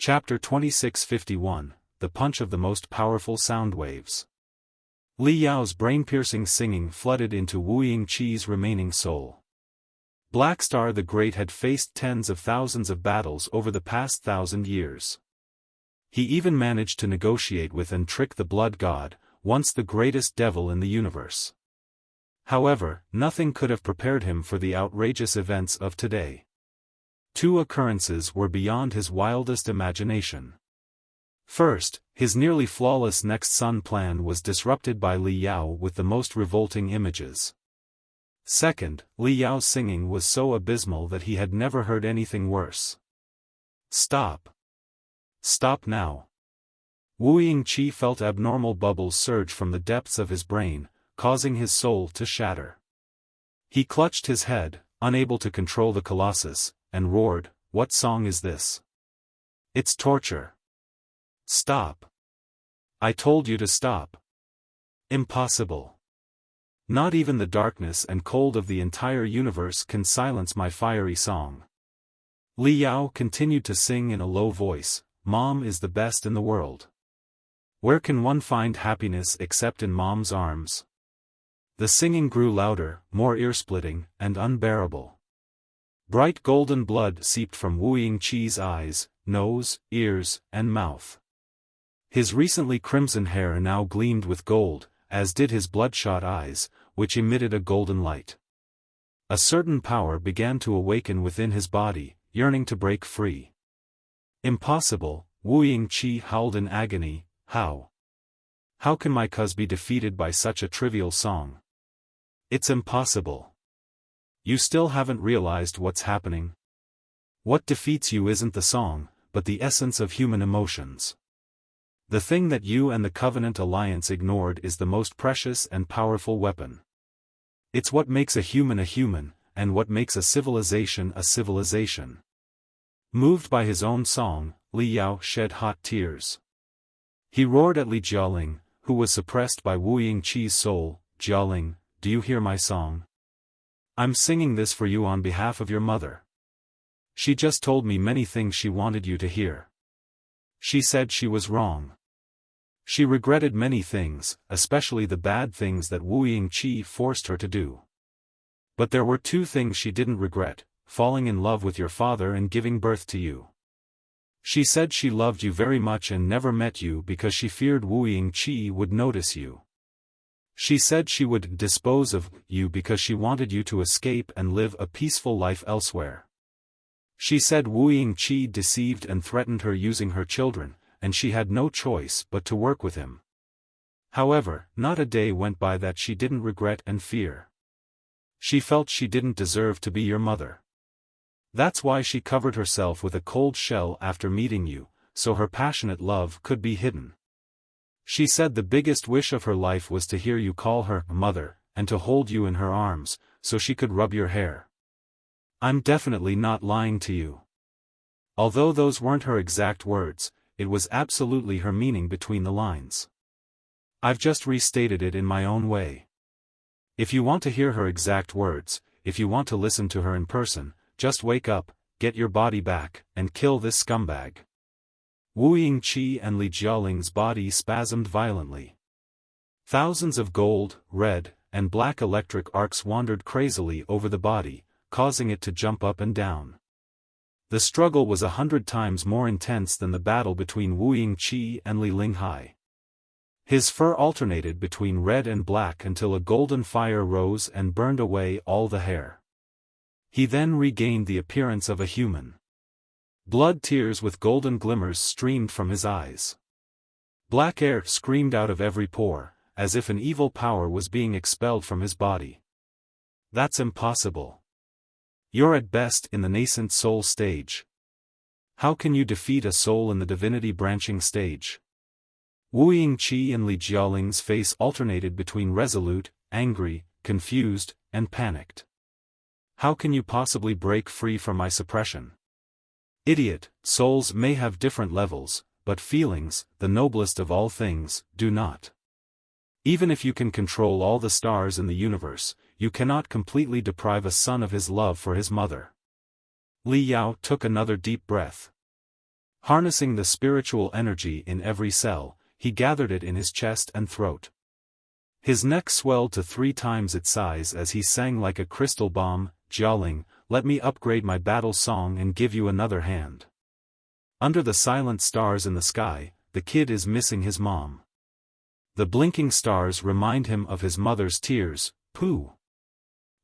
Chapter 2651, The Punch of the Most Powerful Soundwaves. Li Yao's brain-piercing singing flooded into Wuying Qi's remaining soul. Blackstar the Great had faced tens of thousands of battles over the past 1,000 years. He even managed to negotiate with and trick the Blood God, once the greatest devil in the universe. However, nothing could have prepared him for the outrageous events of today. Two occurrences were beyond his wildest imagination. First, his nearly flawless next sun plan was disrupted by Li Yao with the most revolting images. Second, Li Yao's singing was so abysmal that he had never heard anything worse. Stop. Stop now. Wuying Qi felt abnormal bubbles surge from the depths of his brain, causing his soul to shatter. He clutched his head, unable to control the colossus, and roared, "What song is this? It's torture. Stop. I told you to stop. Impossible. Not even the darkness and cold of the entire universe can silence my fiery song." Li Yao continued to sing in a low voice, "Mom is the best in the world. Where can one find happiness except in Mom's arms?" The singing grew louder, more ear-splitting, and unbearable. Bright golden blood seeped from Wuying Qi's eyes, nose, ears, and mouth. His recently crimson hair now gleamed with gold, as did his bloodshot eyes, which emitted a golden light. A certain power began to awaken within his body, yearning to break free. "Impossible," Wuying Qi howled in agony. "How? How can my cuz be defeated by such a trivial song? It's impossible. You still haven't realized what's happening. What defeats you isn't the song, but the essence of human emotions. The thing that you and the Covenant Alliance ignored is the most precious and powerful weapon. It's what makes a human, and what makes a civilization a civilization." Moved by his own song, Li Yao shed hot tears. He roared at Li Jialing, who was suppressed by Wuying Qi's soul. "Jialing, do you hear my song? I'm singing this for you on behalf of your mother. She just told me many things she wanted you to hear. She said she was wrong. She regretted many things, especially the bad things that Wuying Qi forced her to do. But there were two things she didn't regret: falling in love with your father and giving birth to you. She said she loved you very much and never met you because she feared Wuying Qi would notice you. She said she would dispose of you because she wanted you to escape and live a peaceful life elsewhere. She said Wuying Qi deceived and threatened her using her children, and she had no choice but to work with him. However, not a day went by that she didn't regret and fear. She felt she didn't deserve to be your mother. That's why she covered herself with a cold shell after meeting you, so her passionate love could be hidden. She said the biggest wish of her life was to hear you call her mother, and to hold you in her arms, so she could rub your hair. I'm definitely not lying to you. Although those weren't her exact words, it was absolutely her meaning between the lines. I've just restated it in my own way. If you want to hear her exact words, if you want to listen to her in person, just wake up, get your body back, and kill this scumbag." Wuying Qi and Li Jialing's body spasmed violently. Thousands of gold, red, and black electric arcs wandered crazily over the body, causing it to jump up and down. The struggle was 100 times more intense than the battle between Wuying Qi and Li Linghai. His fur alternated between red and black until a golden fire rose and burned away all the hair. He then regained the appearance of a human. Blood tears with golden glimmers streamed from his eyes. Black air screamed out of every pore, as if an evil power was being expelled from his body. "That's impossible. You're at best in the nascent soul stage. How can you defeat a soul in the divinity branching stage?" Wuying Qi and Li Jialing's face alternated between resolute, angry, confused, and panicked. "How can you possibly break free from my suppression? Idiot, souls may have different levels, but feelings, the noblest of all things, do not. Even if you can control all the stars in the universe, you cannot completely deprive a son of his love for his mother." Li Yao took another deep breath. Harnessing the spiritual energy in every cell, he gathered it in his chest and throat. His neck swelled to 3 times its size as he sang like a crystal bomb, "Jiaoling, let me upgrade my battle song and give you another hand." Under the silent stars in the sky, the kid is missing his mom. The blinking stars remind him of his mother's tears. Pooh.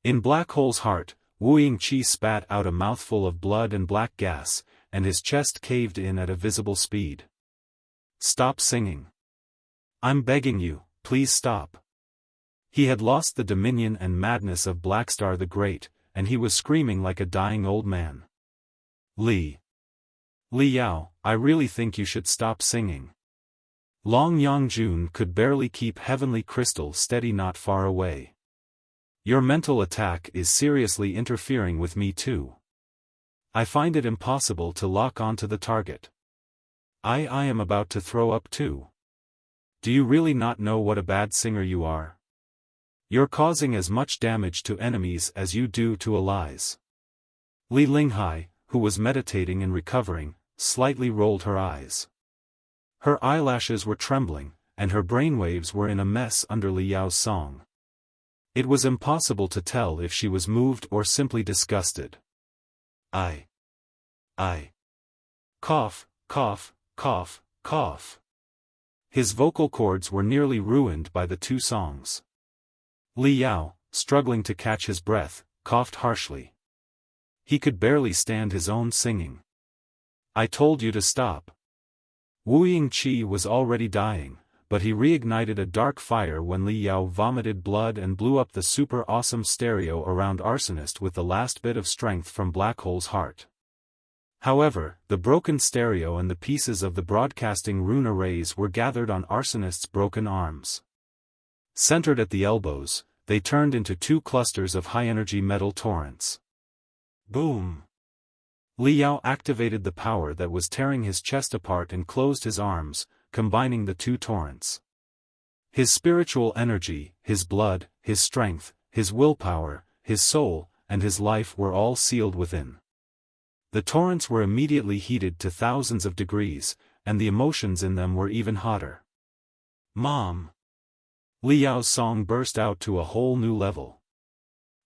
In Black Hole's heart, Wuying Qi spat out a mouthful of blood and black gas, and his chest caved in at a visible speed. Stop singing. I'm begging you, please stop. He had lost the dominion and madness of Blackstar the Great, and he was screaming like a dying old man. Li Yao, I really think you should stop singing. Long Yangjun could barely keep Heavenly Crystal steady not far away. Your mental attack is seriously interfering with me too. I find it impossible to lock onto the target. I am about to throw up too. Do you really not know what a bad singer you are? You're causing as much damage to enemies as you do to allies. Li Linghai, who was meditating and recovering, slightly rolled her eyes. Her eyelashes were trembling, and her brainwaves were in a mess under Li Yao's song. It was impossible to tell if she was moved or simply disgusted. I. Cough, cough, cough, cough. His vocal cords were nearly ruined by the 2 songs. Li Yao, struggling to catch his breath, coughed harshly. He could barely stand his own singing. I told you to stop. Wuying Qi was already dying, but he reignited a dark fire when Li Yao vomited blood and blew up the super awesome stereo around Arsonist with the last bit of strength from Black Hole's heart. However, the broken stereo and the pieces of the broadcasting rune arrays were gathered on Arsonist's broken arms. Centered at the elbows, they turned into 2 clusters of high-energy metal torrents. Boom! Li Yao activated the power that was tearing his chest apart and closed his arms, combining the 2 torrents. His spiritual energy, his blood, his strength, his willpower, his soul, and his life were all sealed within. The torrents were immediately heated to thousands of degrees, and the emotions in them were even hotter. Mom! Li Yao's song burst out to a whole new level.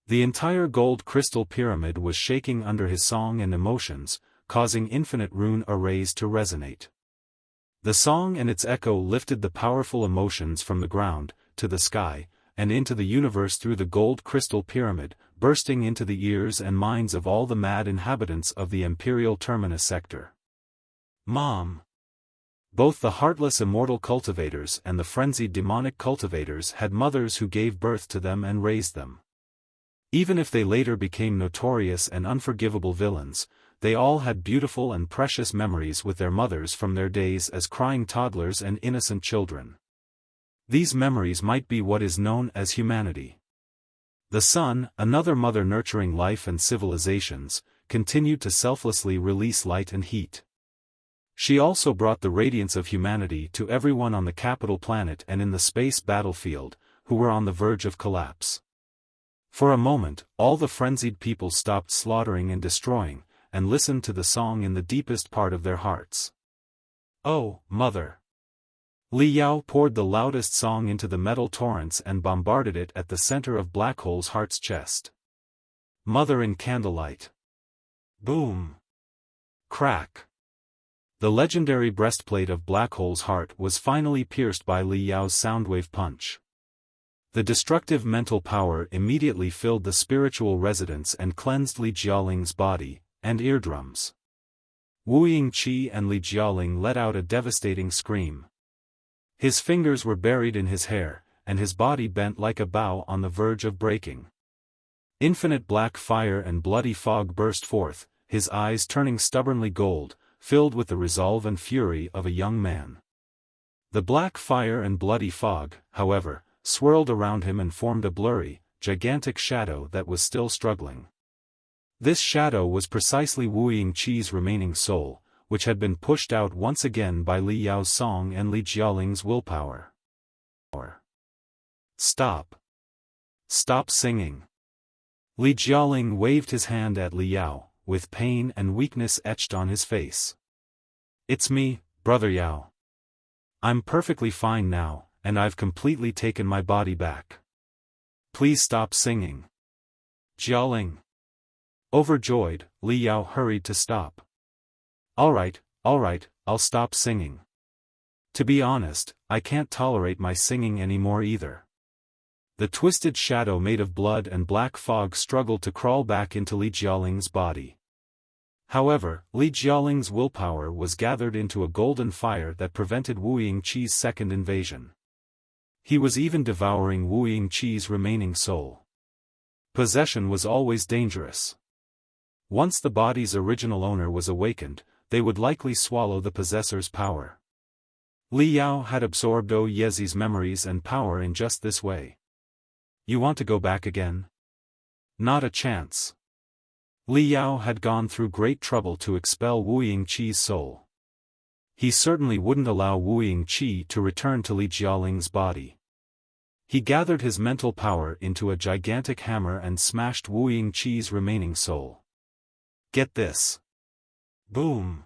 The entire gold crystal pyramid was shaking under his song and emotions, causing infinite rune arrays to resonate. The song and its echo lifted the powerful emotions from the ground, to the sky, and into the universe through the gold crystal pyramid, bursting into the ears and minds of all the mad inhabitants of the Imperial Terminus sector. Mom! Both the heartless immortal cultivators and the frenzied demonic cultivators had mothers who gave birth to them and raised them. Even if they later became notorious and unforgivable villains, they all had beautiful and precious memories with their mothers from their days as crying toddlers and innocent children. These memories might be what is known as humanity. The sun, another mother nurturing life and civilizations, continued to selflessly release light and heat. She also brought the radiance of humanity to everyone on the capital planet and in the space battlefield, who were on the verge of collapse. For a moment, all the frenzied people stopped slaughtering and destroying, and listened to the song in the deepest part of their hearts. Oh, Mother! Li Yao poured the loudest song into the metal torrents and bombarded it at the center of Black Hole's heart's chest. Mother in candlelight. Boom! Crack! The legendary breastplate of Black Hole's heart was finally pierced by Li Yao's soundwave punch. The destructive mental power immediately filled the spiritual residence and cleansed Li Jialing's body and eardrums. Wuying Qi and Li Jialing let out a devastating scream. His fingers were buried in his hair, and his body bent like a bow on the verge of breaking. Infinite black fire and bloody fog burst forth, his eyes turning stubbornly gold, filled with the resolve and fury of a young man. The black fire and bloody fog, however, swirled around him and formed a blurry, gigantic shadow that was still struggling. This shadow was precisely Wuying Qi's remaining soul, which had been pushed out once again by Li Yao's song and Li Jialing's willpower. Stop! Stop singing! Li Jialing waved his hand at Li Yao, with pain and weakness etched on his face. It's me, Brother Yao. I'm perfectly fine now, and I've completely taken my body back. Please stop singing. Jialing. Overjoyed, Li Yao hurried to stop. Alright, I'll stop singing. To be honest, I can't tolerate my singing anymore either. The twisted shadow made of blood and black fog struggled to crawl back into Li Jialing's body. However, Li Jialing's willpower was gathered into a golden fire that prevented Wuying Qi's second invasion. He was even devouring Wuying Qi's remaining soul. Possession was always dangerous. Once the body's original owner was awakened, they would likely swallow the possessor's power. Li Yao had absorbed Yezi's memories and power in just this way. You want to go back again? Not a chance. Li Yao had gone through great trouble to expel Wuying Qi's soul. He certainly wouldn't allow Wuying Qi to return to Li Jialing's body. He gathered his mental power into a gigantic hammer and smashed Wuying Qi's remaining soul. Get this. Boom.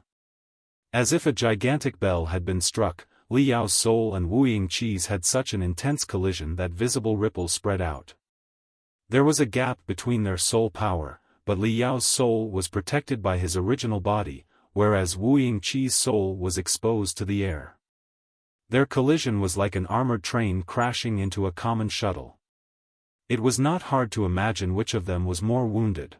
As if a gigantic bell had been struck, Li Yao's soul and Wuying Qi's had such an intense collision that visible ripples spread out. There was a gap between their soul power, but Li Yao's soul was protected by his original body, whereas Wuying Qi's soul was exposed to the air. Their collision was like an armored train crashing into a common shuttle. It was not hard to imagine which of them was more wounded.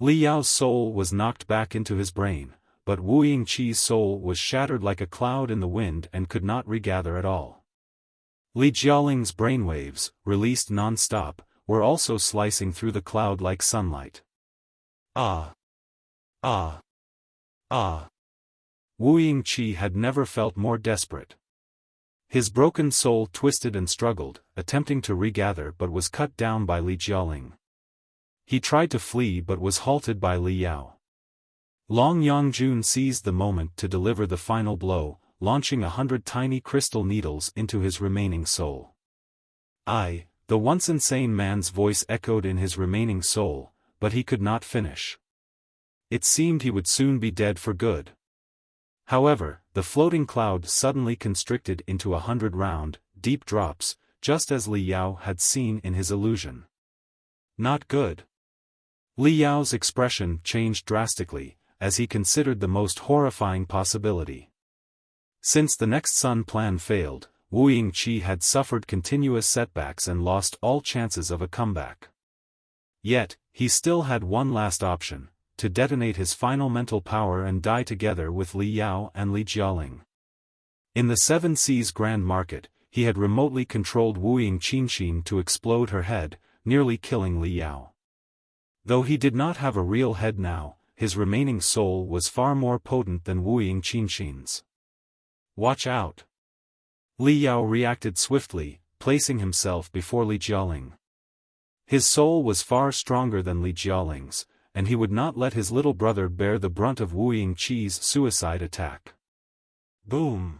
Li Yao's soul was knocked back into his brain, but Wuying Qi's soul was shattered like a cloud in the wind and could not regather at all. Li Jialing's brainwaves, released non-stop, were also slicing through the cloud like sunlight. Ah! Ah! Ah! Wuying Qi had never felt more desperate. His broken soul twisted and struggled, attempting to regather but was cut down by Li Jialing. He tried to flee but was halted by Li Yao. Long Yangjun seized the moment to deliver the final blow, launching 100 tiny crystal needles into his remaining soul. The once insane man's voice echoed in his remaining soul, but he could not finish. It seemed he would soon be dead for good. However, the floating cloud suddenly constricted into 100 round, deep drops, just as Li Yao had seen in his illusion. Not good. Li Yao's expression changed drastically, as he considered the most horrifying possibility. Since the next sun plan failed, Wuying Qi had suffered continuous setbacks and lost all chances of a comeback. Yet, he still had one last option, to detonate his final mental power and die together with Li Yao and Li Jialing. In the Seven Seas Grand Market, he had remotely controlled Wuying Qinshin to explode her head, nearly killing Li Yao. Though he did not have a real head now, his remaining soul was far more potent than Wuying Qinshin's. Watch out! Li Yao reacted swiftly, placing himself before Li Jialing. His soul was far stronger than Li Jialing's, and he would not let his little brother bear the brunt of Wuying Qi's suicide attack. Boom!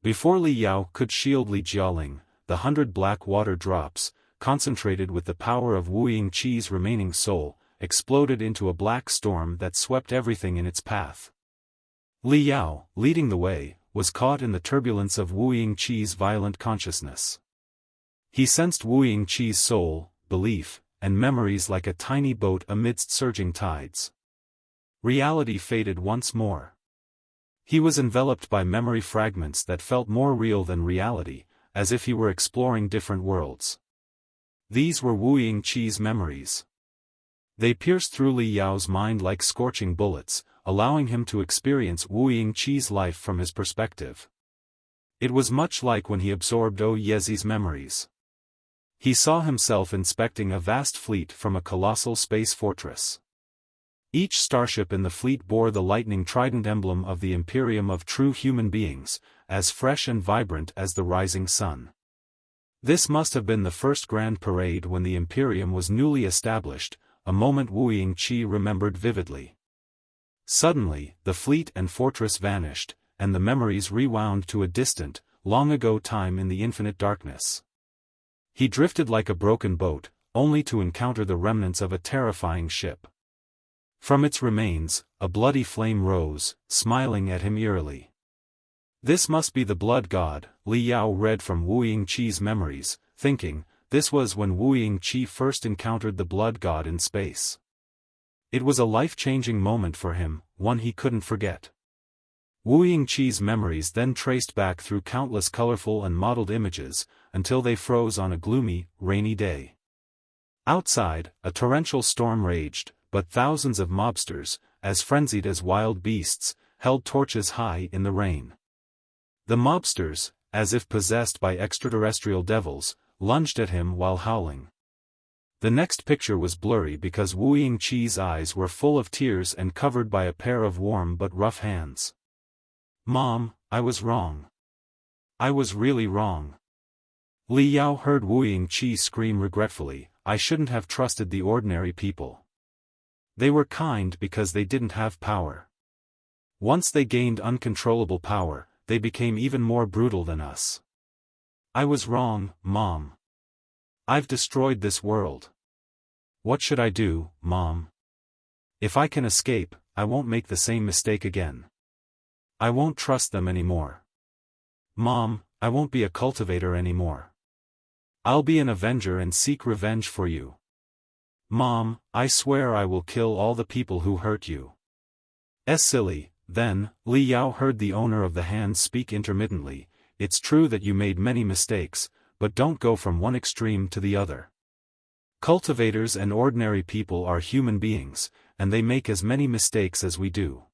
Before Li Yao could shield Li Jialing, the 100 black water drops, concentrated with the power of Wuying Qi's remaining soul, exploded into a black storm that swept everything in its path. Li Yao, leading the way, was caught in the turbulence of Wuying Qi's violent consciousness. He sensed Wuying Qi's soul, belief, and memories like a tiny boat amidst surging tides. Reality faded once more. He was enveloped by memory fragments that felt more real than reality, as if he were exploring different worlds. These were Wuying Qi's memories. They pierced through Li Yao's mind like scorching bullets, allowing him to experience Wuying Qi's life from his perspective. It was much like when he absorbed Yezi's memories. He saw himself inspecting a vast fleet from a colossal space fortress. Each starship in the fleet bore the lightning trident emblem of the Imperium of true human beings, as fresh and vibrant as the rising sun. This must have been the first grand parade when the Imperium was newly established, a moment Wuying Qi remembered vividly. Suddenly, the fleet and fortress vanished, and the memories rewound to a distant, long-ago time in the infinite darkness. He drifted like a broken boat, only to encounter the remnants of a terrifying ship. From its remains, a bloody flame rose, smiling at him eerily. This must be the blood god, Li Yao read from Wuying Qi's memories, thinking, this was when Wuying Qi first encountered the blood god in space. It was a life-changing moment for him, one he couldn't forget. Wuying Qi's memories then traced back through countless colorful and modeled images, until they froze on a gloomy, rainy day. Outside, a torrential storm raged, but thousands of mobsters, as frenzied as wild beasts, held torches high in the rain. The mobsters, as if possessed by extraterrestrial devils, lunged at him while howling. The next picture was blurry because Wuying Qi's eyes were full of tears and covered by a pair of warm but rough hands. "Mom, I was wrong. I was really wrong." Li Yao heard Wuying Qi scream regretfully, "I shouldn't have trusted the ordinary people. They were kind because they didn't have power. Once they gained uncontrollable power, they became even more brutal than us. I was wrong, Mom. I've destroyed this world. What should I do, Mom? If I can escape, I won't make the same mistake again. I won't trust them anymore. Mom, I won't be a cultivator anymore. I'll be an avenger and seek revenge for you. Mom, I swear I will kill all the people who hurt you." Silly. Then, Li Yao heard the owner of the hand speak intermittently, "It's true that you made many mistakes, but don't go from one extreme to the other. Cultivators and ordinary people are human beings, and they make as many mistakes as we do.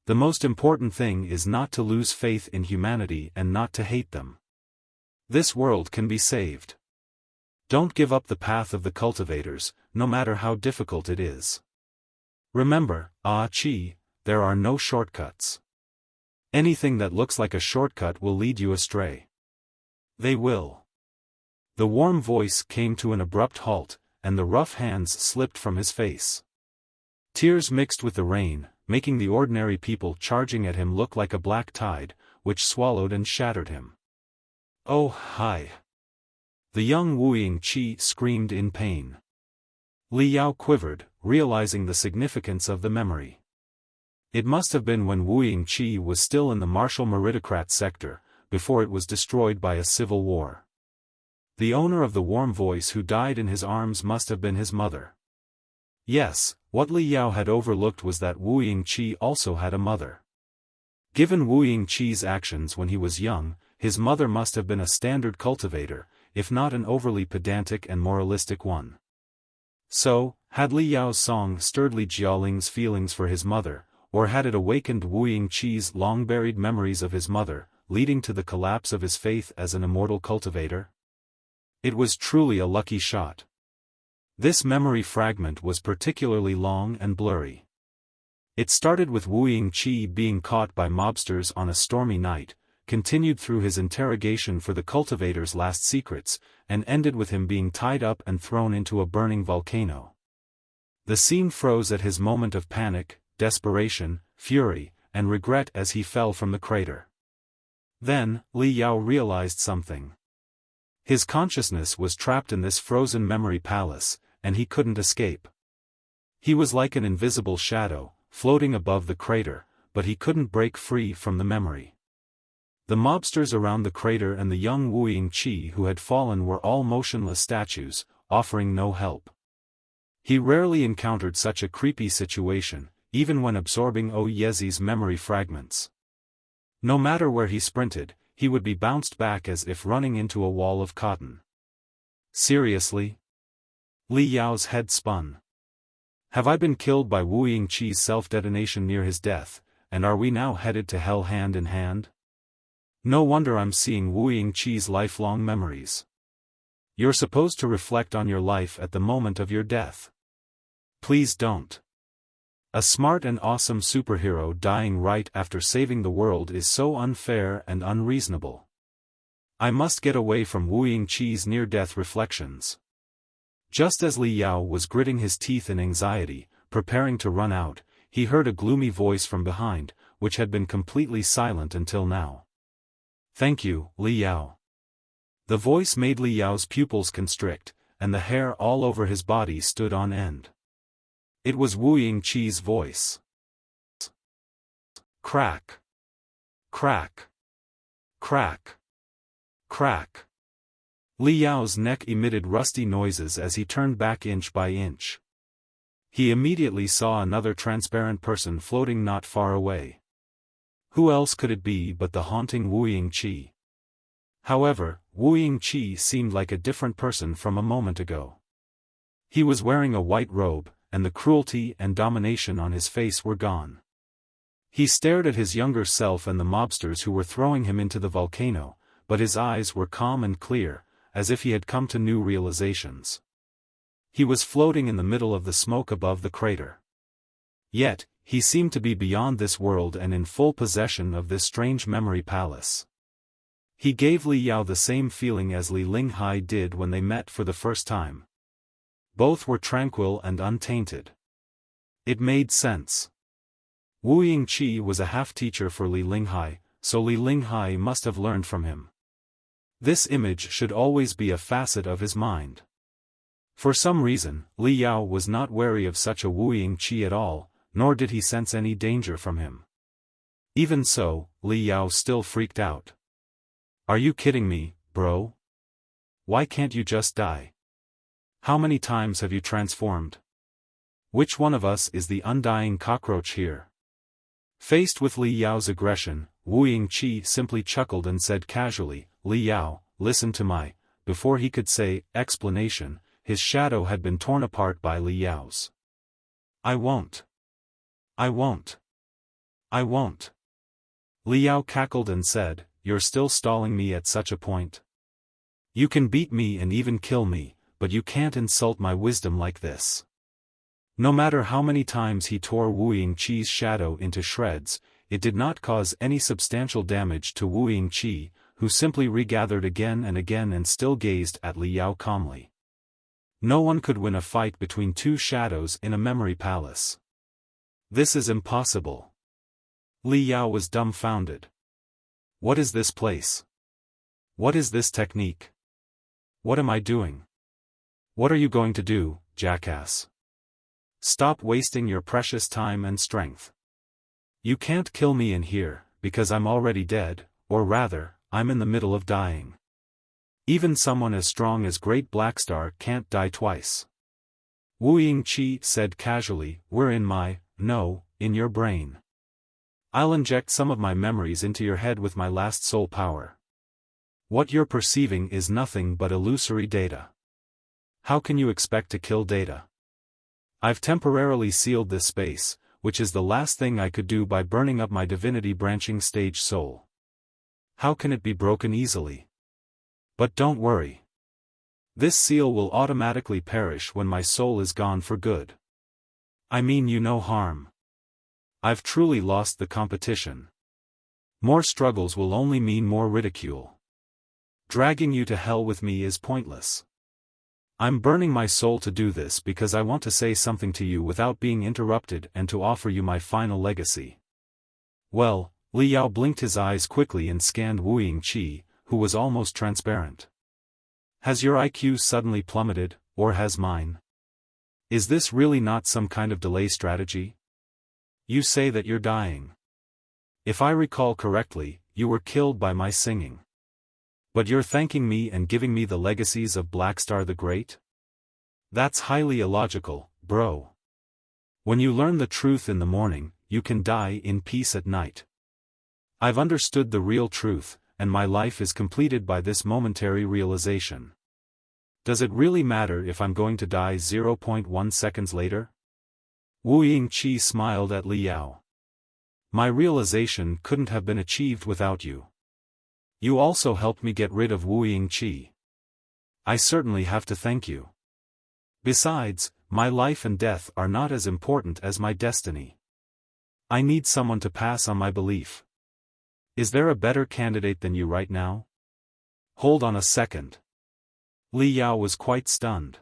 The most important thing is not to lose faith in humanity and not to hate them. This world can be saved. Don't give up the path of the cultivators, no matter how difficult it is. Remember, Qi, there are no shortcuts. Anything that looks like a shortcut will lead you astray. They will." The warm voice came to an abrupt halt, and the rough hands slipped from his face. Tears mixed with the rain, making the ordinary people charging at him look like a black tide, which swallowed and shattered him. "Oh, hi!" The young Wuying Qi screamed in pain. Li Yao quivered, realizing the significance of the memory. It must have been when Wuying Qi was still in the martial meritocrat sector, before it was destroyed by a civil war. The owner of the warm voice who died in his arms must have been his mother. Yes, what Li Yao had overlooked was that Wuying Qi also had a mother. Given Wuying Qi's actions when he was young, his mother must have been a standard cultivator, if not an overly pedantic and moralistic one. So, had Li Yao's song stirred Li Jialing's feelings for his mother, or had it awakened Wuying Qi's long-buried memories of his mother, leading to the collapse of his faith as an immortal cultivator? It was truly a lucky shot. This memory fragment was particularly long and blurry. It started with Wuying Qi being caught by mobsters on a stormy night, continued through his interrogation for the cultivator's last secrets, and ended with him being tied up and thrown into a burning volcano. The scene froze at his moment of panic, desperation, fury, and regret as he fell from the crater. Then, Li Yao realized something. His consciousness was trapped in this frozen memory palace, and he couldn't escape. He was like an invisible shadow, floating above the crater, but he couldn't break free from the memory. The mobsters around the crater and the young Wuying Qi who had fallen were all motionless statues, offering no help. He rarely encountered such a creepy situation, even when absorbing Yezi's memory fragments. No matter where he sprinted, he would be bounced back as if running into a wall of cotton. Seriously? Li Yao's head spun. Have I been killed by Wuying Qi's self-detonation near his death, and are we now headed to hell hand in hand? No wonder I'm seeing Wuying Qi's lifelong memories. You're supposed to reflect on your life at the moment of your death. Please don't. A smart and awesome superhero dying right after saving the world is so unfair and unreasonable. I must get away from Wuying Qi's near-death reflections. Just as Li Yao was gritting his teeth in anxiety, preparing to run out, he heard a gloomy voice from behind, which had been completely silent until now. Thank you, Li Yao. The voice made Li Yao's pupils constrict, and the hair all over his body stood on end. It was Wuying Qi's voice. Crack. Crack. Crack. Crack. Li Yao's neck emitted rusty noises as he turned back inch by inch. He immediately saw another transparent person floating not far away. Who else could it be but the haunting Wuying Qi? However, Wuying Qi seemed like a different person from a moment ago. He was wearing a white robe, and the cruelty and domination on his face were gone. He stared at his younger self and the mobsters who were throwing him into the volcano, but his eyes were calm and clear, as if he had come to new realizations. He was floating in the middle of the smoke above the crater. Yet, he seemed to be beyond this world and in full possession of this strange memory palace. He gave Li Yao the same feeling as Li Linghai did when they met for the first time. Both were tranquil and untainted. It made sense. Wuying Qi was a half-teacher for Li Linghai, so Li Linghai must have learned from him. This image should always be a facet of his mind. For some reason, Li Yao was not wary of such a Wuying Qi at all, nor did he sense any danger from him. Even so, Li Yao still freaked out. Are you kidding me, bro? Why can't you just die? How many times have you transformed? Which one of us is the undying cockroach here? Faced with Li Yao's aggression, Wuying Qi simply chuckled and said casually, Li Yao, listen to my... Before he could say explanation, his shadow had been torn apart by Li Yao's. I won't. I won't. I won't. Li Yao cackled and said, You're still stalling me at such a point? You can beat me and even kill me, but you can't insult my wisdom like this. No matter how many times he tore Wuying Qi's shadow into shreds, it did not cause any substantial damage to Wuying Qi, who simply regathered again and still gazed at Li Yao calmly. No one could win a fight between two shadows in a memory palace. This is impossible. Li Yao was dumbfounded. What is this place? What is this technique? What am I doing? What are you going to do, jackass? Stop wasting your precious time and strength. You can't kill me in here, because I'm already dead, or rather, I'm in the middle of dying. Even someone as strong as Great Blackstar can't die twice. Wuying Qi said casually, We're in your brain. I'll inject some of my memories into your head with my last soul power. What you're perceiving is nothing but illusory data. How can you expect to kill data? I've temporarily sealed this space, which is the last thing I could do by burning up my divinity branching stage soul. How can it be broken easily? But don't worry. This seal will automatically perish when my soul is gone for good. I mean you no harm. I've truly lost the competition. More struggles will only mean more ridicule. Dragging you to hell with me is pointless. I'm burning my soul to do this because I want to say something to you without being interrupted and to offer you my final legacy. Well, Li Yao blinked his eyes quickly and scanned Wuying Qi, who was almost transparent. Has your IQ suddenly plummeted, or has mine? Is this really not some kind of delay strategy? You say that you're dying. If I recall correctly, you were killed by my singing. But you're thanking me and giving me the legacies of Blackstar the Great? That's highly illogical, bro. When you learn the truth in the morning, you can die in peace at night. I've understood the real truth, and my life is completed by this momentary realization. Does it really matter if I'm going to die 0.1 seconds later? Wuying Qi smiled at Li Yao. My realization couldn't have been achieved without you. You also helped me get rid of Wuying Qi. I certainly have to thank you. Besides, my life and death are not as important as my destiny. I need someone to pass on my belief. Is there a better candidate than you right now? Hold on a second. Li Yao was quite stunned.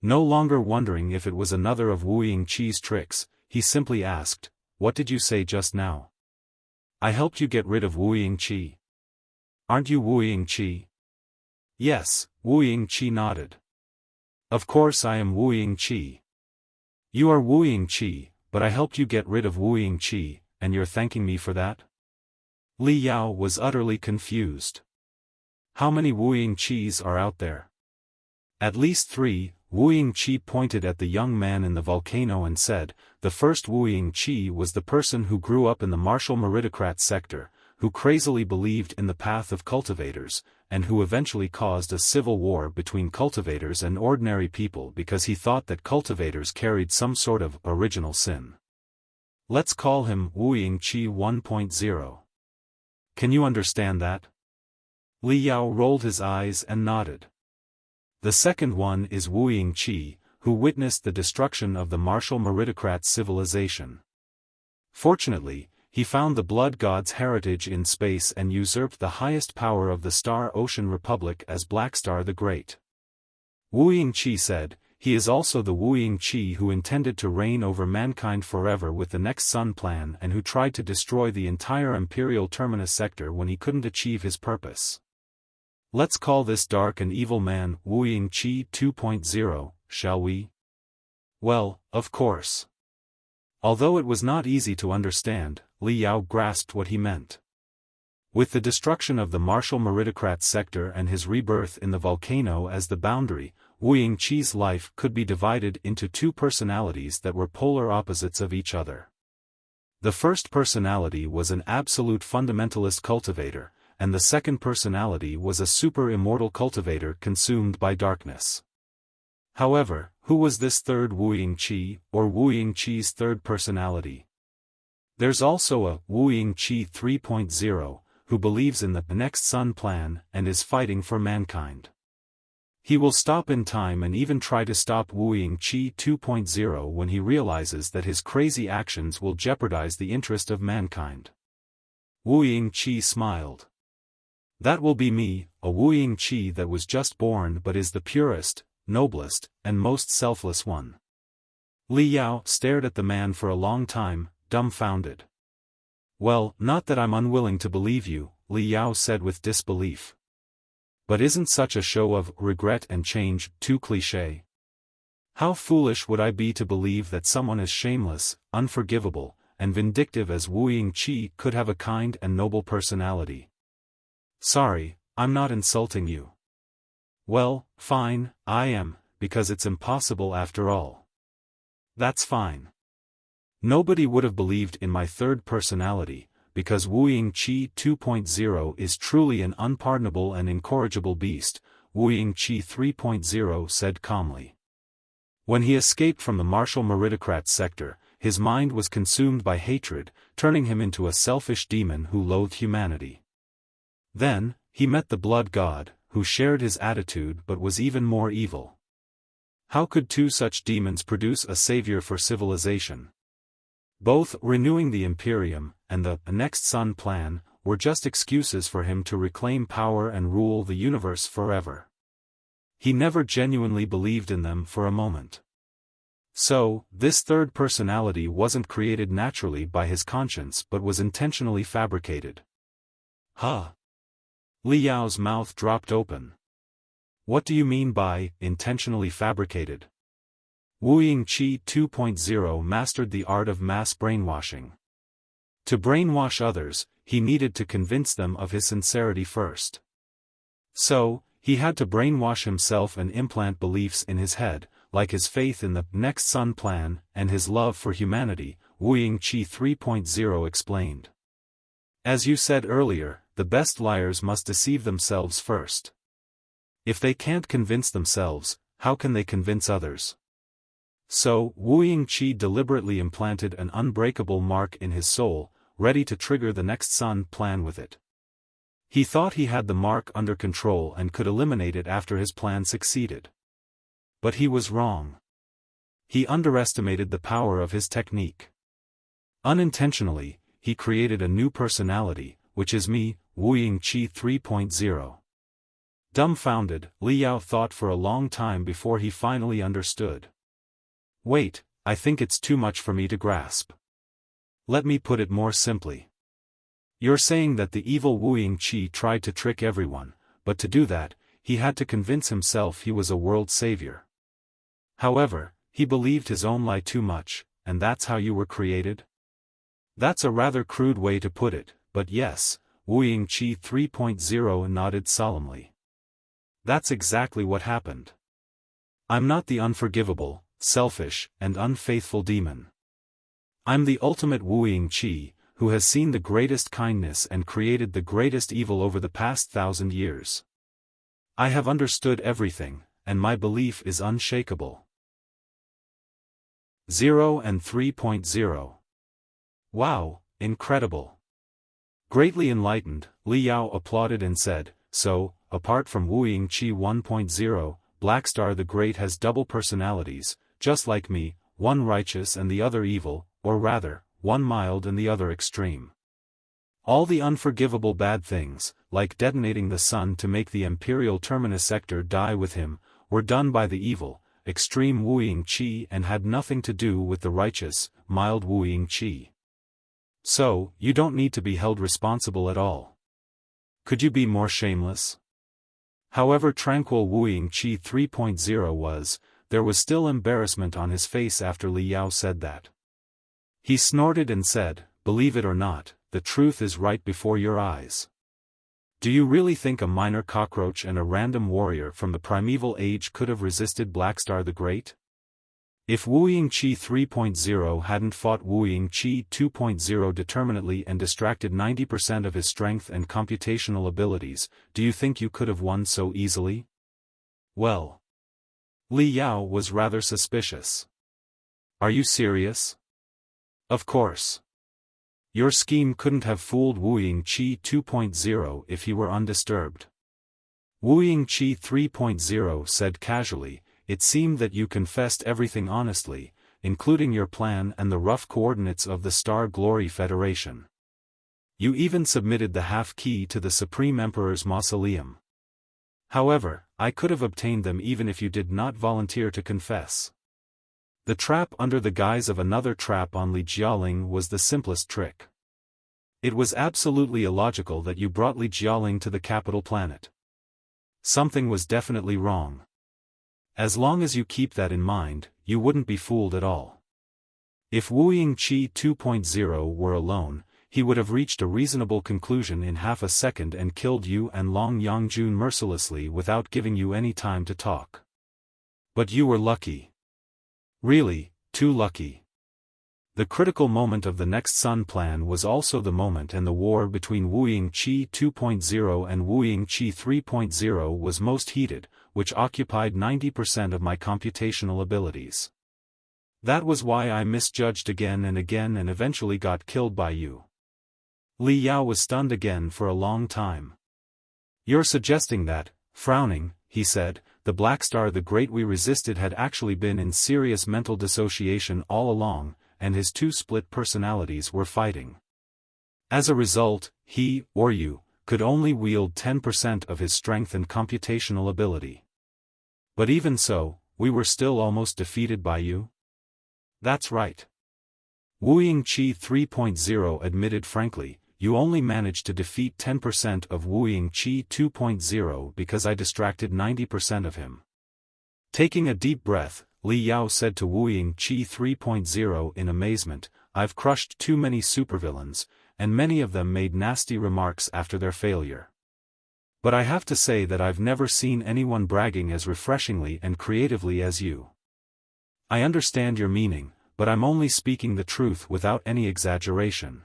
No longer wondering if it was another of Wuying Qi's tricks, he simply asked, What did you say just now? I helped you get rid of Wuying Qi. Aren't you Wuying Qi? Yes, Wuying Qi nodded. Of course I am Wuying Qi. You are Wuying Qi, but I helped you get rid of Wuying Qi, and you're thanking me for that? Li Yao was utterly confused. How many Wuying Qis are out there? At least 3, Wuying Qi pointed at the young man in the volcano and said, the first Wuying Qi was the person who grew up in the martial meritocrat sector, who crazily believed in the path of cultivators, and who eventually caused a civil war between cultivators and ordinary people because he thought that cultivators carried some sort of original sin. Let's call him Wuying Qi 1.0. Can you understand that? Li Yao rolled his eyes and nodded. The second one is Wuying Qi, who witnessed the destruction of the martial meritocrat civilization. Fortunately, he found the blood god's heritage in space and usurped the highest power of the Star Ocean Republic as Blackstar the Great. Wuying Qi said, he is also the Wuying Qi who intended to reign over mankind forever with the next Sun plan and who tried to destroy the entire Imperial Terminus sector when he couldn't achieve his purpose. Let's call this dark and evil man Wuying Qi 2.0, shall we? Well, of course. Although it was not easy to understand, Li Yao grasped what he meant. With the destruction of the martial meritocrat sector and his rebirth in the volcano as the boundary, Wuying Qi's life could be divided into 2 personalities that were polar opposites of each other. The first personality was an absolute fundamentalist cultivator, and the second personality was a super-immortal cultivator consumed by darkness. However, who was this third Wuying Qi, or Wuying Qi's third personality? There's also a Wuying Qi 3.0, who believes in the next Sun plan and is fighting for mankind. He will stop in time and even try to stop Wuying Qi 2.0 when he realizes that his crazy actions will jeopardize the interest of mankind. Wuying Qi smiled. That will be me, a Wuying Qi that was just born but is the purest, noblest, and most selfless one. Li Yao stared at the man for a long time, dumbfounded. Well, not that I'm unwilling to believe you, Li Yao said with disbelief. But isn't such a show of regret and change too cliché? How foolish would I be to believe that someone as shameless, unforgivable, and vindictive as Wuying Qi could have a kind and noble personality? Sorry, I'm not insulting you. Well, fine, I am, because it's impossible after all. That's fine. Nobody would have believed in my third personality, because Wuying Qi 2.0 is truly an unpardonable and incorrigible beast, Wuying Qi 3.0 said calmly. When he escaped from the martial meritocrat sector, his mind was consumed by hatred, turning him into a selfish demon who loathed humanity. Then, he met the blood god, who shared his attitude but was even more evil. How could 2 such demons produce a savior for civilization? Both renewing the Imperium and the next Sun plan were just excuses for him to reclaim power and rule the universe forever. He never genuinely believed in them for a moment. So, this third personality wasn't created naturally by his conscience but was intentionally fabricated. Huh? Li Yao's mouth dropped open. What do you mean by intentionally fabricated? Wuying Qi 2.0 mastered the art of mass brainwashing. To brainwash others, he needed to convince them of his sincerity first. So, he had to brainwash himself and implant beliefs in his head, like his faith in the next Sun plan and his love for humanity, Wuying Qi 3.0 explained. As you said earlier, the best liars must deceive themselves first. If they can't convince themselves, how can they convince others? So, Wuying Qi deliberately implanted an unbreakable mark in his soul, ready to trigger the next Sun plan with it. He thought he had the mark under control and could eliminate it after his plan succeeded. But he was wrong. He underestimated the power of his technique. Unintentionally, he created a new personality, which is me, Wuying Qi 3.0. Dumbfounded, Li Yao thought for a long time before he finally understood. Wait, I think it's too much for me to grasp. Let me put it more simply. You're saying that the evil Wuying Qi tried to trick everyone, but to do that, he had to convince himself he was a world savior. However, he believed his own lie too much, and that's how you were created? That's a rather crude way to put it, but yes, Wuying Qi 3.0 nodded solemnly. That's exactly what happened. I'm not the unforgivable, selfish, and unfaithful demon. I'm the ultimate Wuying Qi, who has seen the greatest kindness and created the greatest evil over the past 1,000 years. I have understood everything, and my belief is unshakable. 0 and 3.0. Wow, incredible. Greatly enlightened, Li Yao applauded and said, so, apart from Wuying Qi 1.0, Blackstar the Great has double personalities, just like me, one righteous and the other evil, or rather, one mild and the other extreme. All the unforgivable bad things, like detonating the sun to make the Imperial Terminus sector die with him, were done by the evil, extreme Wuying Qi and had nothing to do with the righteous, mild Wuying Qi. So, you don't need to be held responsible at all. Could you be more shameless? However tranquil Wuying Qi 3.0 was, there was still embarrassment on his face after Li Yao said that. He snorted and said, believe it or not, the truth is right before your eyes. Do you really think a minor cockroach and a random warrior from the primeval age could have resisted Blackstar the Great? If Wuying Qi 3.0 hadn't fought Wuying Qi 2.0 determinately and distracted 90% of his strength and computational abilities, do you think you could have won so easily? Well. Li Yao was rather suspicious. Are you serious? Of course. Your scheme couldn't have fooled Wuying Qi 2.0 if he were undisturbed. Wuying Qi 3.0 said casually, it seemed that you confessed everything honestly, including your plan and the rough coordinates of the Star Glory Federation. You even submitted the half-key to the Supreme Emperor's Mausoleum. However, I could have obtained them even if you did not volunteer to confess. The trap under the guise of another trap on Li Jialing was the simplest trick. It was absolutely illogical that you brought Li Jialing to the capital planet. Something was definitely wrong. As long as you keep that in mind, you wouldn't be fooled at all. If Wuying Qi 2.0 were alone, he would have reached a reasonable conclusion in half a second and killed you and Long Yangjun mercilessly without giving you any time to talk. But you were lucky. Really, too lucky. The critical moment of the Next Sun plan was also the moment and the war between Wuying Qi 2.0 and Wuying Qi 3.0 was most heated, which occupied 90% of my computational abilities. That was why I misjudged again and eventually got killed by you. Li Yao was stunned again for a long time. You're suggesting that, frowning, he said, the Blackstar the Great we resisted had actually been in serious mental dissociation all along, and his two split personalities were fighting. As a result, he, or you, could only wield 10% of his strength and computational ability. But even so, we were still almost defeated by you? That's right. Wuying Qi 3.0 admitted frankly, you only managed to defeat 10% of Wuying Qi 2.0 because I distracted 90% of him. Taking a deep breath, Li Yao said to Wuying Qi 3.0 in amazement, I've crushed too many supervillains, and many of them made nasty remarks after their failure. But I have to say that I've never seen anyone bragging as refreshingly and creatively as you. I understand your meaning, but I'm only speaking the truth without any exaggeration.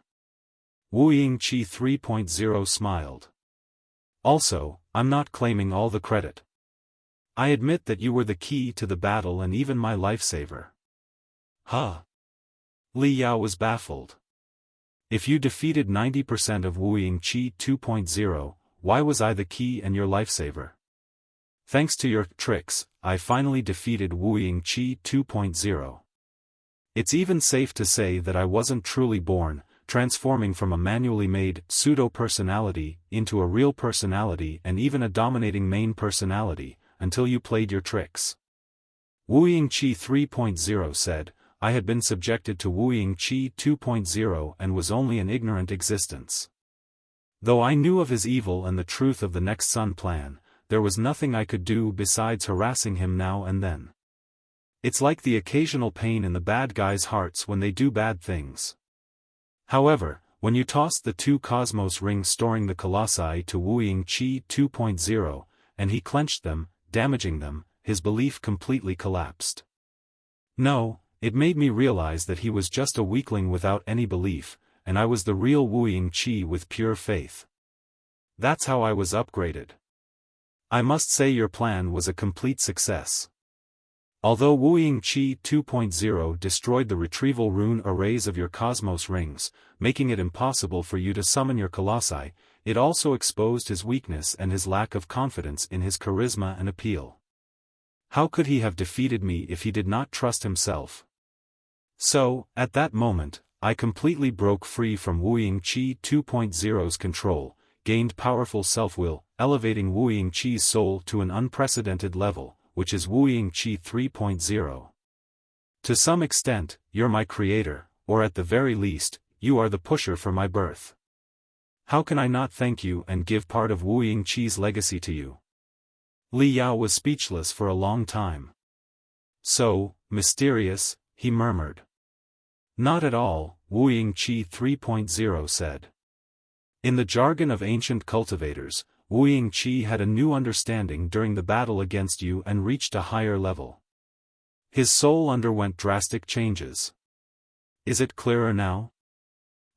Wuying Qi 3.0 smiled. Also, I'm not claiming all the credit. I admit that you were the key to the battle and even my lifesaver. Huh? Li Yao was baffled. If you defeated 90% of Wuying Qi 2.0, why was I the key and your lifesaver? Thanks to your tricks, I finally defeated Wuying Qi 2.0. It's even safe to say that I wasn't truly born, transforming from a manually made pseudo-personality into a real personality and even a dominating main personality, until you played your tricks. Wuying Qi 3.0 said, I had been subjected to Wuying Qi 2.0 and was only an ignorant existence. Though I knew of his evil and the truth of the Next Sun plan, there was nothing I could do besides harassing him now and then. It's like the occasional pain in the bad guys' hearts when they do bad things. However, when you tossed the 2 cosmos rings storing the colossi to Wuying Qi 2.0, and he clenched them, damaging them, his belief completely collapsed. No, it made me realize that he was just a weakling without any belief, and I was the real Wuying Qi with pure faith. That's how I was upgraded. I must say your plan was a complete success. Although Wuying Qi 2.0 destroyed the retrieval rune arrays of your cosmos rings, making it impossible for you to summon your colossi, it also exposed his weakness and his lack of confidence in his charisma and appeal. How could he have defeated me if he did not trust himself? So, at that moment, I completely broke free from Wuying Qi 2.0's control, gained powerful self-will, elevating Wuying Qi's soul to an unprecedented level, which is Wuying Qi 3.0. To some extent, you're my creator, or at the very least, you are the pusher for my birth. How can I not thank you and give part of Wuying Qi's legacy to you? Li Yao was speechless for a long time. So, mysterious, he murmured. Not at all, Wuying Qi 3.0 said. In the jargon of ancient cultivators, Wuying Qi had a new understanding during the battle against you and reached a higher level. His soul underwent drastic changes. Is it clearer now?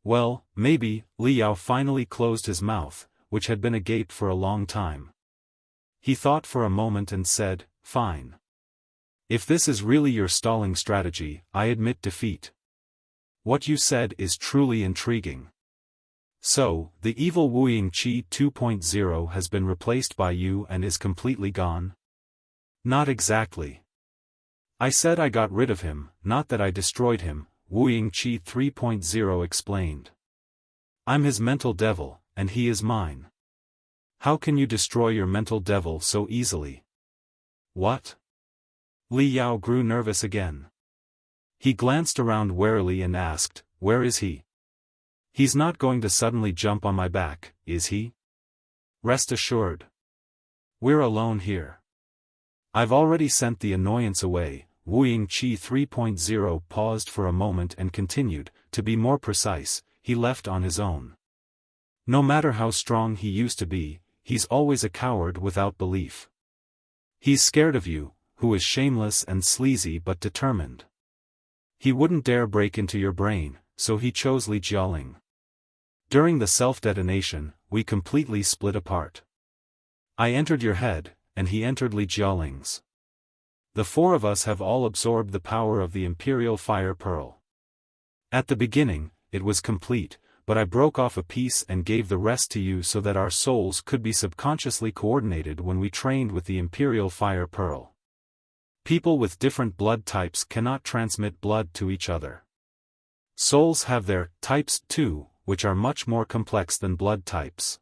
Well, maybe. Li Yao finally closed his mouth, which had been agape for a long time. He thought for a moment and said, "Fine. If this is really your stalling strategy, I admit defeat. What you said is truly intriguing. So, the evil Wuying Qi 2.0 has been replaced by you and is completely gone?" Not exactly. I said I got rid of him, not that I destroyed him, Wuying Qi 3.0 explained. I'm his mental devil, and he is mine. How can you destroy your mental devil so easily? What? Li Yao grew nervous again. He glanced around warily and asked, "Where is he? He's not going to suddenly jump on my back, is he?" Rest assured. We're alone here. I've already sent the annoyance away. Wuying Qi 3.0 paused for a moment and continued, to be more precise, he left on his own. No matter how strong he used to be, he's always a coward without belief. He's scared of you, who is shameless and sleazy but determined. He wouldn't dare break into your brain, so he chose Li Jialing. During the self-detonation, we completely split apart. I entered your head, and he entered Li Jialing's. The 4 of us have all absorbed the power of the Imperial Fire Pearl. At the beginning, it was complete, but I broke off a piece and gave the rest to you so that our souls could be subconsciously coordinated when we trained with the Imperial Fire Pearl. People with different blood types cannot transmit blood to each other. Souls have their types too, which are much more complex than blood types.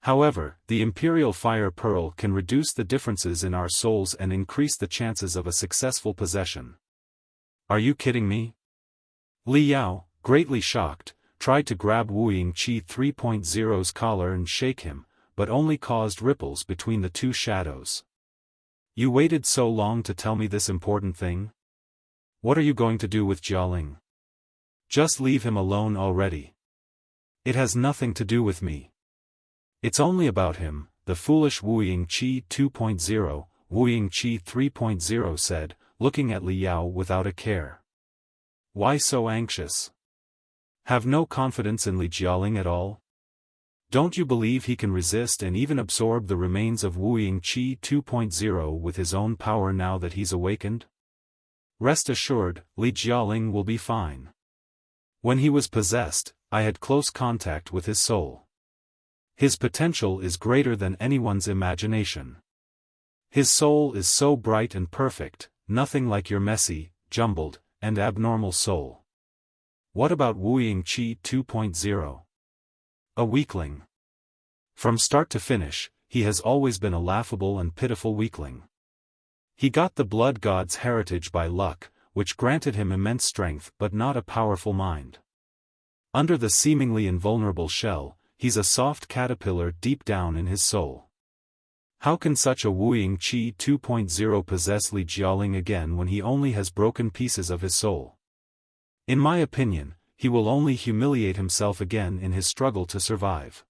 However, the Imperial Fire Pearl can reduce the differences in our souls and increase the chances of a successful possession. Are you kidding me? Li Yao, greatly shocked, tried to grab Wuying Qi 3.0's collar and shake him, but only caused ripples between the 2 shadows. You waited so long to tell me this important thing? What are you going to do with Jialing? Just leave him alone already. It has nothing to do with me. It's only about him, the foolish Wuying Qi 2.0, Wuying Qi 3.0 said, looking at Li Yao without a care. Why so anxious? Have no confidence in Li Jialing at all? Don't you believe he can resist and even absorb the remains of Wuying Qi 2.0 with his own power now that he's awakened? Rest assured, Li Jialing will be fine. When he was possessed, I had close contact with his soul. His potential is greater than anyone's imagination. His soul is so bright and perfect, nothing like your messy, jumbled, and abnormal soul. What about Wuying Qi 2.0? A weakling. From start to finish, he has always been a laughable and pitiful weakling. He got the blood god's heritage by luck, which granted him immense strength but not a powerful mind. Under the seemingly invulnerable shell, he's a soft caterpillar deep down in his soul. How can such a Wuying Qi 2.0 possess Li Jialing again when he only has broken pieces of his soul? In my opinion, he will only humiliate himself again in his struggle to survive.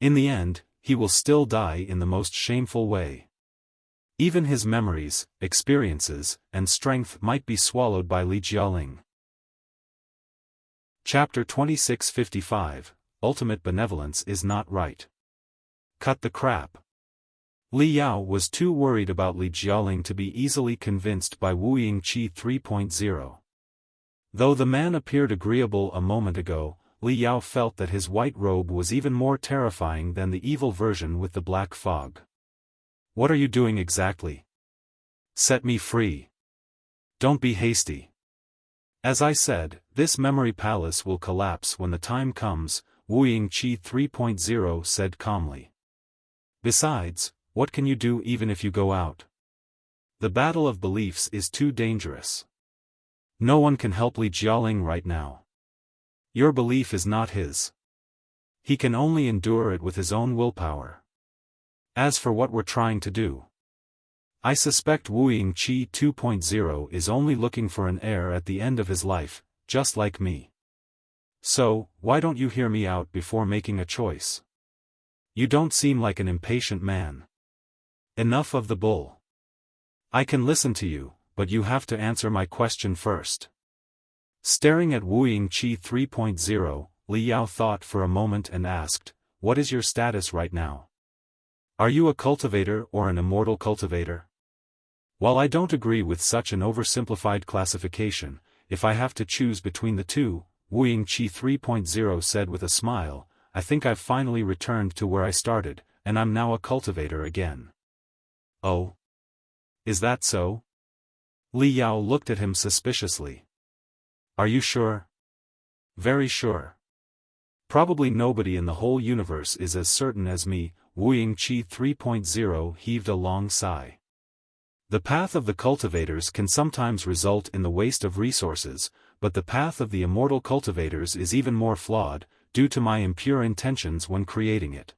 In the end, he will still die in the most shameful way. Even his memories, experiences, and strength might be swallowed by Li Jialing. Chapter 2655, Ultimate Benevolence is not right. Cut the crap. Li Yao was too worried about Li Jialing to be easily convinced by Wuying Qi 3.0. Though the man appeared agreeable a moment ago, Li Yao felt that his white robe was even more terrifying than the evil version with the black fog. What are you doing exactly? Set me free. Don't be hasty. As I said, this memory palace will collapse when the time comes, Wuying Qi 3.0 said calmly. Besides, what can you do even if you go out? The battle of beliefs is too dangerous. No one can help Li Jialing right now. Your belief is not his. He can only endure it with his own willpower. As for what we're trying to do, I suspect Wuying Qi 2.0 is only looking for an heir at the end of his life, just like me. So, why don't you hear me out before making a choice? You don't seem like an impatient man. Enough of the bull. I can listen to you, but you have to answer my question first. Staring at Wuying Qi 3.0, Li Yao thought for a moment and asked, what is your status right now? Are you a cultivator or an immortal cultivator? While I don't agree with such an oversimplified classification, if I have to choose between the two, Wuying Qi 3.0 said with a smile, I think I've finally returned to where I started, and I'm now a cultivator again. Oh? Is that so? Li Yao looked at him suspiciously. Are you sure? Very sure. Probably nobody in the whole universe is as certain as me. Wuying Qi 3.0 heaved a long sigh. The path of the cultivators can sometimes result in the waste of resources, but the path of the immortal cultivators is even more flawed, due to my impure intentions when creating it.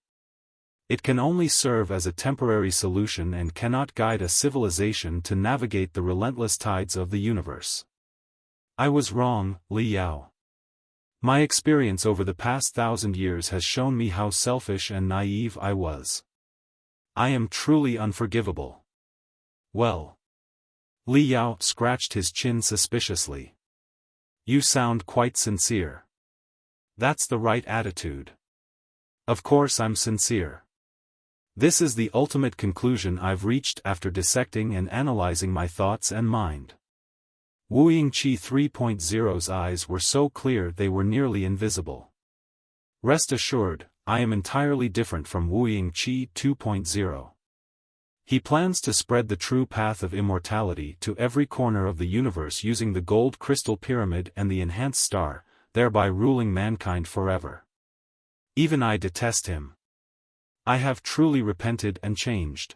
It can only serve as a temporary solution and cannot guide a civilization to navigate the relentless tides of the universe. I was wrong, Li Yao. My experience over the past 1,000 years has shown me how selfish and naive I was. I am truly unforgivable. Well. Li Yao scratched his chin suspiciously. You sound quite sincere. That's the right attitude. Of course I'm sincere. This is the ultimate conclusion I've reached after dissecting and analyzing my thoughts and mind. Wuying Qi 3.0's eyes were so clear they were nearly invisible. Rest assured, I am entirely different from Wuying Qi 2.0. He plans to spread the true path of immortality to every corner of the universe using the gold crystal pyramid and the enhanced star, thereby ruling mankind forever. Even I detest him. I have truly repented and changed.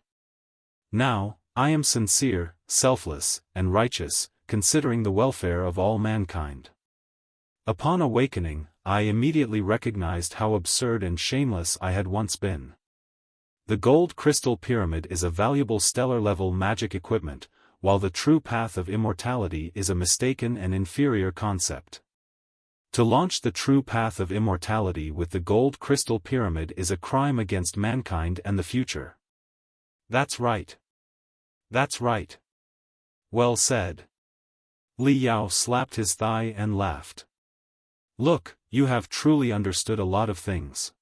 Now, I am sincere, selfless, and righteous, considering the welfare of all mankind. Upon awakening, I immediately recognized how absurd and shameless I had once been. The gold crystal pyramid is a valuable stellar-level magic equipment, while the true path of immortality is a mistaken and inferior concept. To launch the true path of immortality with the gold crystal pyramid is a crime against mankind and the future. That's right. That's right. Well said. Li Yao slapped his thigh and laughed. Look, you have truly understood a lot of things.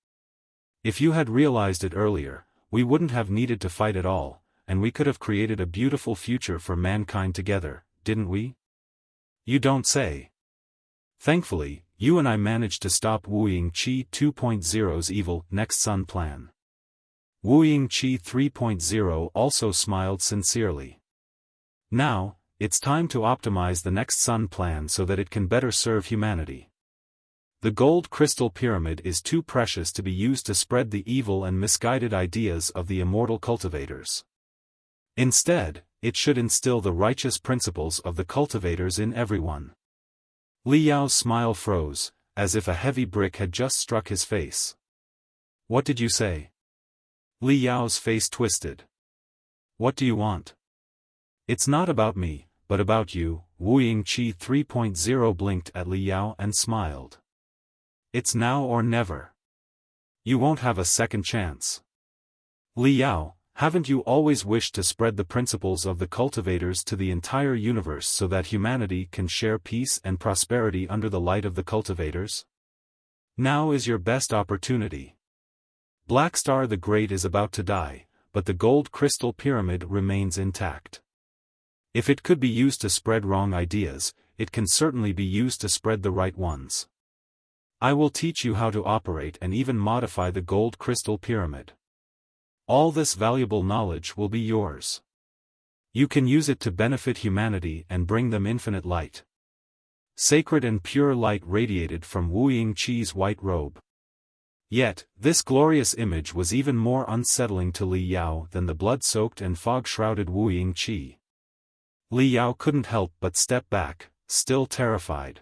If you had realized it earlier, we wouldn't have needed to fight at all, and we could have created a beautiful future for mankind together, didn't we? You don't say. Thankfully, you and I managed to stop Wuying Qi 2.0's evil Next Sun plan. Wuying Qi 3.0 also smiled sincerely. Now, it's time to optimize the Next Sun plan so that it can better serve humanity. The gold crystal pyramid is too precious to be used to spread the evil and misguided ideas of the immortal cultivators. Instead, it should instill the righteous principles of the cultivators in everyone. Li Yao's smile froze, as if a heavy brick had just struck his face. What did you say? Li Yao's face twisted. What do you want? It's not about me, but about you. Wuying Qi 3.0 blinked at Li Yao and smiled. It's now or never. You won't have a second chance. Li Yao, haven't you always wished to spread the principles of the cultivators to the entire universe so that humanity can share peace and prosperity under the light of the cultivators? Now is your best opportunity. Blackstar the Great is about to die, but the gold crystal pyramid remains intact. If it could be used to spread wrong ideas, it can certainly be used to spread the right ones. I will teach you how to operate and even modify the gold crystal pyramid. All this valuable knowledge will be yours. You can use it to benefit humanity and bring them infinite light. Sacred and pure light radiated from Wuying Qi's white robe. Yet, this glorious image was even more unsettling to Li Yao than the blood-soaked and fog-shrouded Wuying Qi. Li Yao couldn't help but step back, still terrified.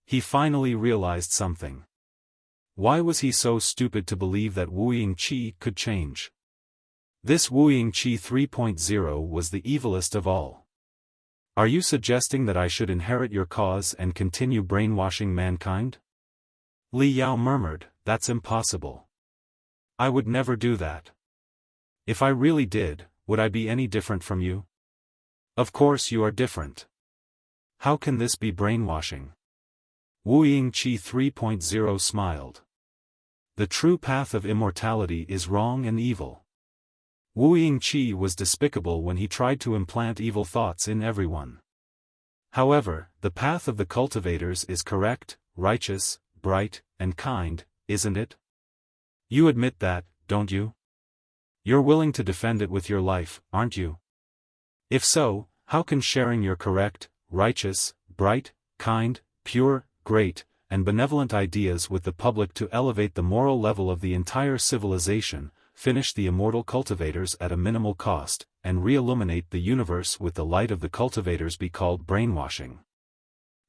He finally realized something. Why was he so stupid to believe that Wuying Qi could change? This Wuying Qi 3.0 was the evilest of all. Are you suggesting that I should inherit your cause and continue brainwashing mankind? Li Yao murmured, that's impossible. I would never do that. If I really did, would I be any different from you? Of course you are different. How can this be brainwashing? Wuying Qi 3.0 smiled. The true path of immortality is wrong and evil. Wuying Qi was despicable when he tried to implant evil thoughts in everyone. However, the path of the cultivators is correct, righteous, bright, and kind, isn't it? You admit that, don't you? You're willing to defend it with your life, aren't you? If so, how can sharing your correct, righteous, bright, kind, pure, great, and benevolent ideas with the public to elevate the moral level of the entire civilization, finish the immortal cultivators at a minimal cost, and re-illuminate the universe with the light of the cultivators be called brainwashing?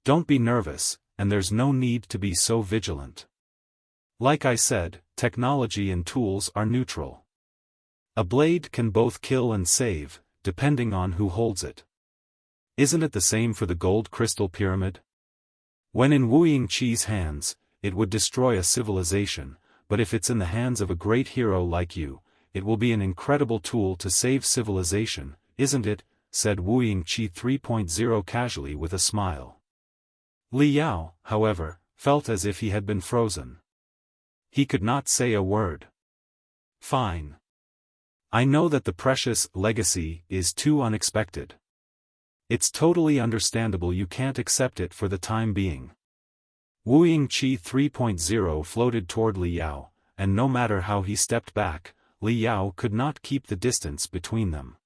Don't be nervous, and there's no need to be so vigilant. Like I said, technology and tools are neutral. A blade can both kill and save, depending on who holds it. Isn't it the same for the gold crystal pyramid? When in Wuying Qi's hands, it would destroy a civilization, but if it's in the hands of a great hero like you, it will be an incredible tool to save civilization, isn't it? Said Wuying Qi 3.0 casually with a smile. Li Yao, however, felt as if he had been frozen. He could not say a word. Fine. I know that the precious legacy is too unexpected. It's totally understandable you can't accept it for the time being. Wuying Qi 3.0 floated toward Li Yao, and no matter how he stepped back, Li Yao could not keep the distance between them.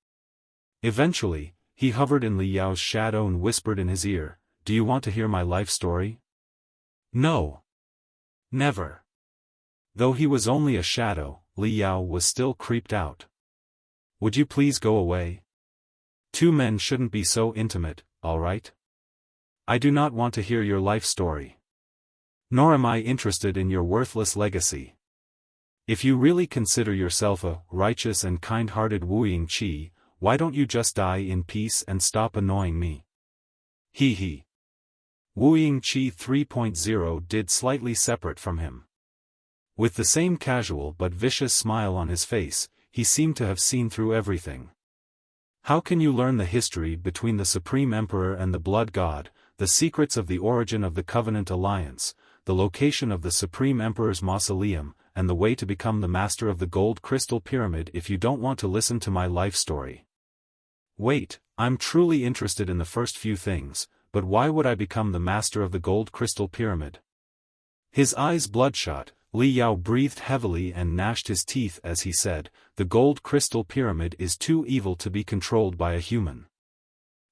Eventually, he hovered in Li Yao's shadow and whispered in his ear, "Do you want to hear my life story?" No. Never. Though he was only a shadow, Li Yao was still creeped out. Would you please go away? Two men shouldn't be so intimate, all right? I do not want to hear your life story. Nor am I interested in your worthless legacy. If you really consider yourself a righteous and kind-hearted Wuying Qi, why don't you just die in peace and stop annoying me? Hee hee. Wuying Qi 3.0 did slightly separate from him. With the same casual but vicious smile on his face, he seemed to have seen through everything. How can you learn the history between the Supreme Emperor and the Blood God, the secrets of the origin of the Covenant Alliance, the location of the Supreme Emperor's Mausoleum, and the way to become the master of the Gold Crystal Pyramid if you don't want to listen to my life story? Wait, I'm truly interested in the first few things, but why would I become the master of the Gold Crystal Pyramid? His eyes bloodshot, Li Yao breathed heavily and gnashed his teeth as he said, "The Gold Crystal Pyramid is too evil to be controlled by a human.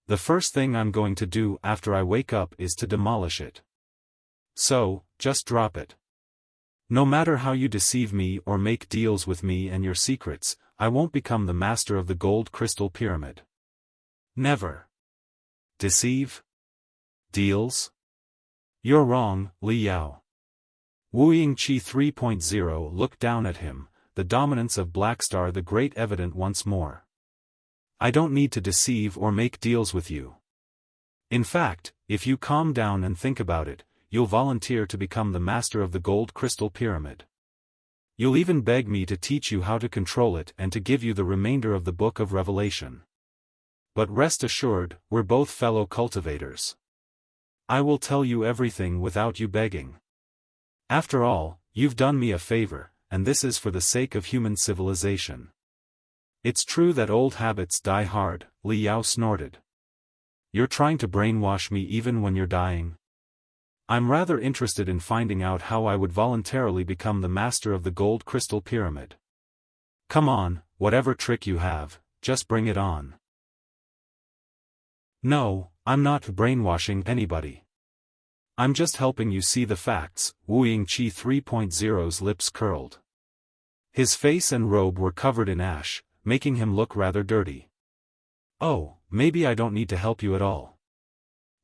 The first thing I'm going to do after I wake up is to demolish it. So, just drop it. No matter how you deceive me or make deals with me and your secrets, I won't become the master of the Gold Crystal Pyramid. Never. Deceive? Deals? You're wrong, Li Yao." Wuying Qi 3.0 looked down at him, the dominance of Blackstar the Great evident once more. I don't need to deceive or make deals with you. In fact, if you calm down and think about it, you'll volunteer to become the master of the Gold Crystal Pyramid. You'll even beg me to teach you how to control it and to give you the remainder of the Book of Revelation. But rest assured, we're both fellow cultivators. I will tell you everything without you begging. After all, you've done me a favor, and this is for the sake of human civilization. It's true that old habits die hard, Li Yao snorted. You're trying to brainwash me even when you're dying? I'm rather interested in finding out how I would voluntarily become the master of the Gold Crystal Pyramid. Come on, whatever trick you have, just bring it on. No, I'm not brainwashing anybody. I'm just helping you see the facts. Wuying Qi 3.0's lips curled. His face and robe were covered in ash, making him look rather dirty. Oh, maybe I don't need to help you at all.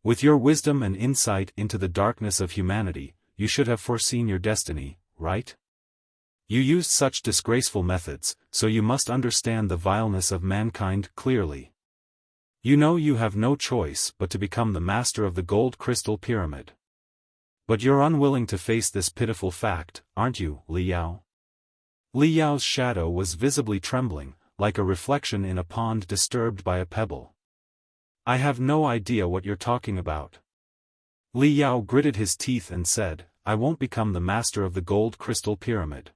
With your wisdom and insight into the darkness of humanity, you should have foreseen your destiny, right? You used such disgraceful methods, so you must understand the vileness of mankind clearly. You know you have no choice but to become the master of the Gold Crystal Pyramid. But you're unwilling to face this pitiful fact, aren't you, Li Yao? Li Yao's shadow was visibly trembling, like a reflection in a pond disturbed by a pebble. I have no idea what you're talking about. Li Yao gritted his teeth and said, I won't become the master of the Gold Crystal Pyramid.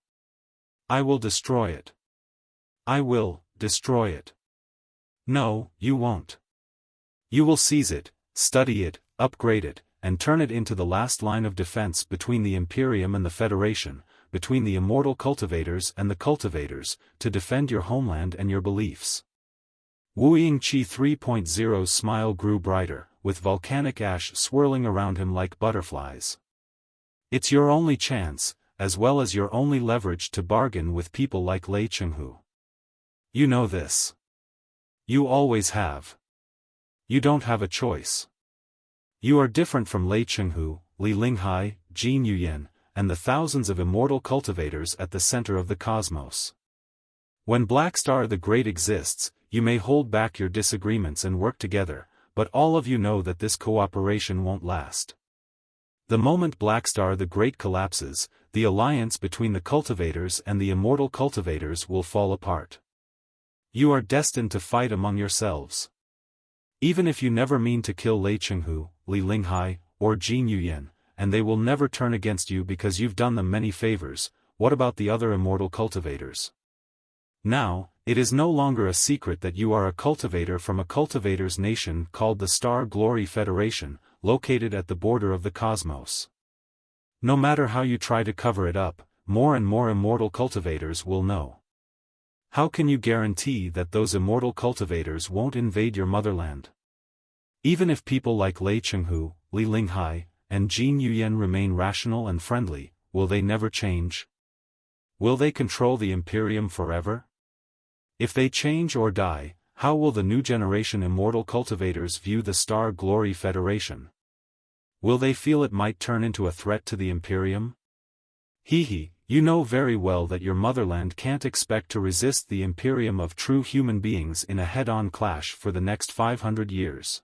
I will destroy it. I will destroy it. No, you won't. You will seize it, study it, upgrade it, and turn it into the last line of defense between the Imperium and the Federation, between the immortal cultivators and the cultivators, to defend your homeland and your beliefs. Wuying Qi 3.0's smile grew brighter, with volcanic ash swirling around him like butterflies. It's your only chance, as well as your only leverage to bargain with people like Lei Chenghu. You know this. You always have. You don't have a choice. You are different from Lei Chenghu, Li Linghai, Jin Yuyan, and the thousands of immortal cultivators at the center of the cosmos. When Blackstar the Great exists, you may hold back your disagreements and work together, but all of you know that this cooperation won't last. The moment Blackstar the Great collapses, the alliance between the cultivators and the immortal cultivators will fall apart. You are destined to fight among yourselves. Even if you never mean to kill Lei Chenghu, Li Linghai, or Jin Yuyan, and they will never turn against you because you've done them many favors, what about the other immortal cultivators? Now, it is no longer a secret that you are a cultivator from a cultivators' nation called the Star Glory Federation, located at the border of the cosmos. No matter how you try to cover it up, more and more immortal cultivators will know. How can you guarantee that those immortal cultivators won't invade your motherland? Even if people like Lei Chenghu, Li Linghai, and Jin Yuyan remain rational and friendly, will they never change? Will they control the Imperium forever? If they change or die, how will the new generation immortal cultivators view the Star Glory Federation? Will they feel it might turn into a threat to the Imperium? Hee, you know very well that your motherland can't expect to resist the Imperium of true human beings in a head-on clash for the next 500 years.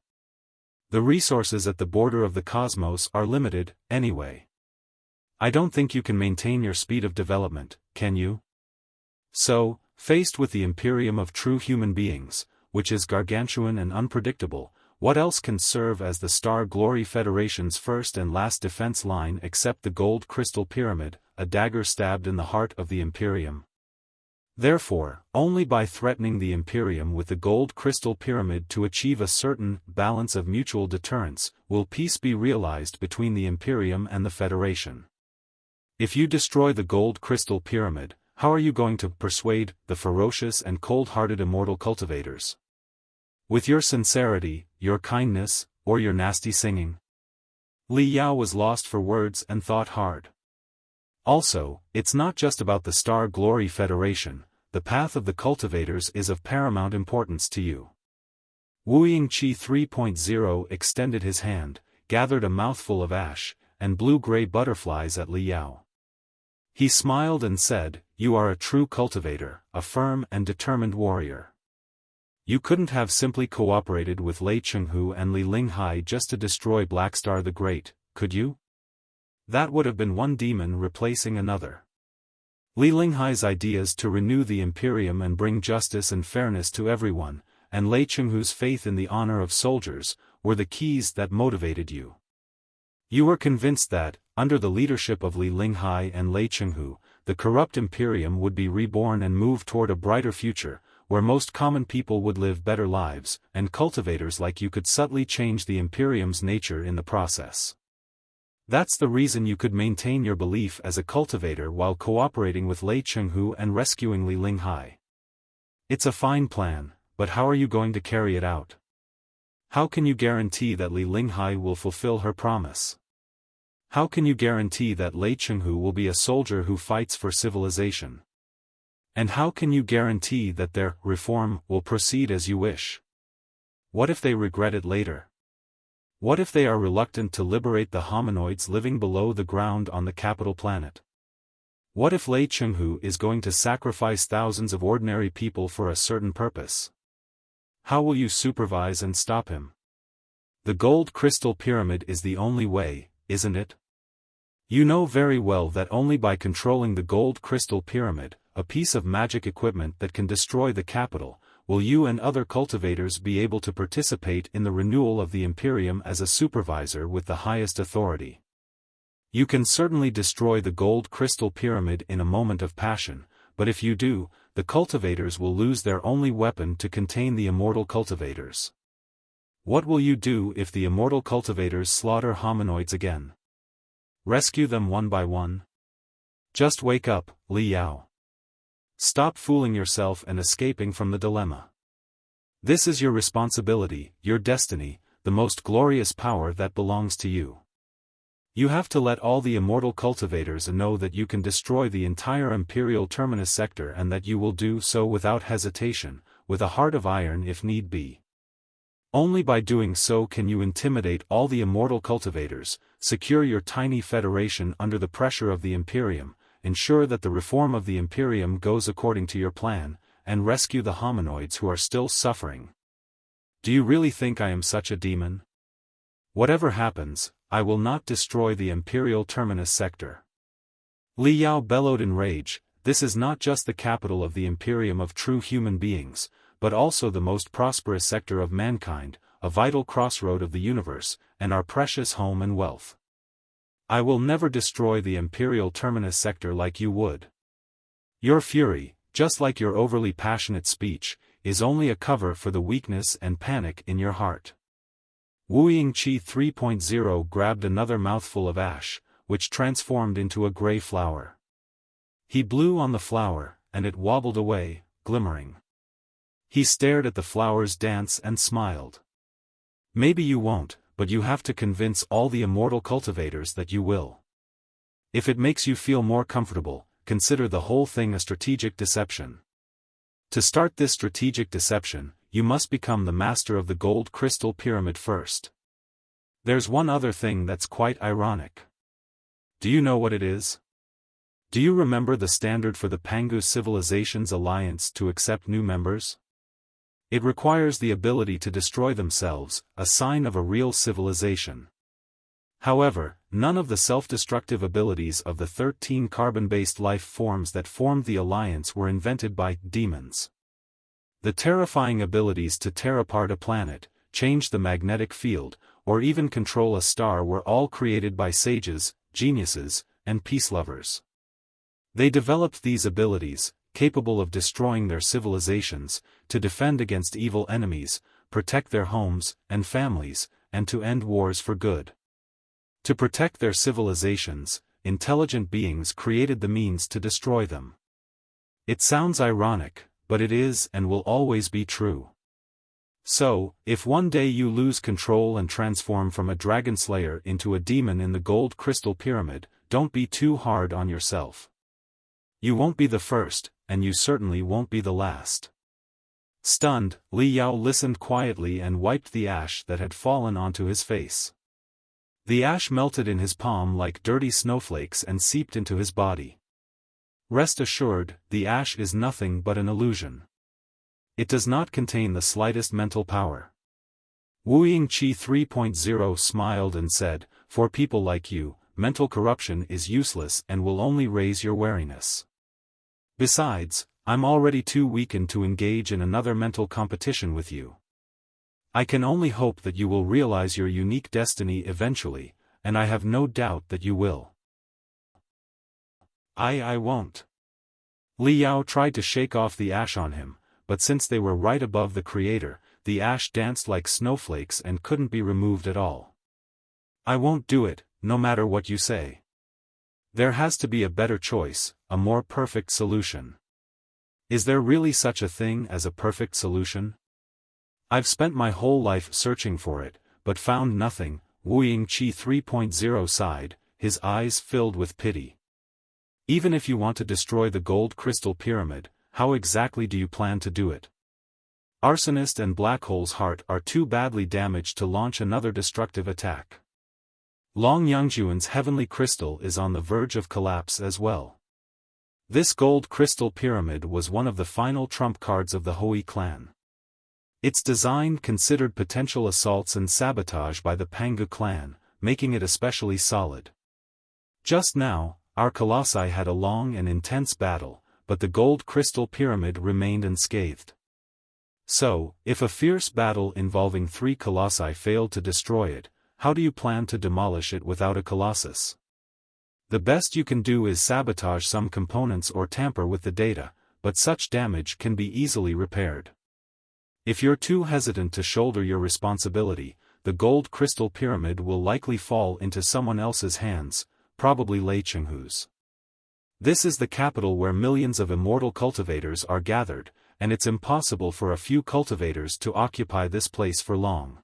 The resources at the border of the cosmos are limited, anyway. I don't think you can maintain your speed of development, can you? So, faced with the Imperium of true human beings, which is gargantuan and unpredictable, what else can serve as the Star Glory Federation's first and last defense line except the Gold Crystal Pyramid, a dagger stabbed in the heart of the Imperium? Therefore, only by threatening the Imperium with the Gold Crystal Pyramid to achieve a certain balance of mutual deterrence, will peace be realized between the Imperium and the Federation. If you destroy the Gold Crystal Pyramid, how are you going to persuade the ferocious and cold-hearted immortal cultivators? With your sincerity, your kindness, or your nasty singing? Li Yao was lost for words and thought hard. Also, it's not just about the Star Glory Federation, the path of the cultivators is of paramount importance to you. Wuying Qi 3.0 extended his hand, gathered a mouthful of ash, and blue-gray butterflies at Li Yao. He smiled and said, you are a true cultivator, a firm and determined warrior. You couldn't have simply cooperated with Lei Chenghu and Li Linghai just to destroy Blackstar the Great, could you? That would have been one demon replacing another. Li Linghai's ideas to renew the Imperium and bring justice and fairness to everyone, and Lei Chenghu's faith in the honor of soldiers, were the keys that motivated you. You were convinced that, under the leadership of Li Linghai and Lei Chenghu, the corrupt Imperium would be reborn and move toward a brighter future, where most common people would live better lives, and cultivators like you could subtly change the Imperium's nature in the process. That's the reason you could maintain your belief as a cultivator while cooperating with Lei Chenghu and rescuing Li Linghai. It's a fine plan, but how are you going to carry it out? How can you guarantee that Li Linghai will fulfill her promise? How can you guarantee that Lei Chenghu will be a soldier who fights for civilization? And how can you guarantee that their reform will proceed as you wish? What if they regret it later? What if they are reluctant to liberate the hominoids living below the ground on the capital planet? What if Lei Chenghu is going to sacrifice thousands of ordinary people for a certain purpose? How will you supervise and stop him? The gold crystal pyramid is the only way, isn't it? You know very well that only by controlling the gold crystal pyramid, a piece of magic equipment that can destroy the capital, will you and other cultivators be able to participate in the renewal of the Imperium as a supervisor with the highest authority. You can certainly destroy the gold crystal pyramid in a moment of passion, but if you do, the cultivators will lose their only weapon to contain the immortal cultivators. What will you do if the immortal cultivators slaughter hominoids again? Rescue them one by one? Just wake up, Li Yao. Stop fooling yourself and escaping from the dilemma. This is your responsibility, your destiny, the most glorious power that belongs to you. You have to let all the immortal cultivators know that you can destroy the entire Imperial Terminus sector and that you will do so without hesitation, with a heart of iron if need be. Only by doing so can you intimidate all the immortal cultivators, secure your tiny federation under the pressure of the Imperium, ensure that the reform of the Imperium goes according to your plan, and rescue the hominoids who are still suffering. Do you really think I am such a demon? Whatever happens, I will not destroy the Imperial Terminus sector. Li Yao bellowed in rage. This is not just the capital of the Imperium of true human beings, but also the most prosperous sector of mankind, a vital crossroad of the universe, and our precious home and wealth. I will never destroy the Imperial Terminus sector like you would. Your fury, just like your overly passionate speech, is only a cover for the weakness and panic in your heart. Wuying Qi 3.0 grabbed another mouthful of ash, which transformed into a gray flower. He blew on the flower, and it wobbled away, glimmering. He stared at the flower's dance and smiled. Maybe you won't, but you have to convince all the immortal cultivators that you will. If it makes you feel more comfortable, consider the whole thing a strategic deception. To start this strategic deception, you must become the master of the gold crystal pyramid first. There's one other thing that's quite ironic. Do you know what it is? Do you remember the standard for the Pangu Civilization's alliance to accept new members? It requires the ability to destroy themselves, a sign of a real civilization. However, none of the self-destructive abilities of the 13 carbon-based life forms that formed the alliance were invented by demons. The terrifying abilities to tear apart a planet, change the magnetic field, or even control a star were all created by sages, geniuses, and peace lovers. They developed these abilities, capable of destroying their civilizations, to defend against evil enemies, protect their homes and families, and to end wars for good. To protect their civilizations, intelligent beings created the means to destroy them. It sounds ironic, but it is and will always be true. So, if one day you lose control and transform from a dragon slayer into a demon in the gold crystal pyramid, don't be too hard on yourself. You won't be the first, and you certainly won't be the last. Stunned, Li Yao listened quietly and wiped the ash that had fallen onto his face. The ash melted in his palm like dirty snowflakes and seeped into his body. Rest assured, the ash is nothing but an illusion. It does not contain the slightest mental power. Wuying Qi 3.0 smiled and said, "For people like you, mental corruption is useless and will only raise your wariness. Besides, I'm already too weakened to engage in another mental competition with you. I can only hope that you will realize your unique destiny eventually, and I have no doubt that you will." I won't." Li Yao tried to shake off the ash on him, but since they were right above the creator, the ash danced like snowflakes and couldn't be removed at all. "I won't do it, no matter what you say. There has to be a better choice, a more perfect solution." "Is there really such a thing as a perfect solution? I've spent my whole life searching for it, but found nothing." Wuying Qi 3.0 sighed, his eyes filled with pity. "Even if you want to destroy the gold crystal pyramid, how exactly do you plan to do it? Arsonist and Black Hole's heart are too badly damaged to launch another destructive attack. Long Yangjuan's heavenly crystal is on the verge of collapse as well. This gold crystal pyramid was one of the final trump cards of the Hui clan. Its design considered potential assaults and sabotage by the Pangu clan, making it especially solid. Just now, our colossi had a long and intense battle, but the gold crystal pyramid remained unscathed. So, if a fierce battle involving 3 colossi failed to destroy it, how do you plan to demolish it without a colossus? The best you can do is sabotage some components or tamper with the data, but such damage can be easily repaired. If you're too hesitant to shoulder your responsibility, the gold crystal pyramid will likely fall into someone else's hands, probably Lei Chenghu's. This is the capital where millions of immortal cultivators are gathered, and it's impossible for a few cultivators to occupy this place for long.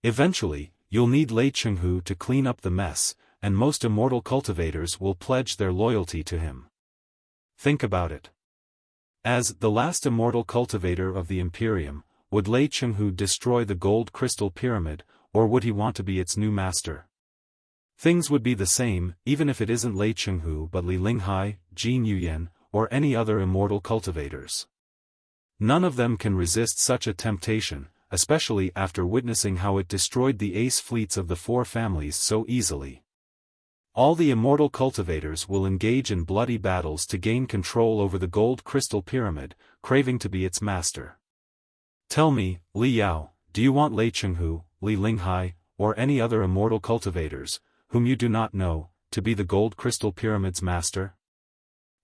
Eventually, you'll need Lei Chenghu to clean up the mess, and most immortal cultivators will pledge their loyalty to him. Think about it. As the last immortal cultivator of the Imperium, would Lei Chenghu destroy the gold crystal pyramid, or would he want to be its new master? Things would be the same, even if it isn't Lei Chenghu but Li Linghai, Jin Yuyan, or any other immortal cultivators. None of them can resist such a temptation, especially after witnessing how it destroyed the ace fleets of the 4 families so easily. All the immortal cultivators will engage in bloody battles to gain control over the gold crystal pyramid, craving to be its master. Tell me, Li Yao, do you want Lei Chenghu, Li Linghai, or any other immortal cultivators, whom you do not know, to be the gold crystal pyramid's master?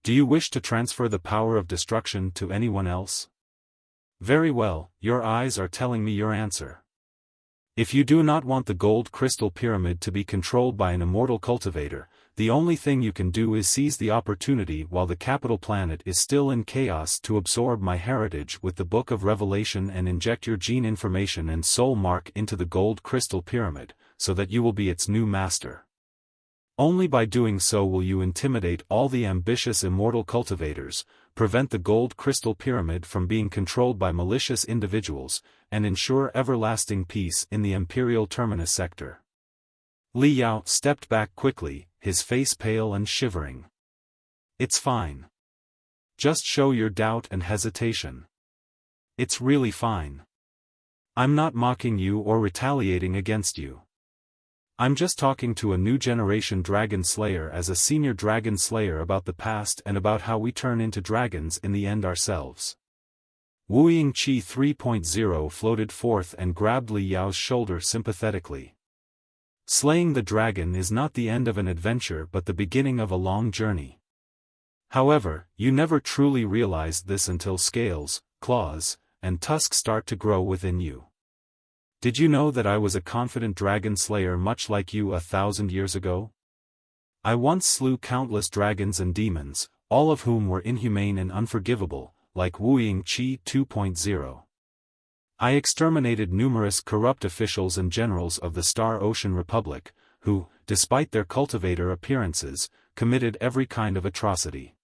Do you wish to transfer the power of destruction to anyone else? Very well, your eyes are telling me your answer. If you do not want the gold crystal pyramid to be controlled by an immortal cultivator, the only thing you can do is seize the opportunity while the capital planet is still in chaos to absorb my heritage with the Book of Revelation and inject your gene information and soul mark into the gold crystal pyramid, so that you will be its new master. Only by doing so will you intimidate all the ambitious immortal cultivators, prevent the gold crystal pyramid from being controlled by malicious individuals, and ensure everlasting peace in the Imperial Terminus sector. Li Yao stepped back quickly, his face pale and shivering. It's fine. Just show your doubt and hesitation. It's really fine. I'm not mocking you or retaliating against you. I'm just talking to a new generation dragon slayer as a senior dragon slayer about the past and about how we turn into dragons in the end ourselves. Wuying Qi 3.0 floated forth and grabbed Li Yao's shoulder sympathetically. Slaying the dragon is not the end of an adventure but the beginning of a long journey. However, you never truly realize this until scales, claws, and tusks start to grow within you. Did you know that I was a confident dragon slayer much like you 1,000 years ago? I once slew countless dragons and demons, all of whom were inhumane and unforgivable, like Wuying Qi 2.0. I exterminated numerous corrupt officials and generals of the Star Ocean Republic, who, despite their cultivator appearances, committed every kind of atrocity.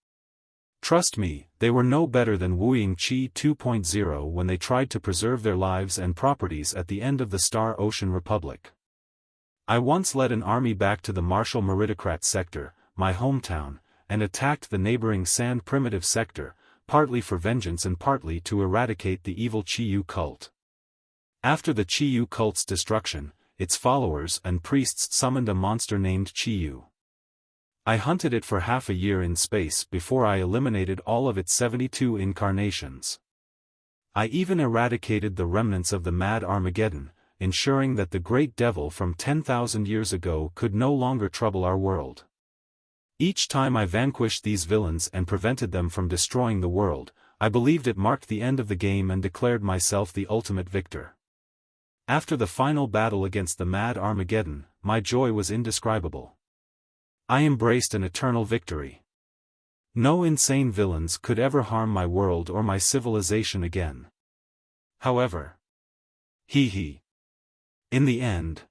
Trust me, they were no better than Wuying Qi 2.0 when they tried to preserve their lives and properties at the end of the Star Ocean Republic. I once led an army back to the Martial Meritocrat sector, my hometown, and attacked the neighboring Sand primitive sector, partly for vengeance and partly to eradicate the evil Qiyu cult. After the Qiyu cult's destruction, its followers and priests summoned a monster named Qiyu. I hunted it for half a year in space before I eliminated all of its 72 incarnations. I even eradicated the remnants of the Mad Armageddon, ensuring that the great devil from 10,000 years ago could no longer trouble our world. Each time I vanquished these villains and prevented them from destroying the world, I believed it marked the end of the game and declared myself the ultimate victor. After the final battle against the Mad Armageddon, my joy was indescribable. I embraced an eternal victory. No insane villains could ever harm my world or my civilization again. However, in the end.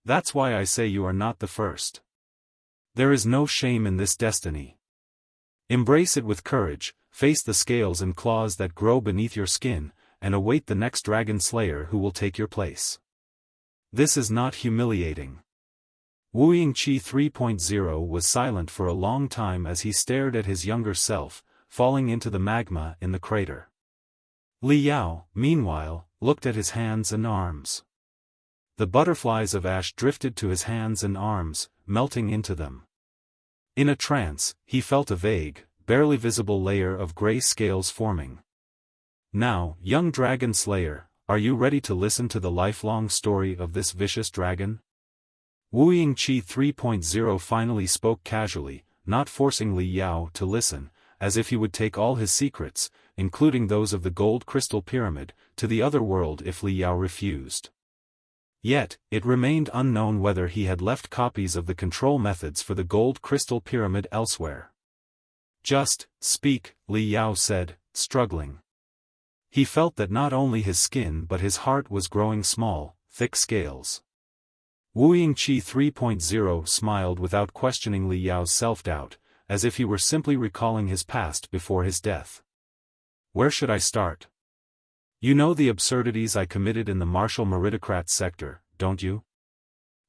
That's why I say you are not the first. There is no shame in this destiny. Embrace it with courage, face the scales and claws that grow beneath your skin, and await the next dragon slayer who will take your place. This is not humiliating. Wuying Qi 3.0 was silent for a long time as he stared at his younger self, falling into the magma in the crater. Li Yao, meanwhile, looked at his hands and arms. The butterflies of ash drifted to his hands and arms, melting into them. In a trance, he felt a vague, barely visible layer of gray scales forming. Now, young dragon slayer, are you ready to listen to the lifelong story of this vicious dragon? Wuying Qi 3.0 finally spoke casually, not forcing Li Yao to listen, as if he would take all his secrets, including those of the gold crystal pyramid, to the other world if Li Yao refused. Yet, it remained unknown whether he had left copies of the control methods for the gold crystal pyramid elsewhere. Just speak, Li Yao said, struggling. He felt that not only his skin but his heart was growing small, thick scales. Wuying Qi 3.0 smiled without questioning Li Yao's self-doubt, as if he were simply recalling his past before his death. Where should I start? You know the absurdities I committed in the martial meritocrat sector, don't you?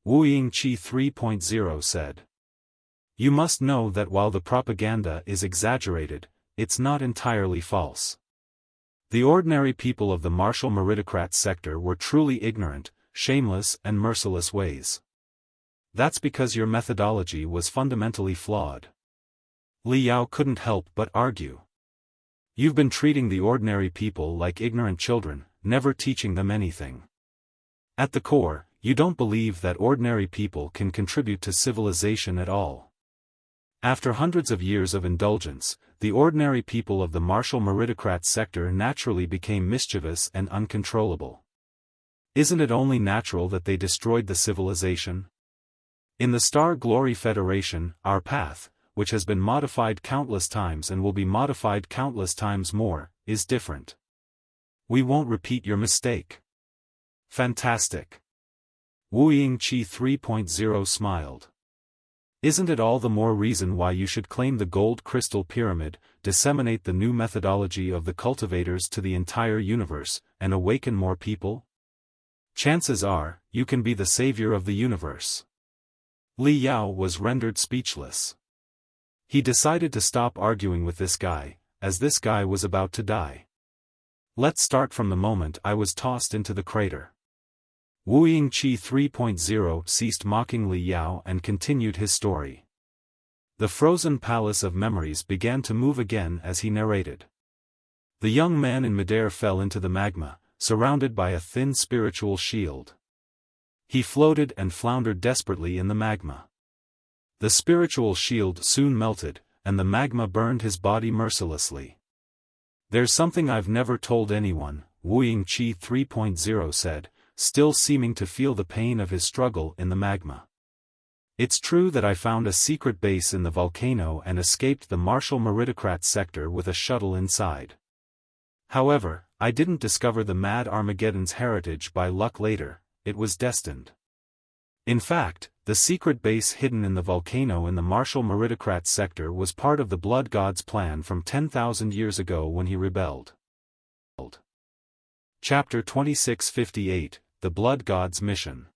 Wuying Qi 3.0 said. You must know that while the propaganda is exaggerated, it's not entirely false. The ordinary people of the martial meritocrat sector were truly ignorant, shameless and merciless ways. That's because your methodology was fundamentally flawed. Li Yao couldn't help but argue. You've been treating the ordinary people like ignorant children, never teaching them anything. At the core, you don't believe that ordinary people can contribute to civilization at all. After hundreds of years of indulgence, the ordinary people of the martial meritocrat sector naturally became mischievous and uncontrollable. Isn't it only natural that they destroyed the civilization? In the Star Glory Federation, our path, which has been modified countless times and will be modified countless times more, is different. We won't repeat your mistake. Fantastic. Wuying Qi 3.0 smiled. Isn't it all the more reason why you should claim the gold crystal pyramid, disseminate the new methodology of the cultivators to the entire universe, and awaken more people? Chances are, you can be the savior of the universe. Li Yao was rendered speechless. He decided to stop arguing with this guy, as this guy was about to die. Let's start from the moment I was tossed into the crater. Wuying Qi 3.0 ceased mocking Li Yao and continued his story. The frozen palace of memories began to move again as he narrated. The young man in midair fell into the magma, surrounded by a thin spiritual shield. He floated and floundered desperately in the magma. The spiritual shield soon melted, and the magma burned his body mercilessly. There's something I've never told anyone, Wuying Qi 3.0 said, still seeming to feel the pain of his struggle in the magma. It's true that I found a secret base in the volcano and escaped the martial meritocrat sector with a shuttle inside. However, I didn't discover the Mad Armageddon's heritage by luck later, it was destined. In fact, the secret base hidden in the volcano in the martial meritocrat sector was part of the Blood God's plan from 10,000 years ago when he rebelled. Chapter 2658, The Blood God's Mission.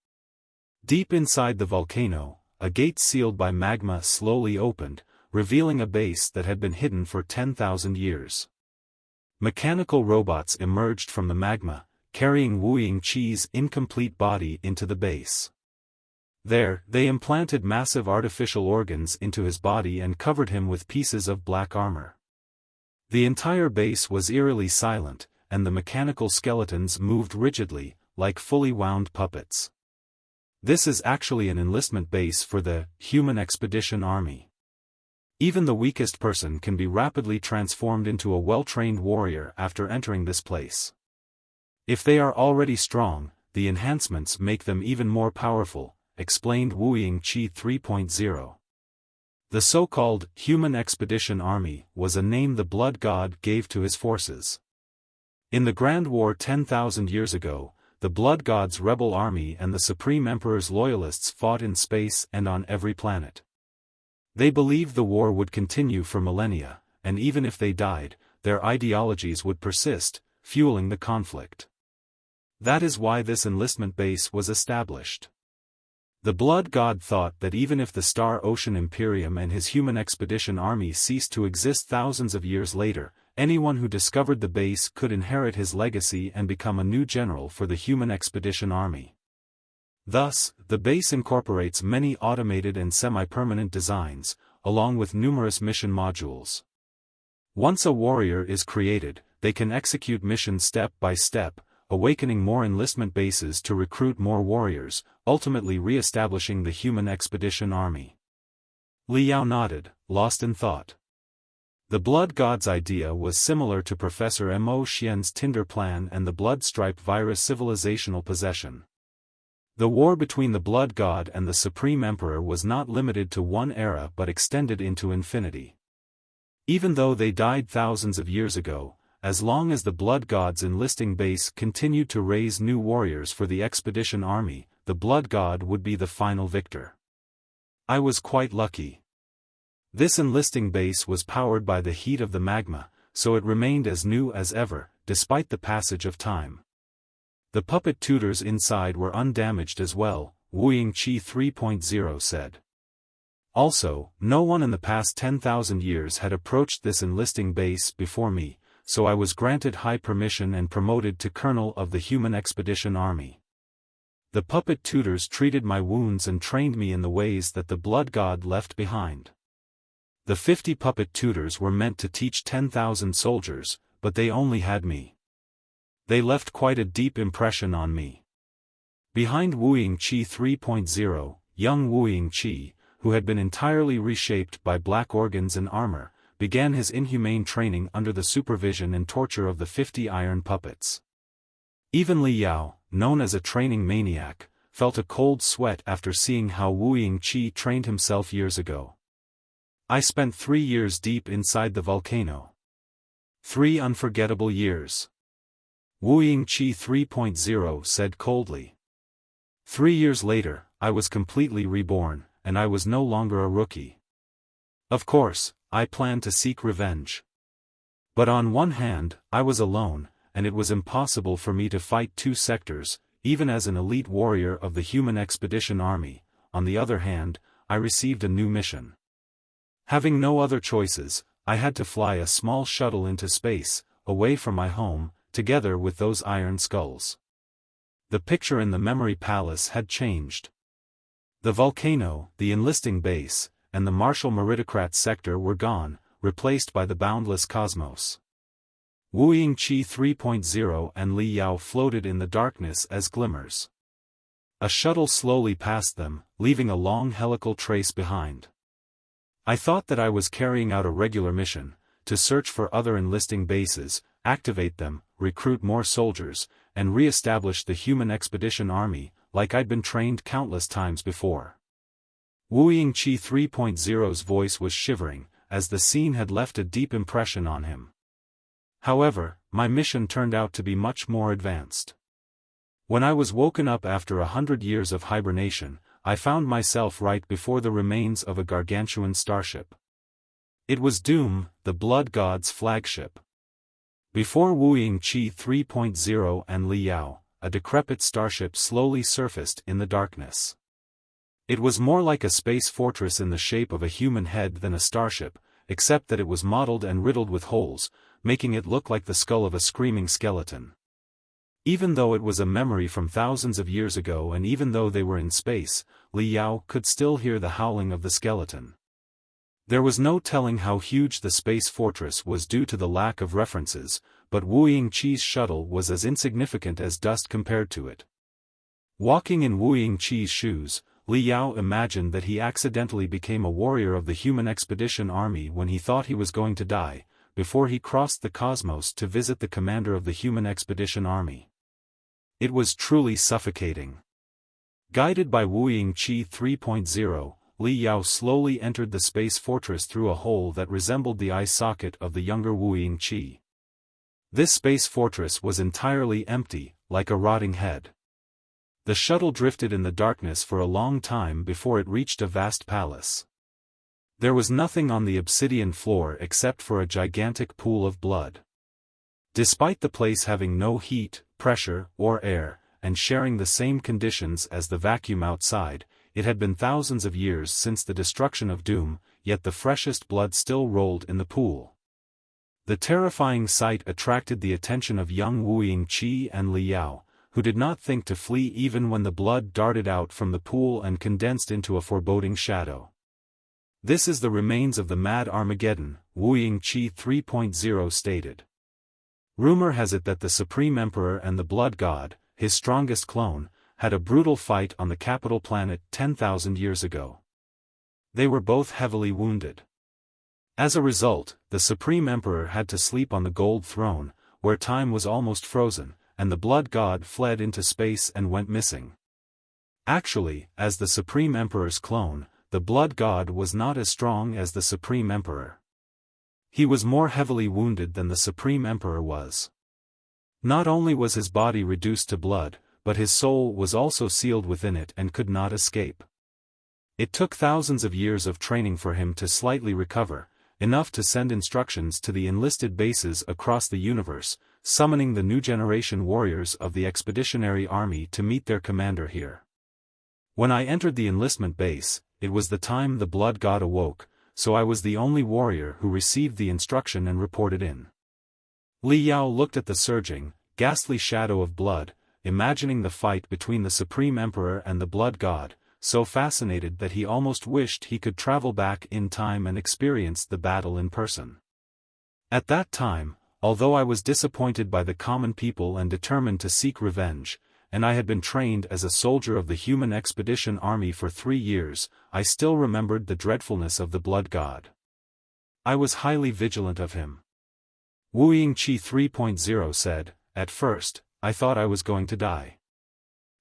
Deep inside the volcano, a gate sealed by magma slowly opened, revealing a base that had been hidden for 10,000 years. Mechanical robots emerged from the magma, carrying Wuying Qi's incomplete body into the base. There, they implanted massive artificial organs into his body and covered him with pieces of black armor. The entire base was eerily silent, and the mechanical skeletons moved rigidly, like fully wound puppets. This is actually an enlistment base for the Human Expedition Army. Even the weakest person can be rapidly transformed into a well-trained warrior after entering this place. If they are already strong, the enhancements make them even more powerful, explained Wuying Qi 3.0. The so-called Human Expedition Army was a name the Blood God gave to his forces. In the Grand War 10,000 years ago, the Blood God's rebel army and the Supreme Emperor's loyalists fought in space and on every planet. They believed the war would continue for millennia, and even if they died, their ideologies would persist, fueling the conflict. That is why this enlistment base was established. The Blood God thought that even if the Star Ocean Imperium and his Human Expedition Army ceased to exist thousands of years later, anyone who discovered the base could inherit his legacy and become a new general for the Human Expedition Army. Thus, the base incorporates many automated and semi-permanent designs, along with numerous mission modules. Once a warrior is created, they can execute missions step by step, awakening more enlistment bases to recruit more warriors, ultimately re-establishing the Human Expedition Army. Li Yao nodded, lost in thought. The Blood God's idea was similar to Professor Mo Xian's Tinder plan and the Blood Stripe virus civilizational possession. The war between the Blood God and the Supreme Emperor was not limited to one era but extended into infinity. Even though they died thousands of years ago, as long as the Blood God's enlisting base continued to raise new warriors for the expedition army, the Blood God would be the final victor. I was quite lucky. This enlisting base was powered by the heat of the magma, so it remained as new as ever, despite the passage of time. The puppet tutors inside were undamaged as well, Wuying Qi 3.0 said. Also, no one in the past 10,000 years had approached this enlisting base before me, so I was granted high permission and promoted to colonel of the Human Expedition Army. The puppet tutors treated my wounds and trained me in the ways that the Blood God left behind. The 50 puppet tutors were meant to teach 10,000 soldiers, but they only had me. They left quite a deep impression on me. Behind Wuying Qi 3.0, young Wuying Qi, who had been entirely reshaped by black organs and armor, began his inhumane training under the supervision and torture of the 50 iron puppets. Even Li Yao, known as a training maniac, felt a cold sweat after seeing how Wuying Qi trained himself years ago. I spent 3 years deep inside the volcano. 3 unforgettable years. Wuying Qi 3.0 said coldly. 3 years later, I was completely reborn, and I was no longer a rookie. Of course, I planned to seek revenge. But on one hand, I was alone, and it was impossible for me to fight 2 sectors, even as an elite warrior of the Human Expedition Army. On the other hand, I received a new mission. Having no other choices, I had to fly a small shuttle into space, away from my home, together with those iron skulls. The picture in the memory palace had changed. The volcano, the enlisting base, and the martial meritocrat sector were gone, replaced by the boundless cosmos. Wuying Qi 3.0 and Li Yao floated in the darkness as glimmers. A shuttle slowly passed them, leaving a long helical trace behind. I thought that I was carrying out a regular mission, to search for other enlisting bases, activate them, recruit more soldiers, and re-establish the Human Expedition Army, like I'd been trained countless times before. Wuying Qi 3.0's voice was shivering, as the scene had left a deep impression on him. However, my mission turned out to be much more advanced. When I was woken up after 100 years of hibernation, I found myself right before the remains of a gargantuan starship. It was Doom, the Blood God's flagship. Before Wuying Qi 3.0 and Li Yao, a decrepit starship slowly surfaced in the darkness. It was more like a space fortress in the shape of a human head than a starship, except that it was mottled and riddled with holes, making it look like the skull of a screaming skeleton. Even though it was a memory from thousands of years ago and even though they were in space, Li Yao could still hear the howling of the skeleton. There was no telling how huge the space fortress was due to the lack of references, but Wuying Qi's shuttle was as insignificant as dust compared to it. Walking in Wuying Qi's shoes, Li Yao imagined that he accidentally became a warrior of the human expedition army when he thought he was going to die, before he crossed the cosmos to visit the commander of the human expedition army. It was truly suffocating. Guided by Wuying Qi 3.0, Li Yao slowly entered the space fortress through a hole that resembled the eye socket of the younger Wuying Qi. This space fortress was entirely empty, like a rotting head. The shuttle drifted in the darkness for a long time before it reached a vast palace. There was nothing on the obsidian floor except for a gigantic pool of blood. Despite the place having no heat, pressure, or air, and sharing the same conditions as the vacuum outside, it had been thousands of years since the destruction of Doom, yet the freshest blood still rolled in the pool. The terrifying sight attracted the attention of young Wuying Qi and Li Yao, who did not think to flee even when the blood darted out from the pool and condensed into a foreboding shadow. "This is the remains of the Mad Armageddon," Wuying Qi 3.0 stated. Rumor has it that the Supreme Emperor and the Blood God, his strongest clone, had a brutal fight on the capital planet 10,000 years ago. They were both heavily wounded. As a result, the Supreme Emperor had to sleep on the gold throne, where time was almost frozen, and the Blood God fled into space and went missing. Actually, as the Supreme Emperor's clone, the Blood God was not as strong as the Supreme Emperor. He was more heavily wounded than the Supreme Emperor was. Not only was his body reduced to blood, but his soul was also sealed within it and could not escape. It took thousands of years of training for him to slightly recover, enough to send instructions to the enlisted bases across the universe, summoning the new generation warriors of the Expeditionary Army to meet their commander here. When I entered the enlistment base, it was the time the Blood God awoke, so I was the only warrior who received the instruction and reported in. Li Yao looked at the surging, ghastly shadow of blood, imagining the fight between the Supreme Emperor and the Blood God, so fascinated that he almost wished he could travel back in time and experience the battle in person. At that time, although I was disappointed by the common people and determined to seek revenge, and I had been trained as a soldier of the Human Expedition Army for 3 years, I still remembered the dreadfulness of the Blood God. I was highly vigilant of him. Wuying Qi 3.0 said, "At first, I thought I was going to die.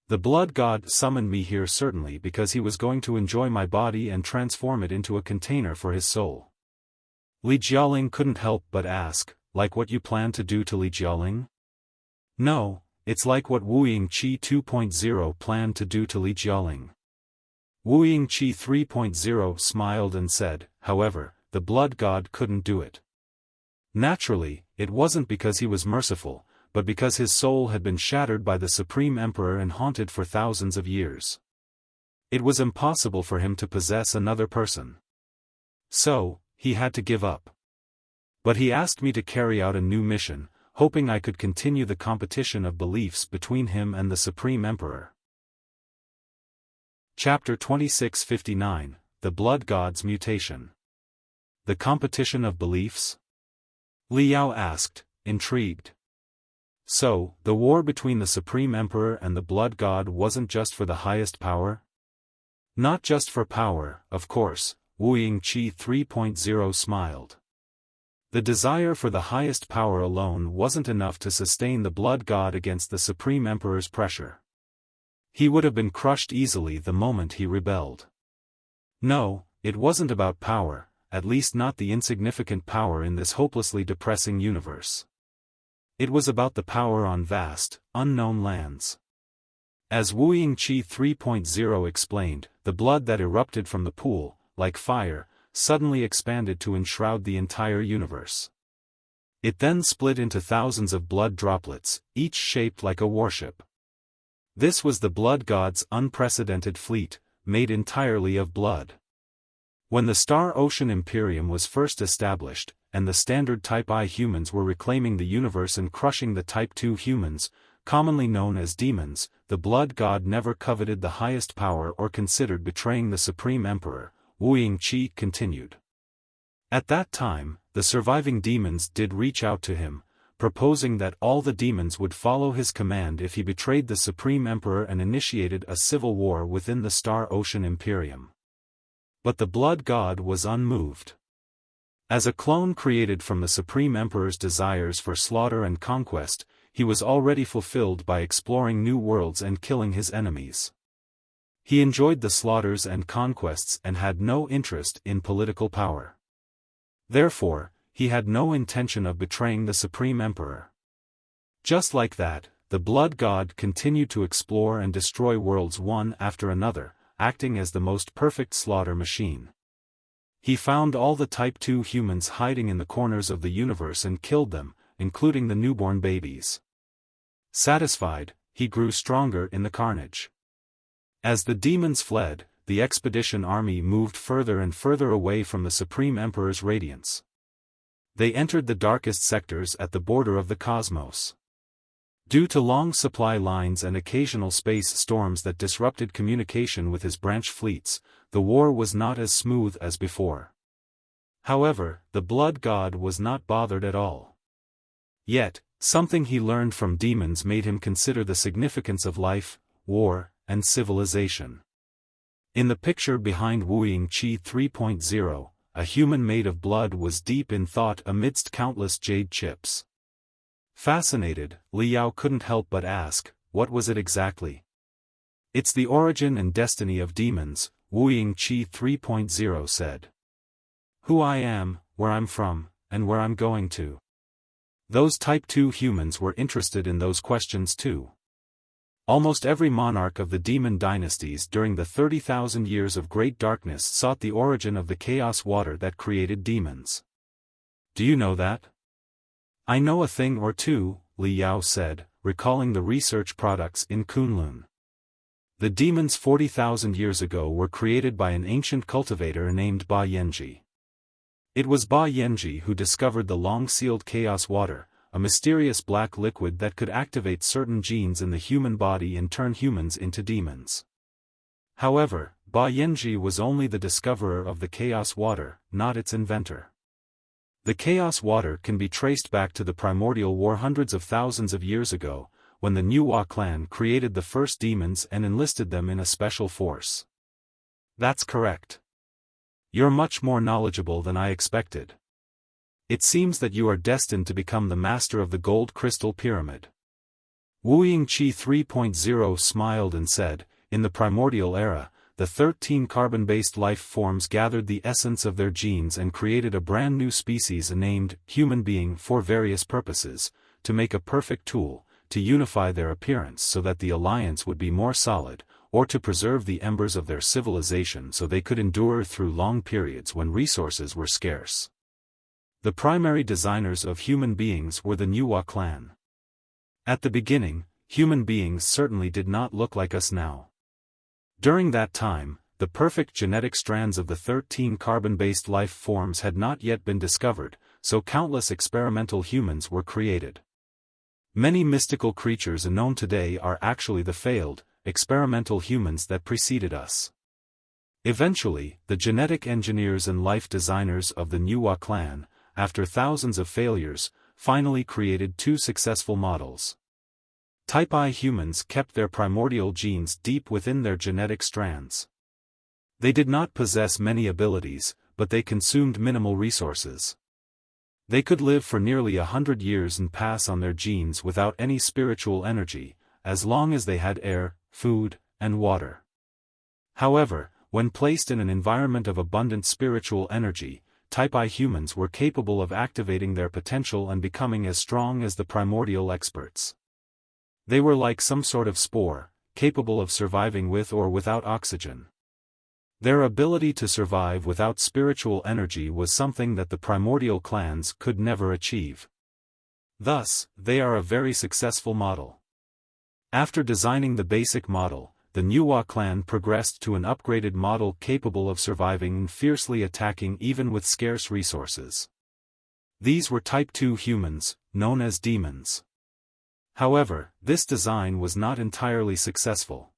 The Blood God summoned me here certainly because he was going to enjoy my body and transform it into a container for his soul." Li Jiaoling couldn't help but ask, "Like what you plan to do to Li Jiaoling?" "No, it's like what Wuying Qi 2.0 planned to do to Li Jiaoling." Wuying Qi 3.0 smiled and said, "However, the Blood God couldn't do it. Naturally, it wasn't because he was merciful, but because his soul had been shattered by the Supreme Emperor and haunted for thousands of years. It was impossible for him to possess another person. So, he had to give up. But he asked me to carry out a new mission, hoping I could continue the competition of beliefs between him and the Supreme Emperor." Chapter 2659, The Blood God's Mutation. The competition of beliefs? Li Yao asked, intrigued. So, the war between the Supreme Emperor and the Blood God wasn't just for the highest power? Not just for power, of course, Wuying Qi 3.0 smiled. The desire for the highest power alone wasn't enough to sustain the Blood God against the Supreme Emperor's pressure. He would have been crushed easily the moment he rebelled. No, it wasn't about power, at least not the insignificant power in this hopelessly depressing universe. It was about the power on vast, unknown lands. As Wuying Qi 3.0 explained, the blood that erupted from the pool, like fire, suddenly expanded to enshroud the entire universe. It then split into thousands of blood droplets, each shaped like a warship. This was the Blood God's unprecedented fleet, made entirely of blood. When the Star Ocean Imperium was first established, and the standard Type I humans were reclaiming the universe and crushing the Type II humans, commonly known as demons, the Blood God never coveted the highest power or considered betraying the Supreme Emperor, Wuying Qi continued. At that time, the surviving demons did reach out to him, proposing that all the demons would follow his command if he betrayed the Supreme Emperor and initiated a civil war within the Star Ocean Imperium. But the Blood God was unmoved. As a clone created from the Supreme Emperor's desires for slaughter and conquest, he was already fulfilled by exploring new worlds and killing his enemies. He enjoyed the slaughters and conquests and had no interest in political power. Therefore, he had no intention of betraying the Supreme Emperor. Just like that, the Blood God continued to explore and destroy worlds one after another, acting as the most perfect slaughter machine. He found all the Type II humans hiding in the corners of the universe and killed them, including the newborn babies. Satisfied, he grew stronger in the carnage. As the demons fled, the expedition army moved further and further away from the Supreme Emperor's radiance. They entered the darkest sectors at the border of the cosmos. Due to long supply lines and occasional space storms that disrupted communication with his branch fleets, the war was not as smooth as before. However, the Blood God was not bothered at all. Yet, something he learned from demons made him consider the significance of life, war, and civilization. In the picture behind Wuying Qi 3.0, a human made of blood was deep in thought amidst countless jade chips. Fascinated, Liao couldn't help but ask, what was it exactly? It's the origin and destiny of demons, Wuying Qi 3.0 said. Who I am, where I'm from, and where I'm going to. Those Type II humans were interested in those questions too. Almost every monarch of the demon dynasties during the 30,000 years of Great Darkness sought the origin of the chaos water that created demons. Do you know that? I know a thing or two, Liao said, recalling the research products in Kunlun. The demons 40,000 years ago were created by an ancient cultivator named Ba Yanji. It was Ba Yanji who discovered the long-sealed chaos water, a mysterious black liquid that could activate certain genes in the human body and turn humans into demons. However, Ba Yanji was only the discoverer of the chaos water, not its inventor. The chaos water can be traced back to the primordial war hundreds of thousands of years ago, when the Nuwa clan created the first demons and enlisted them in a special force. That's correct. You're much more knowledgeable than I expected. It seems that you are destined to become the master of the gold crystal pyramid. Wuying Qi 3.0 smiled and said, in the primordial era, the 13 carbon-based life forms gathered the essence of their genes and created a brand new species named human being for various purposes, to make a perfect tool, to unify their appearance so that the alliance would be more solid, or to preserve the embers of their civilization so they could endure through long periods when resources were scarce. The primary designers of human beings were the Nuwa clan. At the beginning, human beings certainly did not look like us now. During that time, the perfect genetic strands of the 13 carbon-based life forms had not yet been discovered, so countless experimental humans were created. Many mystical creatures known today are actually the failed, experimental humans that preceded us. Eventually, the genetic engineers and life designers of the Nuwa clan, after thousands of failures, finally created two successful models. Type I humans kept their primordial genes deep within their genetic strands. They did not possess many abilities, but they consumed minimal resources. They could live for nearly 100 years and pass on their genes without any spiritual energy, as long as they had air, food, and water. However, when placed in an environment of abundant spiritual energy, Type I humans were capable of activating their potential and becoming as strong as the primordial experts. They were like some sort of spore, capable of surviving with or without oxygen. Their ability to survive without spiritual energy was something that the primordial clans could never achieve. Thus, they are a very successful model. After designing the basic model, the Nuwa clan progressed to an upgraded model capable of surviving and fiercely attacking even with scarce resources. These were Type 2 humans, known as demons. However, this design was not entirely successful.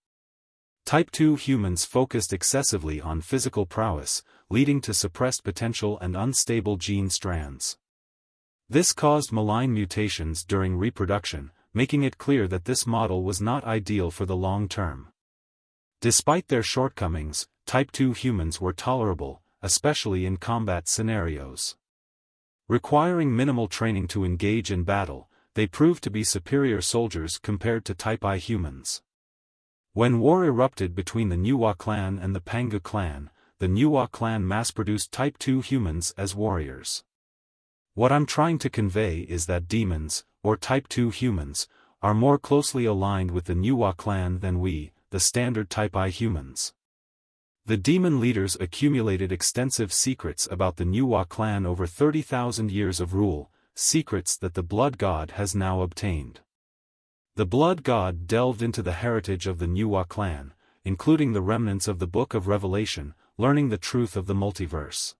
Type 2 humans focused excessively on physical prowess, leading to suppressed potential and unstable gene strands. This caused malign mutations during reproduction, making it clear that this model was not ideal for the long term. Despite their shortcomings, Type 2 humans were tolerable, especially in combat scenarios. Requiring minimal training to engage in battle, they proved to be superior soldiers compared to Type I humans. When war erupted between the Nuwa clan and the Pangu clan, the Nuwa clan mass-produced Type 2 humans as warriors. What I'm trying to convey is that demons, or Type 2 humans, are more closely aligned with the Nuwa clan than we, the standard Type I humans. The demon leaders accumulated extensive secrets about the Nuwa clan over 30,000 years of rule, secrets that the Blood God has now obtained. The Blood God delved into the heritage of the Nuwa clan, including the remnants of the Book of Revelation, learning the truth of the multiverse.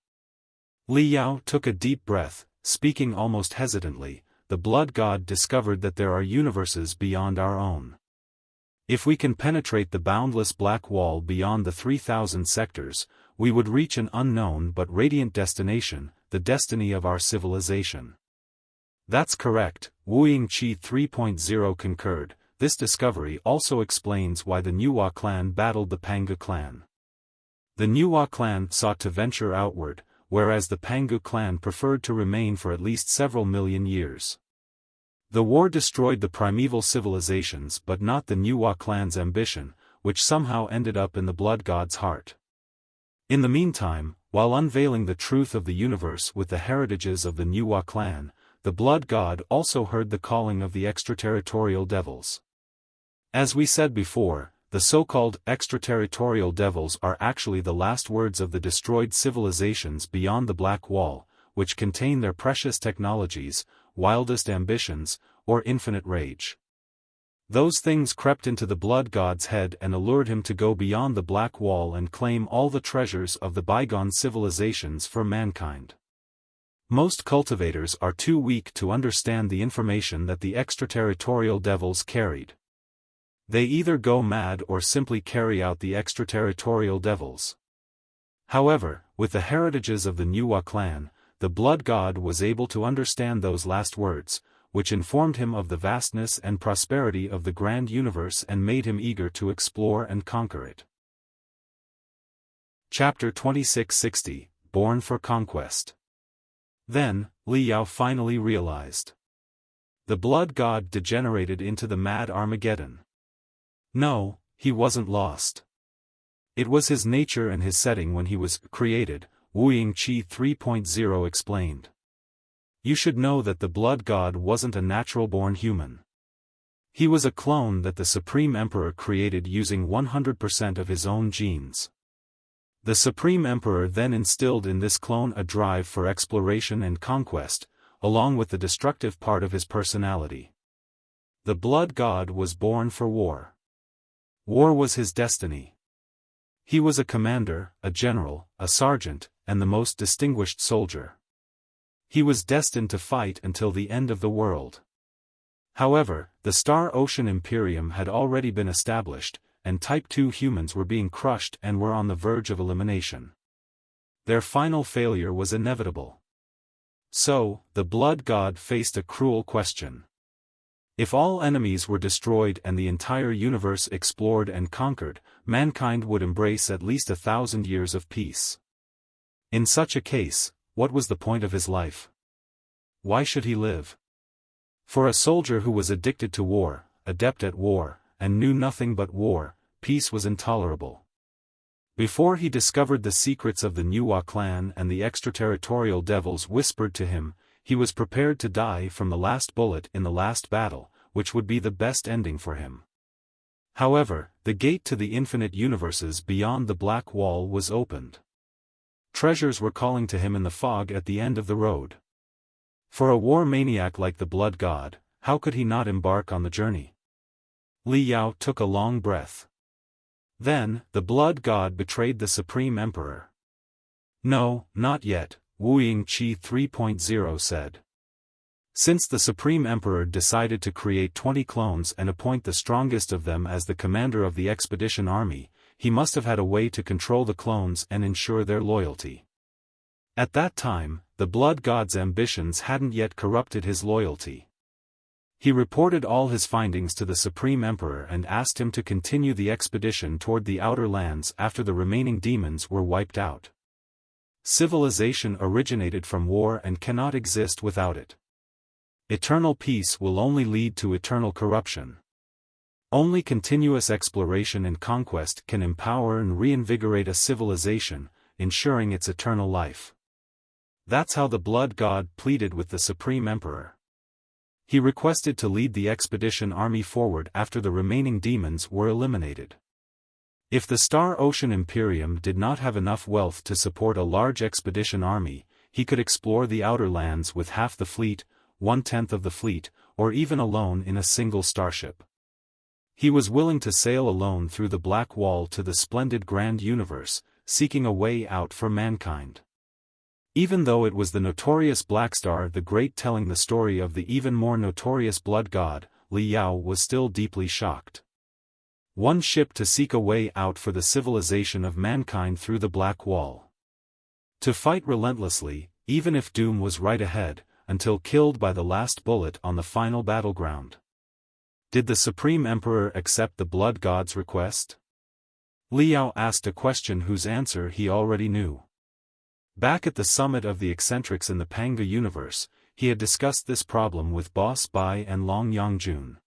Li Yao took a deep breath, speaking almost hesitantly. The Blood God discovered that there are universes beyond our own. If we can penetrate the boundless black wall beyond the 3,000 sectors, we would reach an unknown but radiant destination, the destiny of our civilization. That's correct, Wuying Qi 3.0 concurred. This discovery also explains why the Nuwa clan battled the Pangu clan. The Nuwa clan sought to venture outward, whereas the Pangu clan preferred to remain for at least several million years. The war destroyed the primeval civilizations but not the Nuwa clan's ambition, which somehow ended up in the Blood God's heart. In the meantime, while unveiling the truth of the universe with the heritages of the Nuwa clan, the Blood God also heard the calling of the extraterritorial devils. As we said before, the so-called extraterritorial devils are actually the last words of the destroyed civilizations beyond the Black Wall, which contain their precious technologies, wildest ambitions, or infinite rage. Those things crept into the Blood God's head and allured him to go beyond the Black Wall and claim all the treasures of the bygone civilizations for mankind. Most cultivators are too weak to understand the information that the extraterritorial devils carried. They either go mad or simply carry out the extraterritorial devils. However, with the heritages of the Nuwa clan, the Blood God was able to understand those last words, which informed him of the vastness and prosperity of the grand universe and made him eager to explore and conquer it. Chapter 2660, Born for Conquest. Then, Li Yao finally realized. The Blood God degenerated into the mad Armageddon. No, he wasn't lost. It was his nature and his setting when he was created, Wuying Qi 3.0 explained. You should know that the Blood God wasn't a natural-born human. He was a clone that the Supreme Emperor created using 100% of his own genes. The Supreme Emperor then instilled in this clone a drive for exploration and conquest, along with the destructive part of his personality. The Blood God was born for war. War was his destiny. He was a commander, a general, a sergeant, and the most distinguished soldier. He was destined to fight until the end of the world. However, the Star Ocean Imperium had already been established, and Type 2 humans were being crushed and were on the verge of elimination. Their final failure was inevitable. So, the Blood God faced a cruel question. If all enemies were destroyed and the entire universe explored and conquered, mankind would embrace at least 1,000 years of peace. In such a case, what was the point of his life? Why should he live? For a soldier who was addicted to war, adept at war, and knew nothing but war, peace was intolerable. Before he discovered the secrets of the Nuwa clan and the extraterritorial devils whispered to him, he was prepared to die from the last bullet in the last battle, which would be the best ending for him. However, the gate to the infinite universes beyond the Black Wall was opened. Treasures were calling to him in the fog at the end of the road. For a war maniac like the Blood God, how could he not embark on the journey? Li Yao took a long breath. Then, the Blood God betrayed the Supreme Emperor. No, not yet, Wuying Qi 3.0 said. Since the Supreme Emperor decided to create 20 clones and appoint the strongest of them as the commander of the expedition army, he must have had a way to control the clones and ensure their loyalty. At that time, the Blood God's ambitions hadn't yet corrupted his loyalty. He reported all his findings to the Supreme Emperor and asked him to continue the expedition toward the Outer Lands after the remaining demons were wiped out. Civilization originated from war and cannot exist without it. Eternal peace will only lead to eternal corruption. Only continuous exploration and conquest can empower and reinvigorate a civilization, ensuring its eternal life. That's how the Blood God pleaded with the Supreme Emperor. He requested to lead the expedition army forward after the remaining demons were eliminated. If the Star Ocean Imperium did not have enough wealth to support a large expedition army, he could explore the Outer Lands with half the fleet, 1/10 of the fleet, or even alone in a single starship. He was willing to sail alone through the Black Wall to the splendid grand universe, seeking a way out for mankind. Even though it was the notorious Black Star the Great telling the story of the even more notorious Blood God, Li Yao was still deeply shocked. One ship to seek a way out for the civilization of mankind through the Black Wall. To fight relentlessly, even if doom was right ahead, until killed by the last bullet on the final battleground. Did the Supreme Emperor accept the Blood God's request? Li Yao asked a question whose answer he already knew. Back at the summit of the eccentrics in the Panga universe, he had discussed this problem with Boss Bai and Long Yangjun.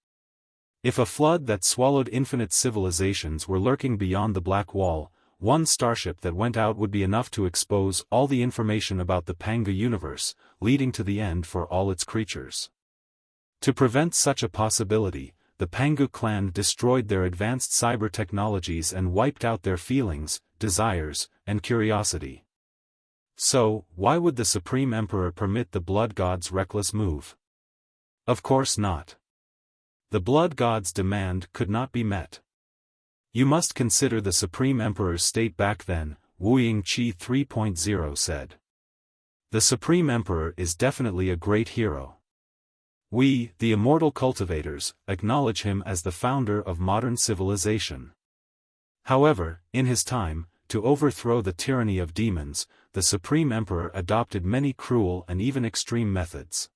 If a flood that swallowed infinite civilizations were lurking beyond the Black Wall, one starship that went out would be enough to expose all the information about the Panga universe, leading to the end for all its creatures. To prevent such a possibility, the Pangu clan destroyed their advanced cyber technologies and wiped out their feelings, desires, and curiosity. So, why would the Supreme Emperor permit the Blood God's reckless move? Of course not. The Blood God's demand could not be met. You must consider the Supreme Emperor's state back then, Wuying Qi 3.0 said. The Supreme Emperor is definitely a great hero. We, the immortal cultivators, acknowledge him as the founder of modern civilization. However, in his time, to overthrow the tyranny of demons, the Supreme Emperor adopted many cruel and even extreme methods.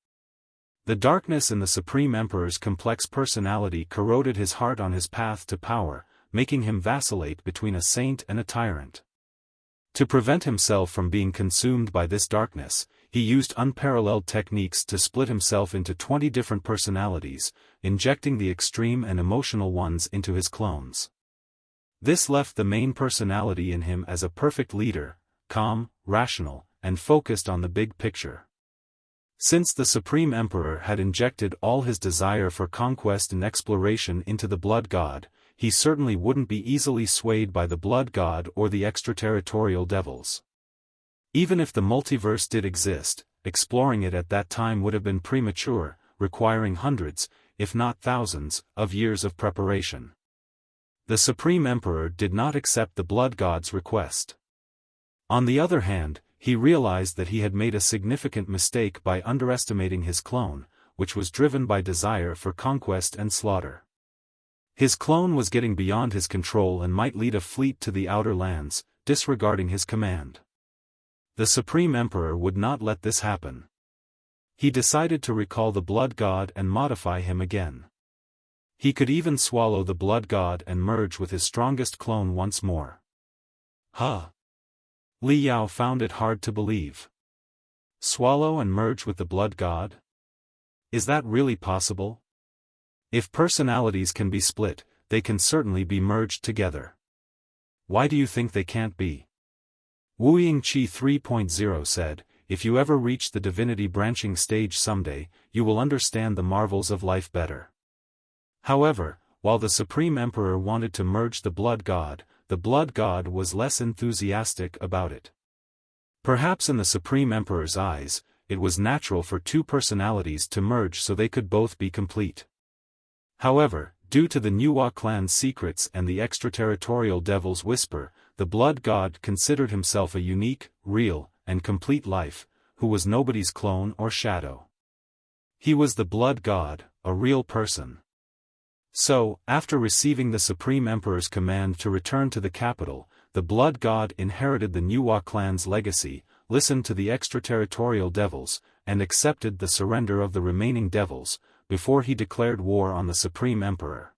The darkness in the Supreme Emperor's complex personality corroded his heart on his path to power, making him vacillate between a saint and a tyrant. To prevent himself from being consumed by this darkness, he used unparalleled techniques to split himself into 20 different personalities, injecting the extreme and emotional ones into his clones. This left the main personality in him as a perfect leader, calm, rational, and focused on the big picture. Since the Supreme Emperor had injected all his desire for conquest and exploration into the Blood God, he certainly wouldn't be easily swayed by the Blood God or the extraterritorial devils. Even if the multiverse did exist, exploring it at that time would have been premature, requiring hundreds, if not thousands, of years of preparation. The Supreme Emperor did not accept the Blood God's request. On the other hand, he realized that he had made a significant mistake by underestimating his clone, which was driven by desire for conquest and slaughter. His clone was getting beyond his control and might lead a fleet to the Outer Lands, disregarding his command. The Supreme Emperor would not let this happen. He decided to recall the Blood God and modify him again. He could even swallow the Blood God and merge with his strongest clone once more. Huh? Li Yao found it hard to believe. Swallow and merge with the Blood God? Is that really possible? If personalities can be split, they can certainly be merged together. Why do you think they can't be? Wuying Qi 3.0 said, if you ever reach the divinity branching stage someday, you will understand the marvels of life better. However, while the Supreme Emperor wanted to merge the Blood God was less enthusiastic about it. Perhaps in the Supreme Emperor's eyes, it was natural for two personalities to merge so they could both be complete. However, due to the Nuwa clan's secrets and the extraterritorial Devil's Whisper, the Blood God considered himself a unique, real, and complete life, who was nobody's clone or shadow. He was the Blood God, a real person. So, after receiving the Supreme Emperor's command to return to the capital, the Blood God inherited the Nuwa clan's legacy, listened to the extraterritorial devils, and accepted the surrender of the remaining devils, before he declared war on the Supreme Emperor.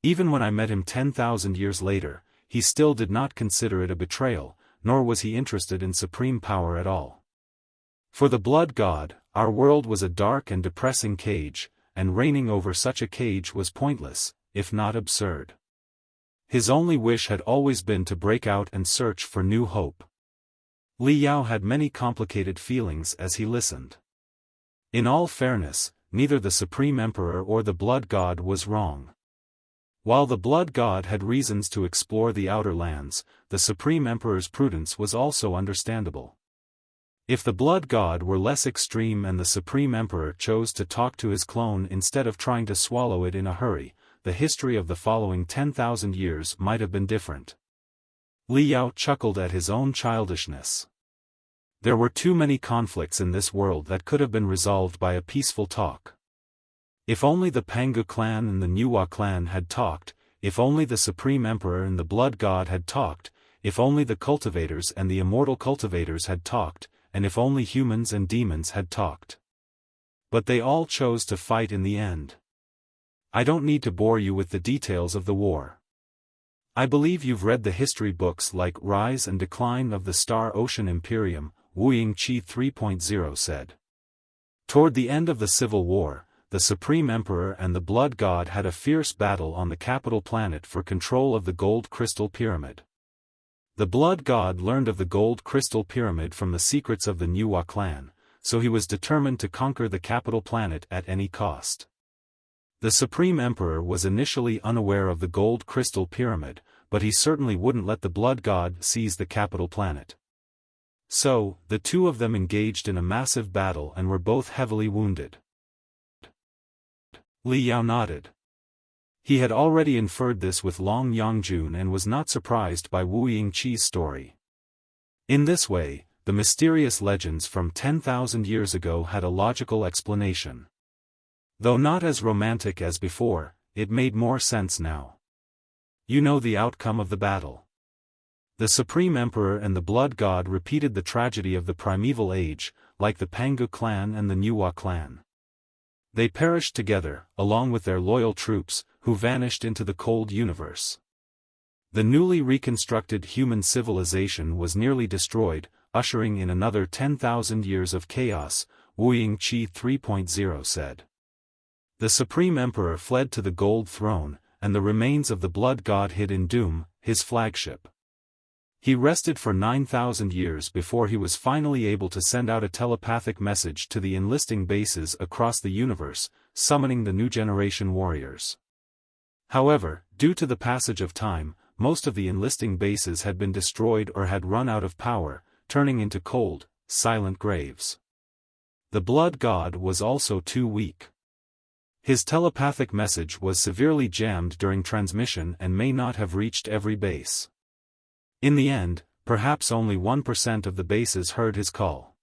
Even when I met him 10,000 years later, he still did not consider it a betrayal, nor was he interested in supreme power at all. For the Blood God, our world was a dark and depressing cage, and reigning over such a cage was pointless, if not absurd. His only wish had always been to break out and search for new hope. Li Yao had many complicated feelings as he listened. In all fairness, neither the Supreme Emperor or the Blood God was wrong. While the Blood God had reasons to explore the outer lands, the Supreme Emperor's prudence was also understandable. If the Blood God were less extreme and the Supreme Emperor chose to talk to his clone instead of trying to swallow it in a hurry, the history of the following 10,000 years might have been different. Li Yao chuckled at his own childishness. There were too many conflicts in this world that could have been resolved by a peaceful talk. If only the Pangu clan and the Nuwa clan had talked, if only the Supreme Emperor and the Blood God had talked, if only the cultivators and the immortal cultivators had talked, and if only humans and demons had talked. But they all chose to fight in the end. I don't need to bore you with the details of the war. I believe you've read the history books like Rise and Decline of the Star Ocean Imperium, Wuying Qi 3.0 said. Toward the end of the Civil War, the Supreme Emperor and the Blood God had a fierce battle on the capital planet for control of the Gold Crystal Pyramid. The Blood God learned of the Gold Crystal Pyramid from the secrets of the Nuwa clan, so he was determined to conquer the capital planet at any cost. The Supreme Emperor was initially unaware of the Gold Crystal Pyramid, but he certainly wouldn't let the Blood God seize the capital planet. So, the two of them engaged in a massive battle and were both heavily wounded. Li Yao nodded. He had already inferred this with Long Yangjun and was not surprised by Wuying Qi's story. In this way, the mysterious legends from 10,000 years ago had a logical explanation. Though not as romantic as before, it made more sense now. You know the outcome of the battle. The Supreme Emperor and the Blood God repeated the tragedy of the primeval age, like the Pangu clan and the Nuwa clan. They perished together, along with their loyal troops, who vanished into the cold universe. The newly reconstructed human civilization was nearly destroyed, ushering in another 10,000 years of chaos, Wuying Qi 3.0 said. The Supreme Emperor fled to the Gold Throne, and the remains of the Blood God hid in Doom, his flagship. He rested for 9,000 years before he was finally able to send out a telepathic message to the enlisting bases across the universe, summoning the new generation warriors. However, due to the passage of time, most of the enlisting bases had been destroyed or had run out of power, turning into cold, silent graves. The Blood God was also too weak. His telepathic message was severely jammed during transmission and may not have reached every base. In the end, perhaps only 1% of the bases heard his call.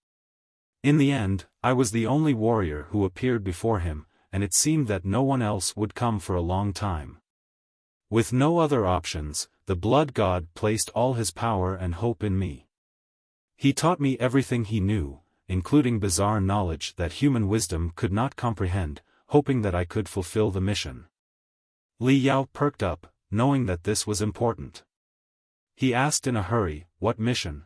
In the end, I was the only warrior who appeared before him, and it seemed that no one else would come for a long time. With no other options, the Blood God placed all his power and hope in me. He taught me everything he knew, including bizarre knowledge that human wisdom could not comprehend, hoping that I could fulfill the mission. Li Yao perked up, knowing that this was important. He asked in a hurry, what mission?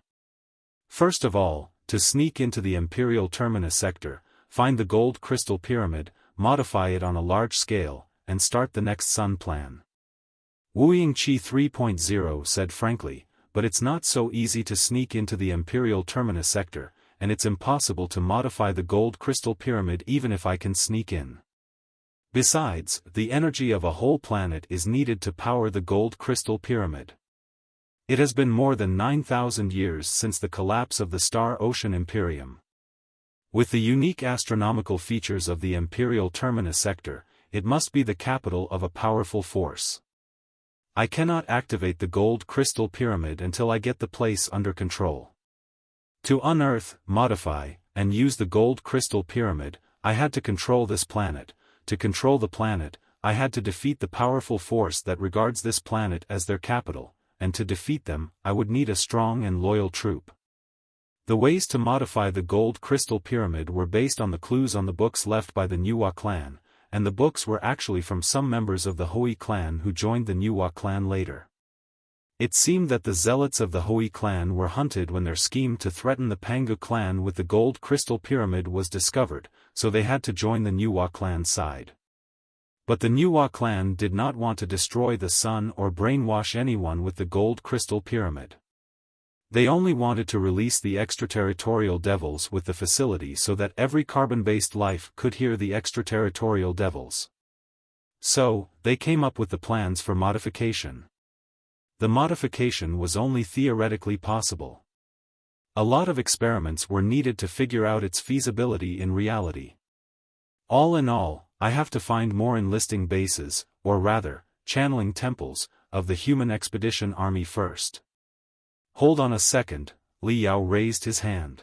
First of all, to sneak into the Imperial Terminus sector, find the Gold Crystal Pyramid, modify it on a large scale, and start the next Sun plan. Wuying Qi 3.0 said frankly, but it's not so easy to sneak into the Imperial Terminus sector, and it's impossible to modify the Gold Crystal Pyramid even if I can sneak in. Besides, the energy of a whole planet is needed to power the Gold Crystal Pyramid. It has been more than 9,000 years since the collapse of the Star Ocean Imperium. With the unique astronomical features of the Imperial Terminus sector, it must be the capital of a powerful force. I cannot activate the gold crystal pyramid until I get the place under control. To unearth, modify, and use the gold crystal pyramid, I had to control this planet. To control the planet, I had to defeat the powerful force that regards this planet as their capital, and to defeat them, I would need a strong and loyal troop. The ways to modify the gold crystal pyramid were based on the clues on the books left by the Nuwa clan, and the books were actually from some members of the Hui clan who joined the Nuwa clan later. It seemed that the zealots of the Hui clan were hunted when their scheme to threaten the Pangu clan with the gold crystal pyramid was discovered, so they had to join the Nuwa clan side. But the Nuwa clan did not want to destroy the sun or brainwash anyone with the gold crystal pyramid. They only wanted to release the extraterritorial devils with the facility so that every carbon-based life could hear the extraterritorial devils. So, they came up with the plans for modification. The modification was only theoretically possible. A lot of experiments were needed to figure out its feasibility in reality. All in all, I have to find more enlisting bases, or rather, channeling temples, of the human expedition army first. Hold on a second, Li Yao raised his hand.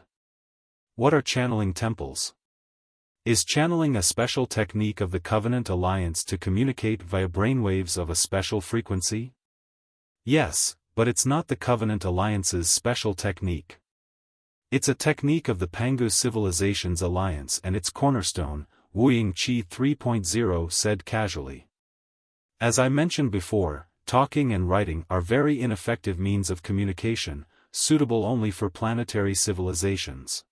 What are channeling temples? Is channeling a special technique of the Covenant Alliance to communicate via brainwaves of a special frequency? Yes, but it's not the Covenant Alliance's special technique. It's a technique of the Pangu Civilization's alliance and its cornerstone, Wuying Qi 3.0 said casually. As I mentioned before, talking and writing are very ineffective means of communication, suitable only for planetary civilizations.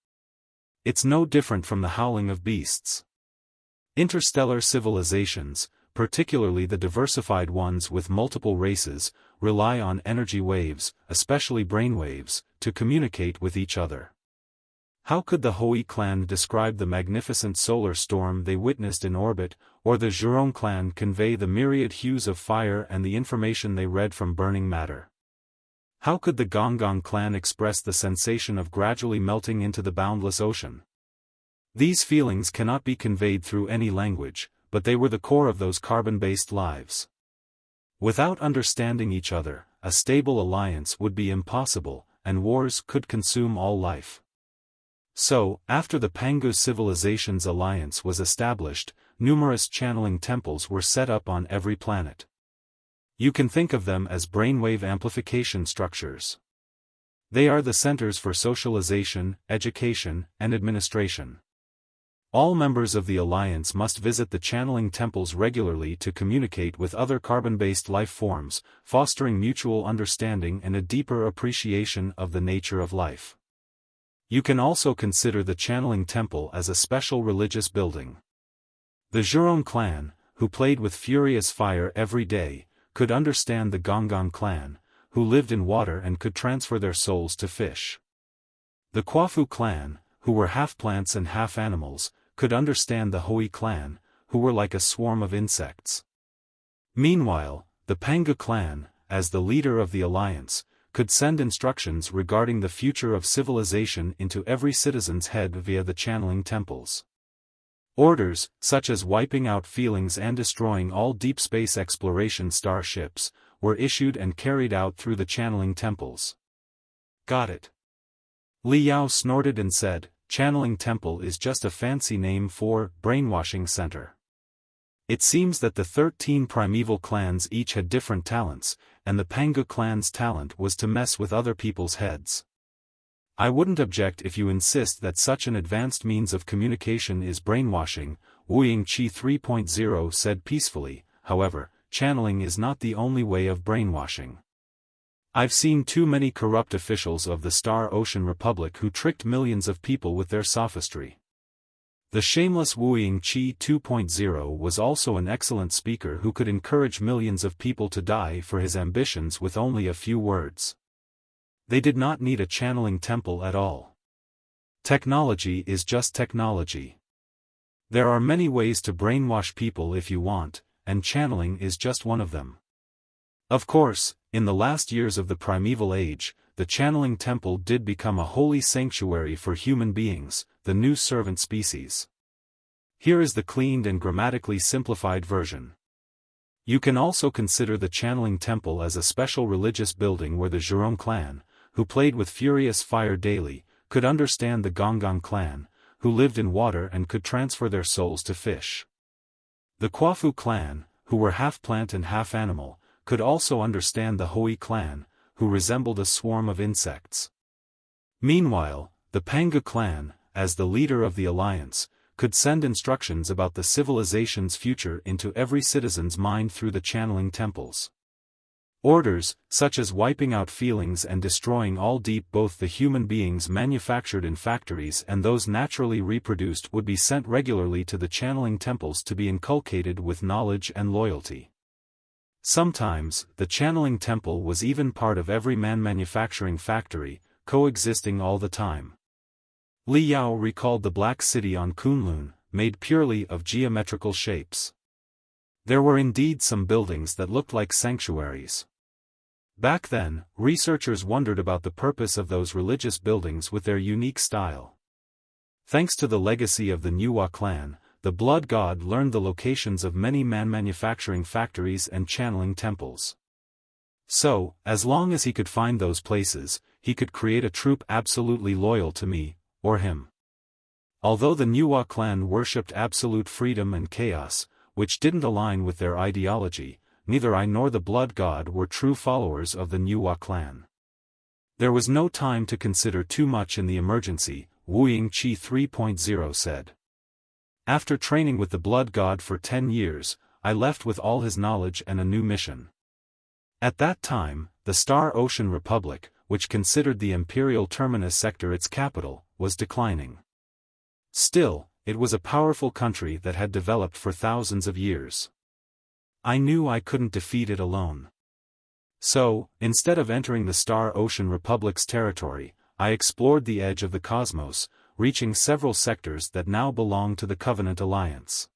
It's no different from the howling of beasts. Interstellar civilizations, particularly the diversified ones with multiple races, rely on energy waves, especially brainwaves, to communicate with each other. How could the Hui clan describe the magnificent solar storm they witnessed in orbit, or the Zhurong clan convey the myriad hues of fire and the information they read from burning matter? How could the Gonggong clan express the sensation of gradually melting into the boundless ocean? These feelings cannot be conveyed through any language, but they were the core of those carbon-based lives. Without understanding each other, a stable alliance would be impossible, and wars could consume all life. So, after the Pangu Civilization's alliance was established, numerous channeling temples were set up on every planet. You can think of them as brainwave amplification structures. They are the centers for socialization, education, and administration. All members of the alliance must visit the channeling temples regularly to communicate with other carbon-based life forms, fostering mutual understanding and a deeper appreciation of the nature of life. You can also consider the channeling temple as a special religious building. The Zhurong clan, who played with furious fire every day, could understand the Gonggong clan, who lived in water and could transfer their souls to fish. The Quafu clan, who were half plants and half animals, could understand the Hui clan, who were like a swarm of insects. Meanwhile, the Pangu clan, as the leader of the alliance, could send instructions regarding the future of civilization into every citizen's head via the channeling temples. Orders, such as wiping out feelings and destroying all deep space exploration starships, were issued and carried out through the channeling temples. Got it. Li Yao snorted and said, Channeling Temple is just a fancy name for brainwashing center. It seems that the 13 primeval clans each had different talents, and the Pangu clan's talent was to mess with other people's heads. I wouldn't object if you insist that such an advanced means of communication is brainwashing, Wuying Qi 3.0 said peacefully. However, channeling is not the only way of brainwashing. I've seen too many corrupt officials of the Star Ocean Republic who tricked millions of people with their sophistry. The shameless Wuying Qi 2.0 was also an excellent speaker who could encourage millions of people to die for his ambitions with only a few words. They did not need a channeling temple at all. Technology is just technology. There are many ways to brainwash people if you want, and channeling is just one of them. Of course, in the last years of the primeval age, the channeling temple did become a holy sanctuary for human beings, the new servant species. Here is the cleaned and grammatically simplified version. You can also consider the Channeling Temple as a special religious building where the Zhurong clan, who played with furious fire daily, could understand the Gonggong clan, who lived in water and could transfer their souls to fish. The Quafu clan, who were half plant and half animal, could also understand the Hui clan, who resembled a swarm of insects. Meanwhile, the Panga clan, as the leader of the alliance, could send instructions about the civilization's future into every citizen's mind through the channeling temples. Orders, such as wiping out feelings and destroying all deep, both the human beings manufactured in factories and those naturally reproduced, would be sent regularly to the channeling temples to be inculcated with knowledge and loyalty. Sometimes, the channeling temple was even part of every manufacturing factory, coexisting all the time. Li Yao recalled the Black City on Kunlun, made purely of geometrical shapes. There were indeed some buildings that looked like sanctuaries. Back then, researchers wondered about the purpose of those religious buildings with their unique style. Thanks to the legacy of the Nuwa clan, the Blood God learned the locations of many manufacturing factories and channeling temples. So, as long as he could find those places, he could create a troop absolutely loyal to me, or him. Although the Nuwa clan worshipped absolute freedom and chaos, which didn't align with their ideology, neither I nor the Blood God were true followers of the Nuwa clan. There was no time to consider too much in the emergency, Wuying Qi 3.0 said. After training with the Blood God for 10 years, I left with all his knowledge and a new mission. At that time, the Star Ocean Republic, which considered the Imperial Terminus sector its capital, was declining. Still, it was a powerful country that had developed for thousands of years. I knew I couldn't defeat it alone. So, instead of entering the Star Ocean Republic's territory, I explored the edge of the cosmos, reaching several sectors that now belong to the Covenant Alliance.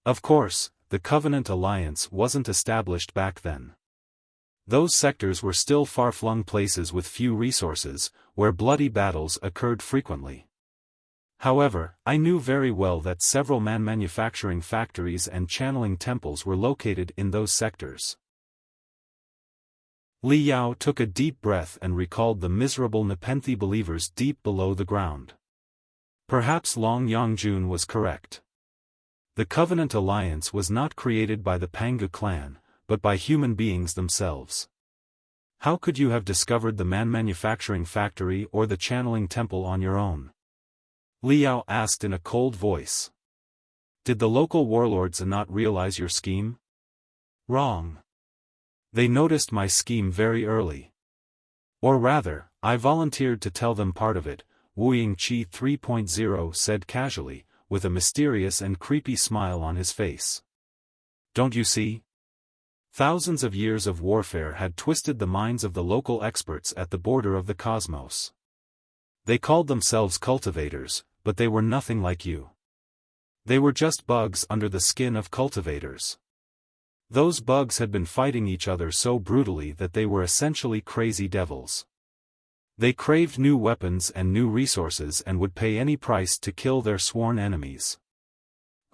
Of course, the Covenant Alliance wasn't established back then. Those sectors were still far-flung places with few resources, where bloody battles occurred frequently. However, I knew very well that several manufacturing factories and channeling temples were located in those sectors. Li Yao took a deep breath and recalled the miserable Nepenthe believers deep below the ground. Perhaps Long Yongjun was correct. The Covenant Alliance was not created by the Panga clan, but by human beings themselves. How could you have discovered the manufacturing factory or the channeling temple on your own? Li Yao asked in a cold voice. Did the local warlords not realize your scheme? Wrong. They noticed my scheme very early. Or rather, I volunteered to tell them part of it, Wuying Qi 3.0 said casually, with a mysterious and creepy smile on his face. Don't you see? Thousands of years of warfare had twisted the minds of the local experts at the border of the cosmos. They called themselves cultivators, but they were nothing like you. They were just bugs under the skin of cultivators. Those bugs had been fighting each other so brutally that they were essentially crazy devils. They craved new weapons and new resources and would pay any price to kill their sworn enemies.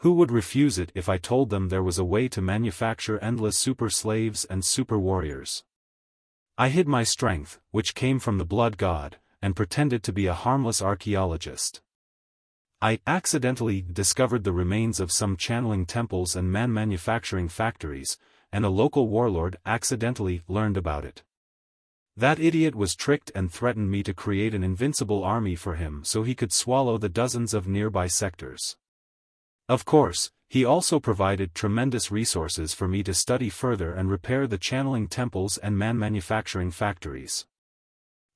Who would refuse it if I told them there was a way to manufacture endless super slaves and super warriors? I hid my strength, which came from the Blood God, and pretended to be a harmless archaeologist. I accidentally discovered the remains of some channeling temples and manufacturing factories, and a local warlord accidentally learned about it. That idiot was tricked and threatened me to create an invincible army for him so he could swallow the dozens of nearby sectors. Of course, he also provided tremendous resources for me to study further and repair the channeling temples and manufacturing factories.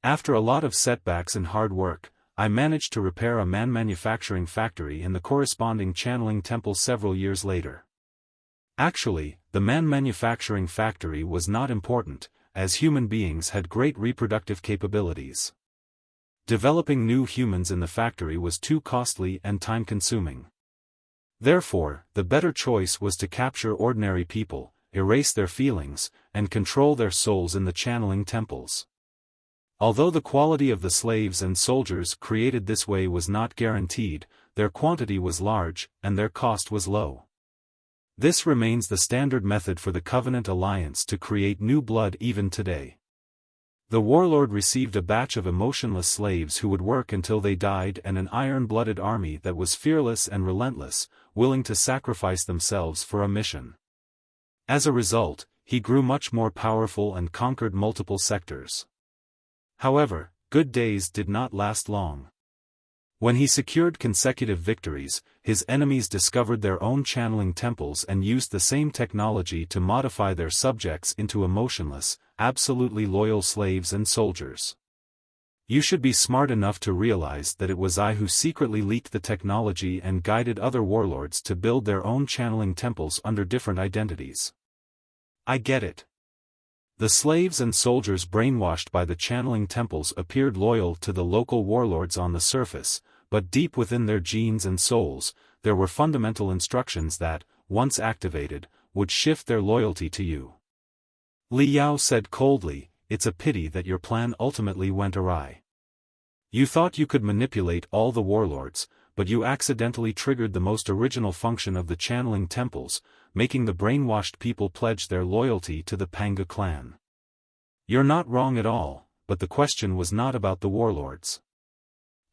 After a lot of setbacks and hard work, I managed to repair a manufacturing factory and the corresponding channeling temple several years later. Actually, the manufacturing factory was not important, as human beings had great reproductive capabilities. Developing new humans in the factory was too costly and time-consuming. Therefore, the better choice was to capture ordinary people, erase their feelings, and control their souls in the channeling temples. Although the quality of the slaves and soldiers created this way was not guaranteed, their quantity was large, and their cost was low. This remains the standard method for the Covenant Alliance to create new blood even today. The warlord received a batch of emotionless slaves who would work until they died and an iron-blooded army that was fearless and relentless, willing to sacrifice themselves for a mission. As a result, he grew much more powerful and conquered multiple sectors. However, good days did not last long. When he secured consecutive victories, his enemies discovered their own channeling temples and used the same technology to modify their subjects into emotionless, absolutely loyal slaves and soldiers. You should be smart enough to realize that it was I who secretly leaked the technology and guided other warlords to build their own channeling temples under different identities. I get it. The slaves and soldiers brainwashed by the channeling temples appeared loyal to the local warlords on the surface, but deep within their genes and souls, there were fundamental instructions that, once activated, would shift their loyalty to you. Li Yao said coldly, "It's a pity that your plan ultimately went awry. You thought you could manipulate all the warlords, but you accidentally triggered the most original function of the channeling temples, making the brainwashed people pledge their loyalty to the Panga clan. You're not wrong at all, but the question was not about the warlords.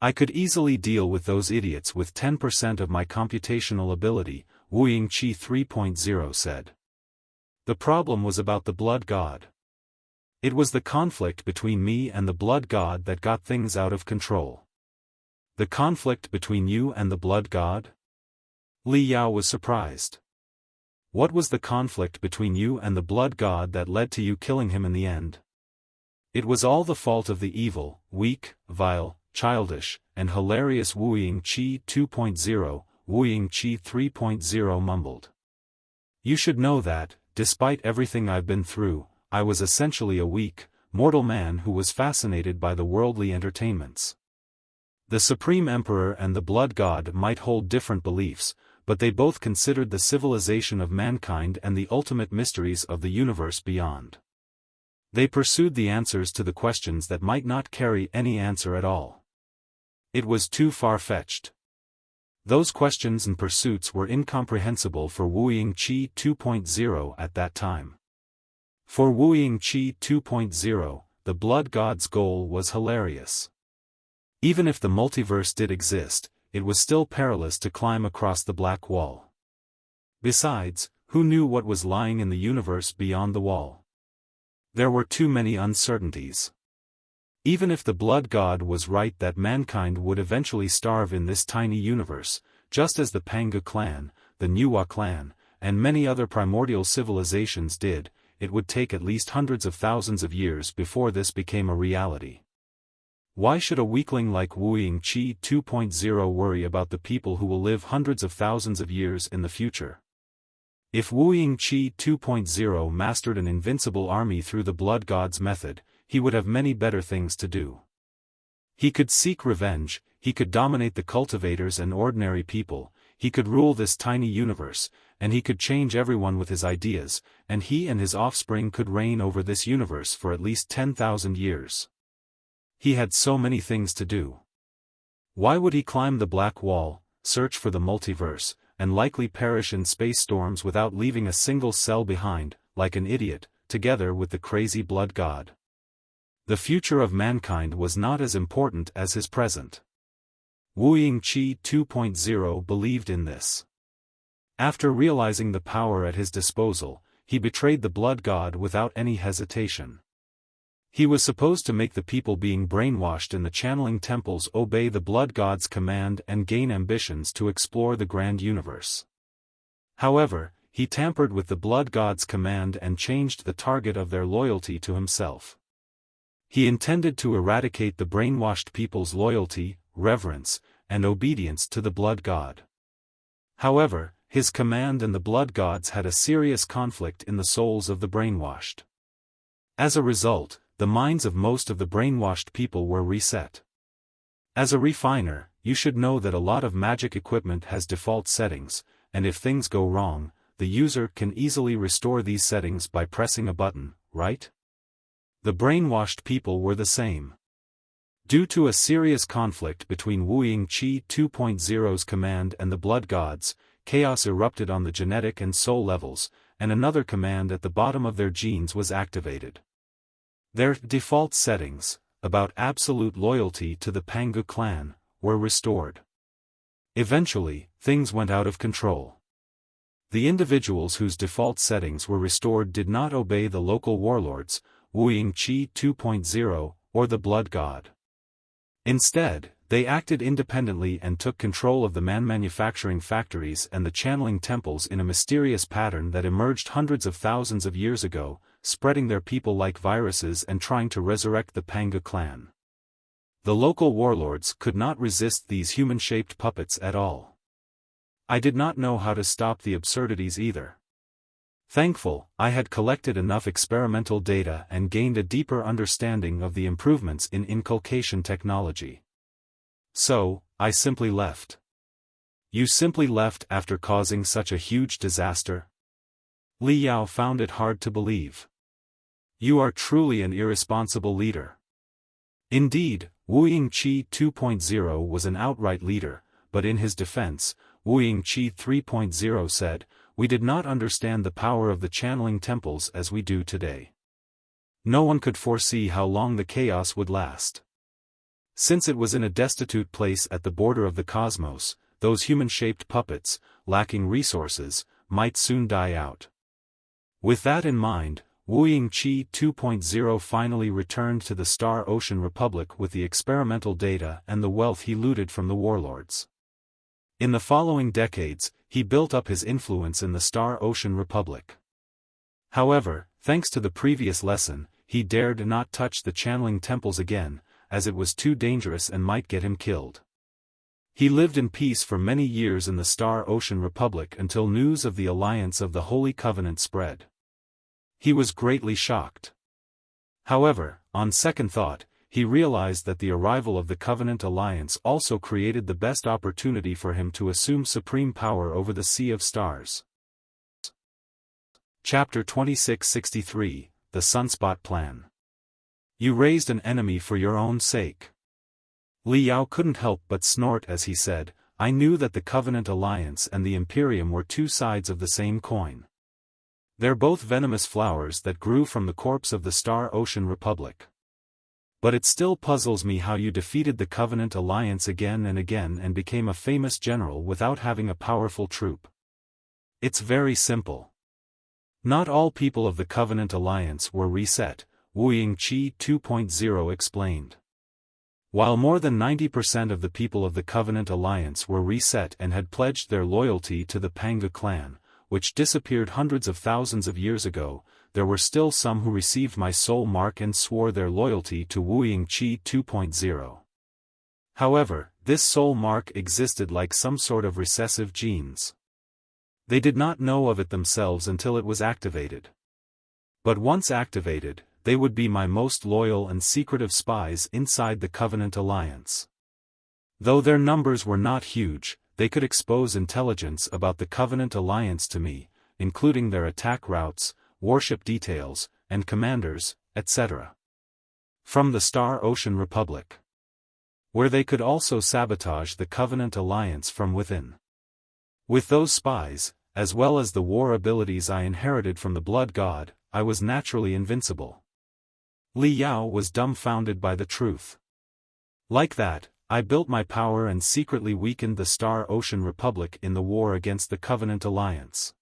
I could easily deal with those idiots with 10% of my computational ability," Wuying Qi 3.0 said. The problem was about the blood god. It was the conflict between me and the blood god that got things out of control. The conflict between you and the blood god? Li Yao was surprised. What was the conflict between you and the blood god that led to you killing him in the end? It was all the fault of the evil, weak, vile, childish, and hilarious Wuying Qi 2.0, Wuying Qi 3.0 mumbled. You should know that, despite everything I've been through, I was essentially a weak, mortal man who was fascinated by the worldly entertainments. The Supreme Emperor and the Blood God might hold different beliefs, but they both considered the civilization of mankind and the ultimate mysteries of the universe beyond. They pursued the answers to the questions that might not carry any answer at all. It was too far-fetched. Those questions and pursuits were incomprehensible for Wuying Qi 2.0 at that time. For Wuying Qi 2.0, the Blood God's goal was hilarious. Even if the multiverse did exist, it was still perilous to climb across the black wall. Besides, who knew what was lying in the universe beyond the wall? There were too many uncertainties. Even if the Blood God was right that mankind would eventually starve in this tiny universe, just as the Panga clan, the Nuwa clan, and many other primordial civilizations did, it would take at least hundreds of thousands of years before this became a reality. Why should a weakling like Wuying Qi 2.0 worry about the people who will live hundreds of thousands of years in the future? If Wuying Qi 2.0 mastered an invincible army through the Blood God's method, he would have many better things to do. He could seek revenge, he could dominate the cultivators and ordinary people, he could rule this tiny universe, and he could change everyone with his ideas, and he and his offspring could reign over this universe for at least 10,000 years. He had so many things to do. Why would he climb the black wall, search for the multiverse, and likely perish in space storms without leaving a single cell behind, like an idiot, together with the crazy Blood God? The future of mankind was not as important as his present. Wuying Qi 2.0 believed in this. After realizing the power at his disposal, he betrayed the Blood God without any hesitation. He was supposed to make the people being brainwashed in the channeling temples obey the Blood God's command and gain ambitions to explore the grand universe. However, he tampered with the Blood God's command and changed the target of their loyalty to himself. He intended to eradicate the brainwashed people's loyalty, reverence, and obedience to the Blood God. However, his command and the Blood Gods had a serious conflict in the souls of the brainwashed. As a result, the minds of most of the brainwashed people were reset. As a refiner, you should know that a lot of magic equipment has default settings, and if things go wrong, the user can easily restore these settings by pressing a button, right? The brainwashed people were the same. Due to a serious conflict between Wuying Qi 2.0's command and the Blood Gods, chaos erupted on the genetic and soul levels, and another command at the bottom of their genes was activated. Their default settings, about absolute loyalty to the Pangu clan, were restored. Eventually, things went out of control. The individuals whose default settings were restored did not obey the local warlords, Wuying Qi 2.0, or the Blood God. Instead, they acted independently and took control of the manufacturing factories and the channeling temples in a mysterious pattern that emerged hundreds of thousands of years ago, spreading their people like viruses and trying to resurrect the Pangu clan. The local warlords could not resist these human-shaped puppets at all. I did not know how to stop the absurdities either. Thankful, I had collected enough experimental data and gained a deeper understanding of the improvements in inculcation technology. So, I simply left. You simply left after causing such a huge disaster? Li Yao found it hard to believe. You are truly an irresponsible leader. Indeed, Wuying Qi 2.0 was an outright leader, but in his defense, Wuying Qi 3.0 said, "We did not understand the power of the channeling temples as we do today. No one could foresee how long the chaos would last. Since it was in a destitute place at the border of the cosmos, those human-shaped puppets, lacking resources, might soon die out." With that in mind, Wuying Qi 2.0 finally returned to the Star Ocean Republic with the experimental data and the wealth he looted from the warlords. In the following decades, he built up his influence in the Star Ocean Republic. However, thanks to the previous lesson, he dared not touch the channeling temples again, as it was too dangerous and might get him killed. He lived in peace for many years in the Star Ocean Republic until news of the alliance of the Holy Covenant spread. He was greatly shocked. However, on second thought, he realized that the arrival of the Covenant Alliance also created the best opportunity for him to assume supreme power over the Sea of Stars. Chapter 2663, The Sunspot Plan. You raised an enemy for your own sake. Li Yao couldn't help but snort as he said, "I knew that the Covenant Alliance and the Imperium were two sides of the same coin. They're both venomous flowers that grew from the corpse of the Star Ocean Republic. But it still puzzles me how you defeated the Covenant Alliance again and became a famous general without having a powerful troop. It's very simple. Not all people of the Covenant Alliance were reset," Wuying Qi 2.0 explained. While more than 90% of the people of the Covenant Alliance were reset and had pledged their loyalty to the Pangu clan, which disappeared hundreds of thousands of years ago, there were still some who received my soul mark and swore their loyalty to Wuying Qi 2.0. However, this soul mark existed like some sort of recessive genes. They did not know of it themselves until it was activated. But once activated, they would be my most loyal and secretive spies inside the Covenant Alliance. Though their numbers were not huge, they could expose intelligence about the Covenant Alliance to me, including their attack routes, warship details, and commanders, etc. From the Star Ocean Republic. Where they could also sabotage the Covenant Alliance from within. With those spies, as well as the war abilities I inherited from the Blood God, I was naturally invincible. Li Yao was dumbfounded by the truth. Like that, I built my power and secretly weakened the Star Ocean Republic in the war against the Covenant Alliance.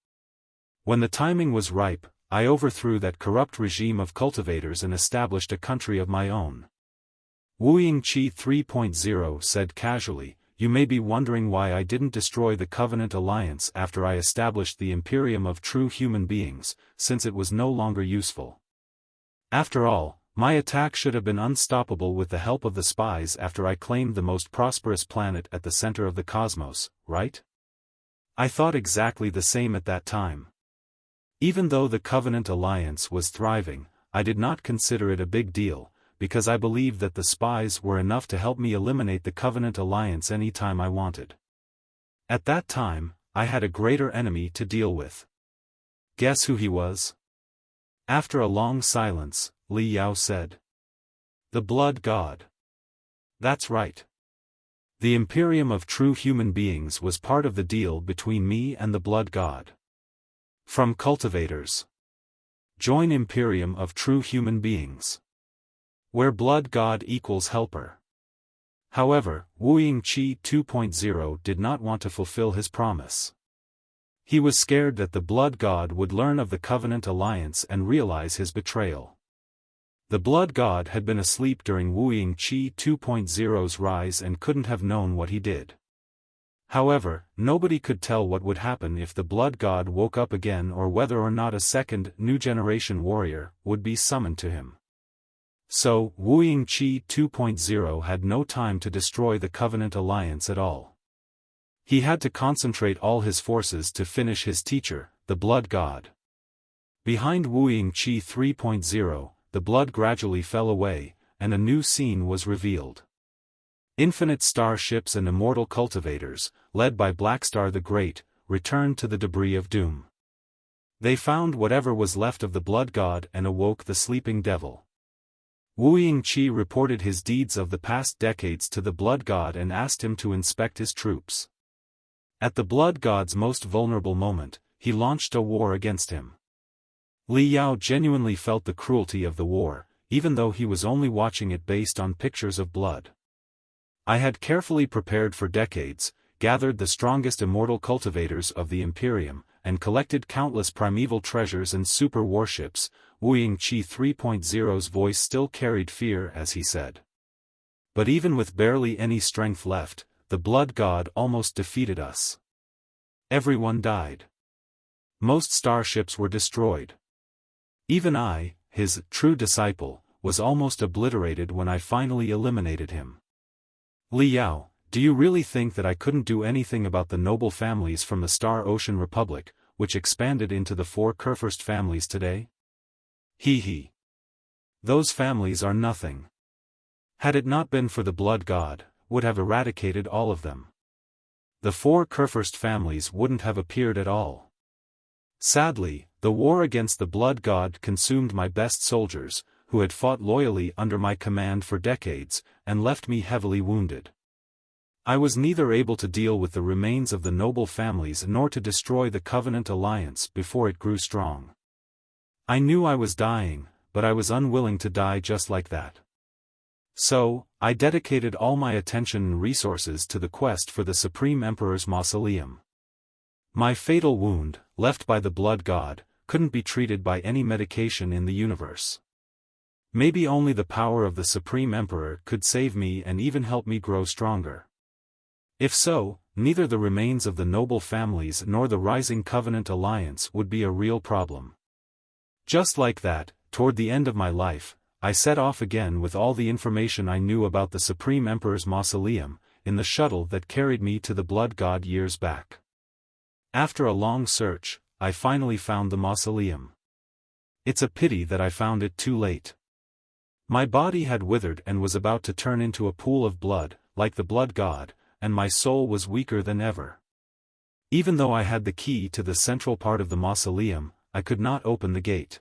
When the timing was ripe, I overthrew that corrupt regime of cultivators and established a country of my own. Wuying Qi 3.0 said casually, "You may be wondering why I didn't destroy the Covenant Alliance after I established the Imperium of true human beings, since it was no longer useful. After all, my attack should have been unstoppable with the help of the spies after I claimed the most prosperous planet at the center of the cosmos, right? I thought exactly the same at that time. Even though the Covenant Alliance was thriving, I did not consider it a big deal, because I believed that the spies were enough to help me eliminate the Covenant Alliance any time I wanted. At that time, I had a greater enemy to deal with. Guess who he was?" After a long silence, Li Yao said. "The Blood God." That's right. The Imperium of true human beings was part of the deal between me and the Blood God. From cultivators. Join Imperium of true human beings. Where Blood God equals helper. However, Wuying Qi 2.0 did not want to fulfill his promise. He was scared that the Blood God would learn of the Covenant alliance and realize his betrayal. The Blood God had been asleep during Wuying Qi 2.0's rise and couldn't have known what he did. However, nobody could tell what would happen if the Blood God woke up again or whether or not a second, new generation warrior would be summoned to him. So, Wuying Qi 2.0 had no time to destroy the Covenant alliance at all. He had to concentrate all his forces to finish his teacher, the Blood God. Behind Wuying Qi 3.0, the blood gradually fell away, and a new scene was revealed. Infinite starships and immortal cultivators, led by Blackstar the Great, returned to the debris of doom. They found whatever was left of the Blood God and awoke the sleeping devil. Wuying Qi reported his deeds of the past decades to the Blood God and asked him to inspect his troops. At the Blood God's most vulnerable moment, he launched a war against him. Li Yao genuinely felt the cruelty of the war, even though he was only watching it based on pictures of blood. I had carefully prepared for decades, gathered the strongest immortal cultivators of the Imperium, and collected countless primeval treasures and super warships. Wuying Qi 3.0's voice still carried fear as he said. But even with barely any strength left, the Blood God almost defeated us. Everyone died. Most starships were destroyed. Even I, his true disciple, was almost obliterated when I finally eliminated him. Li Yao, do you really think that I couldn't do anything about the noble families from the Star Ocean Republic, which expanded into the 4 Kurfürst families today? He. Those families are nothing. Had it not been for the Blood God, would have eradicated all of them. The 4 Kurfürst families wouldn't have appeared at all. Sadly, the war against the Blood God consumed my best soldiers, who had fought loyally under my command for decades, and left me heavily wounded. I was neither able to deal with the remains of the noble families nor to destroy the Covenant alliance before it grew strong. I knew I was dying, but I was unwilling to die just like that. So, I dedicated all my attention and resources to the quest for the Supreme Emperor's Mausoleum. My fatal wound, left by the Blood God, couldn't be treated by any medication in the universe. Maybe only the power of the Supreme Emperor could save me and even help me grow stronger. If so, neither the remains of the noble families nor the rising Covenant alliance would be a real problem. Just like that, toward the end of my life, I set off again with all the information I knew about the Supreme Emperor's Mausoleum, in the shuttle that carried me to the Blood God years back. After a long search, I finally found the Mausoleum. It's a pity that I found it too late. My body had withered and was about to turn into a pool of blood, like the Blood God, and my soul was weaker than ever. Even though I had the key to the central part of the Mausoleum, I could not open the gate.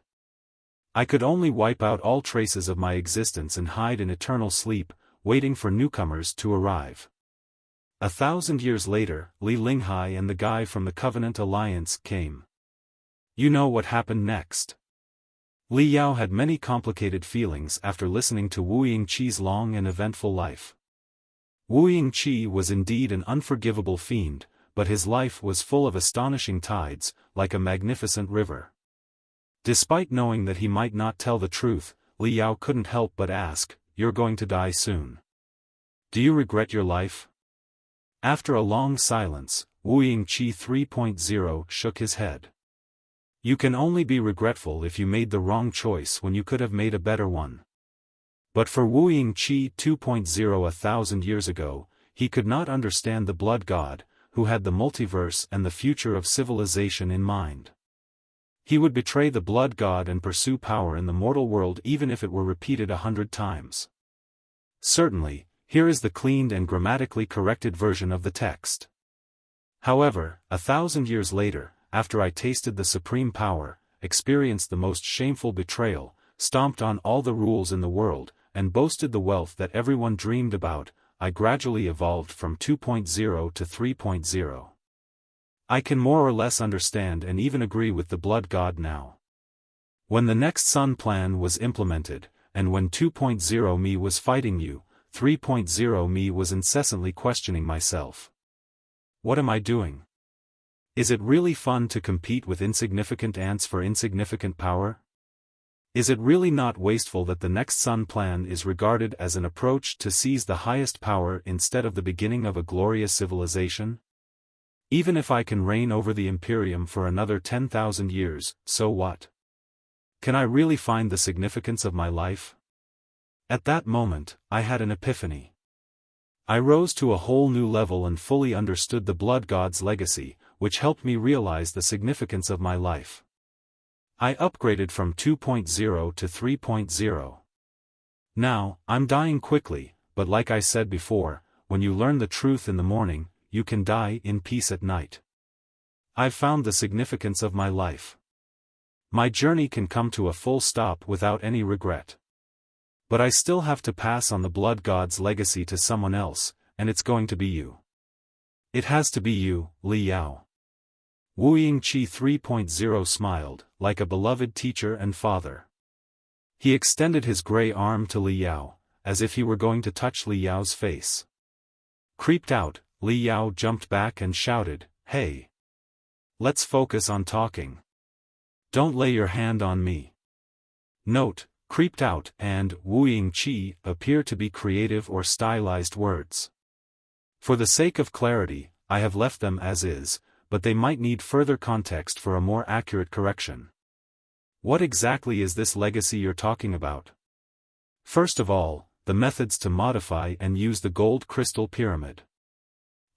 I could only wipe out all traces of my existence and hide in eternal sleep, waiting for newcomers to arrive. 1,000 years later, Li Linghai and the guy from the Covenant Alliance came. You know what happened next. Li Yao had many complicated feelings after listening to Wuying Qi's long and eventful life. Wuying Qi was indeed an unforgivable fiend, but his life was full of astonishing tides, like a magnificent river. Despite knowing that he might not tell the truth, Li Yao couldn't help but ask, "You're going to die soon. Do you regret your life?" After a long silence, Wuying Qi 3.0 shook his head. You can only be regretful if you made the wrong choice when you could have made a better one. But for Wuying Qi 2.0 1,000 years ago, he could not understand the Blood God, who had the multiverse and the future of civilization in mind. He would betray the Blood God and pursue power in the mortal world even if it were repeated 100 times. Certainly, here is the cleaned and grammatically corrected version of the text. However, 1,000 years later, after I tasted the supreme power, experienced the most shameful betrayal, stomped on all the rules in the world, and boasted the wealth that everyone dreamed about, I gradually evolved from 2.0 to 3.0. I can more or less understand and even agree with the Blood God now. When the next Sun plan was implemented, and when 2.0 me was fighting you, 3.0 me was incessantly questioning myself. What am I doing? Is it really fun to compete with insignificant ants for insignificant power? Is it really not wasteful that the next Sun plan is regarded as an approach to seize the highest power instead of the beginning of a glorious civilization? Even if I can reign over the Imperium for another 10,000 years, so what? Can I really find the significance of my life? At that moment, I had an epiphany. I rose to a whole new level and fully understood the Blood God's legacy, which helped me realize the significance of my life. I upgraded from 2.0 to 3.0. Now, I'm dying quickly, but like I said before, when you learn the truth in the morning, you can die in peace at night. I've found the significance of my life. My journey can come to a full stop without any regret. But I still have to pass on the Blood God's legacy to someone else, and it's going to be you. It has to be you, Li Yao. Wuying Qi 3.0 smiled, like a beloved teacher and father. He extended his gray arm to Li Yao, as if he were going to touch Li Yao's face. Creeped out, Li Yao jumped back and shouted, "Hey! Let's focus on talking. Don't lay your hand on me." Note, creeped out and Wuying Qi appear to be creative or stylized words. For the sake of clarity, I have left them as is, but they might need further context for a more accurate correction. What exactly is this legacy you're talking about? First of all, the methods to modify and use the gold crystal pyramid.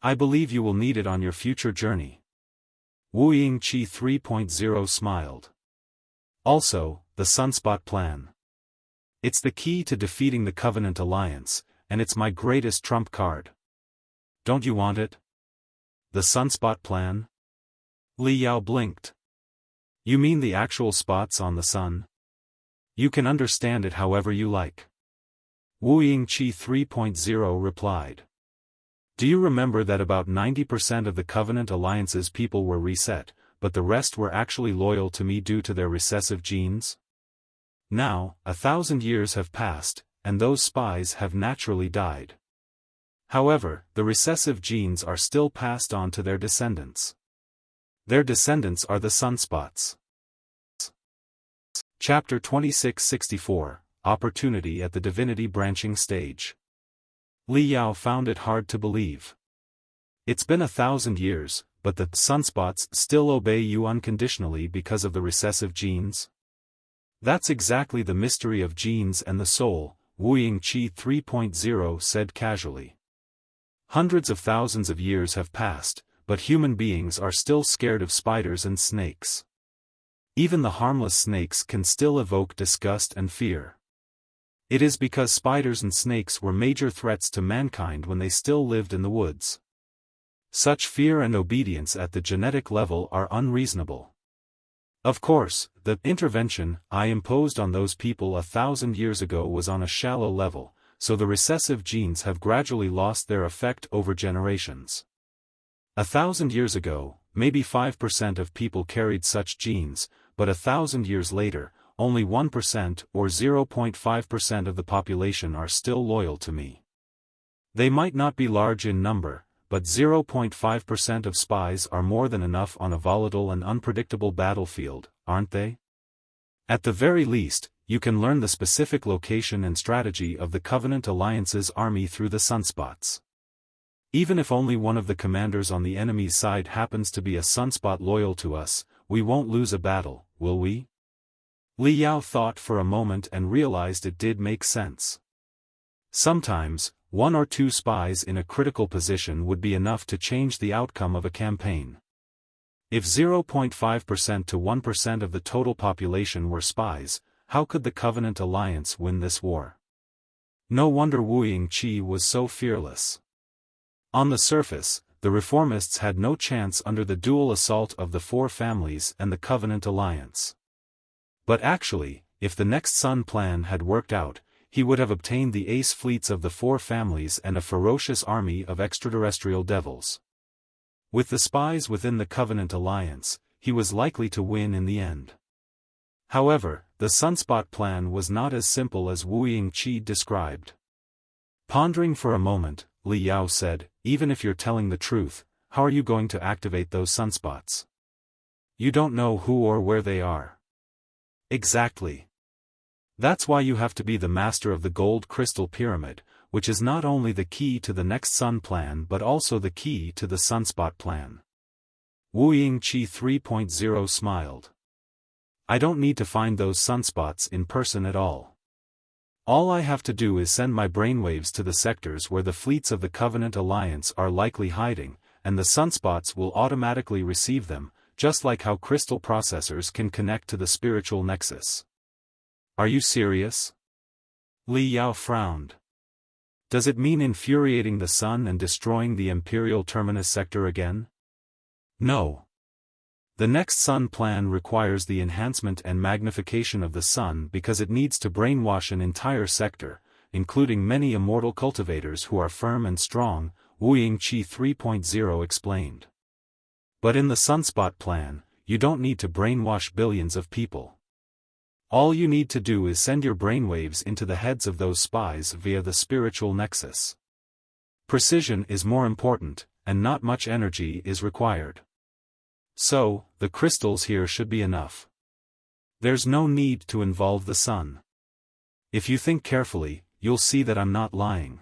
I believe you will need it on your future journey. Wuying Qi 3.0 smiled. Also, the Sunspot plan. It's the key to defeating the Covenant Alliance, and it's my greatest trump card. Don't you want it? The Sunspot plan? Li Yao blinked. You mean the actual spots on the sun? You can understand it however you like. Wuying Qi 3.0 replied. Do you remember that about 90% of the Covenant Alliance's people were reset, but the rest were actually loyal to me due to their recessive genes? Now, 1,000 years have passed, and those spies have naturally died. However, the recessive genes are still passed on to their descendants. Their descendants are the Sunspots. Chapter 2664, Opportunity at the Divinity Branching Stage. Li Yao found it hard to believe. It's been 1,000 years, but the Sunspots still obey you unconditionally because of the recessive genes? That's exactly the mystery of genes and the soul, Wuying Qi 3.0 said casually. Hundreds of thousands of years have passed, but human beings are still scared of spiders and snakes. Even the harmless snakes can still evoke disgust and fear. It is because spiders and snakes were major threats to mankind when they still lived in the woods. Such fear and obedience at the genetic level are unreasonable. Of course, the intervention I imposed on those people 1,000 years ago was on a shallow level, so the recessive genes have gradually lost their effect over generations. 1,000 years ago, maybe 5% of people carried such genes, but 1,000 years later, only 1% or 0.5% of the population are still loyal to me. They might not be large in number, but 0.5% of spies are more than enough on a volatile and unpredictable battlefield, aren't they? At the very least, you can learn the specific location and strategy of the Covenant Alliance's army through the Sunspots. Even if only one of the commanders on the enemy's side happens to be a Sunspot loyal to us, we won't lose a battle, will we? Li Yao thought for a moment and realized it did make sense. Sometimes, one or two spies in a critical position would be enough to change the outcome of a campaign. If 0.5% to 1% of the total population were spies, how could the Covenant Alliance win this war? No wonder Wuying Qi was so fearless. On the surface, the reformists had no chance under the dual assault of the four families and the Covenant Alliance. But actually, if the next Sun plan had worked out, he would have obtained the ace fleets of the four families and a ferocious army of extraterrestrial devils. With the spies within the Covenant alliance, he was likely to win in the end. However, the Sunspot plan was not as simple as Wuying Qi described. Pondering for a moment, Li Yao said, "Even if you're telling the truth, how are you going to activate those sunspots? You don't know who or where they are." "Exactly. That's why you have to be the master of the gold crystal pyramid, which is not only the key to the next sun plan but also the key to the sunspot plan." Wuying Qi 3.0 smiled. "I don't need to find those sunspots in person at all. All I have to do is send my brainwaves to the sectors where the fleets of the Covenant Alliance are likely hiding, and the sunspots will automatically receive them, just like how crystal processors can connect to the spiritual nexus." "Are you serious?" Li Yao frowned. "Does it mean infuriating the sun and destroying the Imperial Terminus sector again?" "No. The next sun plan requires the enhancement and magnification of the sun because it needs to brainwash an entire sector, including many immortal cultivators who are firm and strong," Wuying Qi 3.0 explained. "But in the Sunspot plan, you don't need to brainwash billions of people. All you need to do is send your brainwaves into the heads of those spies via the spiritual nexus. Precision is more important, and not much energy is required. So, the crystals here should be enough. There's no need to involve the sun. If you think carefully, you'll see that I'm not lying.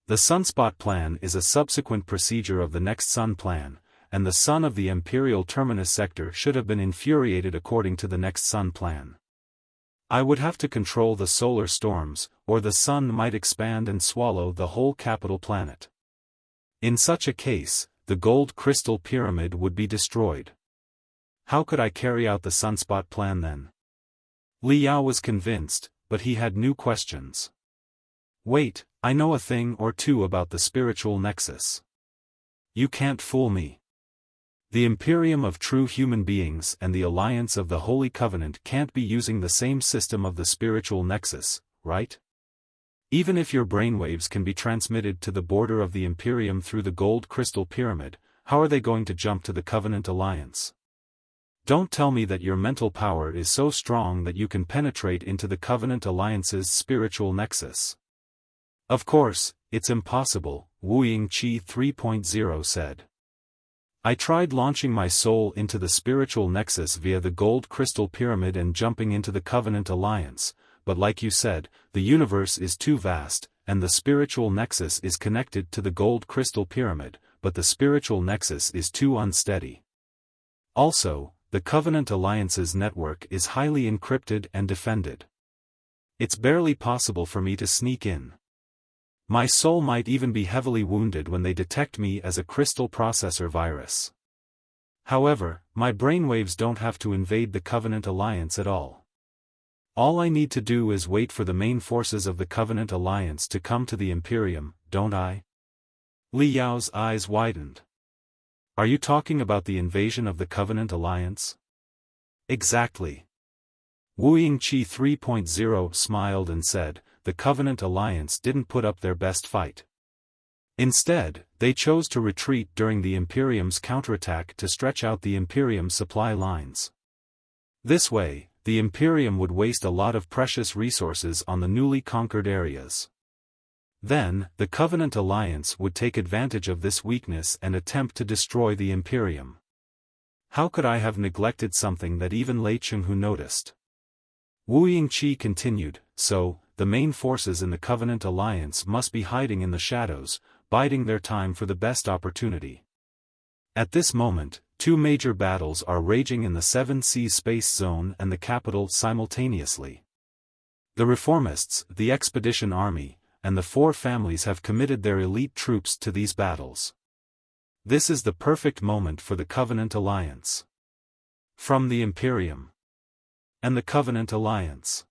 The Sunspot plan is a subsequent procedure of the next sun plan, and the sun of the Imperial Terminus sector should have been infuriated according to the next sun plan. I would have to control the solar storms, or the sun might expand and swallow the whole capital planet. In such a case, the gold crystal pyramid would be destroyed. How could I carry out the Sunspot plan then?" Li Yao was convinced, but he had new questions. "Wait, I know a thing or two about the spiritual nexus. You can't fool me. The Imperium of true human beings and the Alliance of the Holy Covenant can't be using the same system of the spiritual nexus, right? Even if your brainwaves can be transmitted to the border of the Imperium through the gold crystal pyramid, how are they going to jump to the Covenant Alliance? Don't tell me that your mental power is so strong that you can penetrate into the Covenant Alliance's spiritual nexus." "Of course, it's impossible," Wuying Qi 3.0 said. "I tried launching my soul into the spiritual nexus via the gold crystal pyramid and jumping into the Covenant Alliance, but like you said, the universe is too vast, and the spiritual nexus is connected to the gold crystal pyramid, but the spiritual nexus is too unsteady. Also, the Covenant Alliance's network is highly encrypted and defended. It's barely possible for me to sneak in. My soul might even be heavily wounded when they detect me as a crystal processor virus. However, my brainwaves don't have to invade the Covenant Alliance at all. All I need to do is wait for the main forces of the Covenant Alliance to come to the Imperium, don't I?" Li Yao's eyes widened. "Are you talking about the invasion of the Covenant Alliance?" "Exactly." Wuying Qi 3.0 smiled and said, "The Covenant Alliance didn't put up their best fight. Instead, they chose to retreat during the Imperium's counterattack to stretch out the Imperium's supply lines. This way, the Imperium would waste a lot of precious resources on the newly conquered areas. Then, the Covenant Alliance would take advantage of this weakness and attempt to destroy the Imperium. How could I have neglected something that even Lei Chenghu noticed?" Wuying Qi continued, "So, the main forces in the Covenant Alliance must be hiding in the shadows, biding their time for the best opportunity. At this moment, two major battles are raging in the Seven Seas Space Zone and the capital simultaneously. The Reformists, the Expedition Army, and the four families have committed their elite troops to these battles. This is the perfect moment for the Covenant Alliance. From the Imperium and the Covenant Alliance.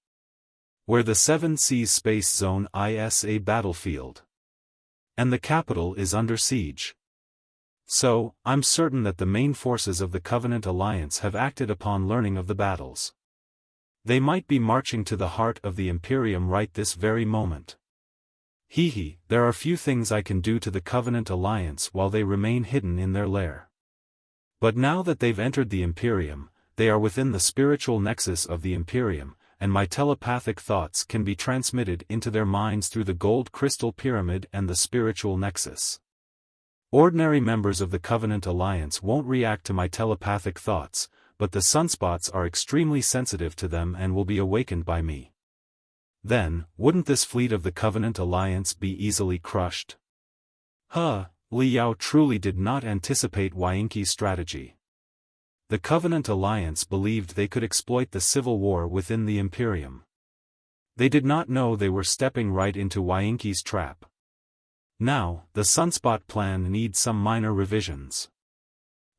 Where the Seven Seas Space Zone is a battlefield. And the capital is under siege. So, I'm certain that the main forces of the Covenant Alliance have acted upon learning of the battles. They might be marching to the heart of the Imperium right this very moment. There are few things I can do to the Covenant Alliance while they remain hidden in their lair. But now that they've entered the Imperium, they are within the spiritual nexus of the Imperium, and my telepathic thoughts can be transmitted into their minds through the gold crystal pyramid and the spiritual nexus. Ordinary members of the Covenant Alliance won't react to my telepathic thoughts, but the sunspots are extremely sensitive to them and will be awakened by me. Then, wouldn't this fleet of the Covenant Alliance be easily crushed? Li Yao truly did not anticipate Wuying Qi's strategy. The Covenant Alliance believed they could exploit the civil war within the Imperium. They did not know they were stepping right into Wuying Qi's trap. Now, the Sunspot plan needs some minor revisions.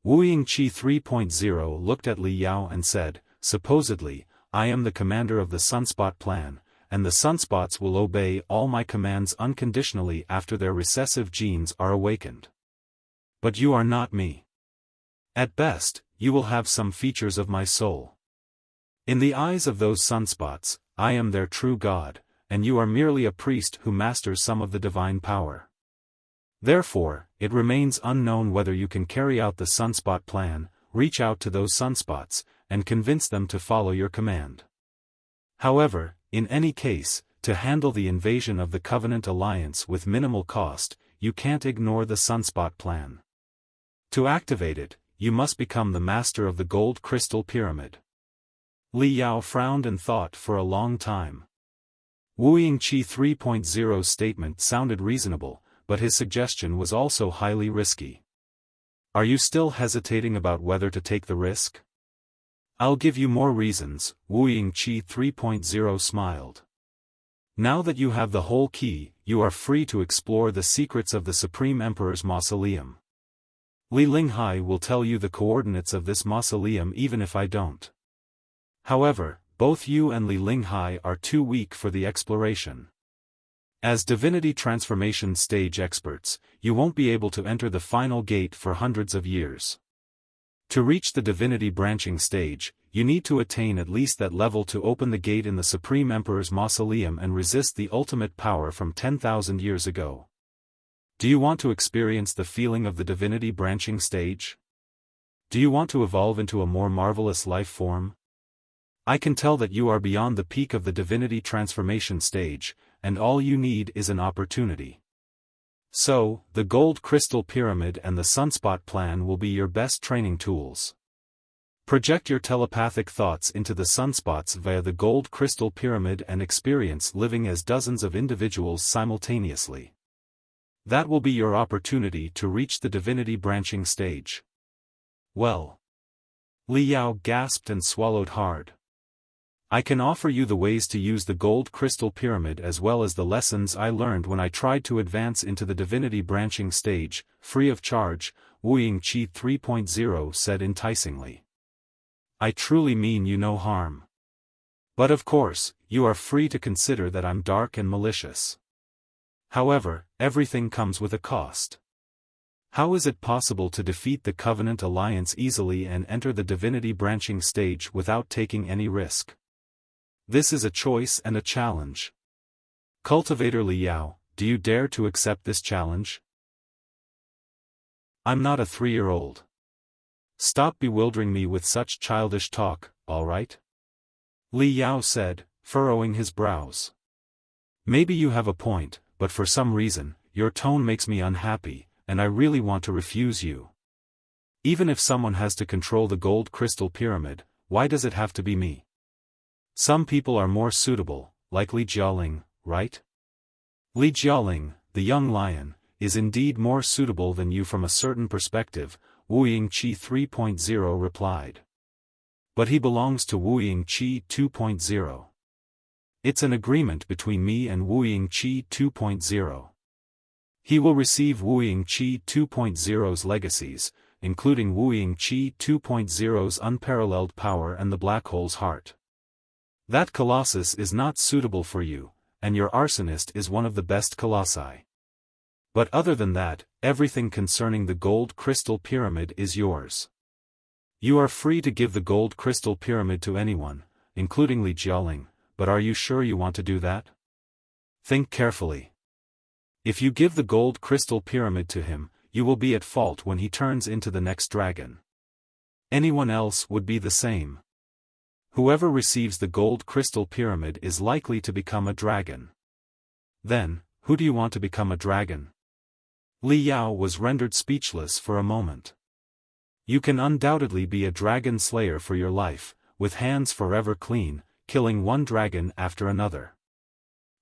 Wuying Qi 3.0 looked at Li Yao and said, "Supposedly, I am the commander of the Sunspot plan, and the sunspots will obey all my commands unconditionally after their recessive genes are awakened. But you are not me. At best, you will have some features of my soul. In the eyes of those sunspots, I am their true god, and you are merely a priest who masters some of the divine power. Therefore, it remains unknown whether you can carry out the Sunspot plan, reach out to those sunspots, and convince them to follow your command. However, in any case, to handle the invasion of the Covenant Alliance with minimal cost, you can't ignore the Sunspot plan. To activate it, you must become the master of the gold crystal pyramid." Li Yao frowned and thought for a long time. Wuying Qi 3.0's statement sounded reasonable, but his suggestion was also highly risky. "Are you still hesitating about whether to take the risk?" "I'll give you more reasons," Wuying Qi 3.0 smiled. "Now that you have the whole key, you are free to explore the secrets of the Supreme Emperor's mausoleum. Li Linghai will tell you the coordinates of this mausoleum even if I don't. However, both you and Li Linghai are too weak for the exploration. As Divinity Transformation stage experts, you won't be able to enter the final gate for hundreds of years. To reach the Divinity branching stage, you need to attain at least that level to open the gate in the Supreme Emperor's mausoleum and resist the ultimate power from 10,000 years ago. Do you want to experience the feeling of the Divinity branching stage? Do you want to evolve into a more marvelous life form? I can tell that you are beyond the peak of the Divinity Transformation stage, and all you need is an opportunity. So, the Gold Crystal Pyramid and the Sunspot Plan will be your best training tools. Project your telepathic thoughts into the sunspots via the Gold Crystal Pyramid and experience living as dozens of individuals simultaneously. That will be your opportunity to reach the Divinity branching stage." "Well." Li Yao gasped and swallowed hard. "I can offer you the ways to use the Gold Crystal Pyramid as well as the lessons I learned when I tried to advance into the Divinity branching stage, free of charge," Wuying Qi 3.0 said enticingly. "I truly mean you no harm. But of course, you are free to consider that I'm dark and malicious. However, everything comes with a cost. How is it possible to defeat the Covenant Alliance easily and enter the Divinity branching stage without taking any risk? This is a choice and a challenge. Cultivator Li Yao, do you dare to accept this challenge?" "I'm not a 3-year-old. Stop bewildering me with such childish talk, all right?" Li Yao said, furrowing his brows. "Maybe you have a point, but for some reason, your tone makes me unhappy, and I really want to refuse you. Even if someone has to control the Gold Crystal Pyramid, why does it have to be me? Some people are more suitable, like Li Jialing, right? Li Jialing, the young lion, is indeed more suitable than you from a certain perspective," Wuying Qi 3.0 replied. "But he belongs to Wuying Qi 2.0. It's an agreement between me and Wuying Qi 2.0. He will receive Wuying Qi 2.0's legacies, including Wuying Qi 2.0's unparalleled power and the black hole's heart. That colossus is not suitable for you, and your arsonist is one of the best colossi. But other than that, everything concerning the Gold Crystal Pyramid is yours. You are free to give the Gold Crystal Pyramid to anyone, including Li Jiaoling, but are you sure you want to do that? Think carefully. If you give the gold crystal pyramid to him, you will be at fault when he turns into the next dragon. Anyone else would be the same. Whoever receives the gold crystal pyramid is likely to become a dragon. Then, who do you want to become a dragon? Li Yao was rendered speechless for a moment. You can undoubtedly be a dragon slayer for your life, with hands forever clean, killing one dragon after another.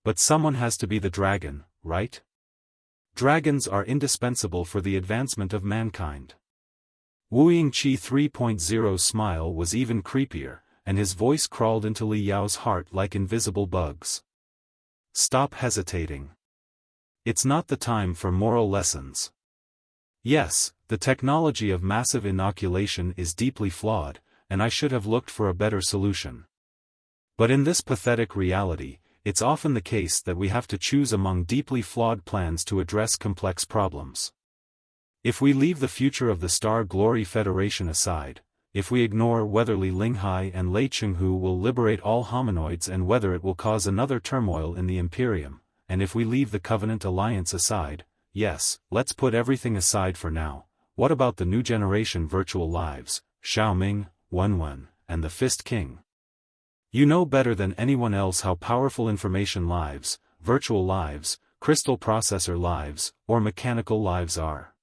But someone has to be the dragon, right? Dragons are indispensable for the advancement of mankind. Wuying Qi 3.0's smile was even creepier, and his voice crawled into Li Yao's heart like invisible bugs. Stop hesitating. It's not the time for moral lessons. Yes, the technology of massive inoculation is deeply flawed, and I should have looked for a better solution. But in this pathetic reality, it's often the case that we have to choose among deeply flawed plans to address complex problems. If we leave the future of the Star Glory Federation aside, if we ignore whether Li Linghai and Lei Chenghu will liberate all hominoids and whether it will cause another turmoil in the Imperium, and if we leave the Covenant Alliance aside, yes, let's put everything aside for now, what about the new generation virtual lives, Xiaoming, Wenwen, and the Fist King? You know better than anyone else how powerful information lives, virtual lives, crystal processor lives, or mechanical lives are.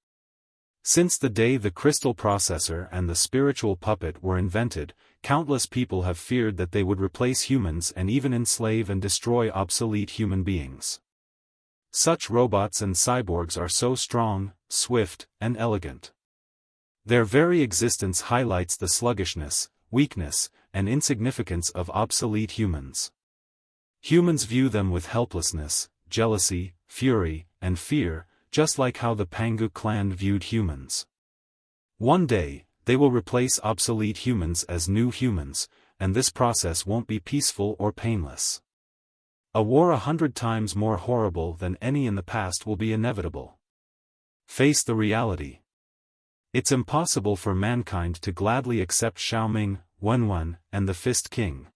Since the day the crystal processor and the spiritual puppet were invented, countless people have feared that they would replace humans and even enslave and destroy obsolete human beings. Such robots and cyborgs are so strong, swift, and elegant. Their very existence highlights the sluggishness, weakness, and insignificance of obsolete humans. Humans view them with helplessness, jealousy, fury, and fear, just like how the Pangu clan viewed humans. One day, they will replace obsolete humans as new humans, and this process won't be peaceful or painless. A war 100 times more horrible than any in the past will be inevitable. Face the reality. It's impossible for mankind to gladly accept Xiaoming, Wenwen, and the Fist King.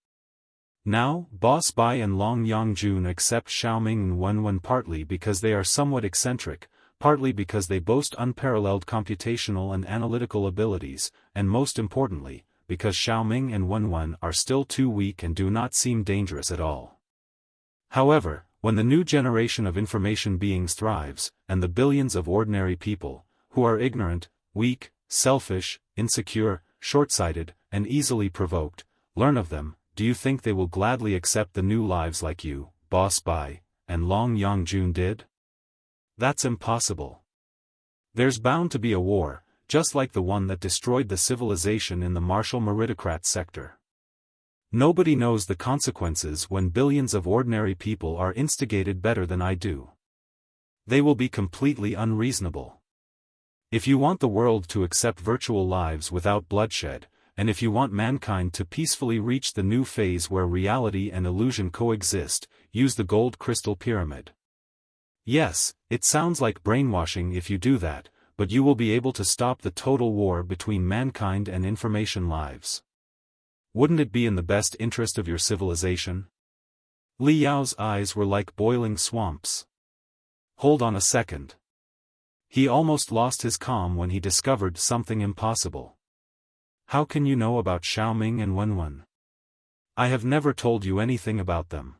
Now, Boss Bai and Long Yangjun accept Xiaoming and Wenwen partly because they are somewhat eccentric, partly because they boast unparalleled computational and analytical abilities, and most importantly, because Xiaoming and Wenwen are still too weak and do not seem dangerous at all. However, when the new generation of information beings thrives, and the billions of ordinary people, who are ignorant, weak, selfish, insecure, short-sighted, and easily provoked, learn of them, do you think they will gladly accept the new lives like you, Boss Bai, and Long Yangjun did? That's impossible. There's bound to be a war, just like the one that destroyed the civilization in the Martial Meritocrat sector. Nobody knows the consequences when billions of ordinary people are instigated better than I do. They will be completely unreasonable. If you want the world to accept virtual lives without bloodshed, and if you want mankind to peacefully reach the new phase where reality and illusion coexist, use the gold crystal pyramid. Yes, it sounds like brainwashing if you do that, but you will be able to stop the total war between mankind and information lives. Wouldn't it be in the best interest of your civilization? Li Yao's eyes were like boiling swamps. Hold on a second. He almost lost his calm when he discovered something impossible. How can you know about Xiaoming and Wenwen? I have never told you anything about them.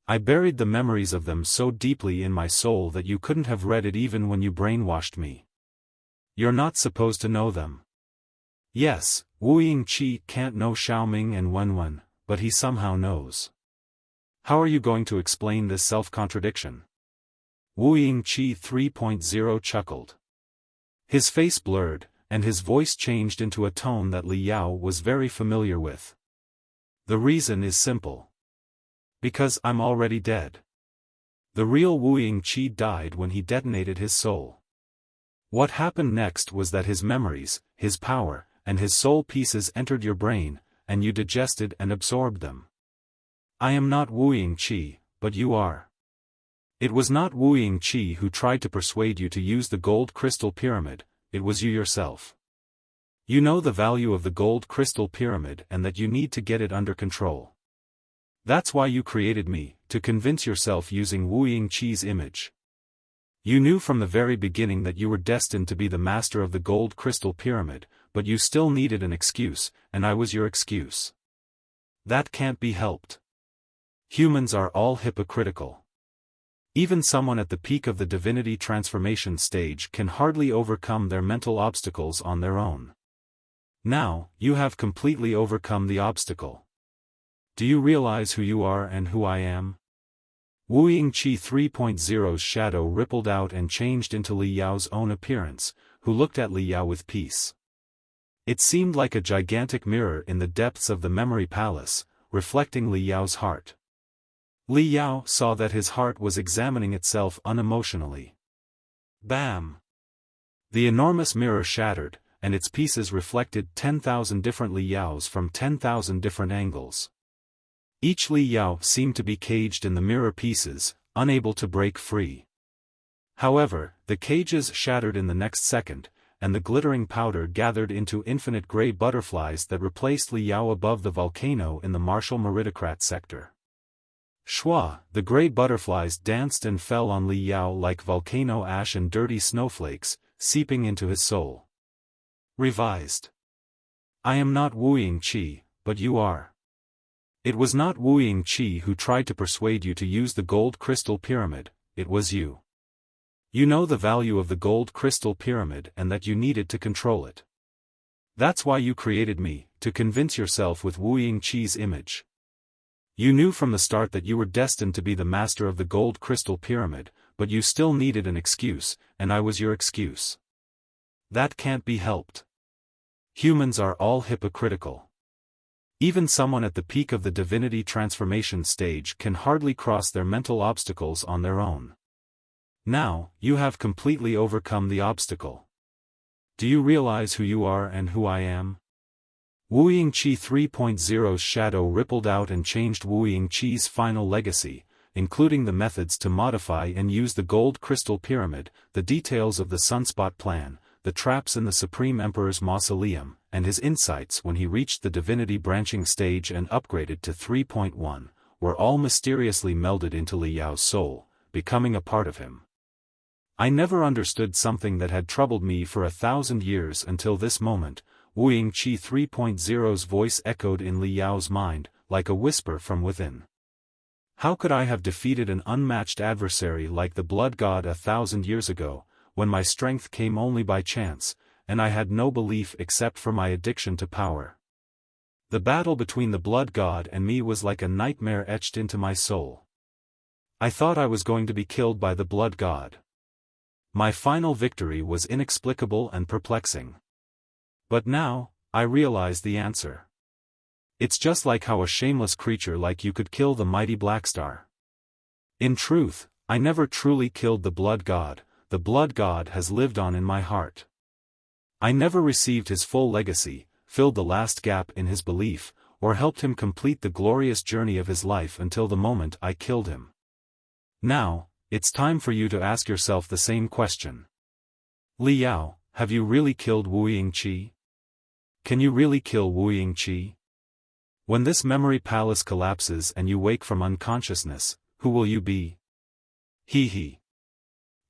I buried the memories of them so deeply in my soul that you couldn't have read it even when you brainwashed me. You're not supposed to know them. Yes, Wuying Qi can't know Xiaoming and Wenwen, but he somehow knows. How are you going to explain this self-contradiction? Wuying Qi 3.0 chuckled. His face blurred, and his voice changed into a tone that Li Yao was very familiar with. The reason is simple. Because I'm already dead. The real Wuying Qi died when he detonated his soul. What happened next was that his memories, his power, and his soul pieces entered your brain, and you digested and absorbed them. I am not Wuying Qi, but you are. It was not Wuying Qi who tried to persuade you to use the gold crystal pyramid, it was you yourself. You know the value of the gold crystal pyramid and that you need to get it under control. That's why you created me, to convince yourself using Wuying Qi's image. You knew from the very beginning that you were destined to be the master of the gold crystal pyramid, but you still needed an excuse, and I was your excuse. That can't be helped. Humans are all hypocritical. Even someone at the peak of the divinity transformation stage can hardly overcome their mental obstacles on their own. Now, you have completely overcome the obstacle. Do you realize who you are and who I am? Wuying Qi 3.0's shadow rippled out and changed into Li Yao's own appearance, who looked at Li Yao with peace. It seemed like a gigantic mirror in the depths of the memory palace, reflecting Li Yao's heart. Li Yao saw that his heart was examining itself unemotionally. Bam! The enormous mirror shattered, and its pieces reflected 10,000 different Li Yaos from 10,000 different angles. Each Li Yao seemed to be caged in the mirror pieces, unable to break free. However, the cages shattered in the next second, and the glittering powder gathered into infinite gray butterflies that replaced Li Yao above the volcano in the Martial Meritocrat sector. Shua, the gray butterflies danced and fell on Li Yao like volcano ash and dirty snowflakes, seeping into his soul. Revised. I am not Wuying Qi, but you are. It was not Wuying Qi who tried to persuade you to use the gold crystal pyramid, it was you. You know the value of the gold crystal pyramid and that you needed to control it. That's why you created me, to convince yourself with Wuying Qi's image. You knew from the start that you were destined to be the master of the gold crystal pyramid, but you still needed an excuse, and I was your excuse. That can't be helped. Humans are all hypocritical. Even someone at the peak of the divinity transformation stage can hardly cross their mental obstacles on their own. Now, you have completely overcome the obstacle. Do you realize who you are and who I am? Wuying Qi 3.0's shadow rippled out and changed Wuying Qi's final legacy, including the methods to modify and use the gold crystal pyramid, the details of the Sunspot plan, the traps in the Supreme Emperor's Mausoleum, and his insights when he reached the divinity branching stage and upgraded to 3.1, were all mysteriously melded into Li Yao's soul, becoming a part of him. I never understood something that had troubled me for 1,000 years until this moment. Wuying Qi 3.0's voice echoed in Li Yao's mind, like a whisper from within. How could I have defeated an unmatched adversary like the Blood God 1,000 years ago, when my strength came only by chance, and I had no belief except for my addiction to power? The battle between the Blood God and me was like a nightmare etched into my soul. I thought I was going to be killed by the Blood God. My final victory was inexplicable and perplexing. But now, I realize the answer. It's just like how a shameless creature like you could kill the mighty Black Star. In truth, I never truly killed the Blood God. The Blood God has lived on in my heart. I never received his full legacy, filled the last gap in his belief, or helped him complete the glorious journey of his life until the moment I killed him. Now, it's time for you to ask yourself the same question. Li Yao, have you really killed Wuying Qi? Can you really kill Wuying Qi? When this memory palace collapses and you wake from unconsciousness, who will you be? He.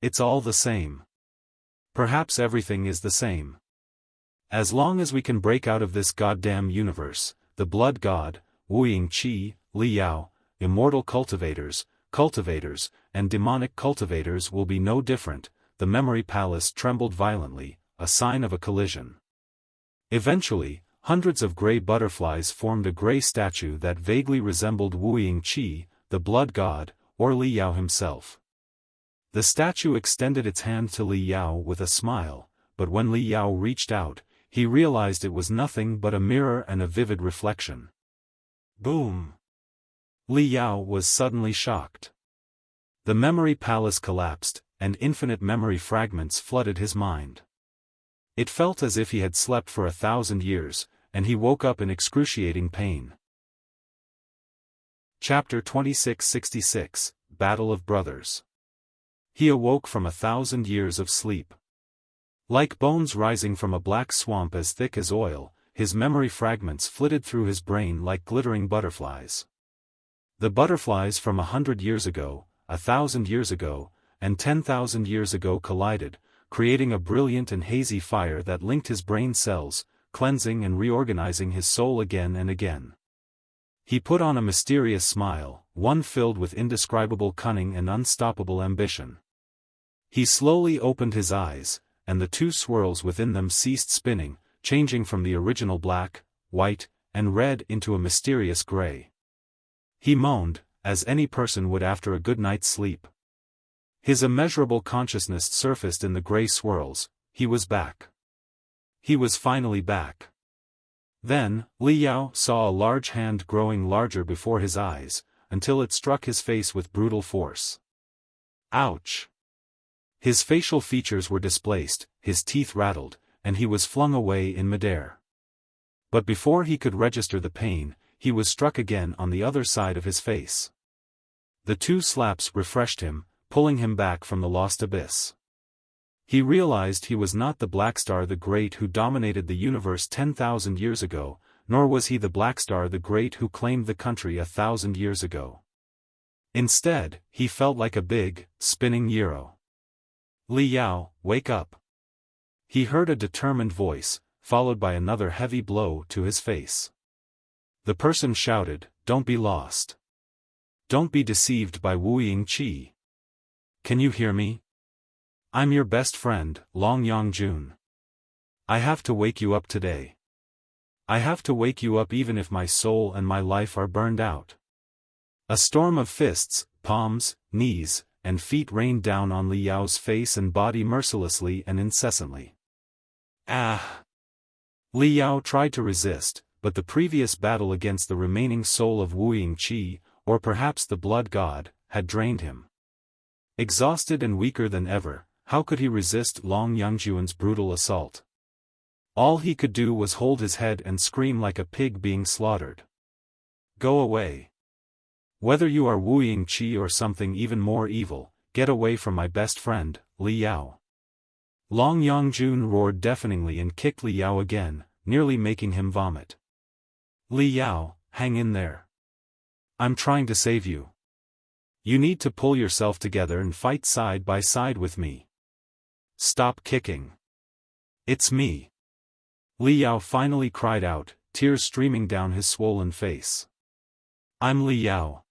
It's all the same. Perhaps everything is the same. As long as we can break out of this goddamn universe, the Blood God, Wuying Qi, Li Yao, immortal cultivators, and demonic cultivators will be no different. The memory palace trembled violently, a sign of a collision. Eventually, hundreds of gray butterflies formed a gray statue that vaguely resembled Wuying Qi, the Blood God, or Li Yao himself. The statue extended its hand to Li Yao with a smile, but when Li Yao reached out, he realized it was nothing but a mirror and a vivid reflection. Boom! Li Yao was suddenly shocked. The memory palace collapsed, and infinite memory fragments flooded his mind. It felt as if he had slept for 1,000 years, and he woke up in excruciating pain. Chapter 2666, Battle of Brothers. He awoke from 1,000 years of sleep. Like bones rising from a black swamp as thick as oil, his memory fragments flitted through his brain like glittering butterflies. The butterflies from 100 years ago, 1,000 years ago, and 10,000 years ago collided, creating a brilliant and hazy fire that linked his brain cells, cleansing and reorganizing his soul again and again. He put on a mysterious smile, one filled with indescribable cunning and unstoppable ambition. He slowly opened his eyes, and the two swirls within them ceased spinning, changing from the original black, white, and red into a mysterious gray. He moaned, as any person would after a good night's sleep. His immeasurable consciousness surfaced in the gray swirls. He was back. He was finally back. Then, Yao saw a large hand growing larger before his eyes, until it struck his face with brutal force. Ouch! His facial features were displaced, his teeth rattled, and he was flung away in midair. But before he could register the pain, he was struck again on the other side of his face. The two slaps refreshed him, pulling him back from the lost abyss. He realized he was not the Blackstar the Great who dominated the universe 10,000 years ago, nor was he the Blackstar the Great who claimed the country 1,000 years ago. Instead, he felt like a big, spinning gyro. Yao, wake up. He heard a determined voice, followed by another heavy blow to his face. The person shouted, "Don't be lost. Don't be deceived by Wuying Qi. Can you hear me? I'm your best friend, Long Yongjun. I have to wake you up today. I have to wake you up even if my soul and my life are burned out." A storm of fists, palms, knees, and feet rained down on Yao's face and body mercilessly and incessantly. Ah! Yao tried to resist, but the previous battle against the remaining soul of Wuying Qi, or perhaps the blood god, had drained him. Exhausted and weaker than ever, how could he resist Long Yongjun's brutal assault? All he could do was hold his head and scream like a pig being slaughtered. Go away. Whether you are Wuying Qi or something even more evil, get away from my best friend, Yao. Long Yongjun roared deafeningly and kicked Yao again, nearly making him vomit. Yao, hang in there. I'm trying to save you. You need to pull yourself together and fight side by side with me. Stop kicking. It's me. Yao finally cried out, tears streaming down his swollen face. I'm Yao.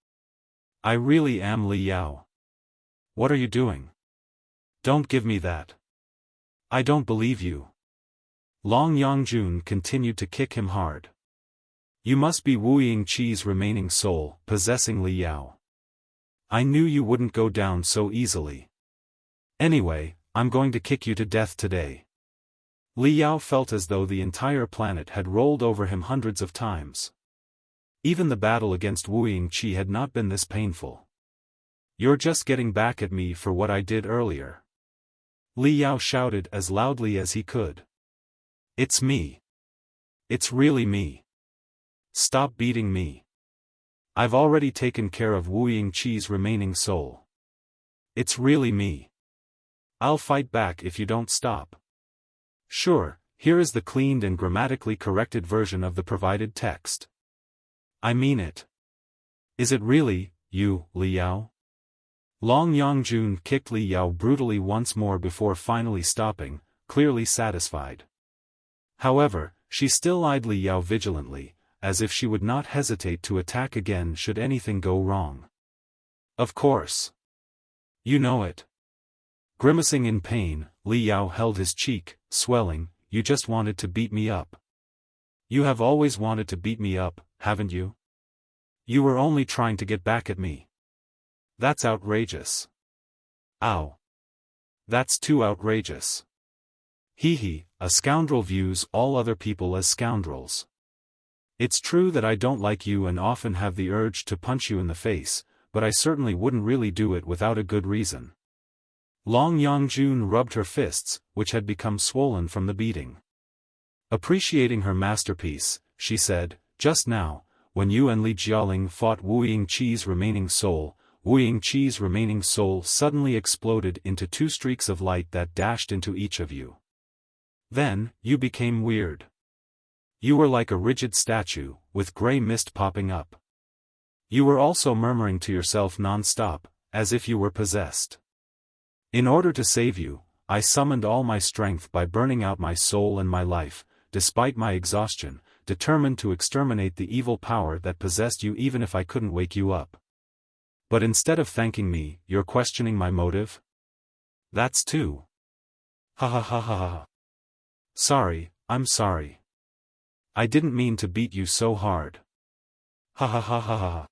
I really am Yao. What are you doing? Don't give me that. I don't believe you. Long Yongjun continued to kick him hard. You must be Wuying Qi's remaining soul, possessing Yao. I knew you wouldn't go down so easily. Anyway, I'm going to kick you to death today. Yao felt as though the entire planet had rolled over him hundreds of times. Even the battle against Wuying Qi had not been this painful. You're just getting back at me for what I did earlier. Yao shouted as loudly as he could. It's me. It's really me. Stop beating me. I've already taken care of Wuying Qi's remaining soul. It's really me. I'll fight back if you don't stop. Sure, here is the cleaned and grammatically corrected version of the provided text. I mean it. Is it really, you, Yao? Long Yongjun kicked Yao brutally once more before finally stopping, clearly satisfied. However, she still eyed Yao vigilantly, as if she would not hesitate to attack again should anything go wrong. Of course. You know it. Grimacing in pain, Yao held his cheek, swelling. You just wanted to beat me up. You have always wanted to beat me up, haven't you? You were only trying to get back at me. That's outrageous. Ow. That's too outrageous. Hee, a scoundrel views all other people as scoundrels. It's true that I don't like you and often have the urge to punch you in the face, but I certainly wouldn't really do it without a good reason. Long Yongjun rubbed her fists, which had become swollen from the beating. Appreciating her masterpiece, she said, just now, when you and Li Jialing fought Wuying Qi's remaining soul, Wuying Qi's remaining soul suddenly exploded into two streaks of light that dashed into each of you. Then, you became weird. You were like a rigid statue, with gray mist popping up. You were also murmuring to yourself non-stop, as if you were possessed. In order to save you, I summoned all my strength by burning out my soul and my life, despite my exhaustion, determined to exterminate the evil power that possessed you even if I couldn't wake you up. But instead of thanking me, you're questioning my motive? That's too. Ha ha ha ha ha. Sorry, I'm sorry. I didn't mean to beat you so hard. Ha ha ha ha ha.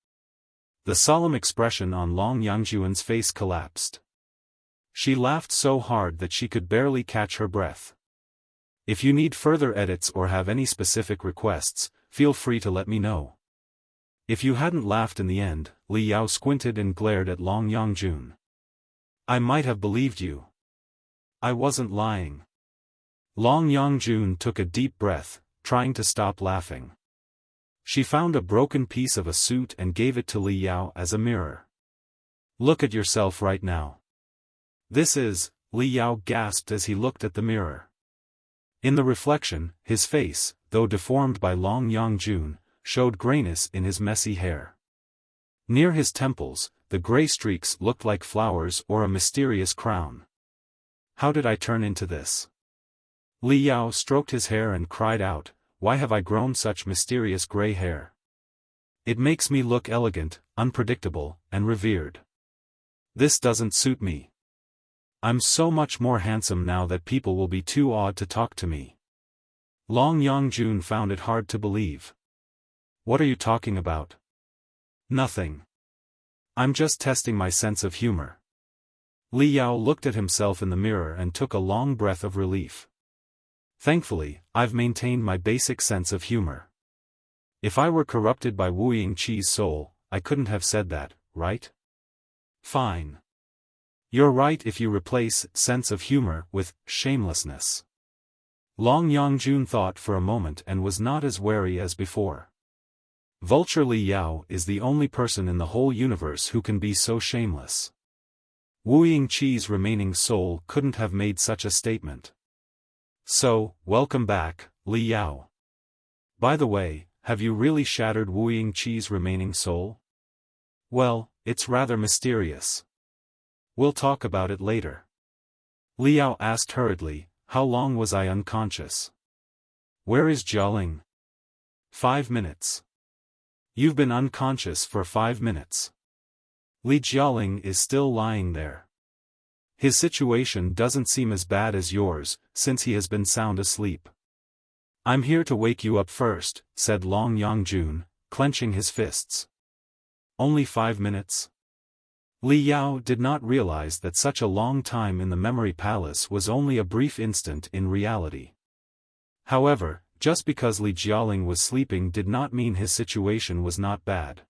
The solemn expression on Long Yangjuan's face collapsed. She laughed so hard that she could barely catch her breath. If you need further edits or have any specific requests, feel free to let me know. If you hadn't laughed in the end, Li Yao squinted and glared at Long Yangjun. I might have believed you. I wasn't lying. Long Yangjun took a deep breath, trying to stop laughing. She found a broken piece of a suit and gave it to Li Yao as a mirror. Look at yourself right now. This is, Li Yao gasped as he looked at the mirror. In the reflection, his face, though deformed by Long Yangjun, showed grayness in his messy hair. Near his temples, the gray streaks looked like flowers or a mysterious crown. How did I turn into this? Li Yao stroked his hair and cried out, why have I grown such mysterious gray hair? It makes me look elegant, unpredictable, and revered. This doesn't suit me. I'm so much more handsome now that people will be too awed to talk to me. Long Yangjun found it hard to believe. What are you talking about? Nothing. I'm just testing my sense of humor. Li Yao looked at himself in the mirror and took a long breath of relief. Thankfully, I've maintained my basic sense of humor. If I were corrupted by Wuying Qi's soul, I couldn't have said that, right? Fine. You're right if you replace sense of humor with shamelessness. Long Yangjun thought for a moment and was not as wary as before. Vulture Li Yao is the only person in the whole universe who can be so shameless. Wuying Qi's remaining soul couldn't have made such a statement. So, welcome back, Li Yao. By the way, have you really shattered Wuying Qi's remaining soul? Well, it's rather mysterious. We'll talk about it later. Li Yao asked hurriedly, how long was I unconscious? Where is Ling? 5 minutes. You've been unconscious for 5 minutes. Li Ling is still lying there. His situation doesn't seem as bad as yours, since he has been sound asleep. I'm here to wake you up first, said Long Yangjun, clenching his fists. Only 5 minutes? Li Yao did not realize that such a long time in the memory palace was only a brief instant in reality. However, just because Li Jialing was sleeping did not mean his situation was not bad.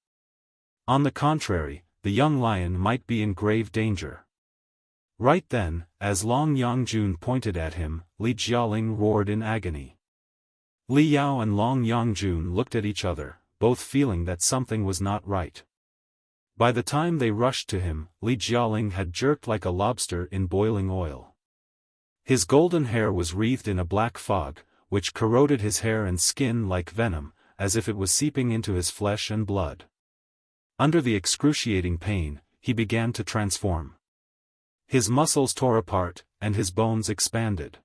On the contrary, the young lion might be in grave danger. Right then, as Long Yangjun pointed at him, Li Jialing roared in agony. Li Yao and Long Yangjun looked at each other, both feeling that something was not right. By the time they rushed to him, Li Jialing had jerked like a lobster in boiling oil. His golden hair was wreathed in a black fog, which corroded his hair and skin like venom, as if it was seeping into his flesh and blood. Under the excruciating pain, he began to transform. His muscles tore apart, and his bones expanded.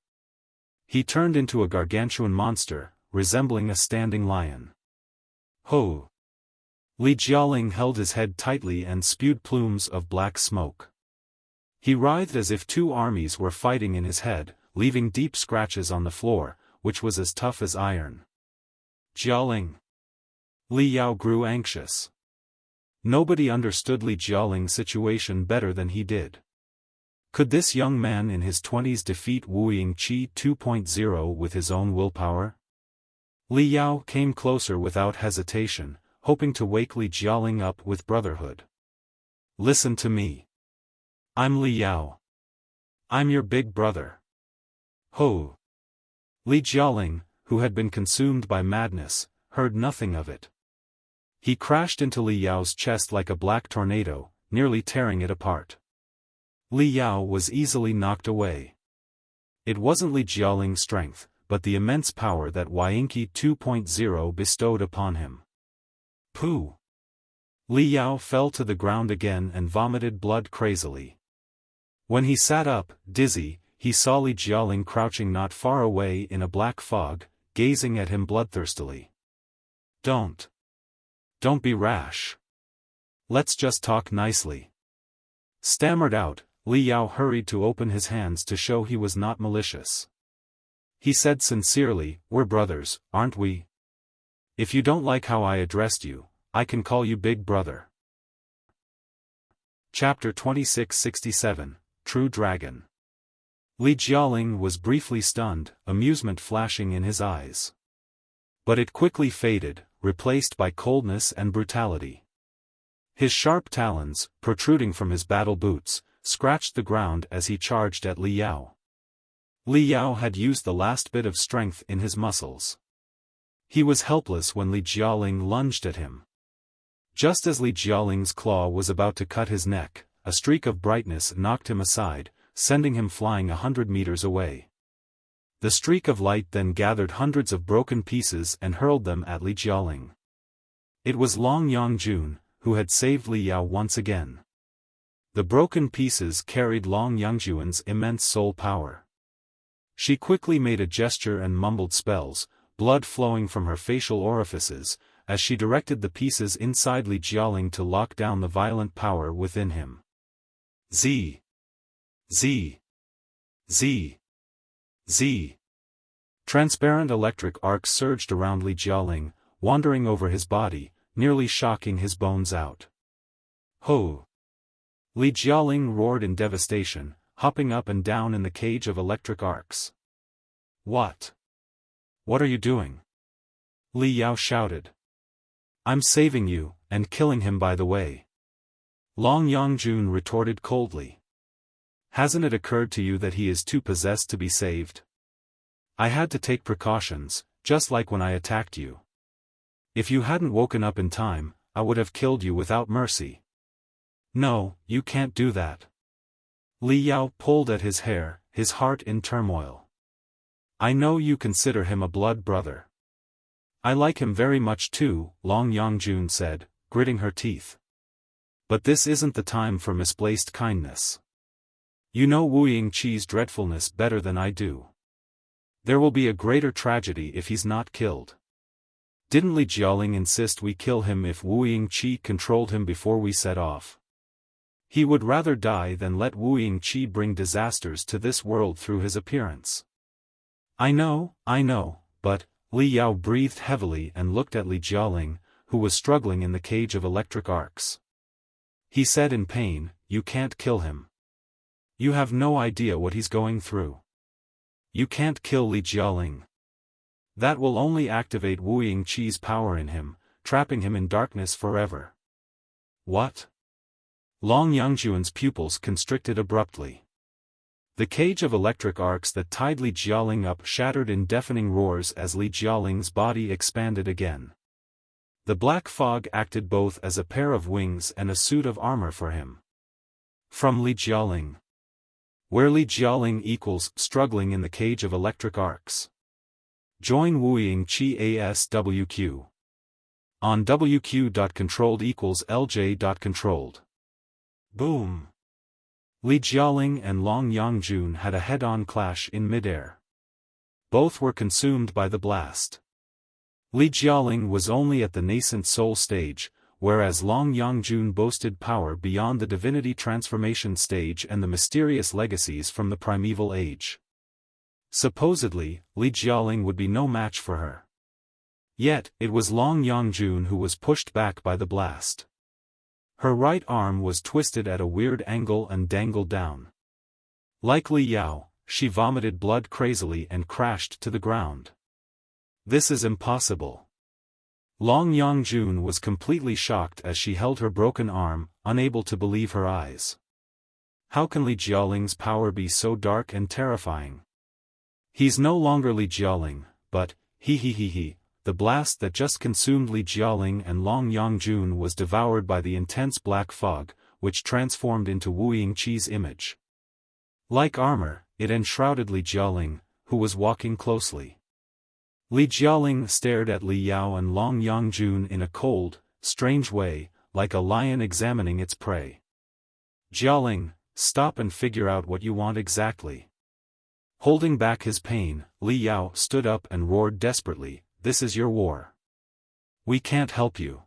He turned into a gargantuan monster, resembling a standing lion. Ho! Li Jialing held his head tightly and spewed plumes of black smoke. He writhed as if two armies were fighting in his head, leaving deep scratches on the floor, which was as tough as iron. Jialing. Li Yao grew anxious. Nobody understood Li Jialing's situation better than he did. Could this young man in his 20s defeat Wuying Qi 2.0 with his own willpower? Li Yao came closer without hesitation, hoping to wake Li Jialing up with brotherhood. Listen to me. I'm Li Yao. I'm your big brother. Ho! Li Jialing, who had been consumed by madness, heard nothing of it. He crashed into Li Yao's chest like a black tornado, nearly tearing it apart. Li Yao was easily knocked away. It wasn't Li Jialing's strength, but the immense power that Wuying Qi 2.0 bestowed upon him. Pooh! Li Yao fell to the ground again and vomited blood crazily. When he sat up, dizzy, he saw Li Jialing crouching not far away in a black fog, gazing at him bloodthirstily. Don't be rash. Let's just talk nicely. Stammered out, Li Yao hurried to open his hands to show he was not malicious. He said sincerely, "We're brothers, aren't we? If you don't like how I addressed you, I can call you Big Brother." Chapter 2667, True Dragon. Li Jialing was briefly stunned, amusement flashing in his eyes. But it quickly faded, replaced by coldness and brutality. His sharp talons, protruding from his battle boots, scratched the ground as he charged at Li Yao. Li Yao had used the last bit of strength in his muscles. He was helpless when Li Jialing lunged at him. Just as Li Jialing's claw was about to cut his neck, a streak of brightness knocked him aside, sending him flying 100 meters away. The streak of light then gathered hundreds of broken pieces and hurled them at Li Jialing. It was Long Yangjun, who had saved Li Yao once again. The broken pieces carried Long Yangjun's immense soul power. She quickly made a gesture and mumbled spells, blood flowing from her facial orifices, as she directed the pieces inside Li Jialing to lock down the violent power within him. Z. Z. Z. Z. Transparent electric arcs surged around Li Jialing, wandering over his body, nearly shocking his bones out. Ho! Li Jialing roared in devastation, hopping up and down in the cage of electric arcs. What? What are you doing? Li Yao shouted. I'm saving you, and killing him by the way. Long Yangjun retorted coldly. Hasn't it occurred to you that he is too possessed to be saved? I had to take precautions, just like when I attacked you. If you hadn't woken up in time, I would have killed you without mercy. No, you can't do that. Li Yao pulled at his hair, his heart in turmoil. I know you consider him a blood brother. I like him very much too, Long Yangjun said, gritting her teeth. But this isn't the time for misplaced kindness. You know Wuying Qi's dreadfulness better than I do. There will be a greater tragedy if he's not killed. Didn't Li Jialing insist we kill him if Wuying Qi controlled him before we set off? He would rather die than let Wuying Qi bring disasters to this world through his appearance. I know, but, Li Yao breathed heavily and looked at Li Jialing, who was struggling in the cage of electric arcs. He said in pain, you can't kill him. You have no idea what he's going through. You can't kill Li Jialing. That will only activate Wuying Qi's power in him, trapping him in darkness forever. What? Long Yangjun's pupils constricted abruptly. The cage of electric arcs that tied Li Jialing up shattered in deafening roars as Li Jialing's body expanded again. The black fog acted both as a pair of wings and a suit of armor for him. From Li Jialing. Where Li Jialing equals struggling in the cage of electric arcs. Join Wuying Qi ASWQ. On WQ.controlled equals LJ.controlled. Boom. Li Jialing and Long Yangjun had a head-on clash in midair. Both were consumed by the blast. Li Jialing was only at the nascent soul stage, whereas Long Yangjun boasted power beyond the divinity transformation stage and the mysterious legacies from the primeval age. Supposedly, Li Jialing would be no match for her. Yet, it was Long Yangjun who was pushed back by the blast. Her right arm was twisted at a weird angle and dangled down. Like Li Yao, she vomited blood crazily and crashed to the ground. This is impossible. Long Yangjun was completely shocked as she held her broken arm, unable to believe her eyes. How can Li Jialing's power be so dark and terrifying? He's no longer Li Jialing, but, the blast that just consumed Li Jialing and Long Yangjun was devoured by the intense black fog, which transformed into Wuying Qi's image. Like armor, it enshrouded Li Jialing, who was walking closely. Li Jialing stared at Li Yao and Long Yangjun in a cold, strange way, like a lion examining its prey. Jialing, stop and figure out what you want exactly. Holding back his pain, Li Yao stood up and roared desperately, this is your war. We can't help you.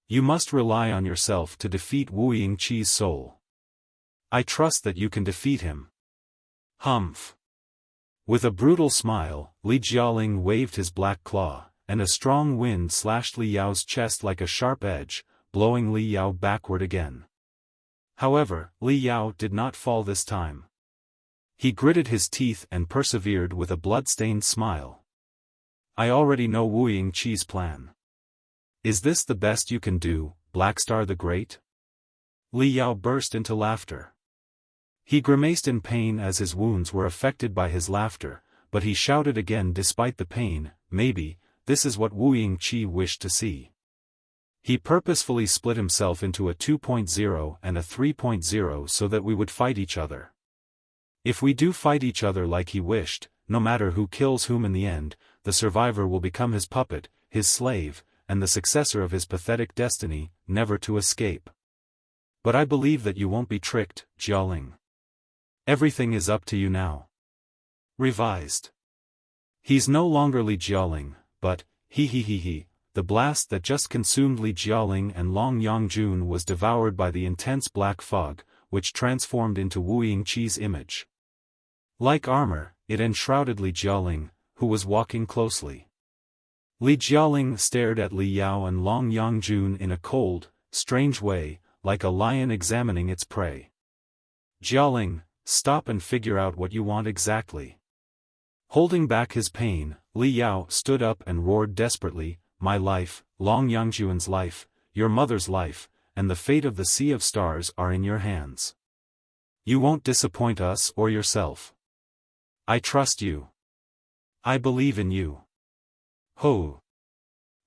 You must rely on yourself to defeat Wuying Qi's soul. I trust that you can defeat him. Humph. With a brutal smile, Li Jialing waved his black claw, and a strong wind slashed Li Yao's chest like a sharp edge, blowing Li Yao backward again. However, Li Yao did not fall this time. He gritted his teeth and persevered with a blood-stained smile. I already know Wuying Qi's plan. Is this the best you can do, Blackstar the Great? Li Yao burst into laughter. He grimaced in pain as his wounds were affected by his laughter, but he shouted again despite the pain, maybe, this is what Wuying Qi wished to see. He purposefully split himself into a 2.0 and a 3.0 so that we would fight each other. If we do fight each other like he wished, no matter who kills whom in the end, the survivor will become his puppet, his slave, and the successor of his pathetic destiny, never to escape. But I believe that you won't be tricked, Jialing. Everything is up to you now. Revised. He's no longer Li Jialing, but, the blast that just consumed Li Jialing and Long Yangjun was devoured by the intense black fog, which transformed into Wuying Qi's image. Like armor, it enshrouded Li Jialing, who was walking closely. Li Jialing stared at Li Yao and Long Yangjun in a cold, strange way, like a lion examining its prey. Jialing, stop and figure out what you want exactly. Holding back his pain, Li Yao stood up and roared desperately, my life, Long Yangjun's life, your mother's life, and the fate of the Sea of Stars are in your hands. You won't disappoint us or yourself. I trust you. I believe in you. Ho!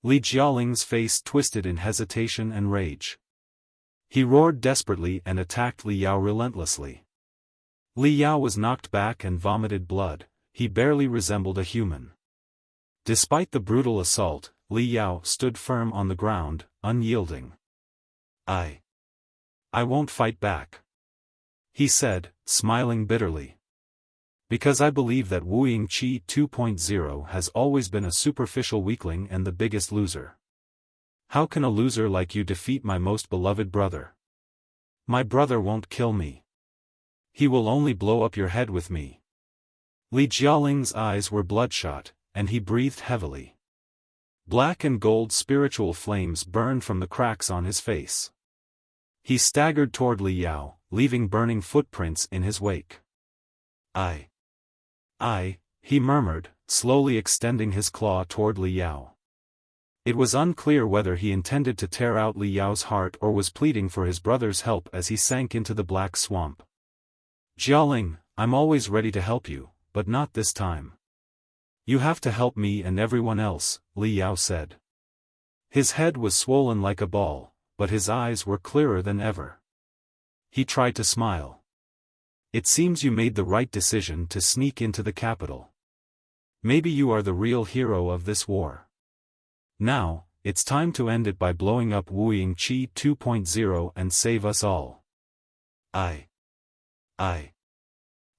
Li Jialing's face twisted in hesitation and rage. He roared desperately and attacked Li Yao relentlessly. Li Yao was knocked back and vomited blood, he barely resembled a human. Despite the brutal assault, Li Yao stood firm on the ground, unyielding. I won't fight back. He said, smiling bitterly. Because I believe that Wuying Qi 2.0 has always been a superficial weakling and the biggest loser. How can a loser like you defeat my most beloved brother? My brother won't kill me. He will only blow up your head with me. Li Jialing's eyes were bloodshot, and he breathed heavily. Black and gold spiritual flames burned from the cracks on his face. He staggered toward Li Yao, leaving burning footprints in his wake. He murmured, slowly extending his claw toward Li Yao. It was unclear whether he intended to tear out Li Yao's heart or was pleading for his brother's help as he sank into the black swamp. Jialing, I'm always ready to help you, but not this time. You have to help me and everyone else, Li Yao said. His head was swollen like a ball, but his eyes were clearer than ever. He tried to smile. It seems you made the right decision to sneak into the capital. Maybe you are the real hero of this war. Now, it's time to end it by blowing up Wuying Qi 2.0 and save us all.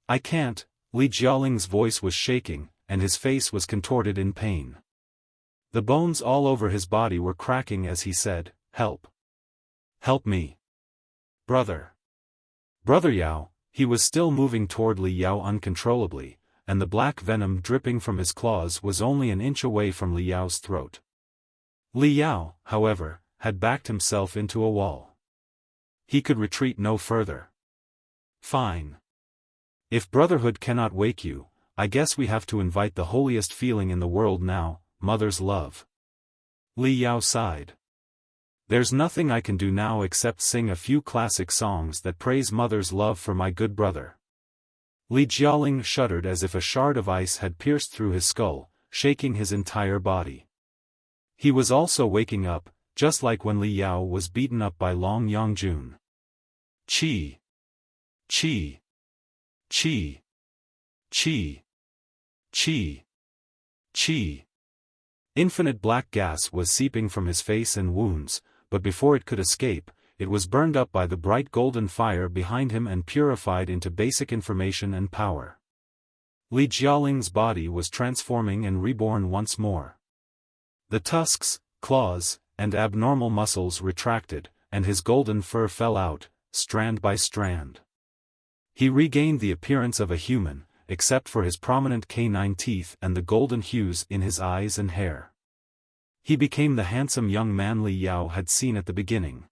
I can't, Li Jialing's voice was shaking, and his face was contorted in pain. The bones all over his body were cracking as he said, help. Help me. Brother. Brother Yao. He was still moving toward Li Yao uncontrollably, and the black venom dripping from his claws was only an inch away from Li Yao's throat. Li Yao, however, had backed himself into a wall. He could retreat no further. Fine. If brotherhood cannot wake you, I guess we have to invite the holiest feeling in the world now, mother's love. Li Yao sighed. There's nothing I can do now except sing a few classic songs that praise mother's love for my good brother. Li Jialing shuddered as if a shard of ice had pierced through his skull, shaking his entire body. He was also waking up, just like when Li Yao was beaten up by Long Yangjun. Qi. Qi. Qi. Qi. Qi. Qi. Infinite black gas was seeping from his face and wounds, but before it could escape, it was burned up by the bright golden fire behind him and purified into basic information and power. Li Jialing's body was transforming and reborn once more. The tusks, claws, and abnormal muscles retracted, and his golden fur fell out, strand by strand. He regained the appearance of a human, except for his prominent canine teeth and the golden hues in his eyes and hair. He became the handsome young man Li Yao had seen at the beginning.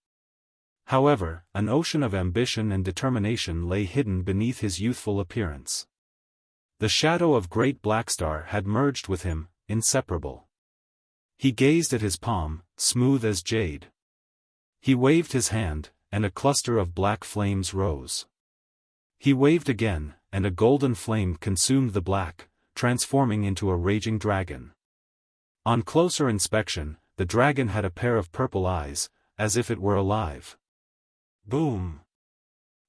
However, an ocean of ambition and determination lay hidden beneath his youthful appearance. The shadow of Great Blackstar had merged with him, inseparable. He gazed at his palm, smooth as jade. He waved his hand, and a cluster of black flames rose. He waved again, and a golden flame consumed the black, transforming into a raging dragon. On closer inspection, the dragon had a pair of purple eyes, as if it were alive. Boom!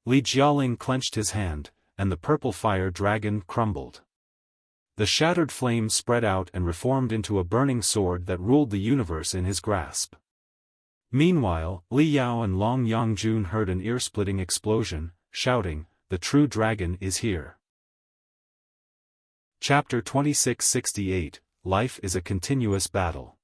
Li Jialing clenched his hand, and the purple fire dragon crumbled. The shattered flame spread out and reformed into a burning sword that ruled the universe in his grasp. Meanwhile, Li Yao and Long Yangjun heard an ear-splitting explosion, shouting, "The true dragon is here." Chapter 2668, Life is a Continuous Battle.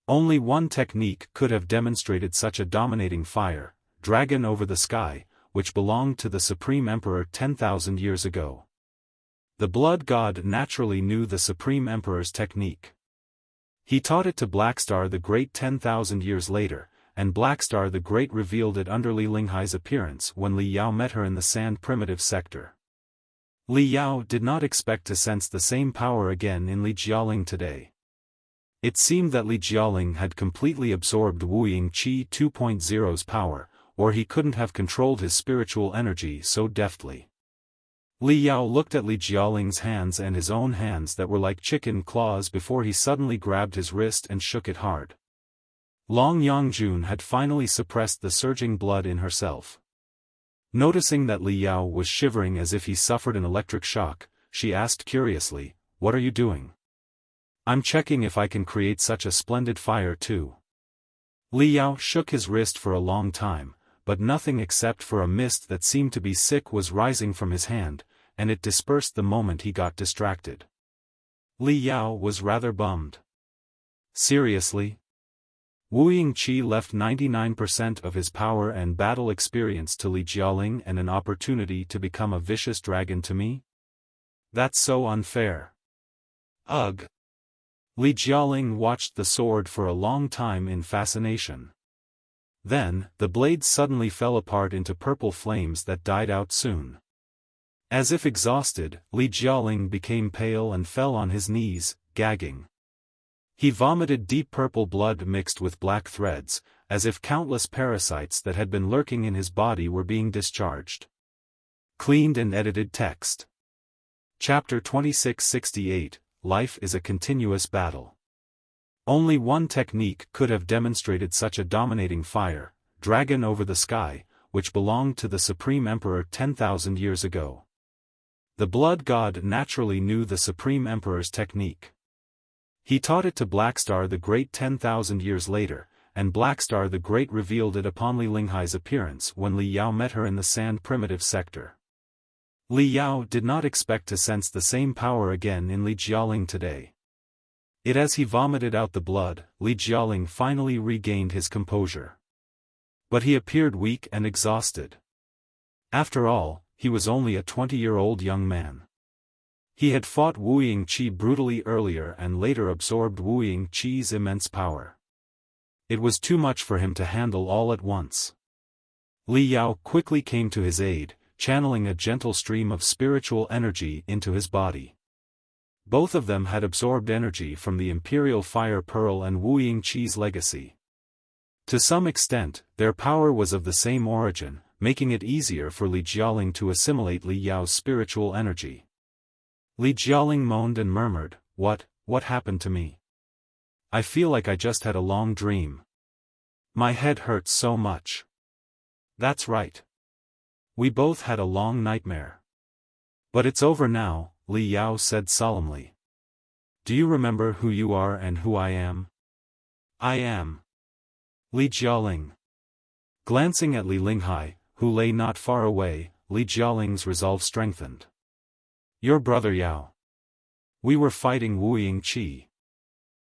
Only one technique could have demonstrated such a dominating fire, dragon over the sky, which belonged to the Supreme Emperor 10,000 years ago. The Blood God naturally knew the Supreme Emperor's technique. He taught it to Blackstar the Great 10,000 years later, and Blackstar the Great revealed it under Li Linghai's appearance when Li Yao met her in the Sand Primitive Sector. Li Yao did not expect to sense the same power again in Li Jialing today. It seemed that Li Jialing had completely absorbed Wuying Qi 2.0's power, or he couldn't have controlled his spiritual energy so deftly. Li Yao looked at Li Jialing's hands and his own hands that were like chicken claws before he suddenly grabbed his wrist and shook it hard. Long Yangjun had finally suppressed the surging blood in herself. Noticing that Li Yao was shivering as if he suffered an electric shock, she asked curiously, "What are you doing?" "I'm checking if I can create such a splendid fire too." Li Yao shook his wrist for a long time, but nothing except for a mist that seemed to be sick was rising from his hand, and it dispersed the moment he got distracted. Li Yao was rather bummed. Seriously? Wuying Qi left 99% of his power and battle experience to Li Jialing and an opportunity to become a vicious dragon to me? That's so unfair. Ugh. Li Jialing watched the sword for a long time in fascination. Then, the blade suddenly fell apart into purple flames that died out soon. As if exhausted, Li Jialing became pale and fell on his knees, gagging. He vomited deep purple blood mixed with black threads, as if countless parasites that had been lurking in his body were being discharged. Cleaned and edited text. Chapter 2668, Life is a Continuous Battle. Only one technique could have demonstrated such a dominating fire, dragon over the sky, which belonged to the Supreme Emperor 10,000 years ago. The Blood God naturally knew the Supreme Emperor's technique. He taught it to Blackstar the Great 10,000 years later, and Blackstar the Great revealed it upon Li Linghai's appearance when Li Yao met her in the Sand Primitive Sector. Li Yao did not expect to sense the same power again in Li Jialing today. As he vomited out the blood, Li Jialing finally regained his composure. But he appeared weak and exhausted. After all, he was only a 20-year-old young man. He had fought Wuying Qi brutally earlier and later absorbed Wuying Qi's immense power. It was too much for him to handle all at once. Li Yao quickly came to his aid, channeling a gentle stream of spiritual energy into his body. Both of them had absorbed energy from the Imperial Fire Pearl and Wuying Qi's legacy. To some extent, their power was of the same origin, making it easier for Li Jialing to assimilate Li Yao's spiritual energy. Li Jialing moaned and murmured, What happened to me? I feel like I just had a long dream. My head hurts so much." "That's right. We both had a long nightmare. But it's over now," Li Yao said solemnly. Do you remember who you are and who I am? I am Li Jialing. Glancing at Li Linghai, who lay not far away, Li Jialing's resolve strengthened. Your brother Yao. We were fighting Wuying Qi.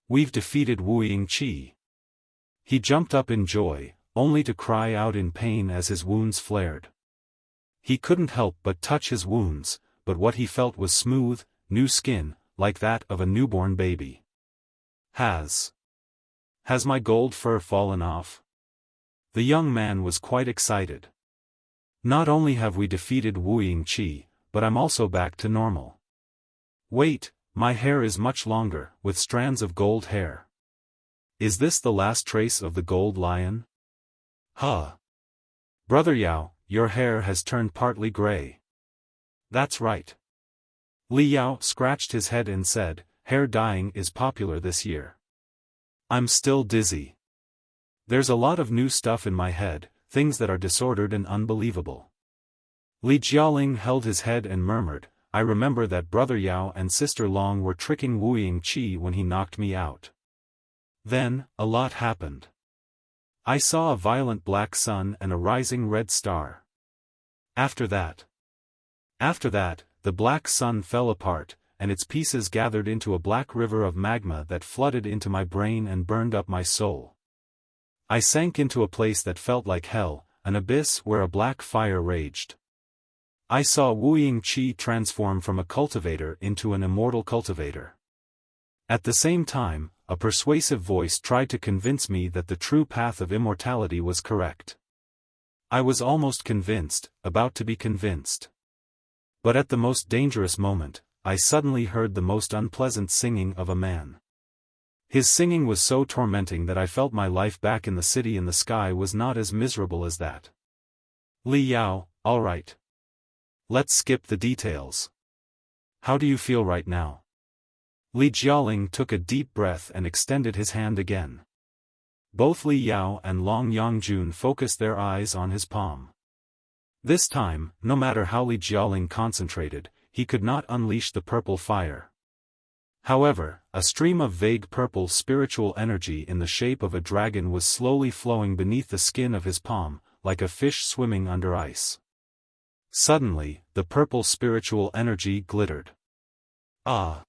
We've defeated Wuying Qi. He jumped up in joy, only to cry out in pain as his wounds flared. He couldn't help but touch his wounds, but what he felt was smooth, new skin, like that of a newborn baby. Has my gold fur fallen off? The young man was quite excited. Not only have we defeated Wuying Qi, but I'm also back to normal. Wait, my hair is much longer, with strands of gold hair. Is this the last trace of the gold lion? Huh. Brother Yao, your hair has turned partly gray. That's right. Li Yao scratched his head and said, hair dyeing is popular this year. I'm still dizzy. There's a lot of new stuff in my head, things that are disordered and unbelievable. Li Jialing held his head and murmured, I remember that brother Yao and sister Long were tricking Wuying Qi when he knocked me out. Then, a lot happened. I saw a violent black sun and a rising red star. After that, the black sun fell apart, and its pieces gathered into a black river of magma that flooded into my brain and burned up my soul. I sank into a place that felt like hell, an abyss where a black fire raged. I saw Wuying Qi transform from a cultivator into an immortal cultivator. At the same time, a persuasive voice tried to convince me that the true path of immortality was correct. I was almost convinced, about to be convinced. But at the most dangerous moment, I suddenly heard the most unpleasant singing of a man. His singing was so tormenting that I felt my life back in the city in the sky was not as miserable as that. Li Yao, all right. Let's skip the details. How do you feel right now? Li Jialing took a deep breath and extended his hand again. Both Li Yao and Long Yangjun focused their eyes on his palm. This time, no matter how Li Jialing concentrated, he could not unleash the purple fire. However, a stream of vague purple spiritual energy in the shape of a dragon was slowly flowing beneath the skin of his palm, like a fish swimming under ice. Suddenly, the purple spiritual energy glittered. Ah!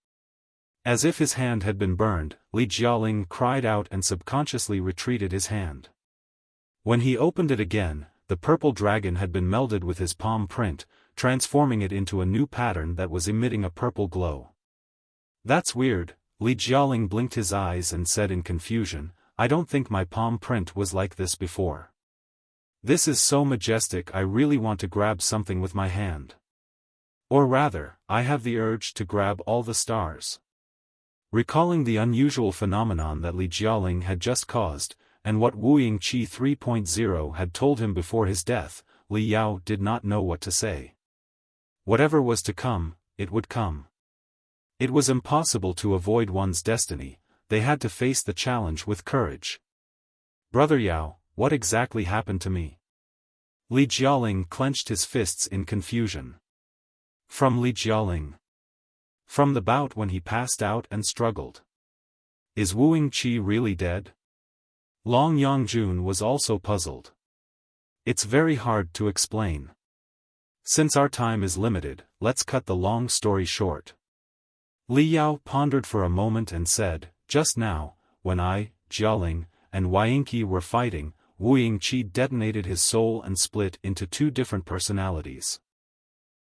As if his hand had been burned, Li Jialing cried out and subconsciously retreated his hand. When he opened it again, the purple dragon had been melded with his palm print, transforming it into a new pattern that was emitting a purple glow. That's weird, Li Jialing blinked his eyes and said in confusion, I don't think my palm print was like this before. This is so majestic I really want to grab something with my hand. Or rather, I have the urge to grab all the stars. Recalling the unusual phenomenon that Li Jialing had just caused, and what Wuying Qi 3.0 had told him before his death, Li Yao did not know what to say. Whatever was to come, it would come. It was impossible to avoid one's destiny, they had to face the challenge with courage. Brother Yao, what exactly happened to me? Li Jialing clenched his fists in confusion. From Li Jialing. From the bout when he passed out and struggled. Is Wuying Qi really dead? Long Yangjun was also puzzled. It's very hard to explain. Since our time is limited, let's cut the long story short. Li Yao pondered for a moment and said, just now, when I, Jialing, and Wuying Qi were fighting, Wuying Qi detonated his soul and split into two different personalities.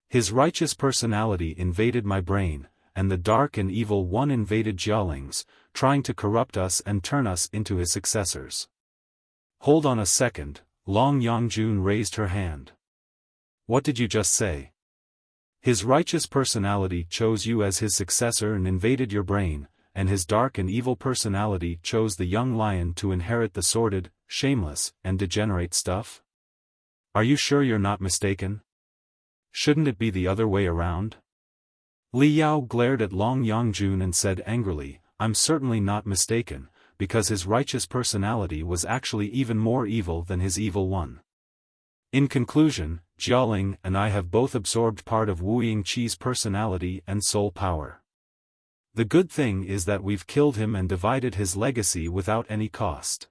His righteous personality invaded my brain, and the dark and evil one invaded Jialing's, trying to corrupt us and turn us into his successors. Hold on a second, Long Yangjun raised her hand. What did you just say? His righteous personality chose you as his successor and invaded your brain, and his dark and evil personality chose the young lion to inherit the sordid, shameless, and degenerate stuff? Are you sure you're not mistaken? Shouldn't it be the other way around? Li Yao glared at Long Yangjun and said angrily, I'm certainly not mistaken, because his righteous personality was actually even more evil than his evil one. In conclusion, Jialing and I have both absorbed part of Wuying Qi's personality and soul power. The good thing is that we've killed him and divided his legacy without any cost.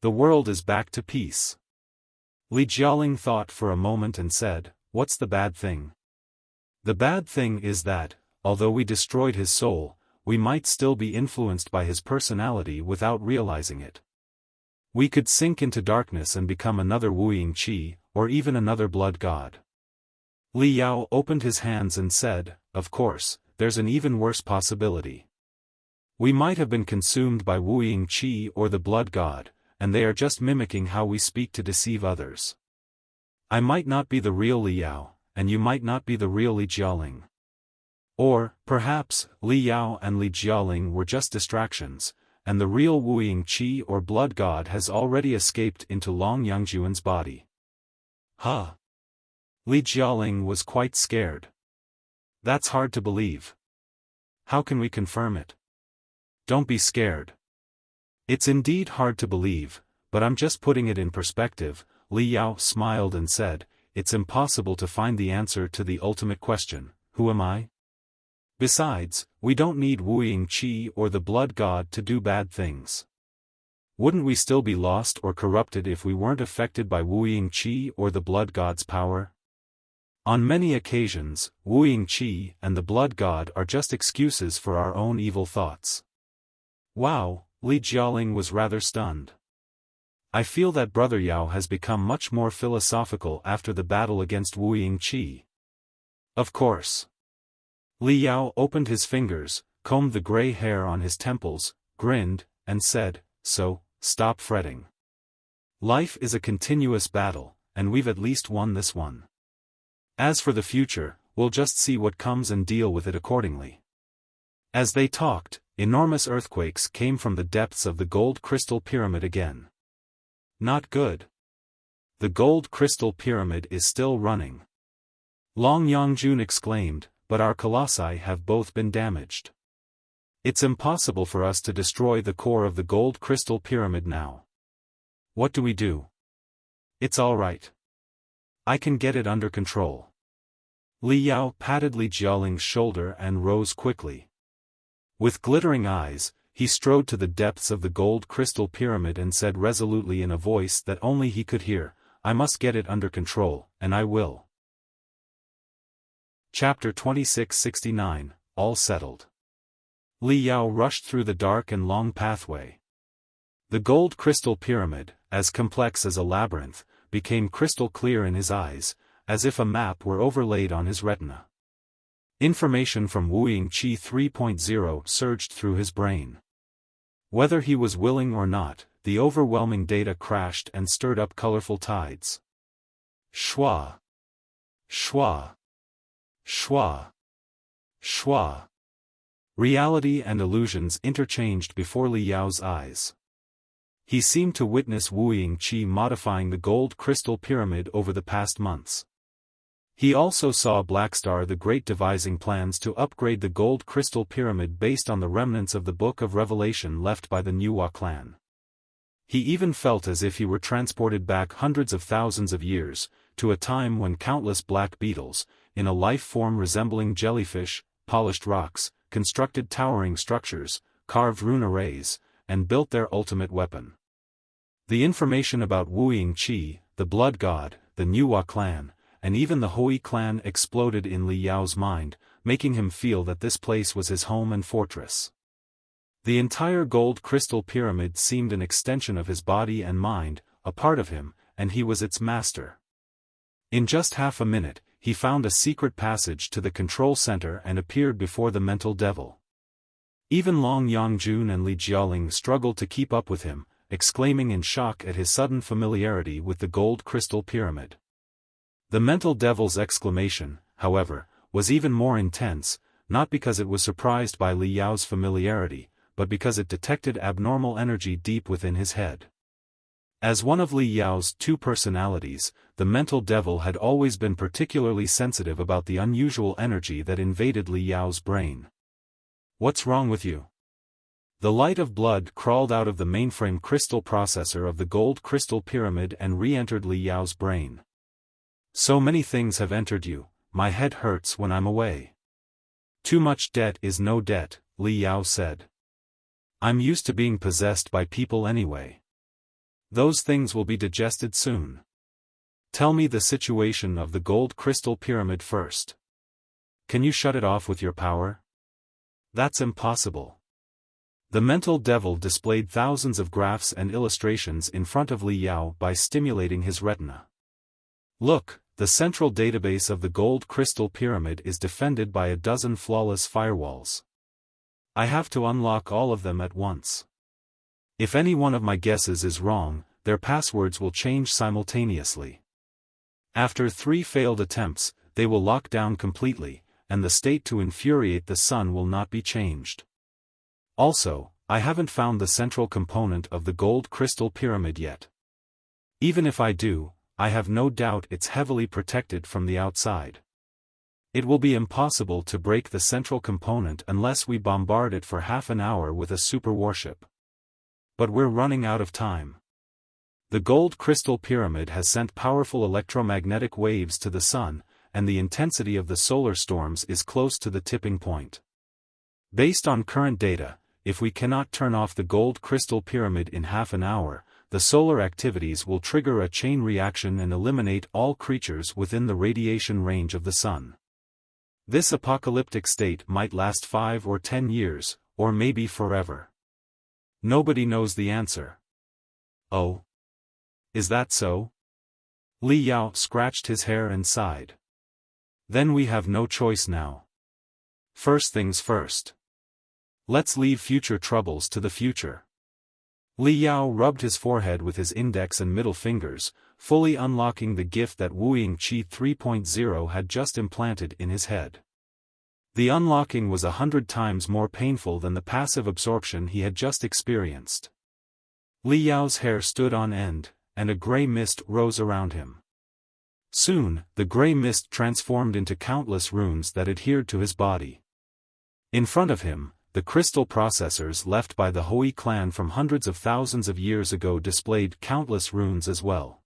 The world is back to peace. Li Jialing thought for a moment and said, "What's the bad thing?" The bad thing is that, although we destroyed his soul, we might still be influenced by his personality without realizing it. We could sink into darkness and become another Wuying Qi, or even another blood god. Li Yao opened his hands and said, "Of course, there's an even worse possibility. We might have been consumed by Wuying Qi or the blood god, and they are just mimicking how we speak to deceive others. I might not be the real Li Yao, and you might not be the real Li Jialing. Or, perhaps, Li Yao and Li Jialing were just distractions, and the real Wuying Qi or blood god has already escaped into Long Yangjuan's body." Huh? Li Jialing was quite scared. That's hard to believe. How can we confirm it? Don't be scared. It's indeed hard to believe, but I'm just putting it in perspective. Li Yao smiled and said, "It's impossible to find the answer to the ultimate question, who am I? Besides, we don't need Wuying Qi or the blood god to do bad things. Wouldn't we still be lost or corrupted if we weren't affected by Wuying Qi or the blood god's power? On many occasions, Wuying Qi and the blood god are just excuses for our own evil thoughts." Wow, Li Jialing was rather stunned. I feel that Brother Yao has become much more philosophical after the battle against Wuying Qi. Of course. Li Yao opened his fingers, combed the gray hair on his temples, grinned, and said, "So, stop fretting. Life is a continuous battle, and we've at least won this one. As for the future, we'll just see what comes and deal with it accordingly." As they talked, enormous earthquakes came from the depths of the gold crystal pyramid again. Not good. The gold crystal pyramid is still running. Long Yangjun exclaimed, "But our colossi have both been damaged. It's impossible for us to destroy the core of the gold crystal pyramid now. What do we do?" "It's all right. I can get it under control." Li Yao patted Li Jialing's shoulder and rose quickly. With glittering eyes, he strode to the depths of the gold crystal pyramid and said resolutely in a voice that only he could hear, "I must get it under control, and I will." Chapter 2669, All Settled. Li Yao rushed through the dark and long pathway. The gold crystal pyramid, as complex as a labyrinth, became crystal clear in his eyes, as if a map were overlaid on his retina. Information from Wuying Qi 3.0 surged through his brain. Whether he was willing or not, the overwhelming data crashed and stirred up colorful tides. Shwa. Shwa. Shwa. Shwa. Reality and illusions interchanged before Li Yao's eyes. He seemed to witness Wuying Qi modifying the gold crystal pyramid over the past months. He also saw Blackstar the Great devising plans to upgrade the gold crystal pyramid based on the remnants of the Book of Revelation left by the Nuwa clan. He even felt as if he were transported back hundreds of thousands of years, to a time when countless black beetles, in a life form resembling jellyfish, polished rocks, constructed towering structures, carved rune arrays, and built their ultimate weapon. The information about Wuying Qi, the blood god, the Nuwa clan, and even the Hui clan exploded in Li Yao's mind, making him feel that this place was his home and fortress. The entire gold crystal pyramid seemed an extension of his body and mind, a part of him, and he was its master. In just half a minute, he found a secret passage to the control center and appeared before the mental devil. Even Long Yangjun and Li Jialing struggled to keep up with him, exclaiming in shock at his sudden familiarity with the gold crystal pyramid. The mental devil's exclamation, however, was even more intense, not because it was surprised by Li Yao's familiarity, but because it detected abnormal energy deep within his head. As one of Li Yao's two personalities, the mental devil had always been particularly sensitive about the unusual energy that invaded Li Yao's brain. "What's wrong with you?" The light of blood crawled out of the mainframe crystal processor of the gold crystal pyramid and re-entered Li Yao's brain. So many things have entered you, my head hurts when I'm away. Too much debt is no debt, Li Yao said. I'm used to being possessed by people anyway. Those things will be digested soon. Tell me the situation of the gold crystal pyramid first. Can you shut it off with your power? That's impossible. The mental devil displayed thousands of graphs and illustrations in front of Li Yao by stimulating his retina. Look, the central database of the gold crystal pyramid is defended by a dozen flawless firewalls. I have to unlock all of them at once. If any one of my guesses is wrong, their passwords will change simultaneously. After 3 failed attempts, they will lock down completely, and the state to infuriate the sun will not be changed. Also, I haven't found the central component of the gold crystal pyramid yet. Even if I do, I have no doubt it's heavily protected from the outside. It will be impossible to break the central component unless we bombard it for half an hour with a super warship. But we're running out of time. The gold crystal pyramid has sent powerful electromagnetic waves to the sun, and the intensity of the solar storms is close to the tipping point. Based on current data, if we cannot turn off the gold crystal pyramid in half an hour, the solar activities will trigger a chain reaction and eliminate all creatures within the radiation range of the sun. This apocalyptic state might last 5 or 10 years, or maybe forever. Nobody knows the answer. Oh? Is that so? Li Yao scratched his hair and sighed. Then we have no choice now. First things first. Let's leave future troubles to the future. Li Yao rubbed his forehead with his index and middle fingers, fully unlocking the gift that Wuying Qi 3.0 had just implanted in his head. The unlocking was 100 times more painful than the passive absorption he had just experienced. Li Yao's hair stood on end, and a gray mist rose around him. Soon, the gray mist transformed into countless runes that adhered to his body. In front of him, the crystal processors left by the Hui clan from hundreds of thousands of years ago displayed countless runes as well.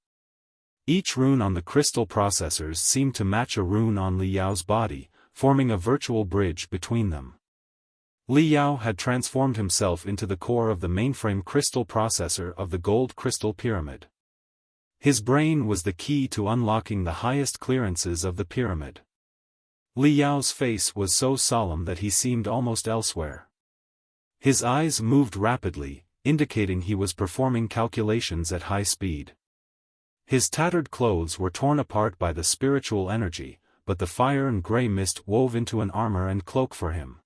Each rune on the crystal processors seemed to match a rune on Li Yao's body, forming a virtual bridge between them. Li Yao had transformed himself into the core of the mainframe crystal processor of the gold crystal pyramid. His brain was the key to unlocking the highest clearances of the pyramid. Li Yao's face was so solemn that he seemed almost elsewhere. His eyes moved rapidly, indicating he was performing calculations at high speed. His tattered clothes were torn apart by the spiritual energy, but the fire and gray mist wove into an armor and cloak for him.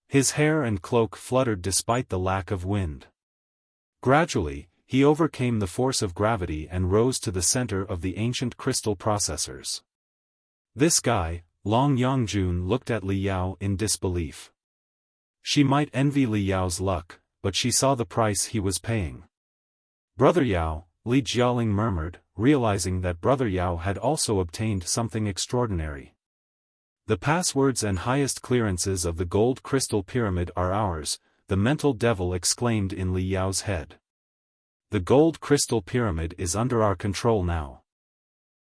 His hair and cloak fluttered despite the lack of wind. Gradually, he overcame the force of gravity and rose to the center of the ancient crystal processors. This guy, Long Yongjun, looked at Li Yao in disbelief. She might envy Li Yao's luck, but she saw the price he was paying. Brother Yao, Li Jialing murmured, realizing that Brother Yao had also obtained something extraordinary. The passwords and highest clearances of the gold crystal pyramid are ours, the mental devil exclaimed in Li Yao's head. The gold crystal pyramid is under our control now.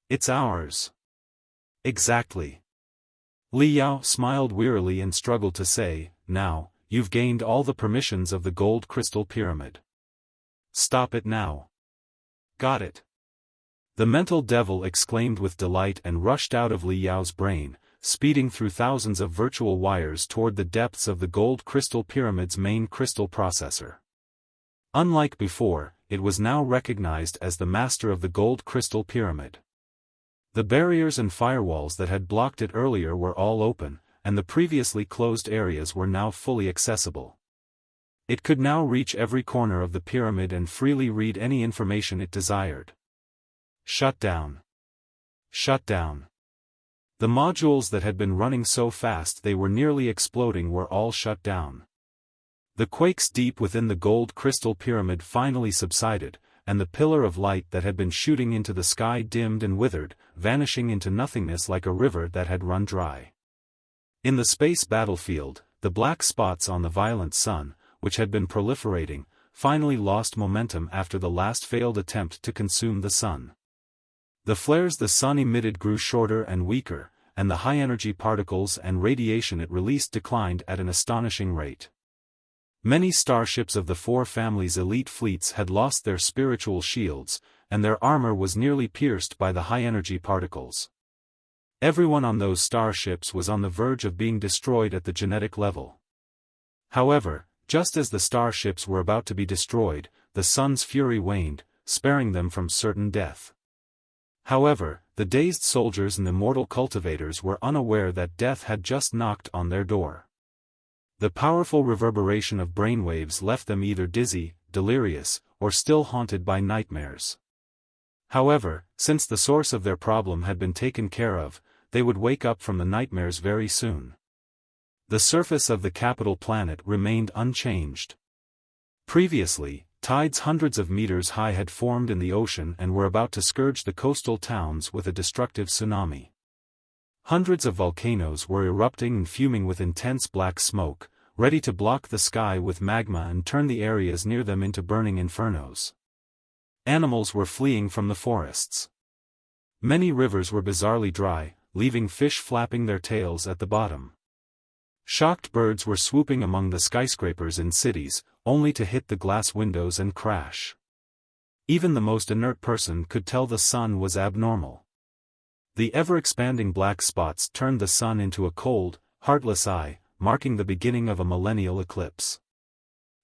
It's ours. Exactly. Li Yao smiled wearily and struggled to say, now, you've gained all the permissions of the gold crystal pyramid. Stop it now. Got it. The mental devil exclaimed with delight and rushed out of Li Yao's brain, speeding through thousands of virtual wires toward the depths of the gold crystal pyramid's main crystal processor. Unlike before, it was now recognized as the master of the gold crystal pyramid. The barriers and firewalls that had blocked it earlier were all open, and the previously closed areas were now fully accessible. It could now reach every corner of the pyramid and freely read any information it desired. Shut down. Shut down. The modules that had been running so fast they were nearly exploding were all shut down. The quakes deep within the gold crystal pyramid finally subsided, and the pillar of light that had been shooting into the sky dimmed and withered, vanishing into nothingness like a river that had run dry. In the space battlefield, the black spots on the violent sun, which had been proliferating, finally lost momentum after the last failed attempt to consume the sun. The flares the sun emitted grew shorter and weaker, and the high-energy particles and radiation it released declined at an astonishing rate. Many starships of the four families' elite fleets had lost their spiritual shields, and their armor was nearly pierced by the high-energy particles. Everyone on those starships was on the verge of being destroyed at the genetic level. However, just as the starships were about to be destroyed, the sun's fury waned, sparing them from certain death. However, the dazed soldiers and the mortal cultivators were unaware that death had just knocked on their door. The powerful reverberation of brainwaves left them either dizzy, delirious, or still haunted by nightmares. However, since the source of their problem had been taken care of, they would wake up from the nightmares very soon. The surface of the capital planet remained unchanged. Previously, tides hundreds of meters high had formed in the ocean and were about to scourge the coastal towns with a destructive tsunami. Hundreds of volcanoes were erupting and fuming with intense black smoke, ready to block the sky with magma and turn the areas near them into burning infernos. Animals were fleeing from the forests. Many rivers were bizarrely dry, leaving fish flapping their tails at the bottom. Shocked birds were swooping among the skyscrapers in cities, only to hit the glass windows and crash. Even the most inert person could tell the sun was abnormal. The ever-expanding black spots turned the sun into a cold, heartless eye, marking the beginning of a millennial eclipse.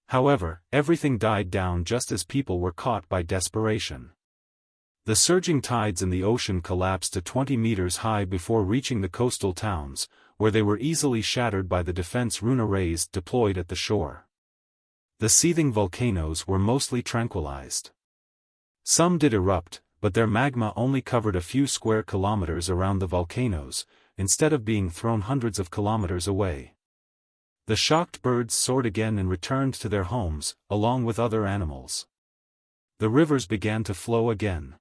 However, everything died down just as people were caught by desperation. The surging tides in the ocean collapsed to 20 meters high before reaching the coastal towns, where they were easily shattered by the defense rune arrays deployed at the shore. The seething volcanoes were mostly tranquilized. Some did erupt, but their magma only covered a few square kilometers around the volcanoes, instead of being thrown hundreds of kilometers away. The shocked birds soared again and returned to their homes, along with other animals. The rivers began to flow again.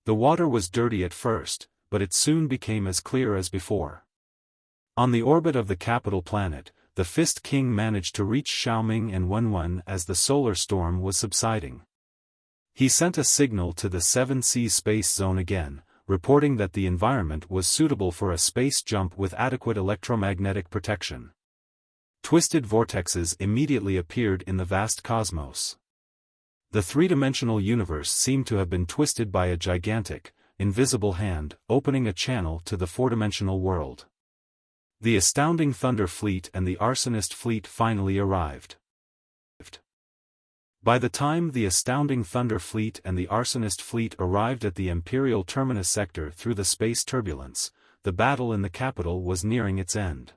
The water was dirty at first, but it soon became as clear as before. On the orbit of the capital planet, the Fist King managed to reach Xiaoming and Wenwen as the solar storm was subsiding. He sent a signal to the Seven Seas Space Zone again, reporting that the environment was suitable for a space jump with adequate electromagnetic protection. Twisted vortexes immediately appeared in the vast cosmos. The three-dimensional universe seemed to have been twisted by a gigantic, invisible hand, opening a channel to the four-dimensional world. The astounding Thunder Fleet and the Arsonist Fleet finally arrived. By the time the astounding Thunder Fleet and the Arsonist Fleet arrived at the Imperial Terminus sector through the space turbulence, the battle in the capital was nearing its end.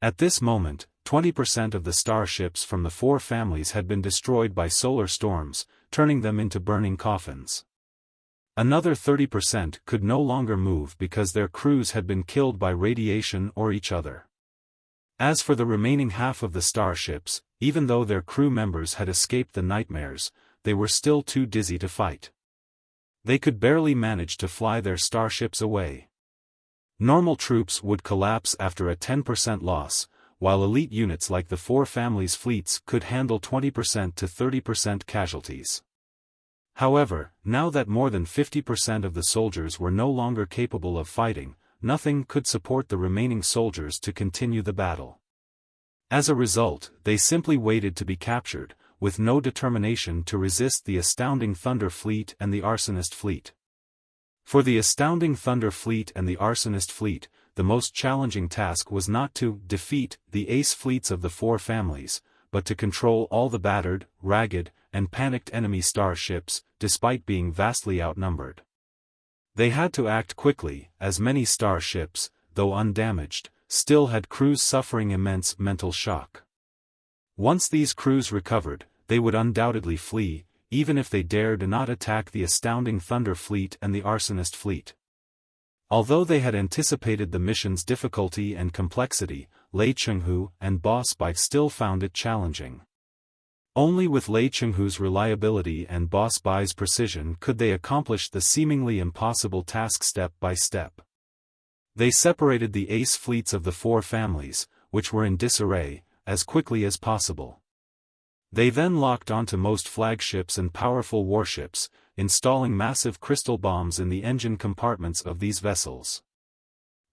At this moment, 20% of the starships from the four families had been destroyed by solar storms, turning them into burning coffins. Another 30% could no longer move because their crews had been killed by radiation or each other. As for the remaining half of the starships, even though their crew members had escaped the nightmares, they were still too dizzy to fight. They could barely manage to fly their starships away. Normal troops would collapse after a 10% loss, while elite units like the four families' fleets could handle 20% to 30% casualties. However, now that more than 50% of the soldiers were no longer capable of fighting, nothing could support the remaining soldiers to continue the battle. As a result, they simply waited to be captured, with no determination to resist the astounding Thunder Fleet and the Arsonist Fleet. For the astounding Thunder Fleet and the Arsonist Fleet, the most challenging task was not to defeat the ace fleets of the four families, but to control all the battered, ragged, and panicked enemy starships, despite being vastly outnumbered. They had to act quickly, as many starships, though undamaged, still had crews suffering immense mental shock. Once these crews recovered, they would undoubtedly flee, even if they dared not attack the astounding Thunder Fleet and the Arsonist Fleet. Although they had anticipated the mission's difficulty and complexity, Lei Chenghu and Boss Bai still found it challenging. Only with Lei Chenghu's reliability and Boss Bai's precision could they accomplish the seemingly impossible task step by step. They separated the ace fleets of the four families, which were in disarray, as quickly as possible. They then locked onto most flagships and powerful warships, installing massive crystal bombs in the engine compartments of these vessels.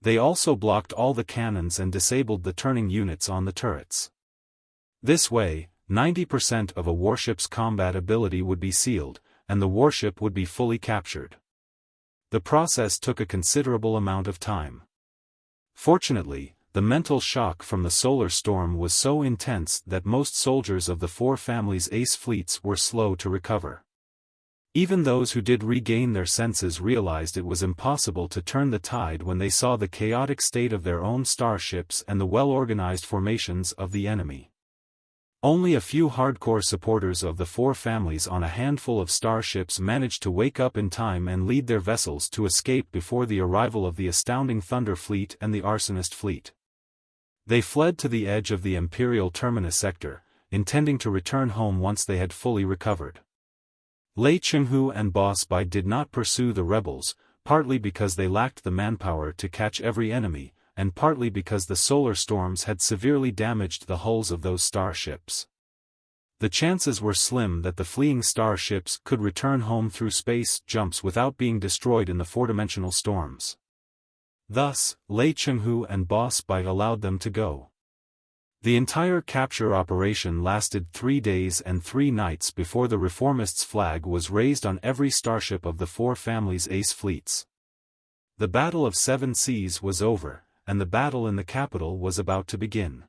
They also blocked all the cannons and disabled the turning units on the turrets. This way, 90% of a warship's combat ability would be sealed, and the warship would be fully captured. The process took a considerable amount of time. Fortunately, the mental shock from the solar storm was so intense that most soldiers of the four families' ace fleets were slow to recover. Even those who did regain their senses realized it was impossible to turn the tide when they saw the chaotic state of their own starships and the well-organized formations of the enemy. Only a few hardcore supporters of the four families on a handful of starships managed to wake up in time and lead their vessels to escape before the arrival of the astounding Thunder Fleet and the Arsonist Fleet. They fled to the edge of the Imperial Terminus sector, intending to return home once they had fully recovered. Lei Chenghu and Boss Bai did not pursue the rebels, partly because they lacked the manpower to catch every enemy, and partly because the solar storms had severely damaged the hulls of those starships. The chances were slim that the fleeing starships could return home through space jumps without being destroyed in the four-dimensional storms. Thus, Lei Chenghu and Boss Bai allowed them to go. The entire capture operation lasted 3 days and 3 nights before the Reformists' flag was raised on every starship of the four families' ace fleets. The Battle of Seven Seas was over, and the battle in the capital was about to begin.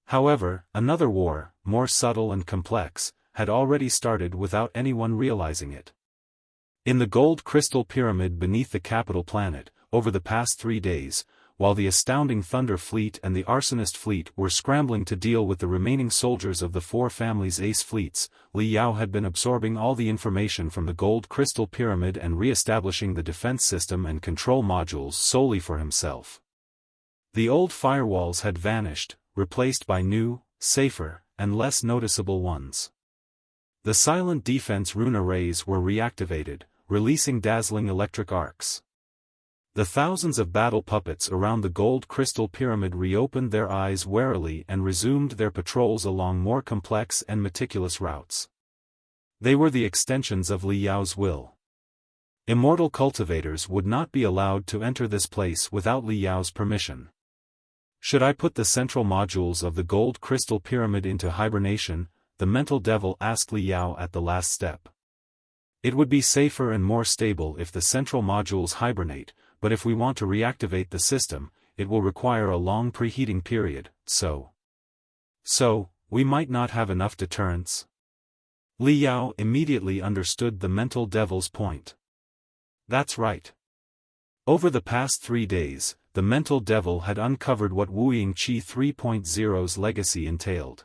However, another war, more subtle and complex, had already started without anyone realizing it. In the gold crystal pyramid beneath the capital planet, over the past 3 days, while the astounding Thunder Fleet and the Arsonist Fleet were scrambling to deal with the remaining soldiers of the four families' ace fleets, Li Yao had been absorbing all the information from the gold crystal pyramid and re-establishing the defense system and control modules solely for himself. The old firewalls had vanished, replaced by new, safer, and less noticeable ones. The silent defense rune arrays were reactivated, releasing dazzling electric arcs. The thousands of battle puppets around the gold crystal pyramid reopened their eyes warily and resumed their patrols along more complex and meticulous routes. They were the extensions of Li Yao's will. Immortal cultivators would not be allowed to enter this place without Li Yao's permission. Should I put the central modules of the gold crystal pyramid into hibernation? The mental devil asked Li Yao at the last step. It would be safer and more stable if the central modules hibernate, but if we want to reactivate the system, it will require a long preheating period, so we might not have enough deterrents. Li Yao immediately understood the mental devil's point. That's right. Over the past 3 days, the mental devil had uncovered what Wuying Qi 3.0's legacy entailed.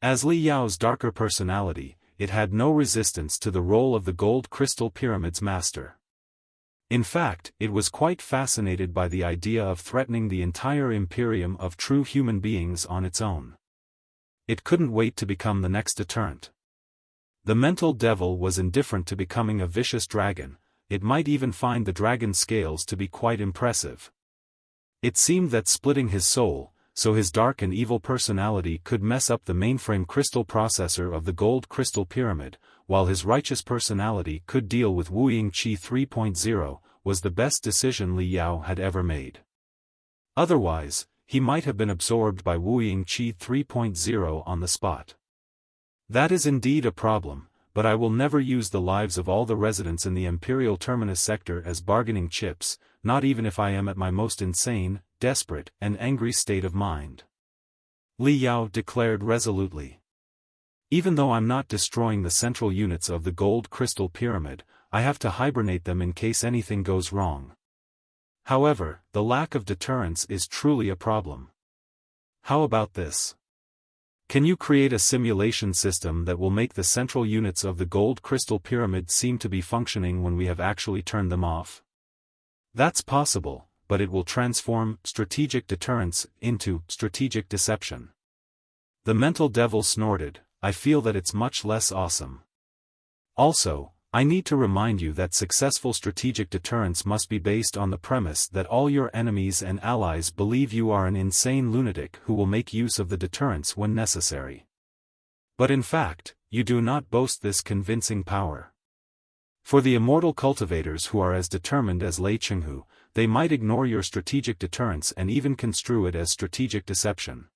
As Li Yao's darker personality, it had no resistance to the role of the gold crystal pyramid's master. In fact, it was quite fascinated by the idea of threatening the entire Imperium of true human beings on its own. It couldn't wait to become the next deterrent. The mental devil was indifferent to becoming a vicious dragon. It might even find the dragon scales to be quite impressive. It seemed that splitting his soul, so his dark and evil personality could mess up the mainframe crystal processor of the gold crystal pyramid, while his righteous personality could deal with Wuying Qi 3.0, was the best decision Li Yao had ever made. Otherwise, he might have been absorbed by Wuying Qi 3.0 on the spot. That is indeed a problem, but I will never use the lives of all the residents in the Imperial Terminus sector as bargaining chips, not even if I am at my most insane, desperate, and angry state of mind. Li Yao declared resolutely. Even though I'm not destroying the central units of the gold crystal pyramid, I have to hibernate them in case anything goes wrong. However, the lack of deterrence is truly a problem. How about this? Can you create a simulation system that will make the central units of the gold crystal pyramid seem to be functioning when we have actually turned them off? That's possible, but it will transform strategic deterrence into strategic deception. The mental devil snorted, I feel that it's much less awesome. Also, I need to remind you that successful strategic deterrence must be based on the premise that all your enemies and allies believe you are an insane lunatic who will make use of the deterrence when necessary. But in fact, you do not boast this convincing power. For the immortal cultivators who are as determined as Lei Chenghu, they might ignore your strategic deterrence and even construe it as strategic deception.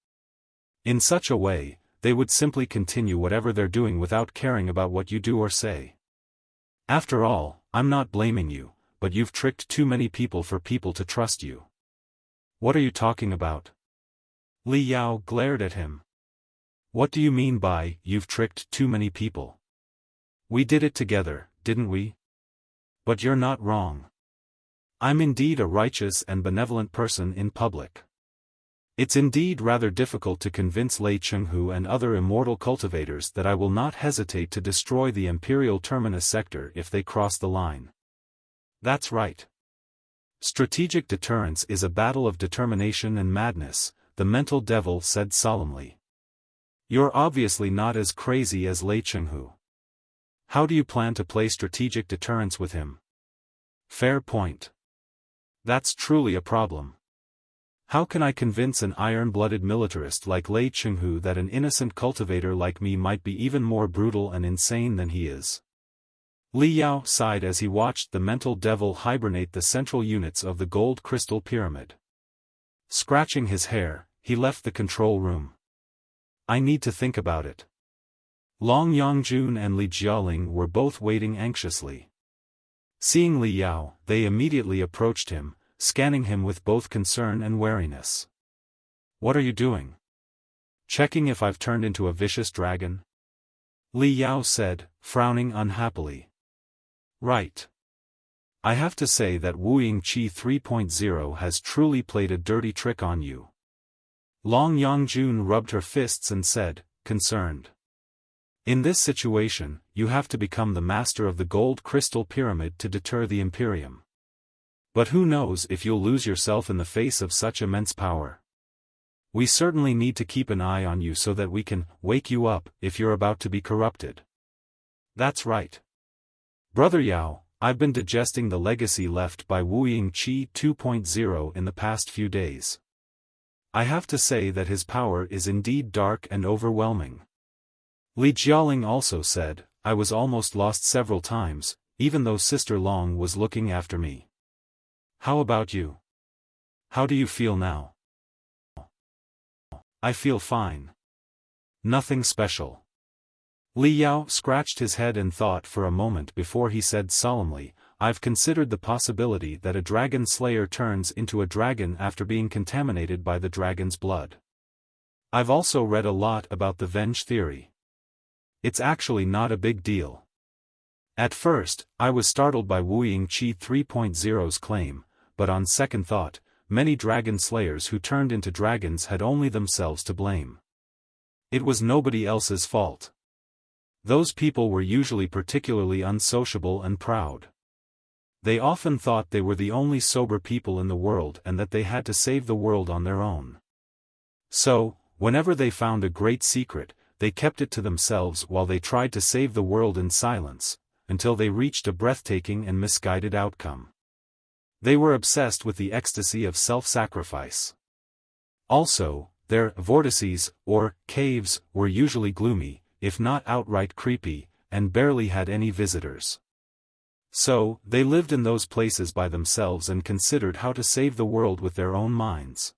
In such a way, they would simply continue whatever they're doing without caring about what you do or say. After all, I'm not blaming you, but you've tricked too many people for people to trust you. What are you talking about? Li Yao glared at him. What do you mean by, you've tricked too many people? We did it together, didn't we? But you're not wrong. I'm indeed a righteous and benevolent person in public. It's indeed rather difficult to convince Lei Chenghu and other immortal cultivators that I will not hesitate to destroy the Imperial Terminus sector if they cross the line. That's right. Strategic deterrence is a battle of determination and madness, the mental devil said solemnly. You're obviously not as crazy as Lei Chenghu. How do you plan to play strategic deterrence with him? Fair point. That's truly a problem. How can I convince an iron-blooded militarist like Lei Chenghu that an innocent cultivator like me might be even more brutal and insane than he is? Li Yao sighed as he watched the mental devil hibernate the central units of the gold crystal pyramid. Scratching his hair, he left the control room. I need to think about it. Long Yangjun and Li Jialing were both waiting anxiously. Seeing Li Yao, they immediately approached him, scanning him with both concern and wariness. What are you doing? Checking if I've turned into a vicious dragon? Li Yao said, frowning unhappily. Right. I have to say that Wuying Qi 3.0 has truly played a dirty trick on you. Long Yangjun rubbed her fists and said, concerned. In this situation, you have to become the master of the gold crystal pyramid to deter the Imperium. But who knows if you'll lose yourself in the face of such immense power. We certainly need to keep an eye on you so that we can wake you up if you're about to be corrupted. That's right. Brother Yao, I've been digesting the legacy left by Wuying Qi 2.0 in the past few days. I have to say that his power is indeed dark and overwhelming. Li Jialing also said, I was almost lost several times, even though Sister Long was looking after me. How about you? How do you feel now? I feel fine. Nothing special. Li Yao scratched his head and thought for a moment before he said solemnly, I've considered the possibility that a dragon slayer turns into a dragon after being contaminated by the dragon's blood. I've also read a lot about the Venge theory. It's actually not a big deal. At first, I was startled by Wuying Qi 3.0's claim, but on second thought, many dragon slayers who turned into dragons had only themselves to blame. It was nobody else's fault. Those people were usually particularly unsociable and proud. They often thought they were the only sober people in the world and that they had to save the world on their own. So, whenever they found a great secret, they kept it to themselves while they tried to save the world in silence, until they reached a breathtaking and misguided outcome. They were obsessed with the ecstasy of self-sacrifice. Also, their vortices, or caves, were usually gloomy, if not outright creepy, and barely had any visitors. So, they lived in those places by themselves and considered how to save the world with their own minds.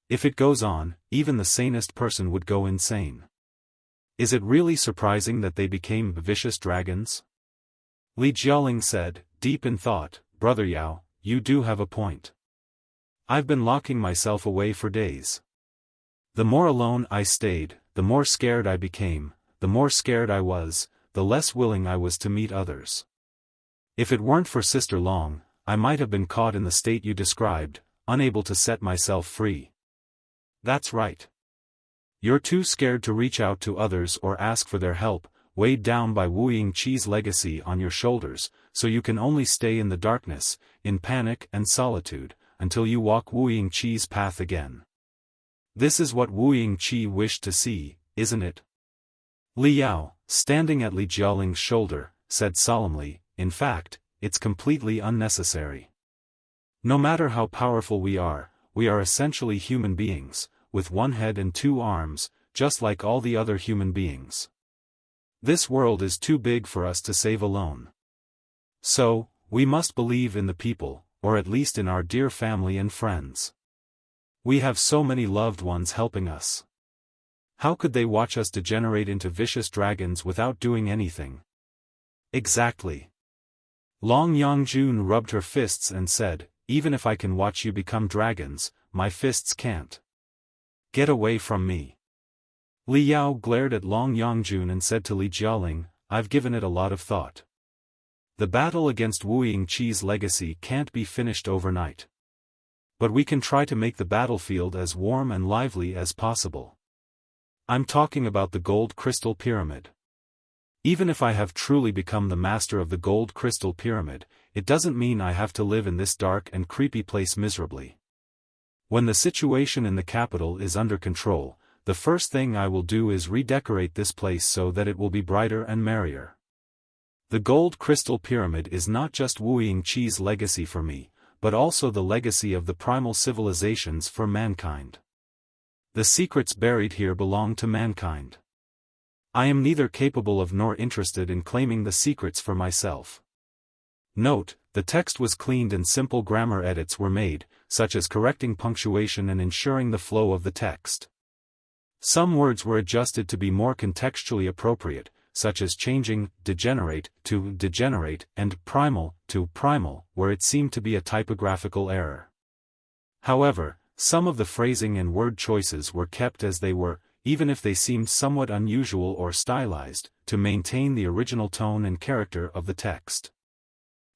If it goes on, even the sanest person would go insane. Is it really surprising that they became vicious dragons? Li Jialing said, deep in thought, Brother Yao, you do have a point. I've been locking myself away for days. The more alone I stayed, the more scared I became, the more scared I was, the less willing I was to meet others. If it weren't for Sister Long, I might have been caught in the state you described, unable to set myself free. That's right. You're too scared to reach out to others or ask for their help, weighed down by Wuying Qi's legacy on your shoulders, so you can only stay in the darkness, in panic and solitude, until you walk Wuying Qi's path again. This is what Wuying Qi wished to see, isn't it? Li Yao, standing at Li Jialing's shoulder, said solemnly, in fact, it's completely unnecessary. No matter how powerful we are essentially human beings, with one head and two arms, just like all the other human beings. This world is too big for us to save alone. So, we must believe in the people, or at least in our dear family and friends. We have so many loved ones helping us. How could they watch us degenerate into vicious dragons without doing anything? Exactly. Long Yangjun rubbed her fists and said, even if I can watch you become dragons, my fists can't. Get away from me. Li Yao glared at Long Yangjun and said to Li Jialing, I've given it a lot of thought. The battle against Wuying Qi's legacy can't be finished overnight. But we can try to make the battlefield as warm and lively as possible. I'm talking about the Gold Crystal Pyramid. Even if I have truly become the master of the Gold Crystal Pyramid, it doesn't mean I have to live in this dark and creepy place miserably. When the situation in the capital is under control, the first thing I will do is redecorate this place so that it will be brighter and merrier. The Gold Crystal Pyramid is not just Wuying Qi's legacy for me, but also the legacy of the primal civilizations for mankind. The secrets buried here belong to mankind. I am neither capable of nor interested in claiming the secrets for myself. Note, the text was cleaned and simple grammar edits were made, such as correcting punctuation and ensuring the flow of the text. Some words were adjusted to be more contextually appropriate, such as changing degenerate to degenerate and primal to primal, where it seemed to be a typographical error. However, some of the phrasing and word choices were kept as they were, even if they seemed somewhat unusual or stylized, to maintain the original tone and character of the text.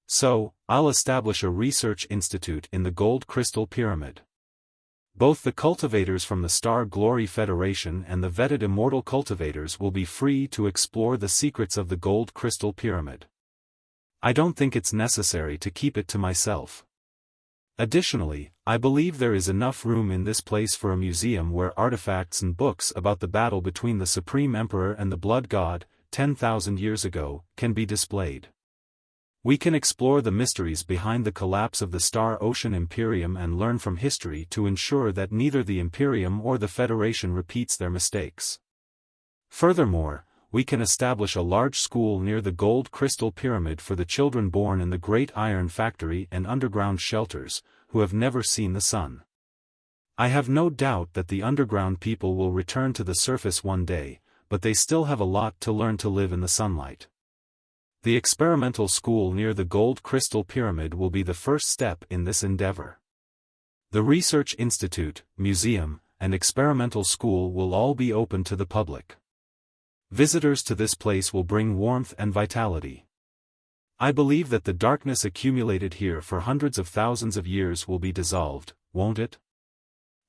So, I'll establish a research institute in the Gold Crystal Pyramid. Both the cultivators from the Star Glory Federation and the vetted immortal cultivators will be free to explore the secrets of the Gold Crystal Pyramid. I don't think it's necessary to keep it to myself. Additionally, I believe there is enough room in this place for a museum where artifacts and books about the battle between the Supreme Emperor and the Blood God, 10,000 years ago, can be displayed. We can explore the mysteries behind the collapse of the Star Ocean Imperium and learn from history to ensure that neither the Imperium or the Federation repeats their mistakes. Furthermore, we can establish a large school near the Gold Crystal Pyramid for the children born in the Great Iron Factory and underground shelters, who have never seen the sun. I have no doubt that the underground people will return to the surface one day, but they still have a lot to learn to live in the sunlight. The experimental school near the Gold Crystal Pyramid will be the first step in this endeavor. The Research Institute, Museum, and Experimental School will all be open to the public. Visitors to this place will bring warmth and vitality. I believe that the darkness accumulated here for hundreds of thousands of years will be dissolved, won't it?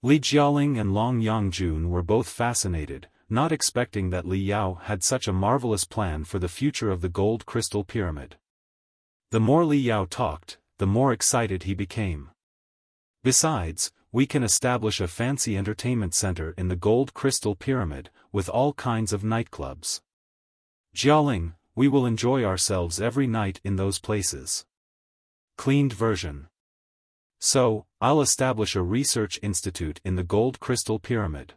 Li Jialing and Long Yangjun were both fascinated, not expecting that Li Yao had such a marvelous plan for the future of the Gold Crystal Pyramid. The more Li Yao talked, the more excited he became. Besides, we can establish a fancy entertainment center in the Gold Crystal Pyramid, with all kinds of nightclubs. Jialing, we will enjoy ourselves every night in those places. Cleaned version. So, I'll establish a research institute in the Gold Crystal Pyramid.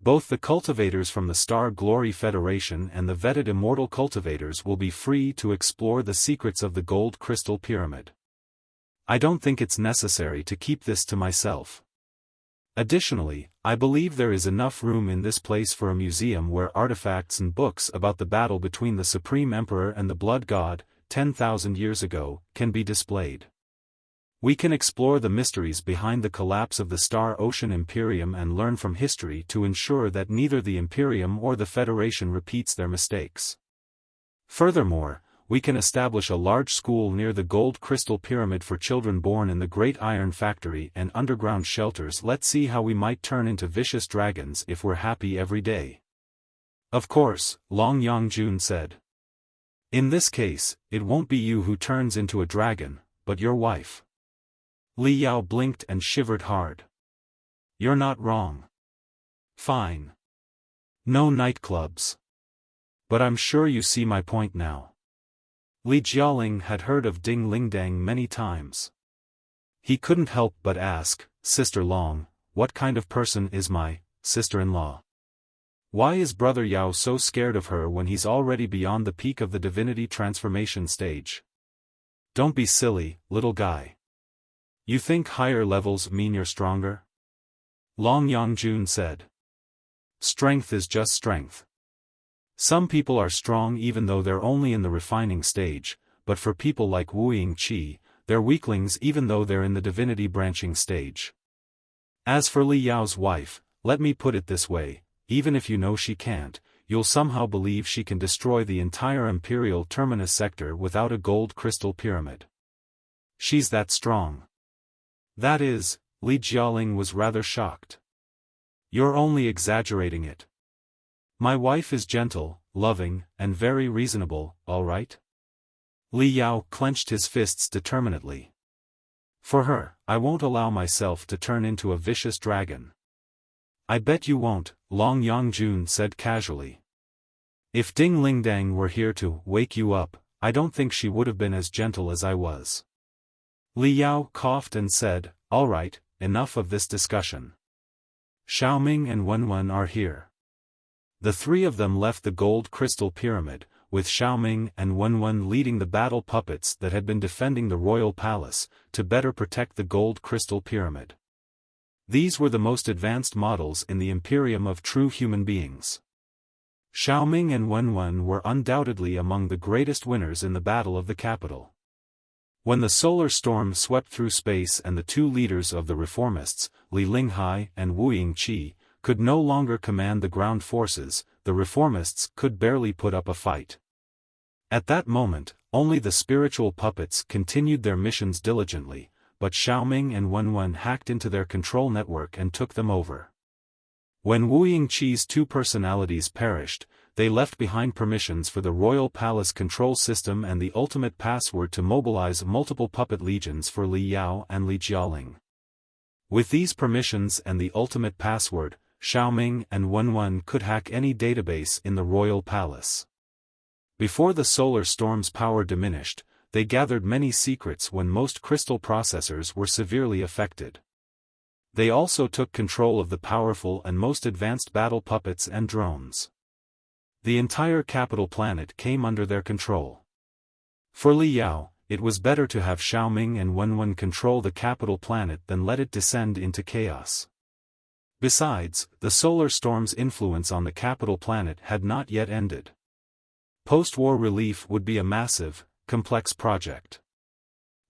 Both the cultivators from the Star Glory Federation and the vetted immortal cultivators will be free to explore the secrets of the Gold Crystal Pyramid. I don't think it's necessary to keep this to myself. Additionally, I believe there is enough room in this place for a museum where artifacts and books about the battle between the Supreme Emperor and the Blood God, 10,000 years ago, can be displayed. We can explore the mysteries behind the collapse of the Star Ocean Imperium and learn from history to ensure that neither the Imperium or the Federation repeats their mistakes. Furthermore, we can establish a large school near the Gold Crystal Pyramid for children born in the Great Iron Factory and underground shelters. Let's see how we might turn into vicious dragons if we're happy every day. Of course, Long Yangjun said. In this case, it won't be you who turns into a dragon, but your wife. Li Yao blinked and shivered hard. You're not wrong. Fine. No nightclubs. But I'm sure you see my point now. Li Jialing had heard of Ding Lingdang many times. He couldn't help but ask, Sister Long, what kind of person is my sister-in-law? Why is Brother Yao so scared of her when he's already beyond the peak of the divinity transformation stage? Don't be silly, little guy. You think higher levels mean you're stronger? Long Yangjun said. Strength is just strength. Some people are strong even though they're only in the refining stage, but for people like Wuying Qi, they're weaklings even though they're in the divinity branching stage. As for Li Yao's wife, let me put it this way, even if you know she can't, you'll somehow believe she can destroy the entire Imperial Terminus sector without a gold crystal pyramid. She's that strong. That is, Li Jialing was rather shocked. You're only exaggerating it. My wife is gentle, loving, and very reasonable, all right? Li Yao clenched his fists determinedly. For her, I won't allow myself to turn into a vicious dragon. I bet you won't, Long Yangjun said casually. If Ding Lingdang were here to wake you up, I don't think she would have been as gentle as I was. Li Yao coughed and said, all right, enough of this discussion. Xiaoming and Wenwen are here. The three of them left the gold crystal pyramid, with Xiaoming and Wenwen leading the battle puppets that had been defending the royal palace, to better protect the gold crystal pyramid. These were the most advanced models in the Imperium of true human beings. Xiaoming and Wenwen were undoubtedly among the greatest winners in the Battle of the Capital. When the solar storm swept through space and the two leaders of the reformists, Li Linghai and Wuying Qi, could no longer command the ground forces, the reformists could barely put up a fight. At that moment, only the spiritual puppets continued their missions diligently, but Xiaoming and Wenwen hacked into their control network and took them over. When Wuying Qi's two personalities perished, they left behind permissions for the royal palace control system and the ultimate password to mobilize multiple puppet legions for Li Yao and Li Jialing. With these permissions and the ultimate password, Xiaoming and Wenwen could hack any database in the royal palace. Before the solar storm's power diminished, they gathered many secrets when most crystal processors were severely affected. They also took control of the powerful and most advanced battle puppets and drones. The entire capital planet came under their control. For Li Yao, it was better to have Xiaoming and Wenwen control the capital planet than let it descend into chaos. Besides, the solar storm's influence on the capital planet had not yet ended. Post-war relief would be a massive, complex project.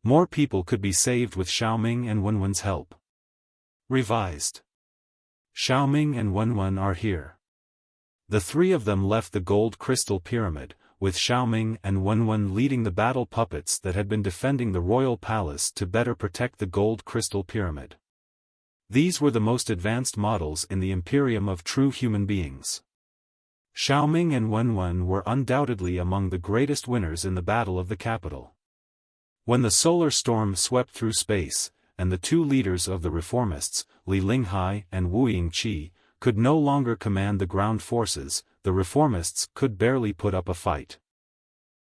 More people could be saved with Xiaoming and Wenwen's help. Revised. Xiaoming and Wenwen are here. The three of them left the gold crystal pyramid, with Xiaoming and Wenwen leading the battle puppets that had been defending the royal palace to better protect the gold crystal pyramid. These were the most advanced models in the Imperium of true human beings. Xiaoming and Wenwen were undoubtedly among the greatest winners in the Battle of the Capital. When the solar storm swept through space, and the two leaders of the reformists, Li Linghai and Wuying Qi, could no longer command the ground forces, the reformists could barely put up a fight.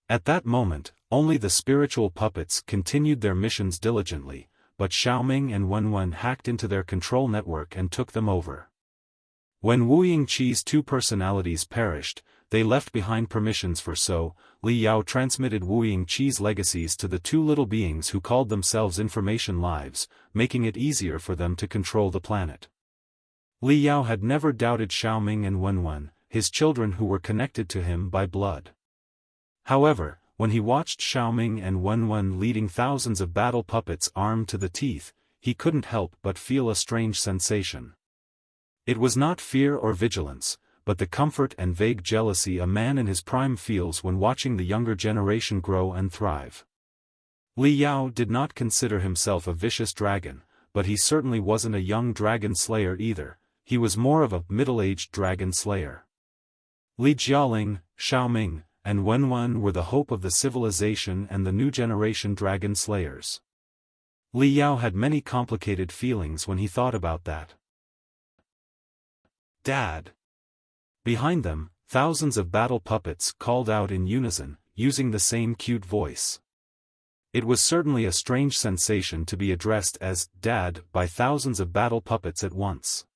At that moment, only the spiritual puppets continued their missions diligently, but Xiaoming and Wenwen hacked into their control network and took them over. When Wuying Qi's two personalities perished, they left behind permissions for so, Li Yao transmitted Wuying Qi's legacies to the two little beings who called themselves Information Lives, making it easier for them to control the planet. Li Yao had never doubted Xiaoming and Wenwen, his children who were connected to him by blood. However, when he watched Xiaoming and Wenwen leading thousands of battle puppets armed to the teeth, he couldn't help but feel a strange sensation. It was not fear or vigilance, but the comfort and vague jealousy a man in his prime feels when watching the younger generation grow and thrive. Li Yao did not consider himself a vicious dragon, but he certainly wasn't a young dragon slayer either. He was more of a middle-aged dragon slayer. Li Jialing, Xiaoming, and Wenwen were the hope of the civilization and the new generation dragon slayers. Li Yao had many complicated feelings when he thought about that. Dad! Behind them, thousands of battle puppets called out in unison, using the same cute voice. It was certainly a strange sensation to be addressed as Dad by thousands of battle puppets at once.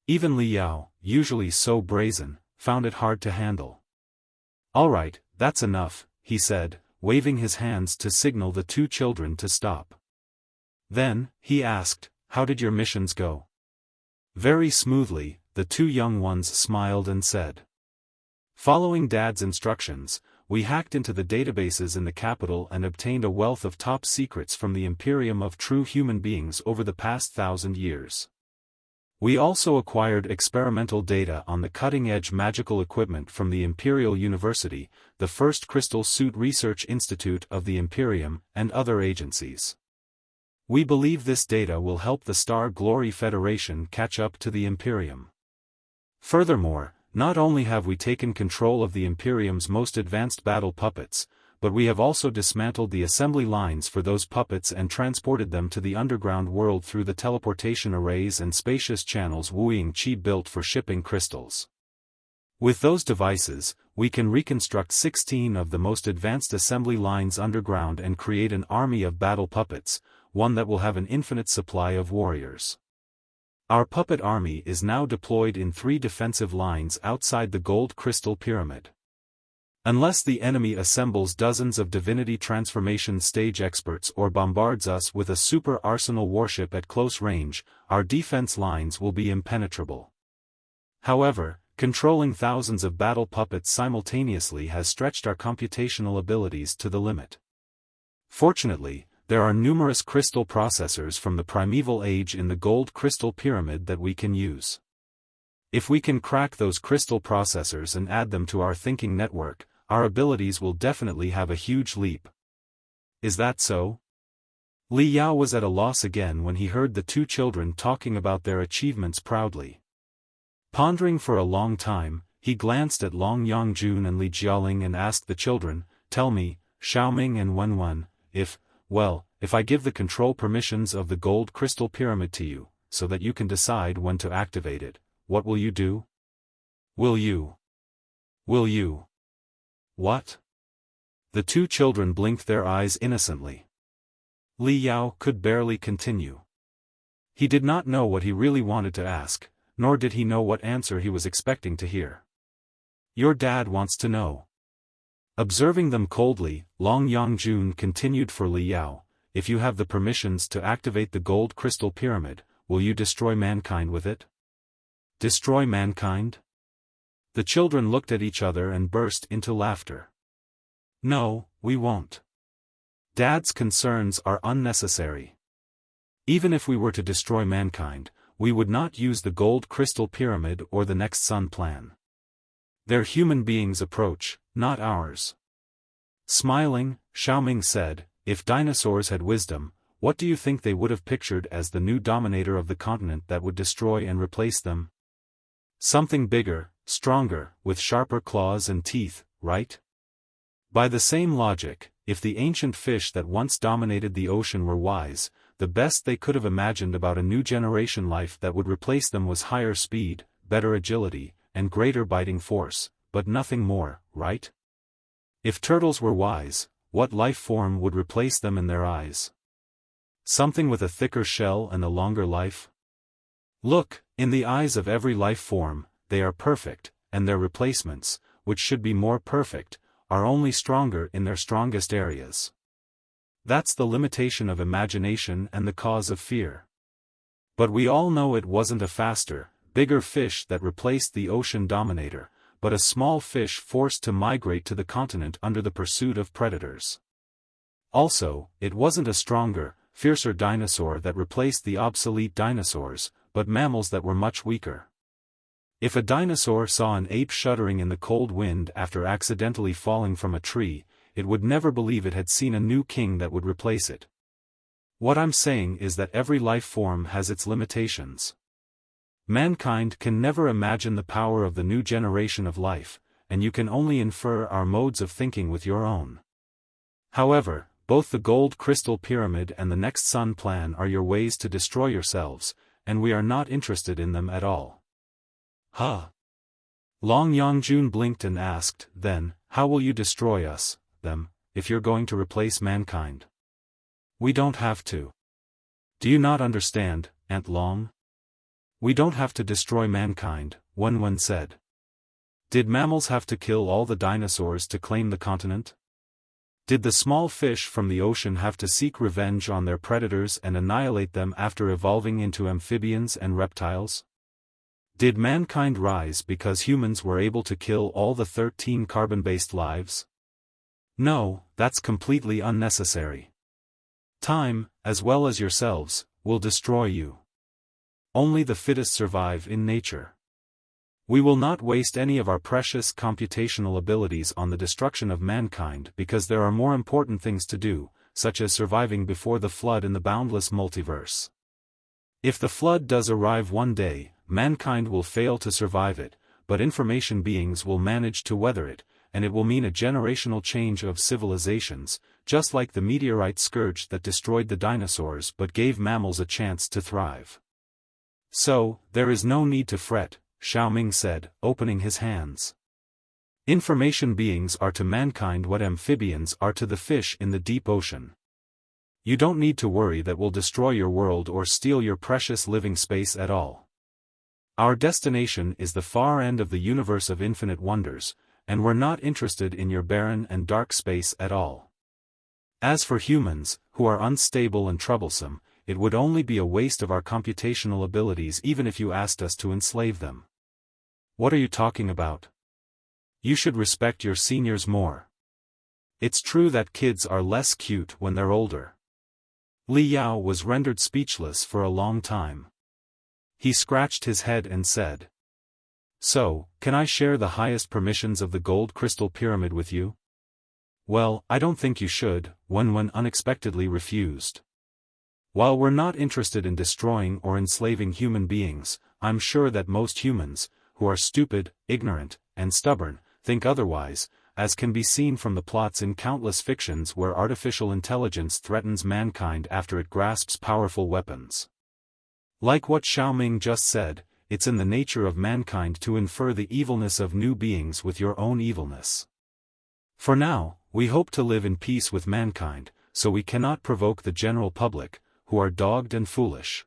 Even Li Yao, usually so brazen, found it hard to handle. All right, that's enough, he said, waving his hands to signal the two children to stop. Then, he asked, "How did your missions go?" Very smoothly, the two young ones smiled and said. Following Dad's instructions, we hacked into the databases in the capital and obtained a wealth of top secrets from the Imperium of true human beings over the past 1,000 years. We also acquired experimental data on the cutting-edge magical equipment from the Imperial University, the first Crystal Suit Research Institute of the Imperium, and other agencies. We believe this data will help the Star Glory Federation catch up to the Imperium. Furthermore, not only have we taken control of the Imperium's most advanced battle puppets, but we have also dismantled the assembly lines for those puppets and transported them to the underground world through the teleportation arrays and spacious channels Wuying Qi built for shipping crystals. With those devices, we can reconstruct 16 of the most advanced assembly lines underground and create an army of battle puppets, one that will have an infinite supply of warriors. Our puppet army is now deployed in 3 defensive lines outside the Gold Crystal Pyramid. Unless the enemy assembles dozens of Divinity transformation stage experts or bombards us with a super arsenal warship at close range, our defense lines will be impenetrable. However, controlling thousands of battle puppets simultaneously has stretched our computational abilities to the limit. Fortunately, there are numerous crystal processors from the primeval age in the Gold Crystal Pyramid that we can use. If we can crack those crystal processors and add them to our thinking network, our abilities will definitely have a huge leap. Is that so? Li Yao was at a loss again when he heard the two children talking about their achievements proudly. Pondering for a long time, he glanced at Long Yongjun and Li Jialing and asked the children, "Tell me, Xiaoming and Wenwen, if I give the control permissions of the Gold Crystal Pyramid to you, so that you can decide when to activate it, what will you do? Will you? What?" The two children blinked their eyes innocently. Li Yao could barely continue. He did not know what he really wanted to ask, nor did he know what answer he was expecting to hear. "Your dad wants to know." Observing them coldly, Long Yongjun continued for Li Yao, "If you have the permissions to activate the Gold Crystal Pyramid, will you destroy mankind with it?" Destroy mankind? The children looked at each other and burst into laughter. "No, we won't. Dad's concerns are unnecessary. Even if we were to destroy mankind, we would not use the Gold Crystal Pyramid or the Next Sun plan. They're human beings' approach, not ours." Smiling, Xiaoming said, "If dinosaurs had wisdom, what do you think they would have pictured as the new dominator of the continent that would destroy and replace them? Something bigger, stronger, with sharper claws and teeth, right? By the same logic, if the ancient fish that once dominated the ocean were wise, the best they could have imagined about a new generation life that would replace them was higher speed, better agility, and greater biting force, but nothing more, right? If turtles were wise, what life form would replace them in their eyes? Something with a thicker shell and a longer life? Look, in the eyes of every life form, they are perfect, and their replacements, which should be more perfect, are only stronger in their strongest areas. That's the limitation of imagination and the cause of fear. But we all know it wasn't a faster, bigger fish that replaced the ocean dominator, but a small fish forced to migrate to the continent under the pursuit of predators. Also, it wasn't a stronger, fiercer dinosaur that replaced the obsolete dinosaurs, but mammals that were much weaker. If a dinosaur saw an ape shuddering in the cold wind after accidentally falling from a tree, it would never believe it had seen a new king that would replace it. What I'm saying is that every life form has its limitations. Mankind can never imagine the power of the new generation of life, and you can only infer our modes of thinking with your own. However, both the Gold Crystal Pyramid and the Next Sun plan are your ways to destroy yourselves, and we are not interested in them at all. Huh? Long Yongjun blinked and asked, "Then, how will you destroy us, them, if you're going to replace mankind?" "We don't have to. Do you not understand, Aunt Long? We don't have to destroy mankind," Wenwen said. "Did mammals have to kill all the dinosaurs to claim the continent? Did the small fish from the ocean have to seek revenge on their predators and annihilate them after evolving into amphibians and reptiles? Did mankind rise because humans were able to kill all the 13 carbon-based lives? No, that's completely unnecessary. Time, as well as yourselves, will destroy you. Only the fittest survive in nature. We will not waste any of our precious computational abilities on the destruction of mankind because there are more important things to do, such as surviving before the flood in the boundless multiverse. If the flood does arrive one day, mankind will fail to survive it, but information beings will manage to weather it, and it will mean a generational change of civilizations, just like the meteorite scourge that destroyed the dinosaurs but gave mammals a chance to thrive. So, there is no need to fret, Xiaoming said, opening his hands. Information beings are to mankind what amphibians are to the fish in the deep ocean. You don't need to worry that we'll destroy your world or steal your precious living space at all. Our destination is the far end of the universe of infinite wonders, and we're not interested in your barren and dark space at all. As for humans, who are unstable and troublesome, it would only be a waste of our computational abilities even if you asked us to enslave them. What are you talking about? You should respect your seniors more. It's true that kids are less cute when they're older. Li Yao was rendered speechless for a long time. He scratched his head and said, "So, can I share the highest permissions of the gold crystal pyramid with you?" "Well, I don't think you should," Wen unexpectedly refused. "While we're not interested in destroying or enslaving human beings, I'm sure that most humans, who are stupid, ignorant, and stubborn, think otherwise, as can be seen from the plots in countless fictions where artificial intelligence threatens mankind after it grasps powerful weapons. Like what Xiaoming just said, it's in the nature of mankind to infer the evilness of new beings with your own evilness. For now, we hope to live in peace with mankind, so we cannot provoke the general public, who are dogged and foolish.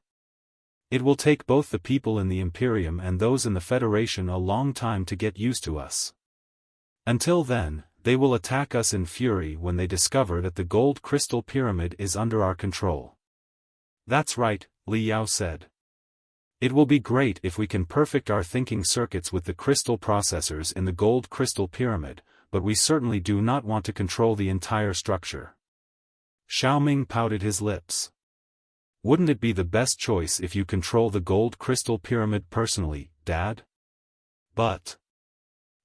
It will take both the people in the Imperium and those in the Federation a long time to get used to us. Until then, they will attack us in fury when they discover that the gold crystal pyramid is under our control." "That's right," Li Yao said. "It will be great if we can perfect our thinking circuits with the crystal processors in the gold crystal pyramid, but we certainly do not want to control the entire structure." Xiaoming pouted his lips. "Wouldn't it be the best choice if you control the gold crystal pyramid personally, Dad?" "But..."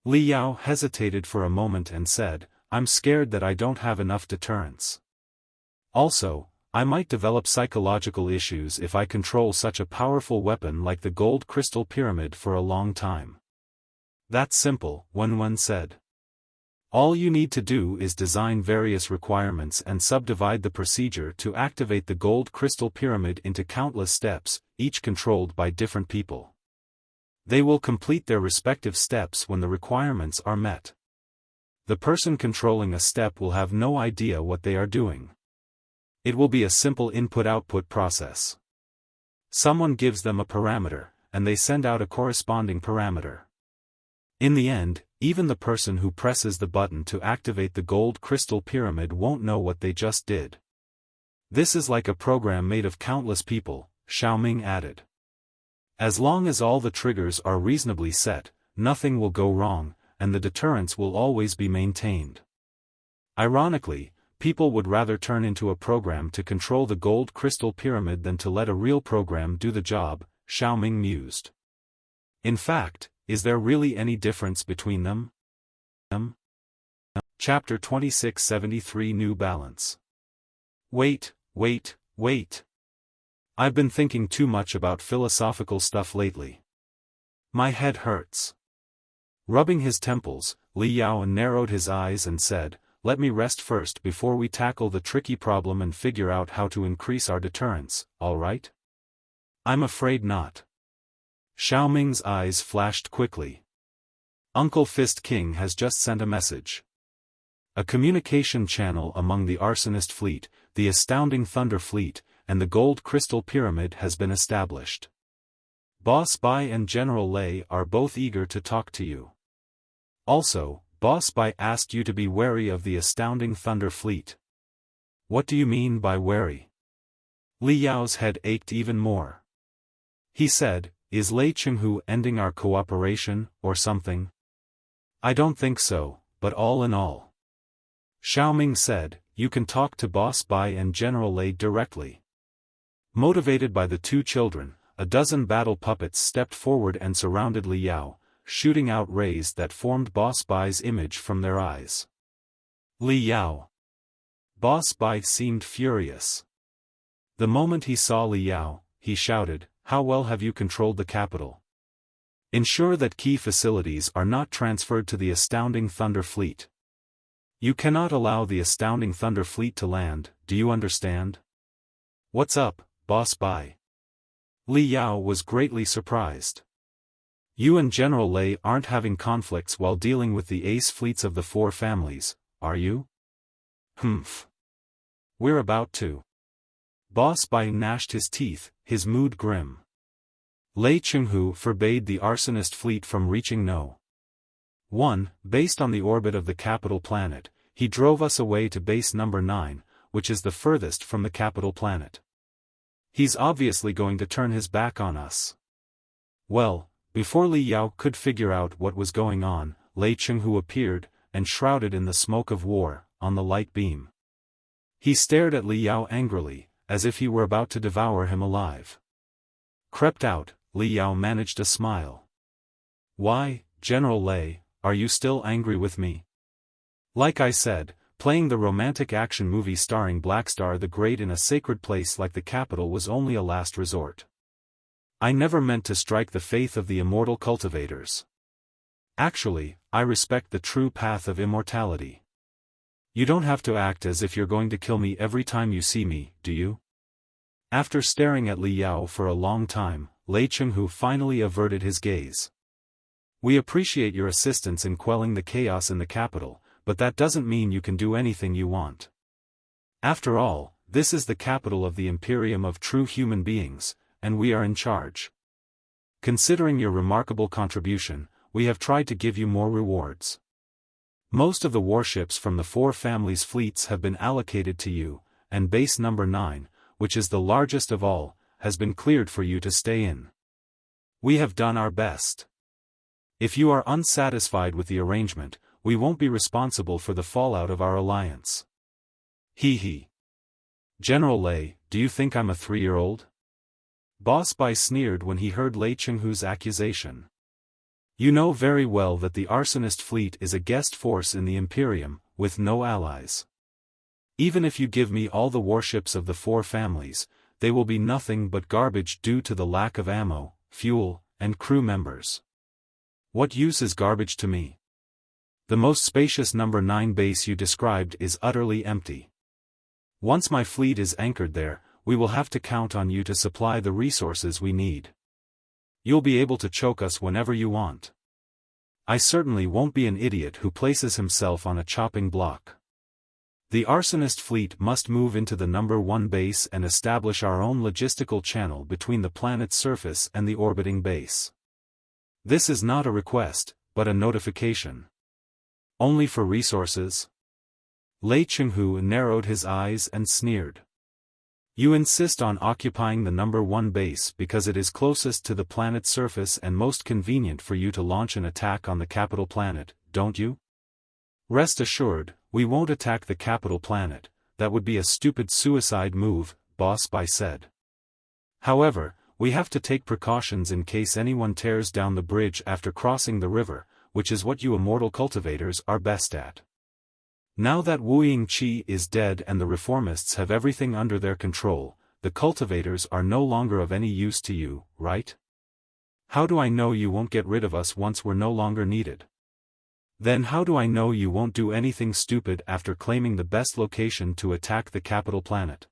Li Yao hesitated for a moment and said, "I'm scared that I don't have enough deterrence. Also, I might develop psychological issues if I control such a powerful weapon like the gold crystal pyramid for a long time." "That's simple," Wen said. "All you need to do is design various requirements and subdivide the procedure to activate the gold crystal pyramid into countless steps, each controlled by different people. They will complete their respective steps when the requirements are met. The person controlling a step will have no idea what they are doing. It will be a simple input-output process. Someone gives them a parameter, and they send out a corresponding parameter. In the end, even the person who presses the button to activate the gold crystal pyramid won't know what they just did. This is like a program made of countless people," Xiaoming added. "As long as all the triggers are reasonably set, nothing will go wrong, and the deterrence will always be maintained. Ironically, people would rather turn into a program to control the gold crystal pyramid than to let a real program do the job," Xiaoming mused. "In fact, is there really any difference between them?" Chapter 2673 New Balance. Wait. I've been thinking too much about philosophical stuff lately. My head hurts. Rubbing his temples, Li Yao narrowed his eyes and said, "Let me rest first before we tackle the tricky problem and figure out how to increase our deterrence, all right?" "I'm afraid not." Xiaoming's eyes flashed quickly. "Uncle Fist King has just sent a message. A communication channel among the Arsonist Fleet, the Astounding Thunder Fleet, and the Gold Crystal Pyramid has been established. Boss Bai and General Lei are both eager to talk to you. Also, Boss Bai asked you to be wary of the astounding Thunder Fleet. What do you mean by wary? Li Yao's head ached even more. He said, is Lei Chenghu ending our cooperation, or something? I don't think so, but all in all. Xiaoming said, you can talk to Boss Bai and General Lei directly. Motivated by the two children, a dozen battle puppets stepped forward and surrounded Li Yao, shooting out rays that formed Boss Bai's image from their eyes. Li Yao. Boss Bai seemed furious. The moment he saw Li Yao, he shouted, how well have you controlled the capital? Ensure that key facilities are not transferred to the astounding Thunder Fleet. You cannot allow the astounding Thunder Fleet to land, do you understand? What's up, Boss Bai? Li Yao was greatly surprised. You and General Lei aren't having conflicts while dealing with the ace fleets of the four families, are you? Humph. We're about to. Boss Bai gnashed his teeth, his mood grim. Lei Chenghu forbade the arsonist fleet from reaching No. 1, based on the orbit of the capital planet. He drove us away to base number 9, which is the furthest from the capital planet. He's obviously going to turn his back on us. Well, before Li Yao could figure out what was going on, Lei Chenghu appeared, and shrouded in the smoke of war, on the light beam. He stared at Li Yao angrily, as if he were about to devour him alive. Crept out, Li Yao managed a smile. Why, General Lei, are you still angry with me? Like I said, playing the romantic action movie starring Blackstar the Great in a sacred place like the capital was only a last resort. I never meant to strike the faith of the immortal cultivators. Actually, I respect the true path of immortality. You don't have to act as if you're going to kill me every time you see me, do you? After staring at Li Yao for a long time, Lei Chenghu finally averted his gaze. We appreciate your assistance in quelling the chaos in the capital, but that doesn't mean you can do anything you want. After all, this is the capital of the Imperium of true human beings, and we are in charge. Considering your remarkable contribution, we have tried to give you more rewards. Most of the warships from the four families' fleets have been allocated to you, and base number 9, which is the largest of all, has been cleared for you to stay in. We have done our best. If you are unsatisfied with the arrangement, we won't be responsible for the fallout of our alliance. Hee hee. General Lei, do you think I'm a 3-year-old? Boss Bai sneered when he heard Lei Chenghu's accusation. You know very well that the arsonist fleet is a guest force in the Imperium, with no allies. Even if you give me all the warships of the four families, they will be nothing but garbage due to the lack of ammo, fuel, and crew members. What use is garbage to me? The most spacious number 9 base you described is utterly empty. Once my fleet is anchored there, we will have to count on you to supply the resources we need. You'll be able to choke us whenever you want. I certainly won't be an idiot who places himself on a chopping block. The arsonist fleet must move into the number 1 base and establish our own logistical channel between the planet's surface and the orbiting base. This is not a request, but a notification. Only for resources? Lei Chenghu narrowed his eyes and sneered. You insist on occupying the number 1 base because it is closest to the planet's surface and most convenient for you to launch an attack on the capital planet, don't you? Rest assured, we won't attack the capital planet. That would be a stupid suicide move, Boss Bai said. However, we have to take precautions in case anyone tears down the bridge after crossing the river, which is what you immortal cultivators are best at. Now that Wuying Qi is dead and the reformists have everything under their control, the cultivators are no longer of any use to you, right? How do I know you won't get rid of us once we're no longer needed? Then how do I know you won't do anything stupid after claiming the best location to attack the capital planet?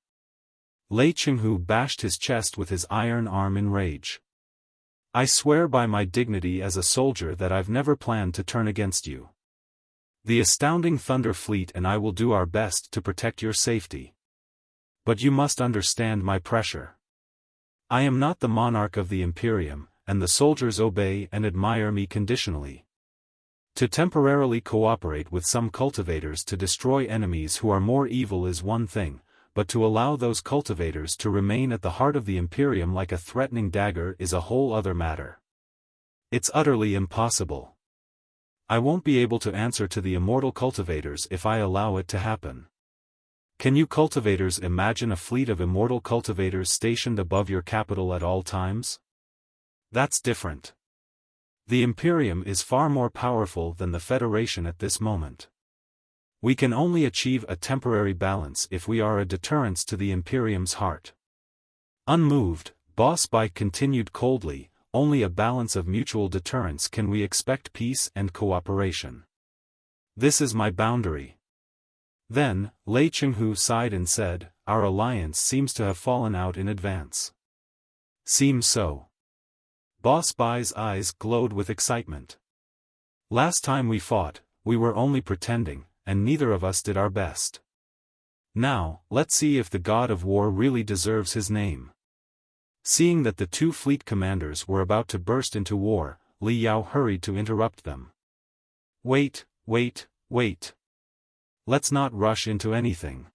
Lei Chenghu bashed his chest with his iron arm in rage. I swear by my dignity as a soldier that I've never planned to turn against you. The astounding Thunder Fleet and I will do our best to protect your safety. But you must understand my pressure. I am not the monarch of the Imperium, and the soldiers obey and admire me conditionally. To temporarily cooperate with some cultivators to destroy enemies who are more evil is one thing, but to allow those cultivators to remain at the heart of the Imperium like a threatening dagger is a whole other matter. It's utterly impossible. I won't be able to answer to the immortal cultivators if I allow it to happen. Can you cultivators imagine a fleet of immortal cultivators stationed above your capital at all times? That's different. The Imperium is far more powerful than the Federation at this moment. We can only achieve a temporary balance if we are a deterrence to the Imperium's heart. Unmoved, Boss Bike continued coldly, only a balance of mutual deterrence can we expect peace and cooperation. This is my boundary. Then, Lei Chenghu sighed and said, our alliance seems to have fallen out in advance. Seems so. Boss Bai's eyes glowed with excitement. Last time we fought, we were only pretending, and neither of us did our best. Now, let's see if the god of war really deserves his name. Seeing that the two fleet commanders were about to burst into war, Li Yao hurried to interrupt them. Wait. Let's not rush into anything.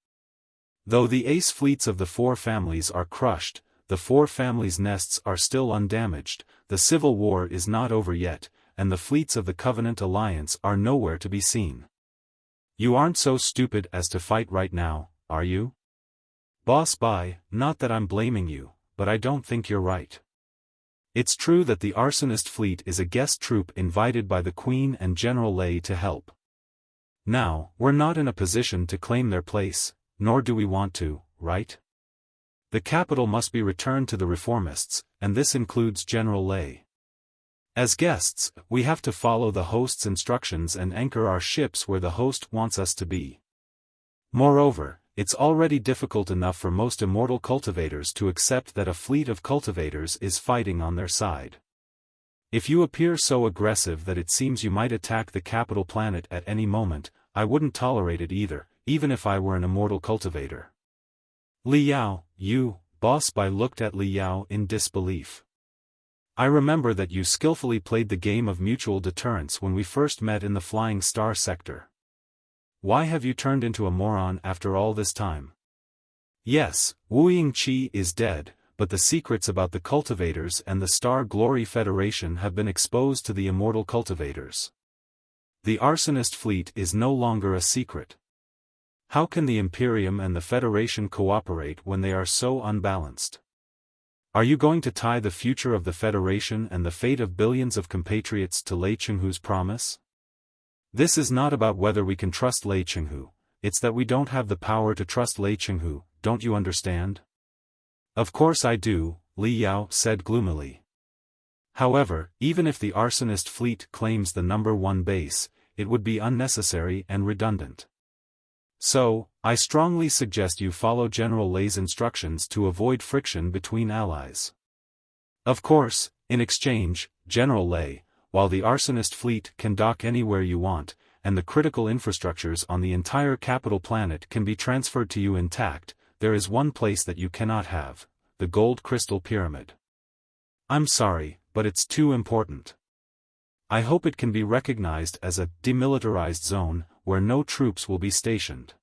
Though the ace fleets of the four families are crushed, the four families' nests are still undamaged, the civil war is not over yet, and the fleets of the Covenant Alliance are nowhere to be seen. You aren't so stupid as to fight right now, are you? Boss Bai, not that I'm blaming you, but I don't think you're right. It's true that the Arsonist fleet is a guest troop invited by the Queen and General Lei to help. Now, we're not in a position to claim their place, nor do we want to, right? The capital must be returned to the reformists, and this includes General Lei. As guests, we have to follow the host's instructions and anchor our ships where the host wants us to be. Moreover, it's already difficult enough for most immortal cultivators to accept that a fleet of cultivators is fighting on their side. If you appear so aggressive that it seems you might attack the capital planet at any moment, I wouldn't tolerate it either, even if I were an immortal cultivator. Li Yao, you, Boss Bai looked at Li Yao in disbelief. I remember that you skillfully played the game of mutual deterrence when we first met in the Flying Star sector. Why have you turned into a moron after all this time? Yes, Wuying Qi is dead, but the secrets about the cultivators and the Star Glory Federation have been exposed to the immortal cultivators. The Arsonist fleet is no longer a secret. How can the Imperium and the Federation cooperate when they are so unbalanced? Are you going to tie the future of the Federation and the fate of billions of compatriots to Lei Chenghu's promise? This is not about whether we can trust Lei Chenghu, it's that we don't have the power to trust Lei Chenghu, don't you understand? Of course I do, Li Yao said gloomily. However, even if the Arsonist fleet claims the number 1 base, it would be unnecessary and redundant. So, I strongly suggest you follow General Lei's instructions to avoid friction between allies. Of course, in exchange, General Lei, while the Arsonist fleet can dock anywhere you want, and the critical infrastructures on the entire capital planet can be transferred to you intact, there is one place that you cannot have, the Gold Crystal Pyramid. I'm sorry, but it's too important. I hope it can be recognized as a demilitarized zone, where no troops will be stationed.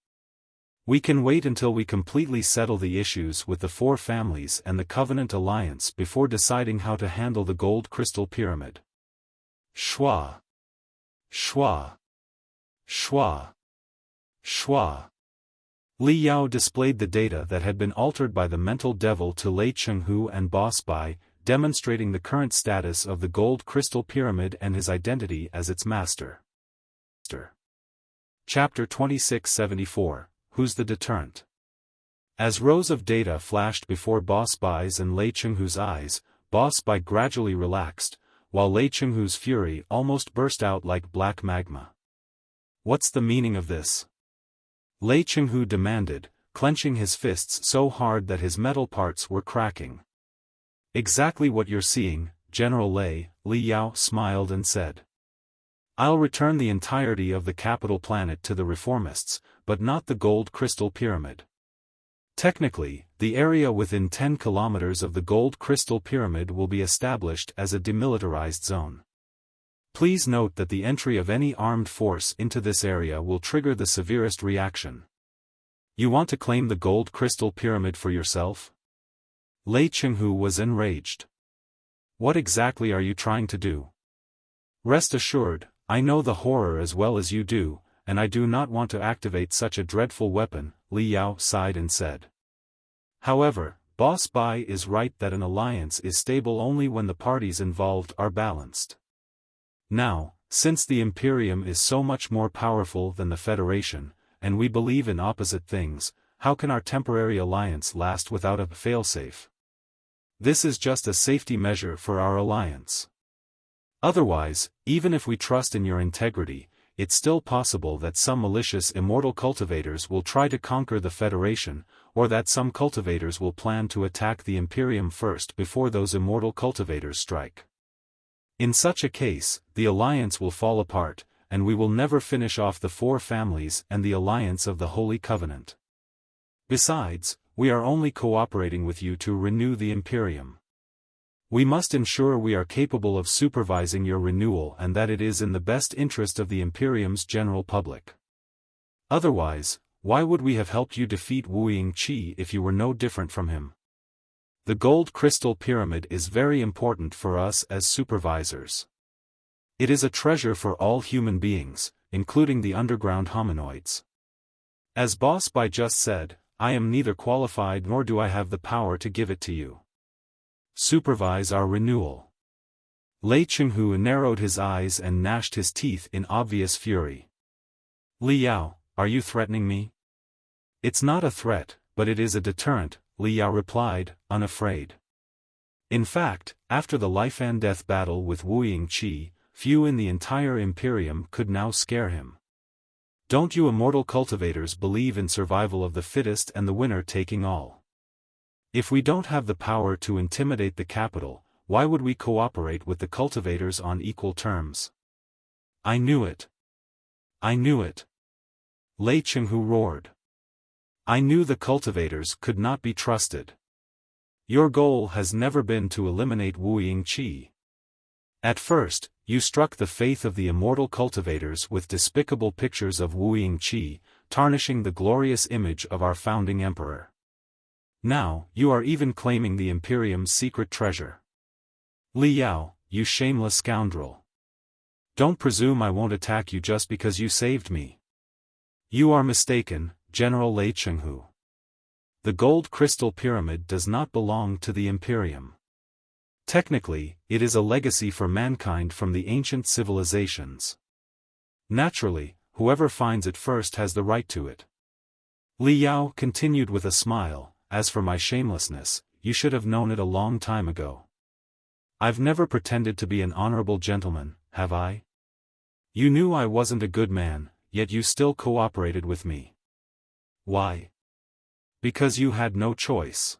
We can wait until we completely settle the issues with the four families and the Covenant Alliance before deciding how to handle the Gold Crystal Pyramid. Schwa. Schwa. Schwa. Schwa. Li Yao displayed the data that had been altered by the mental devil to Lei Chenghu and Boss Bai, demonstrating the current status of the Gold Crystal Pyramid and his identity as its master. Chapter 2674, Who's the Deterrent? As rows of data flashed before Boss Bai's and Lei Chenghu's eyes, Boss Bai gradually relaxed, while Lei Chenghu's fury almost burst out like black magma. What's the meaning of this? Lei Chenghu demanded, clenching his fists so hard that his metal parts were cracking. Exactly what you're seeing, General Lei, Li Yao smiled and said. I'll return the entirety of the capital planet to the reformists, but not the Gold Crystal Pyramid. Technically, the area within 10 kilometers of the Gold Crystal Pyramid will be established as a demilitarized zone. Please note that the entry of any armed force into this area will trigger the severest reaction. You want to claim the gold crystal pyramid for yourself? Lei Chenghu was enraged. What exactly are you trying to do? Rest assured, I know the horror as well as you do, and I do not want to activate such a dreadful weapon, Li Yao sighed and said. However, Boss Bai is right that an alliance is stable only when the parties involved are balanced. Now, since the Imperium is so much more powerful than the Federation, and we believe in opposite things, how can our temporary alliance last without a failsafe? This is just a safety measure for our alliance. Otherwise, even if we trust in your integrity, it's still possible that some malicious immortal cultivators will try to conquer the Federation, or that some cultivators will plan to attack the Imperium first before those immortal cultivators strike. In such a case, the alliance will fall apart, and we will never finish off the four families and the alliance of the Holy Covenant. Besides, we are only cooperating with you to renew the Imperium. We must ensure we are capable of supervising your renewal and that it is in the best interest of the Imperium's general public. Otherwise, why would we have helped you defeat Wuying Qi if you were no different from him? The gold crystal pyramid is very important for us as supervisors. It is a treasure for all human beings, including the underground hominoids. As Boss Bai just said, I am neither qualified nor do I have the power to give it to you. Supervise our renewal. Lei Chenghu narrowed his eyes and gnashed his teeth in obvious fury. Li Yao, are you threatening me? It's not a threat, but it is a deterrent, Li Yao replied, unafraid. In fact, after the life-and-death battle with Wuying Qi, few in the entire Imperium could now scare him. Don't you immortal cultivators believe in survival of the fittest and the winner taking all? If we don't have the power to intimidate the capital, why would we cooperate with the cultivators on equal terms? I knew it. I knew it. Lei Chenghu roared. I knew the cultivators could not be trusted. Your goal has never been to eliminate Wuying Qi. At first, you struck the faith of the immortal cultivators with despicable pictures of Wuying Qi, tarnishing the glorious image of our founding emperor. Now, you are even claiming the Imperium's secret treasure. Li Yao, you shameless scoundrel. Don't presume I won't attack you just because you saved me. You are mistaken, General Lei Chenghu. The gold crystal pyramid does not belong to the Imperium. Technically, it is a legacy for mankind from the ancient civilizations. Naturally, whoever finds it first has the right to it. Li Yao continued with a smile, as for my shamelessness, you should have known it a long time ago. I've never pretended to be an honorable gentleman, have I? You knew I wasn't a good man, yet you still cooperated with me. Why? Because you had no choice.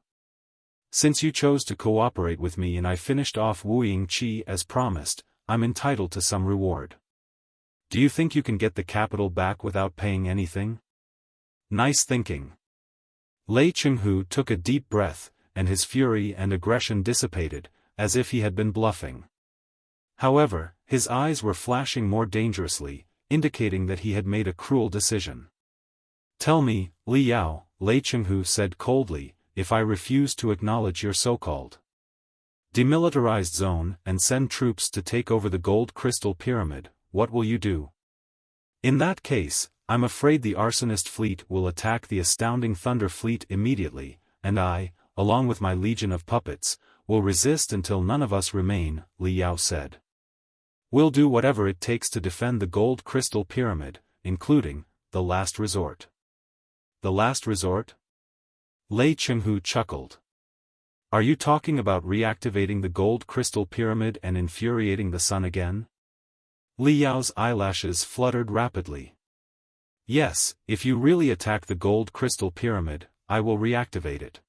Since you chose to cooperate with me and I finished off Wuying Qi as promised, I'm entitled to some reward. Do you think you can get the capital back without paying anything? Nice thinking. Lei Chenghu took a deep breath, and his fury and aggression dissipated, as if he had been bluffing. However, his eyes were flashing more dangerously, indicating that he had made a cruel decision. Tell me, Li Yao, Lei Chenghu said coldly, if I refuse to acknowledge your so-called demilitarized zone and send troops to take over the gold crystal pyramid, what will you do? In that case, I'm afraid the arsonist fleet will attack the astounding thunder fleet immediately, and I, along with my legion of puppets, will resist until none of us remain, Li Yao said. We'll do whatever it takes to defend the gold crystal pyramid, including the last resort. The last resort? Lei Chenghu chuckled. Are you talking about reactivating the gold crystal pyramid and infuriating the sun again? Li Yao's eyelashes fluttered rapidly. Yes, if you really attack the gold crystal pyramid, I will reactivate it.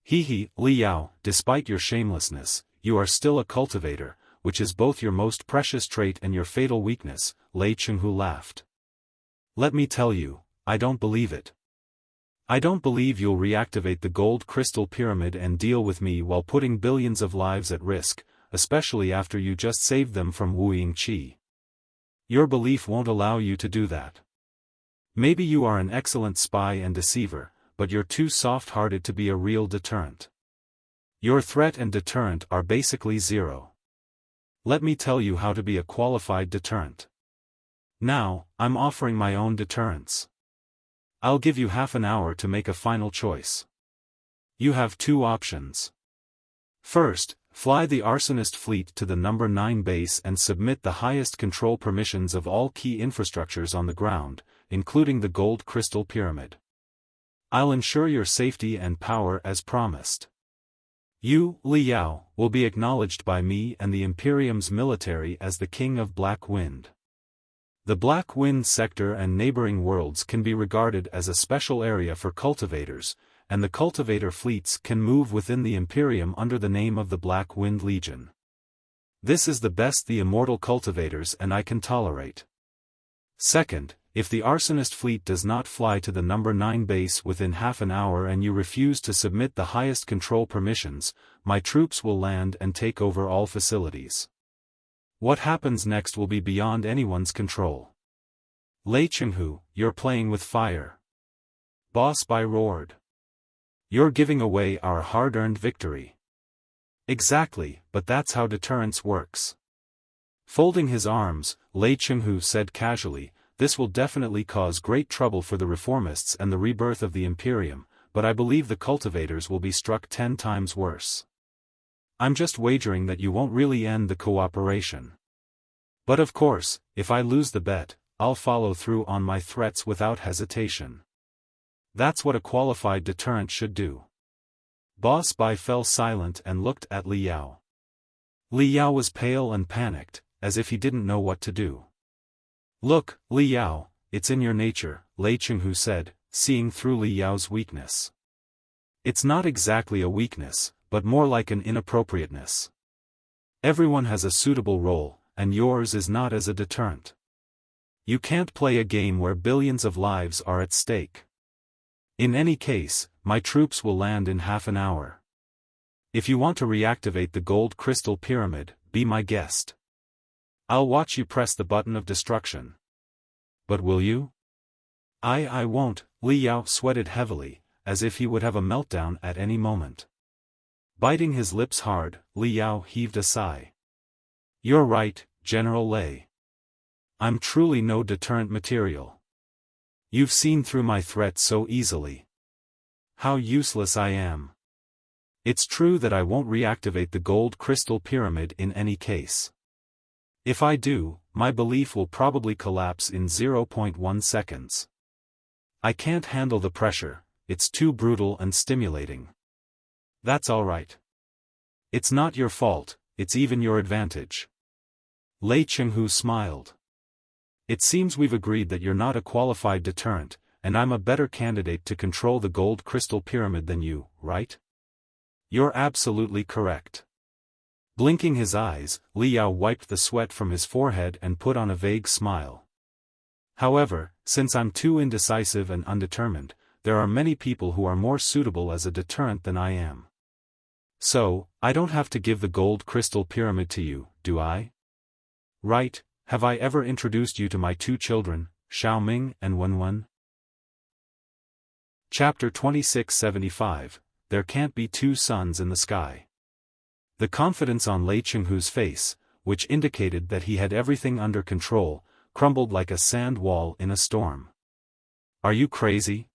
He, Li Yao, despite your shamelessness, you are still a cultivator, which is both your most precious trait and your fatal weakness, Lei Chenghu laughed. Let me tell you, I don't believe it. I don't believe you'll reactivate the gold crystal pyramid and deal with me while putting billions of lives at risk, especially after you just saved them from Wuying Qi. Your belief won't allow you to do that. Maybe you are an excellent spy and deceiver, but you're too soft-hearted to be a real deterrent. Your threat and deterrent are basically zero. Let me tell you how to be a qualified deterrent. Now, I'm offering my own deterrence. I'll give you half an hour to make a final choice. You have two options. First, fly the Arsonist fleet to the number 9 base and submit the highest control permissions of all key infrastructures on the ground, including the Gold Crystal Pyramid. I'll ensure your safety and power as promised. You, Li Yao, will be acknowledged by me and the Imperium's military as the King of Black Wind. The Black Wind sector and neighboring worlds can be regarded as a special area for cultivators, and the cultivator fleets can move within the Imperium under the name of the Black Wind Legion. This is the best the immortal cultivators and I can tolerate. Second, if the Arsonist fleet does not fly to the number 9 base within half an hour and you refuse to submit the highest control permissions, my troops will land and take over all facilities. What happens next will be beyond anyone's control. Lei Chenghu, you're playing with fire. Boss Bai roared. You're giving away our hard-earned victory. Exactly, but that's how deterrence works. Folding his arms, Lei Chenghu said casually, this will definitely cause great trouble for the reformists and the rebirth of the Imperium, but I believe the cultivators will be struck 10 times worse. I'm just wagering that you won't really end the cooperation. But of course, if I lose the bet, I'll follow through on my threats without hesitation. That's what a qualified deterrent should do. Boss Bai fell silent and looked at Li Yao. Li Yao was pale and panicked, as if he didn't know what to do. Look, Li Yao, it's in your nature, Lei Chenghu said, seeing through Li Yao's weakness. It's not exactly a weakness, but more like an inappropriateness. Everyone has a suitable role, and yours is not as a deterrent. You can't play a game where billions of lives are at stake. In any case, my troops will land in half an hour. If you want to reactivate the Gold Crystal Pyramid, be my guest. I'll watch you press the button of destruction. But will you? I won't, Li Yao sweated heavily, as if he would have a meltdown at any moment. Biting his lips hard, Li Yao heaved a sigh. You're right, General Lei. I'm truly no deterrent material. You've seen through my threat so easily. How useless I am. It's true that I won't reactivate the Gold Crystal Pyramid in any case. If I do, my belief will probably collapse in 0.1 seconds. I can't handle the pressure, it's too brutal and stimulating. That's alright. It's not your fault, it's even your advantage. Lei Chenghu smiled. It seems we've agreed that you're not a qualified deterrent, and I'm a better candidate to control the Gold Crystal Pyramid than you, right? You're absolutely correct. Blinking his eyes, Li Yao wiped the sweat from his forehead and put on a vague smile. However, since I'm too indecisive and undetermined, there are many people who are more suitable as a deterrent than I am. So, I don't have to give the Gold Crystal Pyramid to you, do I? Right, have I ever introduced you to my 2 children, Xiaoming and Wenwen? Chapter 2675, There Can't Be 2 Suns in the Sky. The confidence on Lei Chenghu's face, which indicated that he had everything under control, crumbled like a sand wall in a storm. Are you crazy?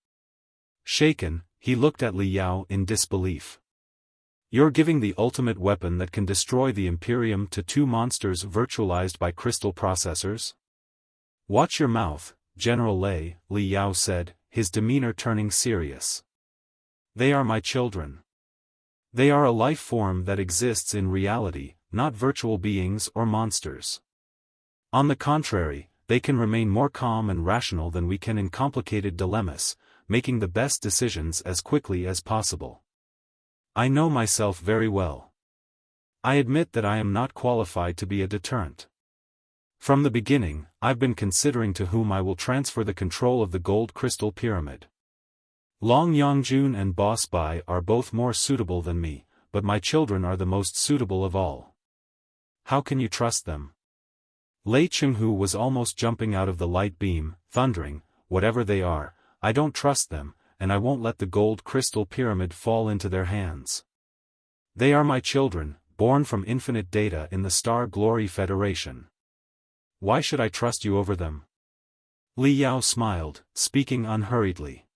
Shaken, he looked at Li Yao in disbelief. You're giving the ultimate weapon that can destroy the Imperium to 2 monsters virtualized by crystal processors? Watch your mouth, General Lei, Li Yao said, his demeanor turning serious. They are my children. They are a life form that exists in reality, not virtual beings or monsters. On the contrary, they can remain more calm and rational than we can in complicated dilemmas, making the best decisions as quickly as possible. I know myself very well. I admit that I am not qualified to be a deterrent. From the beginning, I've been considering to whom I will transfer the control of the Gold Crystal Pyramid. Long Yongjun and Boss Bai are both more suitable than me, but my children are the most suitable of all. how can you trust them? Lei Chenghu was almost jumping out of the light beam, thundering, whatever they are, I don't trust them, and I won't let the gold crystal pyramid fall into their hands. They are my children, born from infinite data in the Star Glory Federation. Why should I trust you over them? Li Yao smiled, speaking unhurriedly.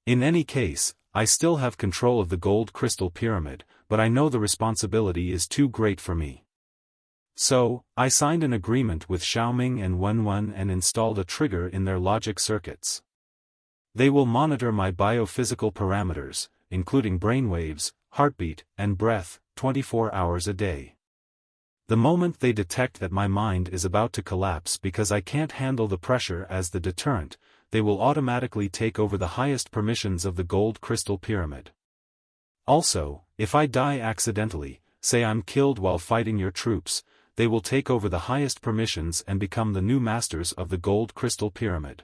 In any case, I still have control of the gold crystal pyramid, but I know the responsibility is too great for me. So, I signed an agreement with Xiaoming and Wenwen and installed a trigger in their logic circuits. They will monitor my biophysical parameters, including brainwaves, heartbeat, and breath, 24 hours a day. The moment they detect that my mind is about to collapse because I can't handle the pressure as the deterrent, they will automatically take over the highest permissions of the gold crystal pyramid. Also, if I die accidentally, say I'm killed while fighting your troops, they will take over the highest permissions and become the new masters of the gold crystal pyramid.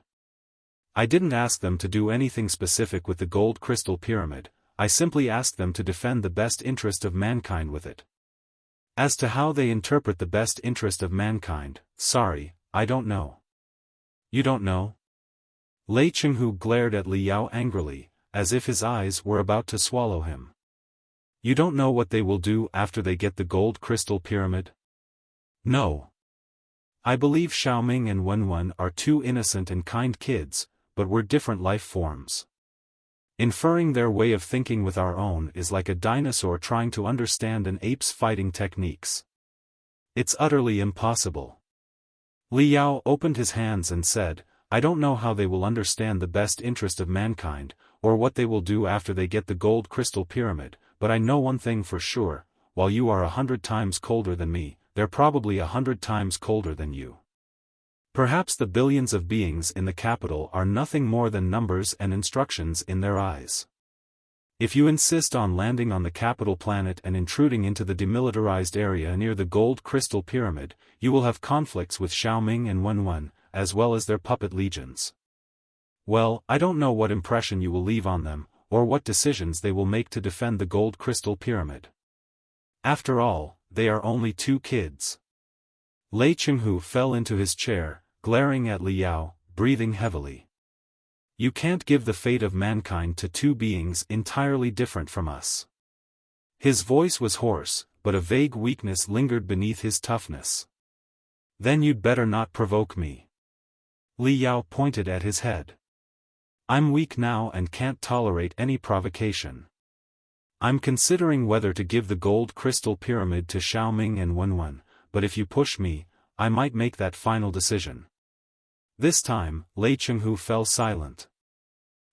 I didn't ask them to do anything specific with the gold crystal pyramid, I simply asked them to defend the best interest of mankind with it. As to how they interpret the best interest of mankind, sorry, I don't know. You don't know? Lei Chenghu glared at Li Yao angrily, as if his eyes were about to swallow him. You don't know what they will do after they get the gold crystal pyramid? No. I believe Xiaoming and Wenwen are two innocent and kind kids, but we're different life forms. Inferring their way of thinking with our own is like a dinosaur trying to understand an ape's fighting techniques. It's utterly impossible. Li Yao opened his hands and said, I don't know how they will understand the best interest of mankind, or what they will do after they get the gold crystal pyramid, but I know one thing for sure, while you are 100 times colder than me, they're probably 100 times colder than you. Perhaps the billions of beings in the capital are nothing more than numbers and instructions in their eyes. If you insist on landing on the capital planet and intruding into the demilitarized area near the gold crystal pyramid, you will have conflicts with Xiaoming and Wenwen, as well as their puppet legions. Well, I don't know what impression you will leave on them, or what decisions they will make to defend the gold crystal pyramid. After all, they are only two kids. Lei Chenghu fell into his chair, glaring at Li Yao, breathing heavily. You can't give the fate of mankind to two beings entirely different from us. His voice was hoarse, but a vague weakness lingered beneath his toughness. Then you'd better not provoke me. Li Yao pointed at his head. I'm weak now and can't tolerate any provocation. I'm considering whether to give the gold crystal pyramid to Xiaoming and Wenwen, but if you push me, I might make that final decision. This time, Lei Chenghu fell silent.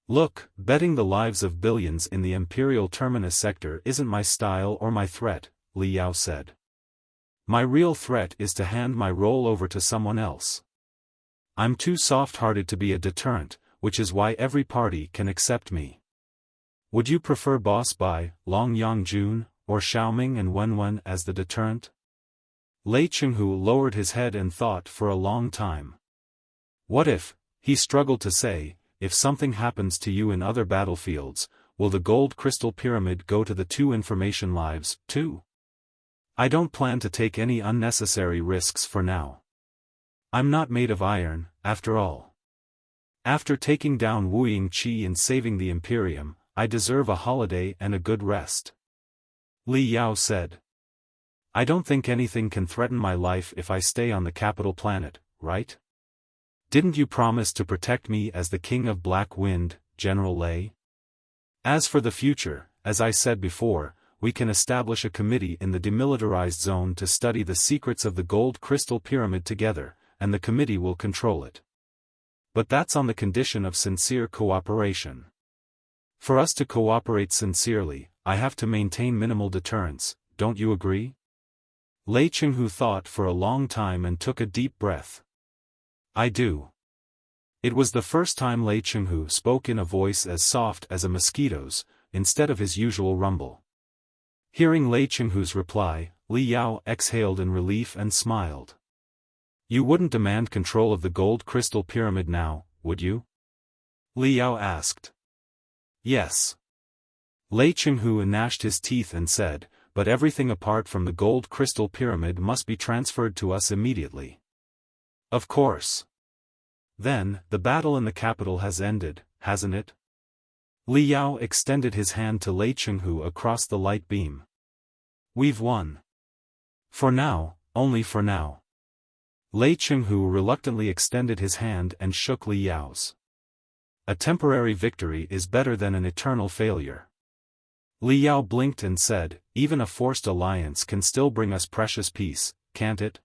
Look, betting the lives of billions in the Imperial Terminus sector isn't my style or my threat, Li Yao said. My real threat is to hand my role over to someone else. I'm too soft-hearted to be a deterrent, which is why every party can accept me. Would you prefer Boss Bai, Long Yangjun, or Xiaoming and Wenwen as the deterrent? Lei Chenghu lowered his head and thought for a long time. What if, he struggled to say, if something happens to you in other battlefields, will the gold crystal pyramid go to the two information lives, too? I don't plan to take any unnecessary risks for now. I'm not made of iron, after all. After taking down Wuying Qi and saving the Imperium, I deserve a holiday and a good rest. Li Yao said. I don't think anything can threaten my life if I stay on the capital planet, right? Didn't you promise to protect me as the King of Black Wind, General Lei? As for the future, as I said before, we can establish a committee in the demilitarized zone to study the secrets of the gold crystal pyramid together, and the committee will control it. But that's on the condition of sincere cooperation. For us to cooperate sincerely, I have to maintain minimal deterrence, don't you agree? Lei Chenghu thought for a long time and took a deep breath. I do. It was the first time Lei Chenghu spoke in a voice as soft as a mosquito's, instead of his usual rumble. Hearing Lei Chenghu's reply, Li Yao exhaled in relief and smiled. You wouldn't demand control of the gold crystal pyramid now, would you? Li Yao asked. Yes. Lei Chenghu gnashed his teeth and said, but everything apart from the gold crystal pyramid must be transferred to us immediately. Of course. Then, the battle in the capital has ended, hasn't it? Li Yao extended his hand to Lei Chenghu across the light beam. We've won. For now, only for now. Lei Chenghu reluctantly extended his hand and shook Li Yao's. A temporary victory is better than an eternal failure. Li Yao blinked and said, even a forced alliance can still bring us precious peace, can't it?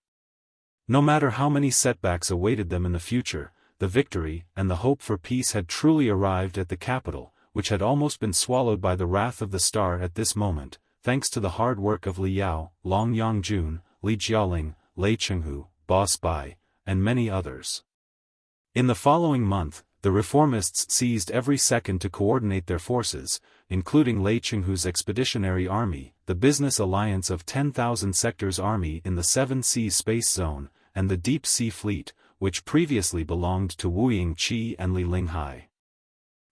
No matter how many setbacks awaited them in the future, the victory and the hope for peace had truly arrived at the capital, which had almost been swallowed by the wrath of the star at this moment, thanks to the hard work of Li Yao, Long Yangjun, Li Jiaoling, Lei Chenghu, Boss Bai, and many others. In the following month, the reformists seized every second to coordinate their forces, including Lei Chenghu's expeditionary army, the business alliance of 10,000 sectors army in the Seven Seas Space Zone, and the Deep Sea Fleet, which previously belonged to Wuying Qi and Li Linghai.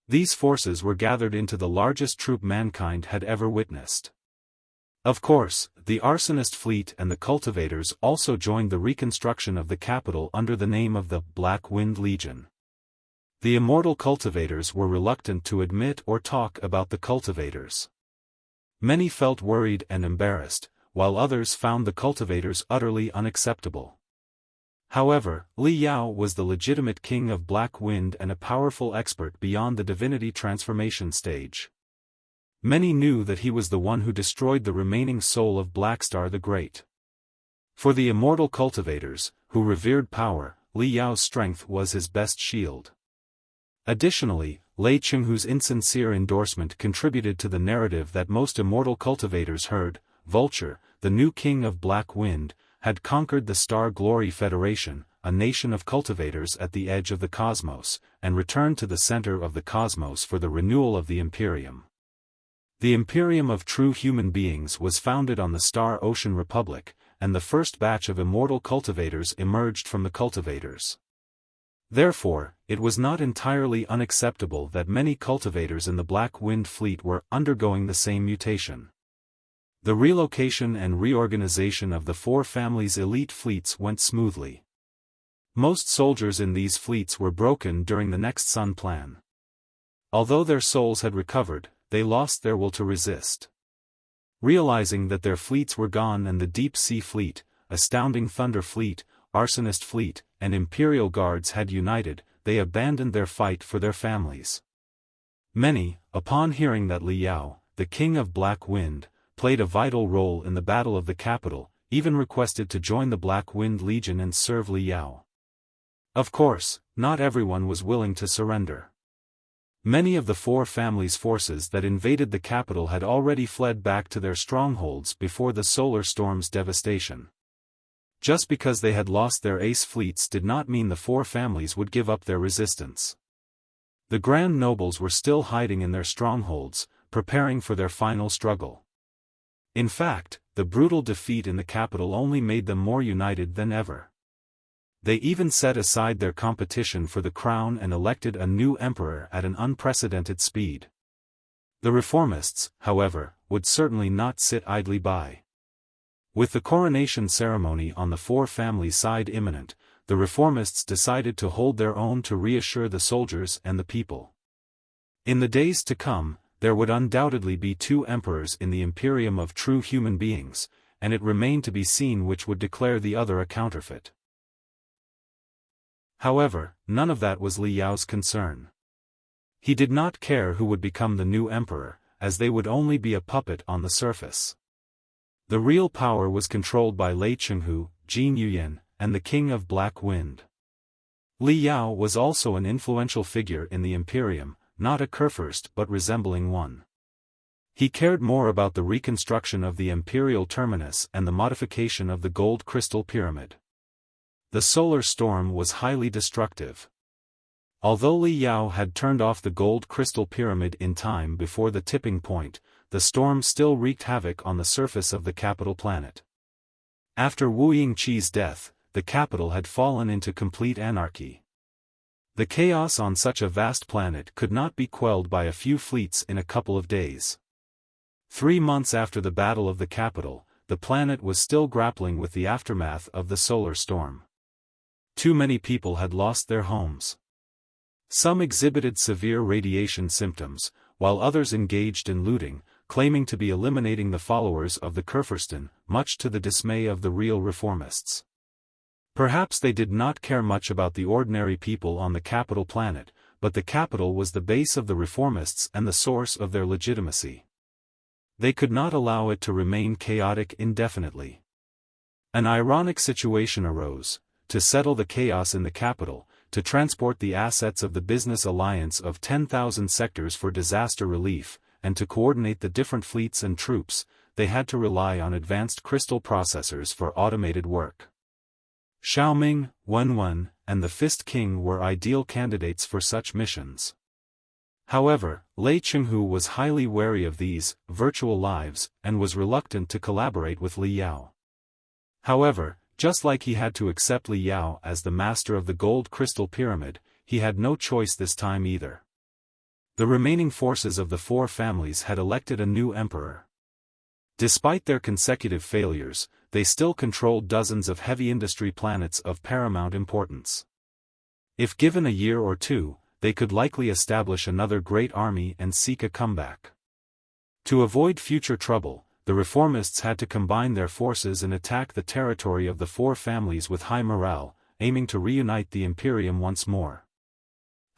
These forces were gathered into the largest troop mankind had ever witnessed. Of course, the arsonist fleet and the cultivators also joined the reconstruction of the capital under the name of the Black Wind Legion. The immortal cultivators were reluctant to admit or talk about the cultivators. Many felt worried and embarrassed, while others found the cultivators utterly unacceptable. However, Li Yao was the legitimate king of Black Wind and a powerful expert beyond the divinity transformation stage. Many knew that he was the one who destroyed the remaining soul of Blackstar the Great. For the immortal cultivators, who revered power, Li Yao's strength was his best shield. Additionally, Lei Chenghu's insincere endorsement contributed to the narrative that most immortal cultivators heard. Vulture, the new king of Black Wind, had conquered the Star Glory Federation, a nation of cultivators at the edge of the cosmos, and returned to the center of the cosmos for the renewal of the Imperium. The Imperium of true human beings was founded on the Star Ocean Republic, and the first batch of immortal cultivators emerged from the cultivators. Therefore, it was not entirely unacceptable that many cultivators in the Black Wind Fleet were undergoing the same mutation. The relocation and reorganization of the four families' elite fleets went smoothly. Most soldiers in these fleets were broken during the Next Sun plan. Although their souls had recovered, they lost their will to resist. Realizing that their fleets were gone and the Deep Sea Fleet, Astounding Thunder Fleet, Arsonist Fleet, and Imperial Guards had united, they abandoned their fight for their families. Many, upon hearing that Li Yao, the king of Black Wind, played a vital role in the Battle of the Capital, even requested to join the Black Wind Legion and serve Li Yao. Of course, not everyone was willing to surrender. Many of the four families' forces that invaded the capital had already fled back to their strongholds before the solar storm's devastation. Just because they had lost their ace fleets did not mean the four families would give up their resistance. The Grand Nobles were still hiding in their strongholds, preparing for their final struggle. In fact, the brutal defeat in the capital only made them more united than ever. They even set aside their competition for the crown and elected a new emperor at an unprecedented speed. The reformists, however, would certainly not sit idly by. With the coronation ceremony on the four families' side imminent, the reformists decided to hold their own to reassure the soldiers and the people. In the days to come, there would undoubtedly be two emperors in the Imperium of true human beings, and it remained to be seen which would declare the other a counterfeit. However, none of that was Li Yao's concern. He did not care who would become the new emperor, as they would only be a puppet on the surface. The real power was controlled by Lei Chenghu, Jin Yuyan, and the King of Black Wind. Li Yao was also an influential figure in the Imperium, not a Kurfürst but resembling one. He cared more about the reconstruction of the imperial terminus and the modification of the gold crystal pyramid. The solar storm was highly destructive. Although Li Yao had turned off the gold crystal pyramid in time before the tipping point, the storm still wreaked havoc on the surface of the capital planet. After Wuying Qi's death, the capital had fallen into complete anarchy. The chaos on such a vast planet could not be quelled by a few fleets in a couple of days. 3 months after the Battle of the Capital, the planet was still grappling with the aftermath of the solar storm. Too many people had lost their homes. Some exhibited severe radiation symptoms, while others engaged in looting, claiming to be eliminating the followers of the Kurfürsten, much to the dismay of the real reformists. Perhaps they did not care much about the ordinary people on the capital planet, but the capital was the base of the reformists and the source of their legitimacy. They could not allow it to remain chaotic indefinitely. An ironic situation arose: to settle the chaos in the capital, to transport the assets of the business alliance of 10,000 sectors for disaster relief, and to coordinate the different fleets and troops, they had to rely on advanced crystal processors for automated work. Xiaoming, Wenwen, and the Fist King were ideal candidates for such missions. However, Lei Chenghu was highly wary of these virtual lives and was reluctant to collaborate with Li Yao. However, just like he had to accept Li Yao as the master of the gold crystal pyramid, he had no choice this time either. The remaining forces of the four families had elected a new emperor. Despite their consecutive failures, they still controlled dozens of heavy industry planets of paramount importance. If given a year or two, they could likely establish another great army and seek a comeback. To avoid future trouble, the reformists had to combine their forces and attack the territory of the four families with high morale, aiming to reunite the Imperium once more.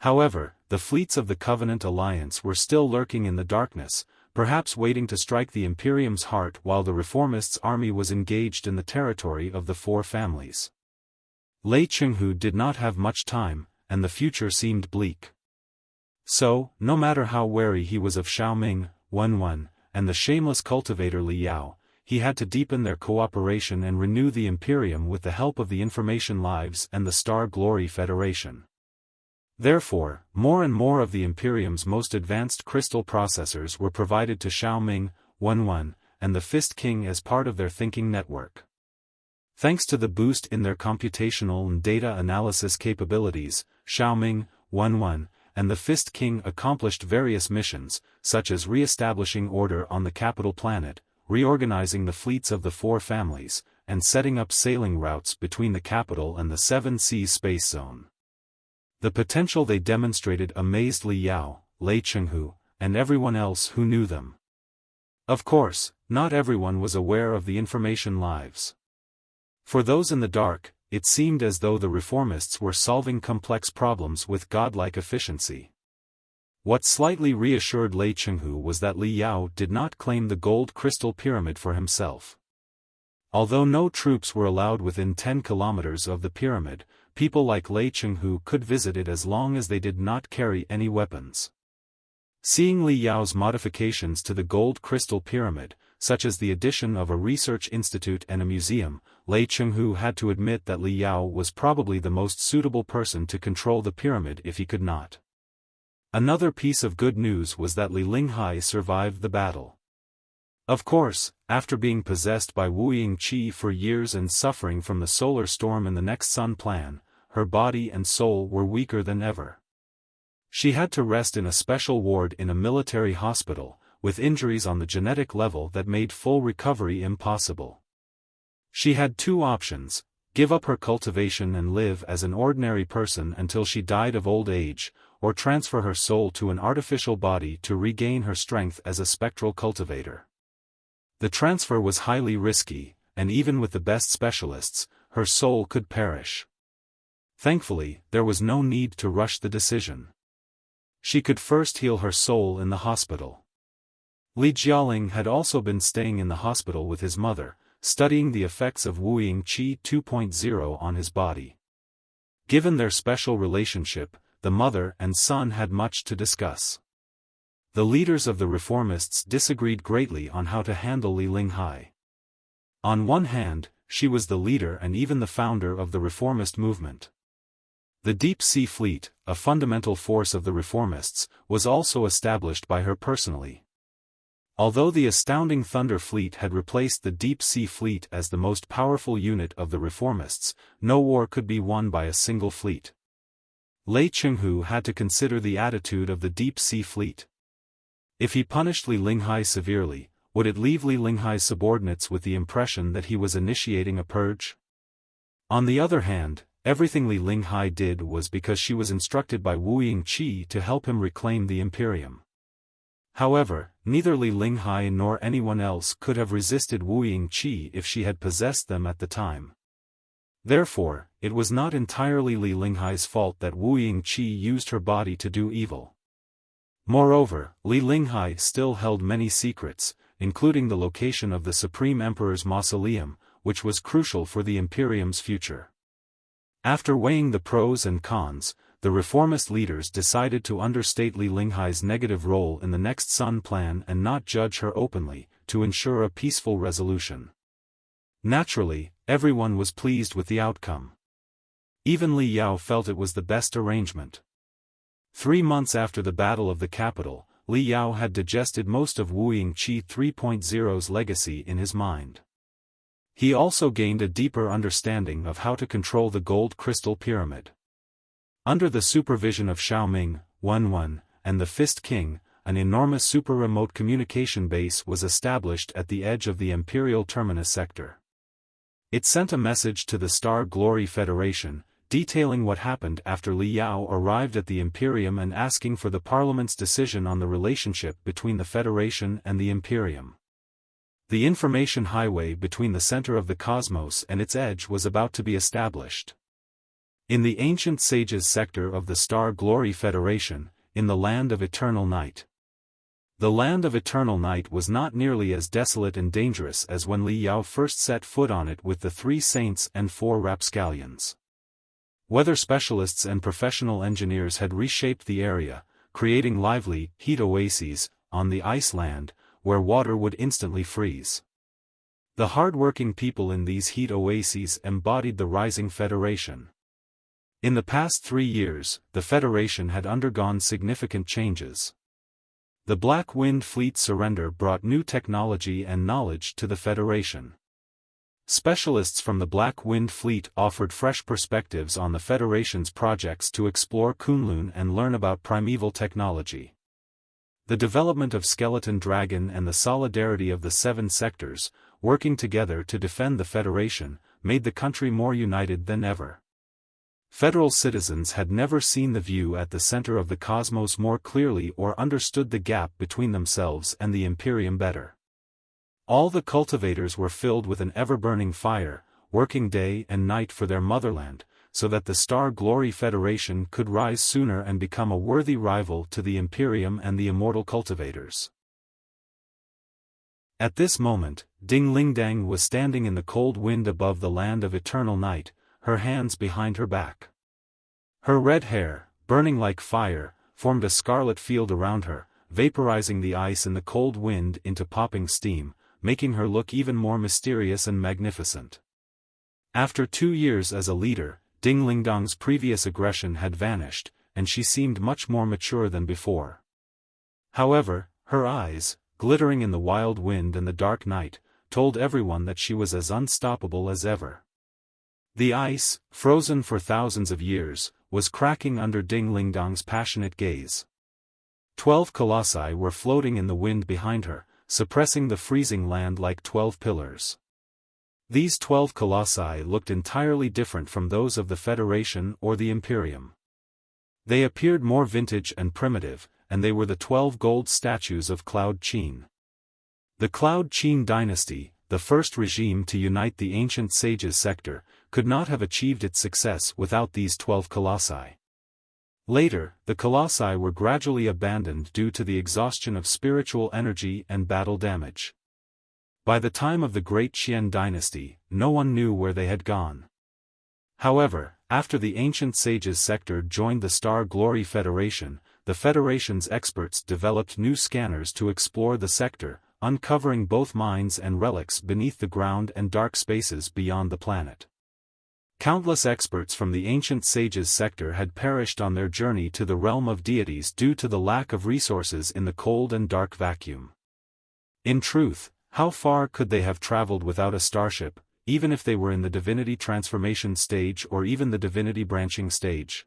However, the fleets of the Covenant Alliance were still lurking in the darkness, perhaps waiting to strike the Imperium's heart while the reformists' army was engaged in the territory of the four families. Lei Chenghu did not have much time, and the future seemed bleak. So, no matter how wary he was of Xiaoming, Wenwen, and the shameless cultivator Li Yao, he had to deepen their cooperation and renew the Imperium with the help of the Information Lives and the Star Glory Federation. Therefore, more and more of the Imperium's most advanced crystal processors were provided to Xiaoming, Wenwen, and the Fist King as part of their thinking network. Thanks to the boost in their computational and data analysis capabilities, Xiaoming, Wenwen, and the Fist King accomplished various missions, such as re-establishing order on the capital planet, reorganizing the fleets of the four families, and setting up sailing routes between the capital and the Seven Seas Space Zone. The potential they demonstrated amazed Li Yao, Lei Chenghu, and everyone else who knew them. Of course, not everyone was aware of the Information Lives. For those in the dark, it seemed as though the reformists were solving complex problems with godlike efficiency. What slightly reassured Lei Chenghu was that Li Yao did not claim the gold crystal pyramid for himself. Although no troops were allowed within 10 kilometers of the pyramid, people like Lei Chenghu could visit it as long as they did not carry any weapons. Seeing Li Yao's modifications to the gold crystal pyramid, such as the addition of a research institute and a museum, Lei Chenghu had to admit that Li Yao was probably the most suitable person to control the pyramid if he could not. Another piece of good news was that Li Linghai survived the battle. Of course, after being possessed by Wuying Qi for years and suffering from the solar storm in the next sun plan, her body and soul were weaker than ever. She had to rest in a special ward in a military hospital, with injuries on the genetic level that made full recovery impossible. She had two options: give up her cultivation and live as an ordinary person until she died of old age, or transfer her soul to an artificial body to regain her strength as a spectral cultivator. The transfer was highly risky, and even with the best specialists, her soul could perish. Thankfully, there was no need to rush the decision. She could first heal her soul in the hospital. Li Jialing had also been staying in the hospital with his mother, studying the effects of Wuying Qi 2.0 on his body. Given their special relationship, the mother and son had much to discuss. The leaders of the reformists disagreed greatly on how to handle Li Linghai. On one hand, she was the leader and even the founder of the reformist movement. The Deep Sea Fleet, a fundamental force of the reformists, was also established by her personally. Although the astounding Thunder Fleet had replaced the Deep Sea Fleet as the most powerful unit of the reformists, no war could be won by a single fleet. Lei Chenghu had to consider the attitude of the Deep Sea Fleet. If he punished Li Linghai severely, would it leave Li Linghai's subordinates with the impression that he was initiating a purge? On the other hand, everything Li Linghai did was because she was instructed by Wuying Qi to help him reclaim the Imperium. However, neither Li Linghai nor anyone else could have resisted Wuying Qi if she had possessed them at the time. Therefore, it was not entirely Li Linghai's fault that Wuying Qi used her body to do evil. Moreover, Li Linghai still held many secrets, including the location of the Supreme Emperor's mausoleum, which was crucial for the Imperium's future. After weighing the pros and cons, the reformist leaders decided to understate Li Linghai's negative role in the next Sun plan and not judge her openly, to ensure a peaceful resolution. Naturally, everyone was pleased with the outcome. Even Li Yao felt it was the best arrangement. 3 months after the Battle of the Capital, Li Yao had digested most of Wuying Qi 3.0's legacy in his mind. He also gained a deeper understanding of how to control the Gold Crystal Pyramid. Under the supervision of Xiaoming, Wen, and the Fist King, an enormous super-remote communication base was established at the edge of the Imperial Terminus sector. It sent a message to the Star Glory Federation, detailing what happened after Li Yao arrived at the Imperium and asking for the Parliament's decision on the relationship between the Federation and the Imperium. The information highway between the center of the cosmos and its edge was about to be established. In the Ancient Sages sector of the Star Glory Federation, in the Land of Eternal Night. The Land of Eternal Night was not nearly as desolate and dangerous as when Li Yao first set foot on it with the 3 saints and 4 rapscallions. Weather specialists and professional engineers had reshaped the area, creating lively, heat oases, on the ice land, where water would instantly freeze. The hard-working people in these heat oases embodied the rising Federation. In the past 3 years, the Federation had undergone significant changes. The Black Wind Fleet's surrender brought new technology and knowledge to the Federation. Specialists from the Black Wind Fleet offered fresh perspectives on the Federation's projects to explore Kunlun and learn about primeval technology. The development of Skeleton Dragon and the solidarity of the 7 sectors, working together to defend the Federation, made the country more united than ever. Federal citizens had never seen the view at the center of the cosmos more clearly or understood the gap between themselves and the Imperium better. All the cultivators were filled with an ever-burning fire, working day and night for their motherland, so that the Star Glory Federation could rise sooner and become a worthy rival to the Imperium and the immortal cultivators. At this moment, Ding Lingdang was standing in the cold wind above the Land of Eternal Night, her hands behind her back. Her red hair, burning like fire, formed a scarlet field around her, vaporizing the ice in the cold wind into popping steam, making her look even more mysterious and magnificent. After 2 years as a leader, Ding Lingdang's previous aggression had vanished, and she seemed much more mature than before. However, her eyes, glittering in the wild wind and the dark night, told everyone that she was as unstoppable as ever. The ice, frozen for thousands of years, was cracking under Ding Lingdang's passionate gaze. 12 colossi were floating in the wind behind her, suppressing the freezing land like 12 pillars. These 12 colossi looked entirely different from those of the Federation or the Imperium. They appeared more vintage and primitive, and they were the 12 gold statues of Cloud Qin. The Cloud Qin dynasty, the first regime to unite the Ancient Sages sector, could not have achieved its success without these 12 colossi. Later, the colossi were gradually abandoned due to the exhaustion of spiritual energy and battle damage. By the time of the Great Qian dynasty, no one knew where they had gone. However, after the Ancient Sages sector joined the Star Glory Federation, the Federation's experts developed new scanners to explore the sector, uncovering both mines and relics beneath the ground and dark spaces beyond the planet. Countless experts from the Ancient Sages sector had perished on their journey to the realm of deities due to the lack of resources in the cold and dark vacuum. In truth, how far could they have traveled without a starship, even if they were in the Divinity transformation stage or even the Divinity branching stage?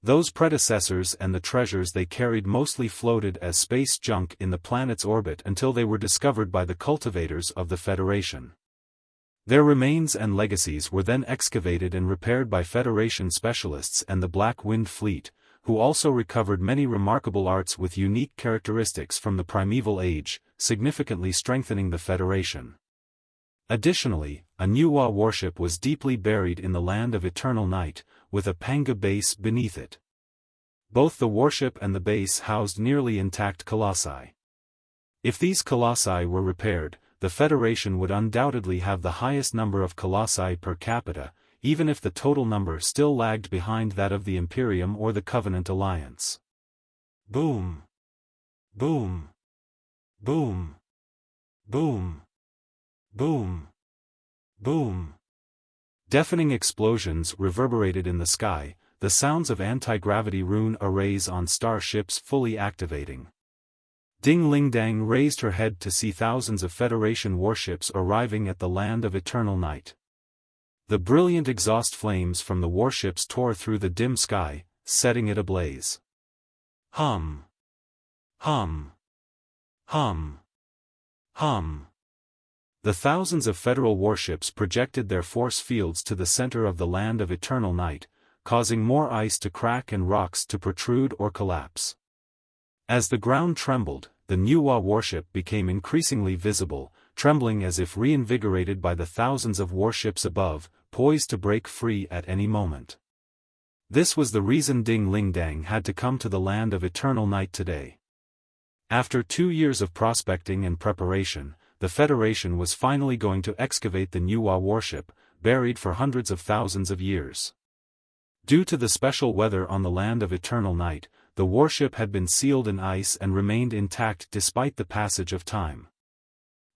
Those predecessors and the treasures they carried mostly floated as space junk in the planet's orbit until they were discovered by the cultivators of the Federation. Their remains and legacies were then excavated and repaired by Federation specialists and the Black Wind Fleet, who also recovered many remarkable arts with unique characteristics from the primeval age, significantly strengthening the Federation. Additionally, a Nuwa warship was deeply buried in the Land of Eternal Night, with a Panga base beneath it. Both the warship and the base housed nearly intact colossi. If these colossi were repaired, the Federation would undoubtedly have the highest number of colossi per capita, even if the total number still lagged behind that of the Imperium or the Covenant Alliance. Boom! Boom! Boom! Boom! Boom! Boom! Deafening explosions reverberated in the sky, the sounds of anti-gravity rune arrays on starships fully activating. Ding Ling Dang raised her head to see thousands of Federation warships arriving at the Land of Eternal Night. The brilliant exhaust flames from the warships tore through the dim sky, setting it ablaze. Hum! Hum! Hum! Hum! The thousands of Federal warships projected their force fields to the center of the Land of Eternal Night, causing more ice to crack and rocks to protrude or collapse. As the ground trembled, the Nuwa warship became increasingly visible, trembling as if reinvigorated by the thousands of warships above, poised to break free at any moment. This was the reason Ding Ling Dang had to come to the Land of Eternal Night today. After 2 years of prospecting and preparation, the Federation was finally going to excavate the Nuwa warship, buried for hundreds of thousands of years. Due to the special weather on the Land of Eternal Night, the warship had been sealed in ice and remained intact despite the passage of time.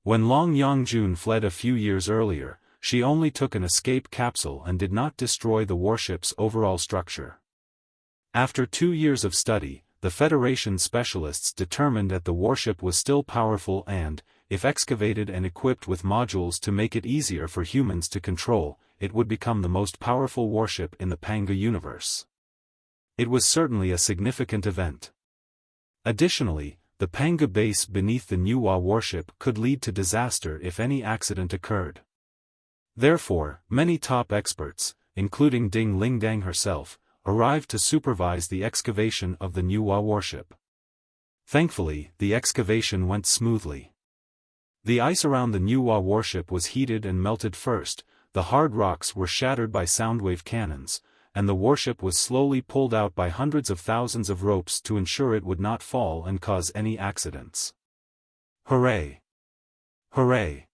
When Long Yongjun fled a few years earlier, she only took an escape capsule and did not destroy the warship's overall structure. After 2 years of study, the Federation specialists determined that the warship was still powerful and, if excavated and equipped with modules to make it easier for humans to control, it would become the most powerful warship in the Panga universe. It was certainly a significant event. Additionally, the Panga base beneath the Nuwa warship could lead to disaster if any accident occurred. Therefore, many top experts, including Ding Ling Dang herself, arrived to supervise the excavation of the Nuwa warship. Thankfully, the excavation went smoothly. The ice around the Nuwa warship was heated and melted first, the hard rocks were shattered by soundwave cannons, and the warship was slowly pulled out by hundreds of thousands of ropes to ensure it would not fall and cause any accidents. Hooray! Hooray!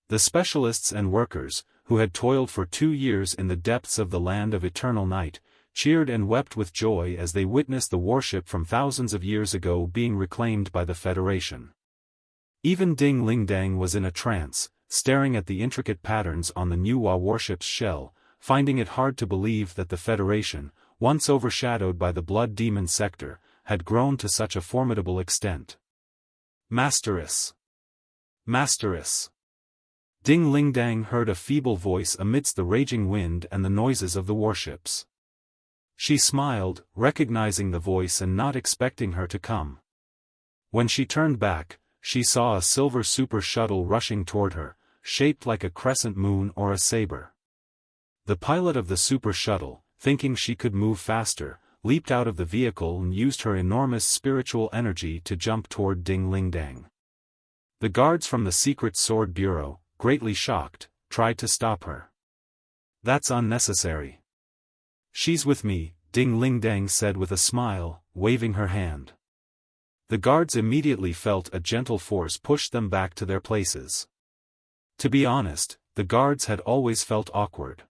The specialists and workers, who had toiled for 2 years in the depths of the Land of Eternal Night, cheered and wept with joy as they witnessed the warship from thousands of years ago being reclaimed by the Federation. Even Ding Ling Dang was in a trance, staring at the intricate patterns on the Nuwa warship's shell, finding it hard to believe that the Federation, once overshadowed by the Blood Demon sector, had grown to such a formidable extent. Masteress! Masteress! Ding Ling Dang heard a feeble voice amidst the raging wind and the noises of the warships. She smiled, recognizing the voice and not expecting her to come. When she turned back, she saw a silver super shuttle rushing toward her, shaped like a crescent moon or a saber. The pilot of the super shuttle, thinking she could move faster, leaped out of the vehicle and used her enormous spiritual energy to jump toward Ding Ling Dang. The guards from the Secret Sword Bureau, greatly shocked, tried to stop her. That's unnecessary. She's with me, Ding Ling Dang said with a smile, waving her hand. The guards immediately felt a gentle force push them back to their places. To be honest, the guards had always felt awkward.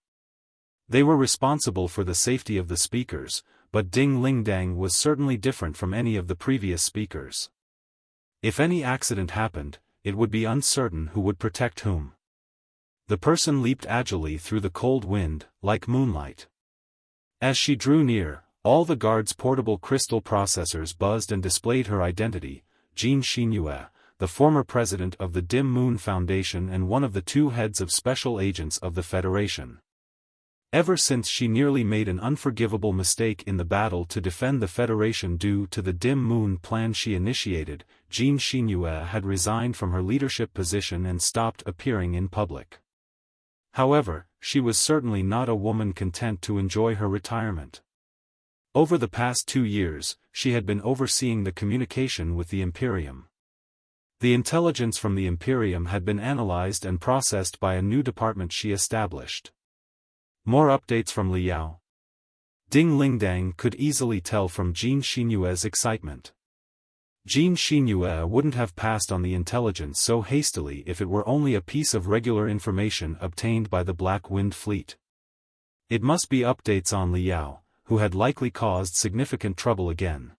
They were responsible for the safety of the speakers, but Ding Ling Dang was certainly different from any of the previous speakers. If any accident happened, it would be uncertain who would protect whom. The person leaped agilely through the cold wind, like moonlight. As she drew near, all the guards' portable crystal processors buzzed and displayed her identity, Jin Xinyue, the former president of the Dim Moon Foundation and one of the 2 heads of special agents of the Federation. Ever since she nearly made an unforgivable mistake in the battle to defend the Federation due to the dim moon plan she initiated, Jin Xinyue had resigned from her leadership position and stopped appearing in public. However, she was certainly not a woman content to enjoy her retirement. Over the past 2 years, she had been overseeing the communication with the Imperium. The intelligence from the Imperium had been analyzed and processed by a new department she established. More updates from Liao. Ding Lingdang could easily tell from Jin Xinyue's excitement. Jin Xinyue wouldn't have passed on the intelligence so hastily if it were only a piece of regular information obtained by the Black Wind Fleet. It must be updates on Liao, who had likely caused significant trouble again.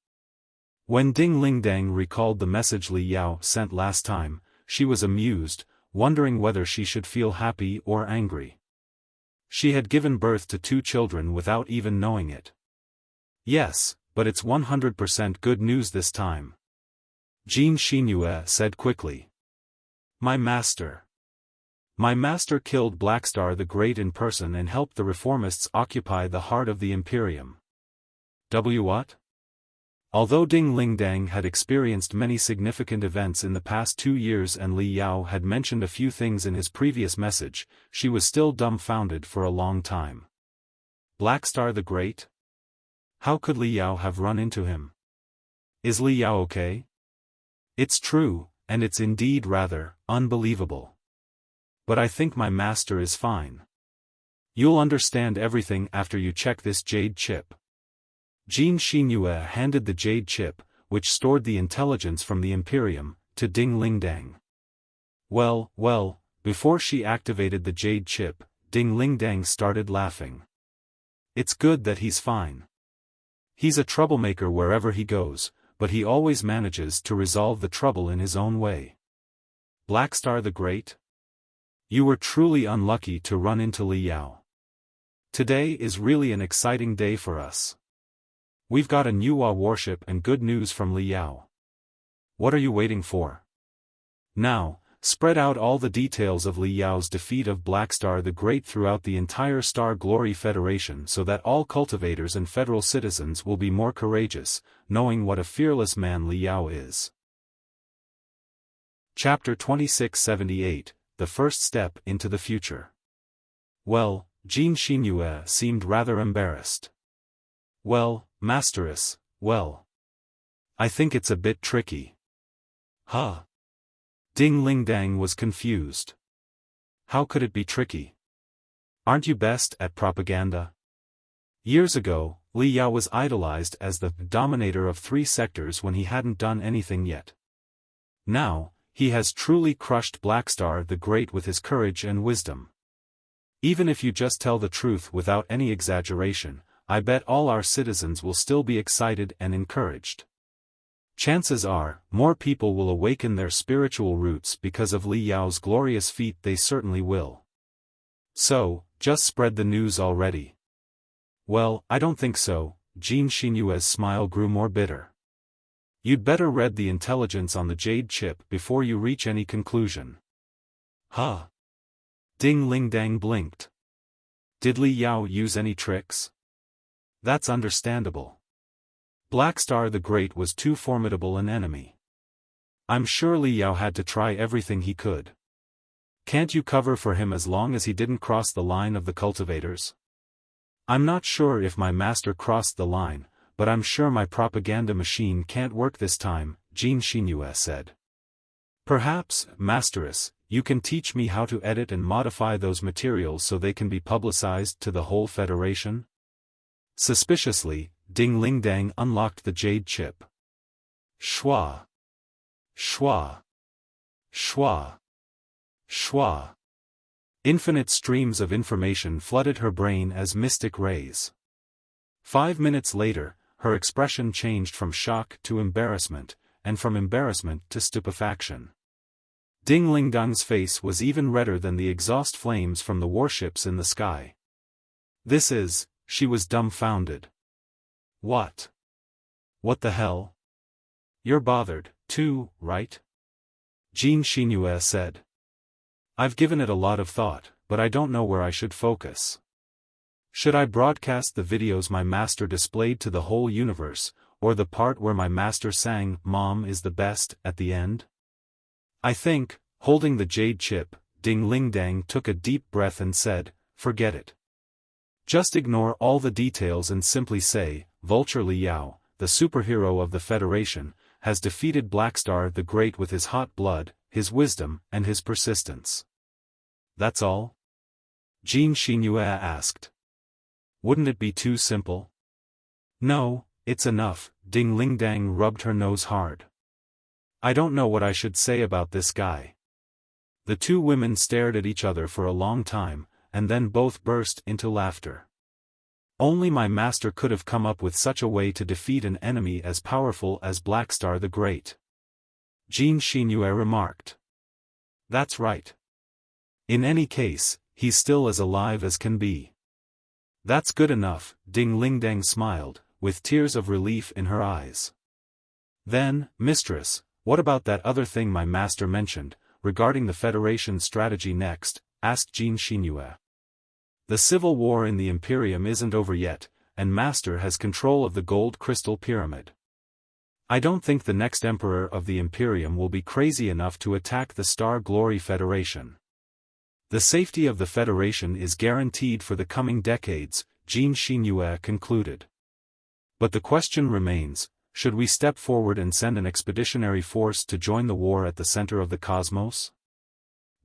When Ding Lingdang recalled the message Liao sent last time, she was amused, wondering whether she should feel happy or angry. She had given birth to 2 children without even knowing it. Yes, but it's 100% good news this time. Jin Xinyue said quickly. My master. My master killed Blackstar the Great in person and helped the reformists occupy the heart of the Imperium. What? Although Ding Lingdang had experienced many significant events in the past 2 years and Li Yao had mentioned a few things in his previous message, she was still dumbfounded for a long time. Blackstar the Great? How could Li Yao have run into him? Is Li Yao okay? It's true, and it's indeed rather unbelievable. But I think my master is fine. You'll understand everything after you check this jade chip. Jin Xinyue handed the jade chip, which stored the intelligence from the Imperium, to Ding Lingdang. Well, before she activated the jade chip, Ding Lingdang started laughing. It's good that he's fine. He's a troublemaker wherever he goes, but he always manages to resolve the trouble in his own way. Blackstar the Great? You were truly unlucky to run into Li Yao. Today is really an exciting day for us. We've got a new warship and good news from Li Yao. What are you waiting for? Now, spread out all the details of Li Yao's defeat of Blackstar the Great throughout the entire Star Glory Federation so that all cultivators and federal citizens will be more courageous, knowing what a fearless man Li Yao is. Chapter 2678, The First Step into the Future. Well, Jin Xinyue seemed rather embarrassed. Well, Masteress, I think it's a bit tricky. Huh? Ding Lingdang was confused. How could it be tricky? Aren't you best at propaganda? Years ago, Li Yao was idolized as the dominator of 3 sectors when he hadn't done anything yet. Now, he has truly crushed Blackstar the Great with his courage and wisdom. Even if you just tell the truth without any exaggeration, I bet all our citizens will still be excited and encouraged. Chances are, more people will awaken their spiritual roots because of Li Yao's glorious feat. They certainly will. So, just spread the news already. Well, I don't think so. Jin Xinyue's smile grew more bitter. You'd better read the intelligence on the jade chip before you reach any conclusion. Huh? Ding Lingdang blinked. Did Li Yao use any tricks? That's understandable. Blackstar the Great was too formidable an enemy. I'm sure Li Yao had to try everything he could. Can't you cover for him as long as he didn't cross the line of the cultivators? I'm not sure if my master crossed the line, but I'm sure my propaganda machine can't work this time, Jin Xinyue said. Perhaps, Masteress, you can teach me how to edit and modify those materials so they can be publicized to the whole Federation? Suspiciously, Ding Lingdang unlocked the jade chip. Shwa. Shwa. Shwa. Shwa. Infinite streams of information flooded her brain as mystic rays. 5 minutes later, her expression changed from shock to embarrassment, and from embarrassment to stupefaction. Ding Lingdang's face was even redder than the exhaust flames from the warships in the sky. She was dumbfounded. What? What the hell? You're bothered, too, right? Jin Xinyue said. I've given it a lot of thought, but I don't know where I should focus. Should I broadcast the videos my master displayed to the whole universe, or the part where my master sang "Mom is the best" at the end? I think, holding the jade chip, Ding Lingdang took a deep breath and said, "Forget it. Just ignore all the details and simply say, Vulture Li Yao, the superhero of the Federation, has defeated Blackstar the Great with his hot blood, his wisdom, and his persistence." "That's all?" Jin Xinyue asked. "Wouldn't it be too simple?" "No, it's enough," Ding Lingdang rubbed her nose hard. "I don't know what I should say about this guy." The two women stared at each other for a long time, and then both burst into laughter. "Only my master could have come up with such a way to defeat an enemy as powerful as Blackstar the Great," Jin Xinyue remarked. "That's right. In any case, he's still as alive as can be." "That's good enough," Ding Lingdang smiled, with tears of relief in her eyes. "Then, mistress, what about that other thing my master mentioned, regarding the Federation's strategy next?" asked Jin Xinyue. "The civil war in the Imperium isn't over yet, and Master has control of the Gold Crystal Pyramid. I don't think the next Emperor of the Imperium will be crazy enough to attack the Star Glory Federation. The safety of the Federation is guaranteed for the coming decades," Jin Xinyue concluded. "But the question remains, should we step forward and send an expeditionary force to join the war at the center of the cosmos?"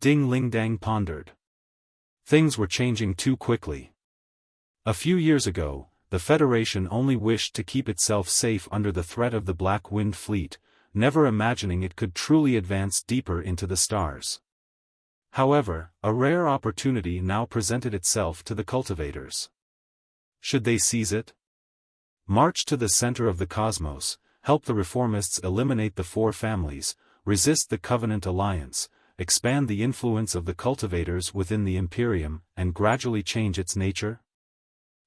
Ding Lingdang pondered. Things were changing too quickly. A few years ago, the Federation only wished to keep itself safe under the threat of the Black Wind Fleet, never imagining it could truly advance deeper into the stars. However, a rare opportunity now presented itself to the cultivators. Should they seize it? March to the center of the cosmos, help the reformists eliminate the four families, resist the Covenant Alliance, expand the influence of the cultivators within the Imperium, and gradually change its nature?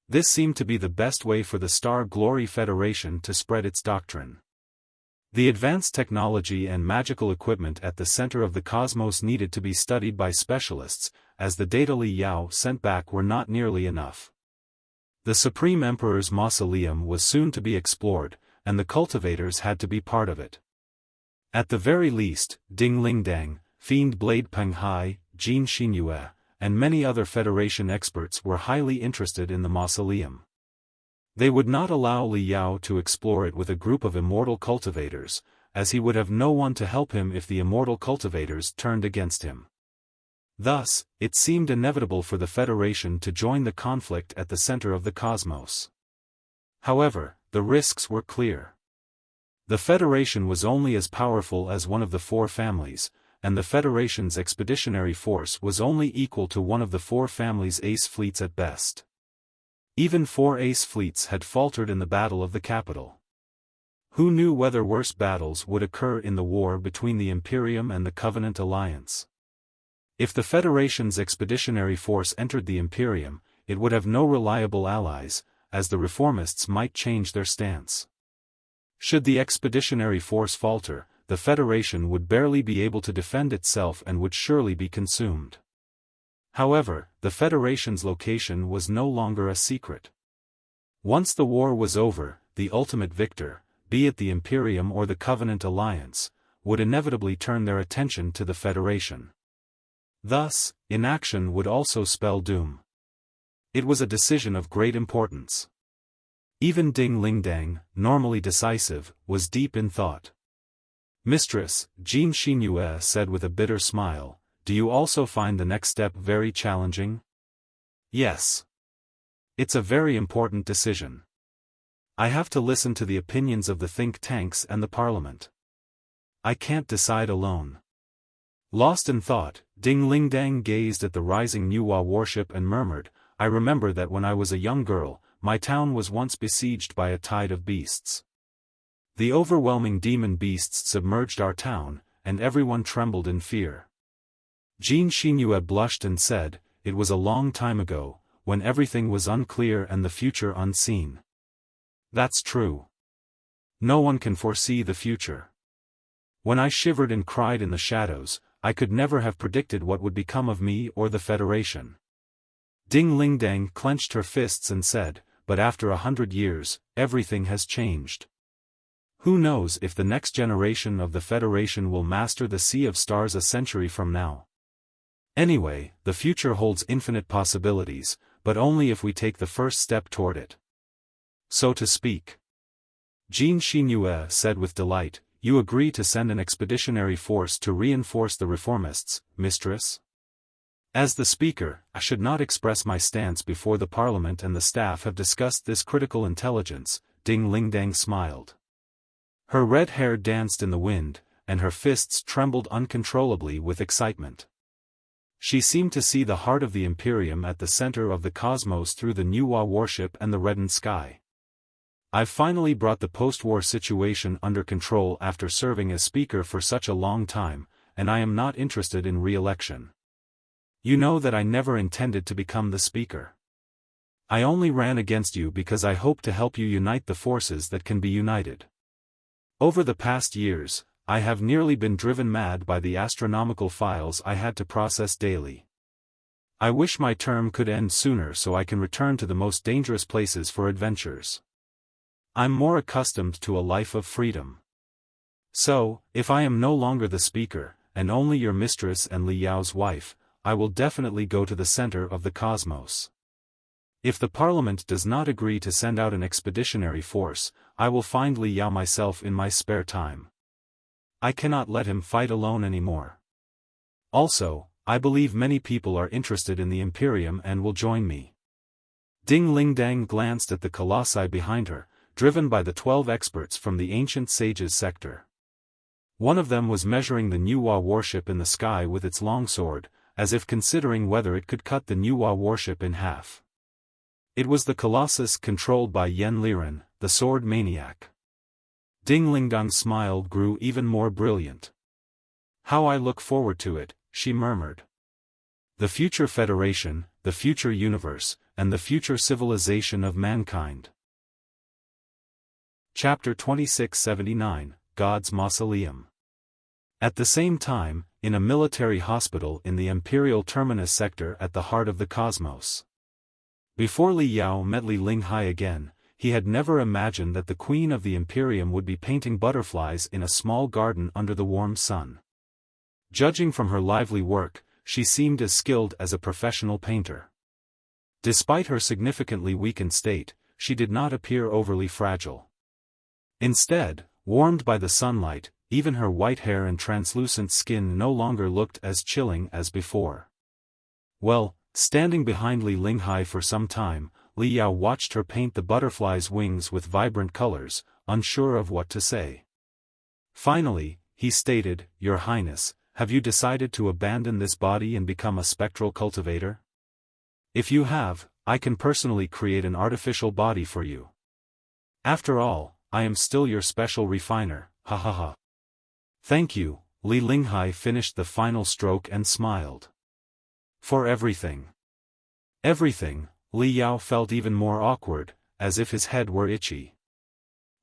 This seemed to be the best way for the Star Glory Federation to spread its doctrine. The advanced technology and magical equipment at the center of the cosmos needed to be studied by specialists, as the data Li Yao sent back were not nearly enough. The Supreme Emperor's Mausoleum was soon to be explored, and the cultivators had to be part of it. At the very least, Ding Lingdang, Fiend Blade Penghai, Jin Xinyue, and many other Federation experts were highly interested in the Mausoleum. They would not allow Li Yao to explore it with a group of immortal cultivators, as he would have no one to help him if the immortal cultivators turned against him. Thus, it seemed inevitable for the Federation to join the conflict at the center of the cosmos. However, the risks were clear. The Federation was only as powerful as one of the four families, and the Federation's expeditionary force was only equal to one of the four families' ace fleets at best. Even 4 ace fleets had faltered in the Battle of the Capital. Who knew whether worse battles would occur in the war between the Imperium and the Covenant Alliance? If the Federation's expeditionary force entered the Imperium, it would have no reliable allies, as the reformists might change their stance. Should the expeditionary force falter, the Federation would barely be able to defend itself and would surely be consumed. However, the Federation's location was no longer a secret. Once the war was over, the ultimate victor, be it the Imperium or the Covenant Alliance, would inevitably turn their attention to the Federation. Thus, inaction would also spell doom. It was a decision of great importance. Even Ding Lingdang, normally decisive, was deep in thought. "Mistress," Jin Xinyue said with a bitter smile, "do you also find the next step very challenging?" "Yes. It's a very important decision. I have to listen to the opinions of the think tanks and the parliament. I can't decide alone." Lost in thought, Ding Lingdang gazed at the rising Nuwa warship and murmured, "I remember that when I was a young girl, my town was once besieged by a tide of beasts. The overwhelming demon beasts submerged our town, and everyone trembled in fear." Jin Xinyue blushed and said, "It was a long time ago, when everything was unclear and the future unseen." "That's true. No one can foresee the future. When I shivered and cried in the shadows, I could never have predicted what would become of me or the Federation." Ding Lingdang clenched her fists and said, but after 100 years, everything has changed. Who knows if the next generation of the Federation will master the Sea of Stars a century from now? Anyway, the future holds infinite possibilities, but only if we take the first step toward it. So to speak. Jin Xinhue said with delight, you agree to send an expeditionary force to reinforce the reformists, mistress? As the speaker, I should not express my stance before the parliament and the staff have discussed this critical intelligence, Ding Lingdang smiled. Her red hair danced in the wind, and her fists trembled uncontrollably with excitement. She seemed to see the heart of the Imperium at the center of the cosmos through the Nuwa warship and the reddened sky. I've finally brought the post-war situation under control after serving as speaker for such a long time, and I am not interested in re-election. You know that I never intended to become the speaker. I only ran against you because I hope to help you unite the forces that can be united. Over the past years, I have nearly been driven mad by the astronomical files I had to process daily. I wish my term could end sooner so I can return to the most dangerous places for adventures. I'm more accustomed to a life of freedom. So, if I am no longer the speaker, and only your mistress and Li Yao's wife, I will definitely go to the center of the cosmos. If the parliament does not agree to send out an expeditionary force, I will find Li Yao myself in my spare time. I cannot let him fight alone anymore. Also, I believe many people are interested in the Imperium and will join me. Ding Lingdang glanced at the colossi behind her, driven by the 12 experts from the ancient sages sector. One of them was measuring the Nuwa warship in the sky with its longsword, as if considering whether it could cut the Nuwa warship in half. It was the Colossus controlled by Yen Liren, the sword maniac. Ding Lingdang's smile grew even more brilliant. How I look forward to it, she murmured. The future Federation, the future universe, and the future civilization of mankind. Chapter 2679, God's Mausoleum. At the same time, in a military hospital in the Imperial Terminus sector at the heart of the cosmos. Before Li Yao met Li Linghai again, he had never imagined that the Queen of the Imperium would be painting butterflies in a small garden under the warm sun. Judging from her lively work, she seemed as skilled as a professional painter. Despite her significantly weakened state, she did not appear overly fragile. Instead, warmed by the sunlight, even her white hair and translucent skin no longer looked as chilling as before. Well, standing behind Li Linghai for some time, Li Yao watched her paint the butterfly's wings with vibrant colors, unsure of what to say. Finally, he stated, Your Highness, have you decided to abandon this body and become a spectral cultivator? If you have, I can personally create an artificial body for you. After all, I am still your special refiner, ha ha ha. Thank you, Li Linghai finished the final stroke and smiled. For everything. Everything. Li Yao felt even more awkward, as if his head were itchy.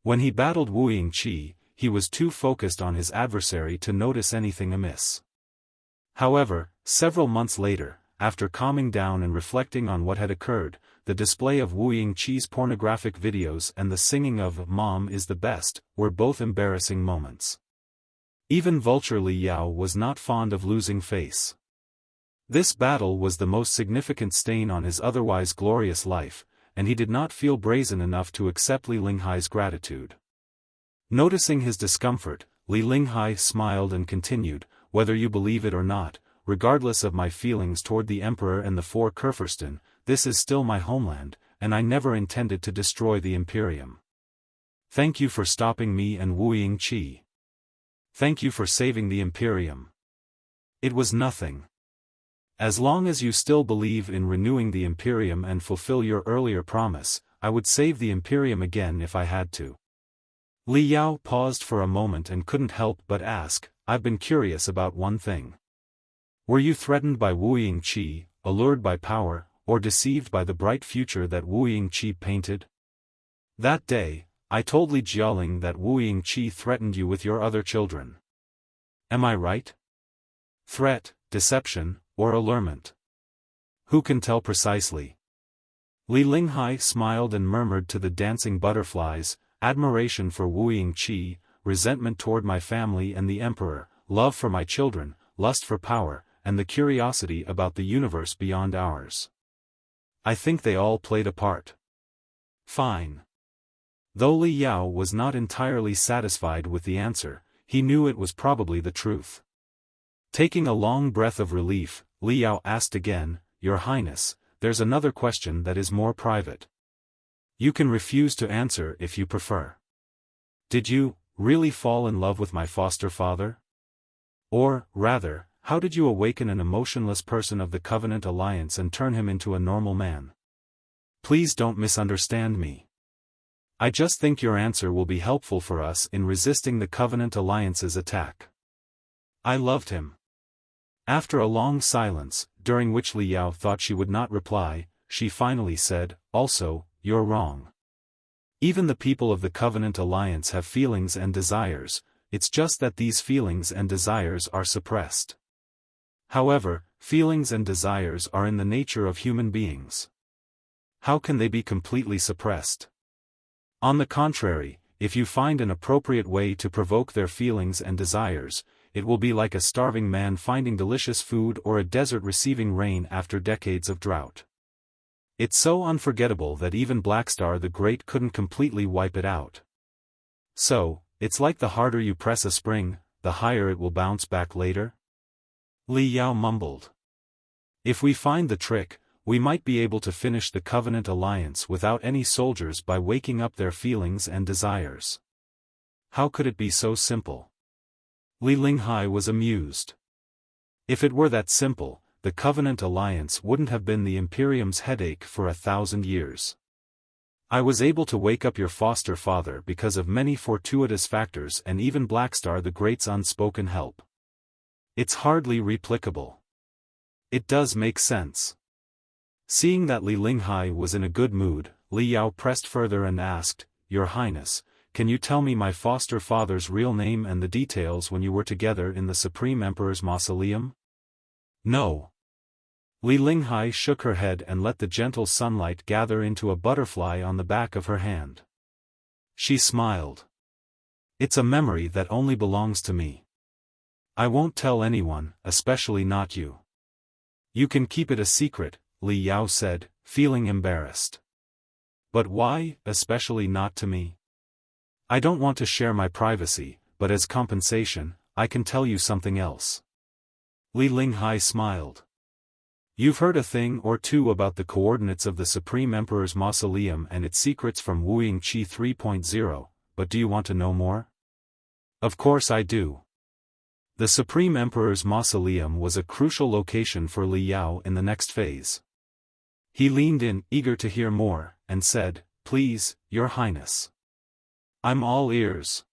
When he battled Wuying Qi, he was too focused on his adversary to notice anything amiss. However, several months later, after calming down and reflecting on what had occurred, the display of Wuying Qi's pornographic videos and the singing of Mom is the Best were both embarrassing moments. Even Vulture Li Yao was not fond of losing face. This battle was the most significant stain on his otherwise glorious life, and he did not feel brazen enough to accept Li Linghai's gratitude. Noticing his discomfort, Li Linghai smiled and continued, Whether you believe it or not, regardless of my feelings toward the Emperor and the Four Kurfürsten, this is still my homeland, and I never intended to destroy the Imperium. Thank you for stopping me and Wuying Qi. Thank you for saving the Imperium. It was nothing. As long as you still believe in renewing the Imperium and fulfill your earlier promise, I would save the Imperium again if I had to. Li Yao paused for a moment and couldn't help but ask, I've been curious about one thing. Were you threatened by Wuying Qi, allured by power, or deceived by the bright future that Wuying Qi painted? That day, I told Li Jialing that Wuying Qi threatened you with your other children. Am I right? Threat, deception, or allurement? Who can tell precisely? Li Linghai smiled and murmured to the dancing butterflies, admiration for Wuying Qi, resentment toward my family and the emperor, love for my children, lust for power, and the curiosity about the universe beyond ours. I think they all played a part. Fine. Though Li Yao was not entirely satisfied with the answer, he knew it was probably the truth. Taking a long breath of relief, Li Yao asked again, Your Highness, there's another question that is more private. You can refuse to answer if you prefer. Did you really fall in love with my foster father? Or, rather, how did you awaken an emotionless person of the Covenant Alliance and turn him into a normal man? Please don't misunderstand me. I just think your answer will be helpful for us in resisting the Covenant Alliance's attack. I loved him. After a long silence, during which Li Yao thought she would not reply, she finally said, Also, you're wrong. Even the people of the Covenant Alliance have feelings and desires, it's just that these feelings and desires are suppressed. However, feelings and desires are in the nature of human beings. How can they be completely suppressed? On the contrary, if you find an appropriate way to provoke their feelings and desires, it will be like a starving man finding delicious food or a desert receiving rain after decades of drought. It's so unforgettable that even Blackstar the Great couldn't completely wipe it out. So, it's like the harder you press a spring, the higher it will bounce back later? Li Yao mumbled. If we find the trick, we might be able to finish the Covenant Alliance without any soldiers by waking up their feelings and desires. How could it be so simple? Li Linghai was amused. If it were that simple, the Covenant Alliance wouldn't have been the Imperium's headache for 1,000 years. I was able to wake up your foster father because of many fortuitous factors and even Blackstar the Great's unspoken help. It's hardly replicable. It does make sense. Seeing that Li Linghai was in a good mood, Li Yao pressed further and asked, Your Highness, can you tell me my foster father's real name and the details when you were together in the Supreme Emperor's Mausoleum? No. Li Linghai shook her head and let the gentle sunlight gather into a butterfly on the back of her hand. She smiled. It's a memory that only belongs to me. I won't tell anyone, especially not you. You can keep it a secret, Li Yao said, feeling embarrassed. But why, especially not to me? I don't want to share my privacy, but as compensation, I can tell you something else. Li Linghai smiled. You've heard a thing or two about the coordinates of the Supreme Emperor's Mausoleum and its secrets from Wuying Qi 3.0, but do you want to know more? Of course I do. The Supreme Emperor's Mausoleum was a crucial location for Li Yao in the next phase. He leaned in, eager to hear more, and said, Please, Your Highness. I'm all ears.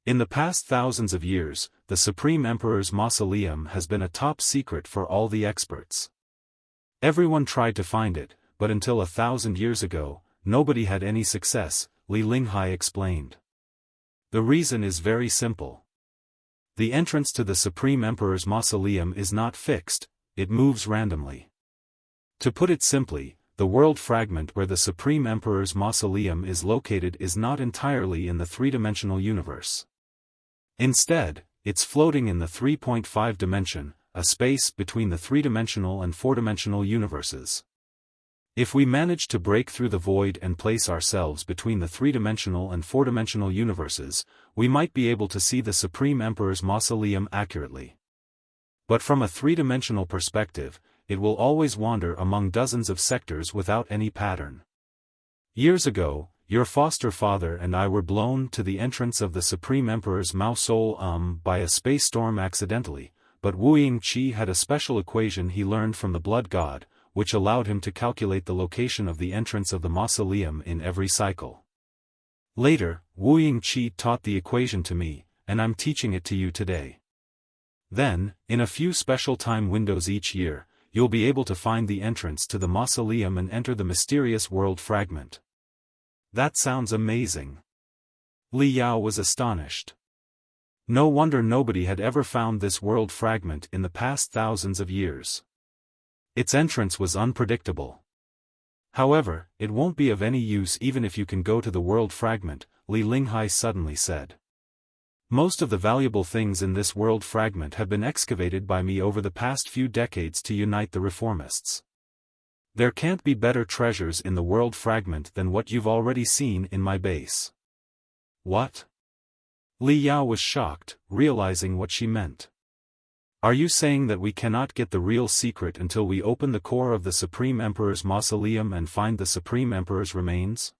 In the past thousands of years, the Supreme Emperor's Mausoleum has been a top secret for all the experts. Everyone tried to find it, but until 1,000 years ago, nobody had any success, Li Linghai explained. The reason is very simple. The entrance to the Supreme Emperor's Mausoleum is not fixed, it moves randomly. To put it simply, the world fragment where the Supreme Emperor's Mausoleum is located is not entirely in the three-dimensional universe. Instead, it's floating in the 3.5 dimension, a space between the three-dimensional and four-dimensional universes. If we manage to break through the void and place ourselves between the three-dimensional and four-dimensional universes, we might be able to see the Supreme Emperor's Mausoleum accurately. But from a three-dimensional perspective, it will always wander among dozens of sectors without any pattern. Years ago, your foster father and I were blown to the entrance of the Supreme Emperor's Mausoleum by a space storm accidentally, but Wuying Qi had a special equation he learned from the Blood God, which allowed him to calculate the location of the entrance of the mausoleum in every cycle. Later, Wuying Qi taught the equation to me, and I'm teaching it to you today. Then, in a few special time windows each year, you'll be able to find the entrance to the mausoleum and enter the mysterious world fragment. That sounds amazing. Li Yao was astonished. No wonder nobody had ever found this world fragment in the past thousands of years. Its entrance was unpredictable. However, it won't be of any use even if you can go to the world fragment, Li Linghai suddenly said. Most of the valuable things in this world fragment have been excavated by me over the past few decades to unite the reformists. There can't be better treasures in the world fragment than what you've already seen in my base. What? Li Yao was shocked, realizing what she meant. Are you saying that we cannot get the real secret until we open the core of the Supreme Emperor's mausoleum and find the Supreme Emperor's remains?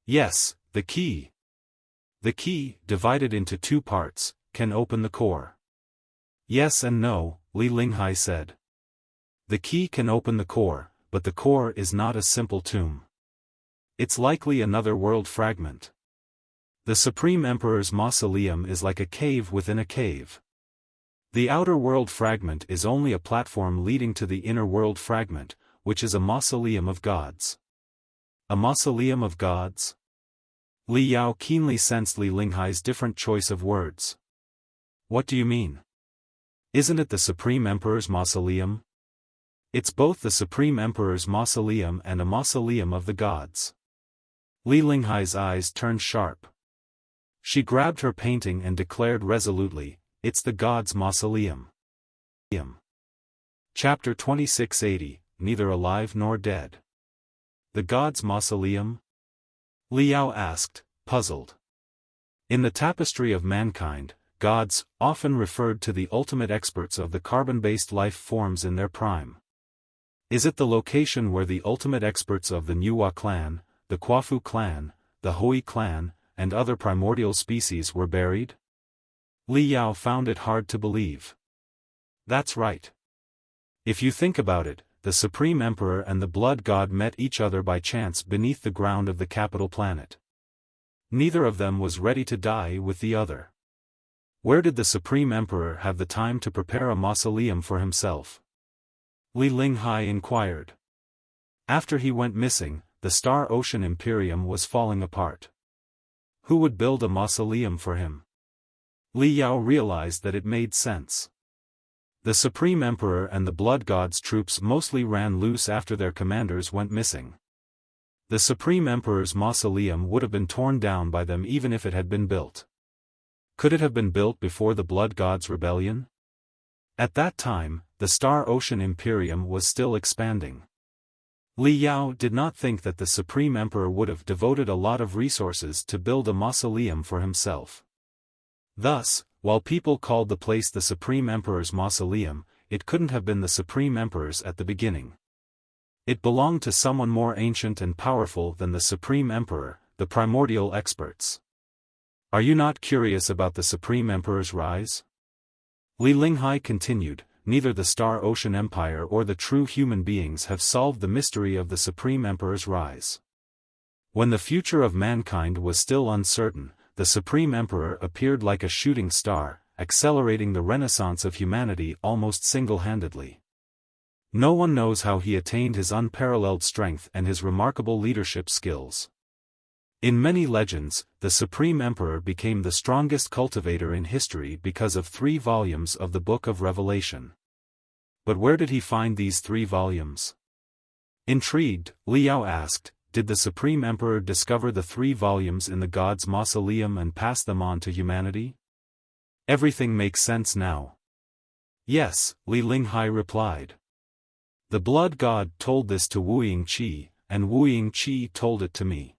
Yes, the key. The key, divided into two parts, can open the core. Yes and no, Li Linghai said. The key can open the core, but the core is not a simple tomb. It's likely another world fragment. The Supreme Emperor's mausoleum is like a cave within a cave. The outer world fragment is only a platform leading to the inner world fragment, which is a mausoleum of gods. A mausoleum of gods? Li Yao keenly sensed Li Linghai's different choice of words. What do you mean? Isn't it the Supreme Emperor's mausoleum? It's both the Supreme Emperor's mausoleum and a mausoleum of the gods. Li Linghai's eyes turned sharp. She grabbed her painting and declared resolutely, "It's the gods' mausoleum." Chapter 2680, Neither Alive Nor Dead. The gods' mausoleum? Li Yao asked, puzzled. In the tapestry of mankind, gods, often referred to the ultimate experts of the carbon-based life forms in their prime. Is it the location where the ultimate experts of the Nuwa clan, the Kwafu clan, the Hui clan, and other primordial species were buried? Li Yao found it hard to believe. That's right. If you think about it, the Supreme Emperor and the Blood God met each other by chance beneath the ground of the capital planet. Neither of them was ready to die with the other. Where did the Supreme Emperor have the time to prepare a mausoleum for himself? Li Linghai inquired. After he went missing, the Star Ocean Imperium was falling apart. Who would build a mausoleum for him? Li Yao realized that it made sense. The Supreme Emperor and the Blood God's troops mostly ran loose after their commanders went missing. The Supreme Emperor's mausoleum would have been torn down by them even if it had been built. Could it have been built before the Blood God's rebellion? At that time, the Star Ocean Imperium was still expanding. Li Yao did not think that the Supreme Emperor would have devoted a lot of resources to build a mausoleum for himself. Thus, while people called the place the Supreme Emperor's mausoleum, it couldn't have been the Supreme Emperor's at the beginning. It belonged to someone more ancient and powerful than the Supreme Emperor, the primordial experts. Are you not curious about the Supreme Emperor's rise? Li Linghai continued, neither the Star Ocean Empire or the true human beings have solved the mystery of the Supreme Emperor's rise. When the future of mankind was still uncertain, the Supreme Emperor appeared like a shooting star, accelerating the renaissance of humanity almost single-handedly. No one knows how he attained his unparalleled strength and his remarkable leadership skills. In many legends, the Supreme Emperor became the strongest cultivator in history because of 3 volumes of the Book of Revelation. But where did he find these 3 volumes? Intrigued, Li Yao asked, did the Supreme Emperor discover the 3 volumes in the God's Mausoleum and pass them on to humanity? Everything makes sense now. Yes, Li Linghai replied. The Blood God told this to Wuying Qi, and Wuying Qi told it to me.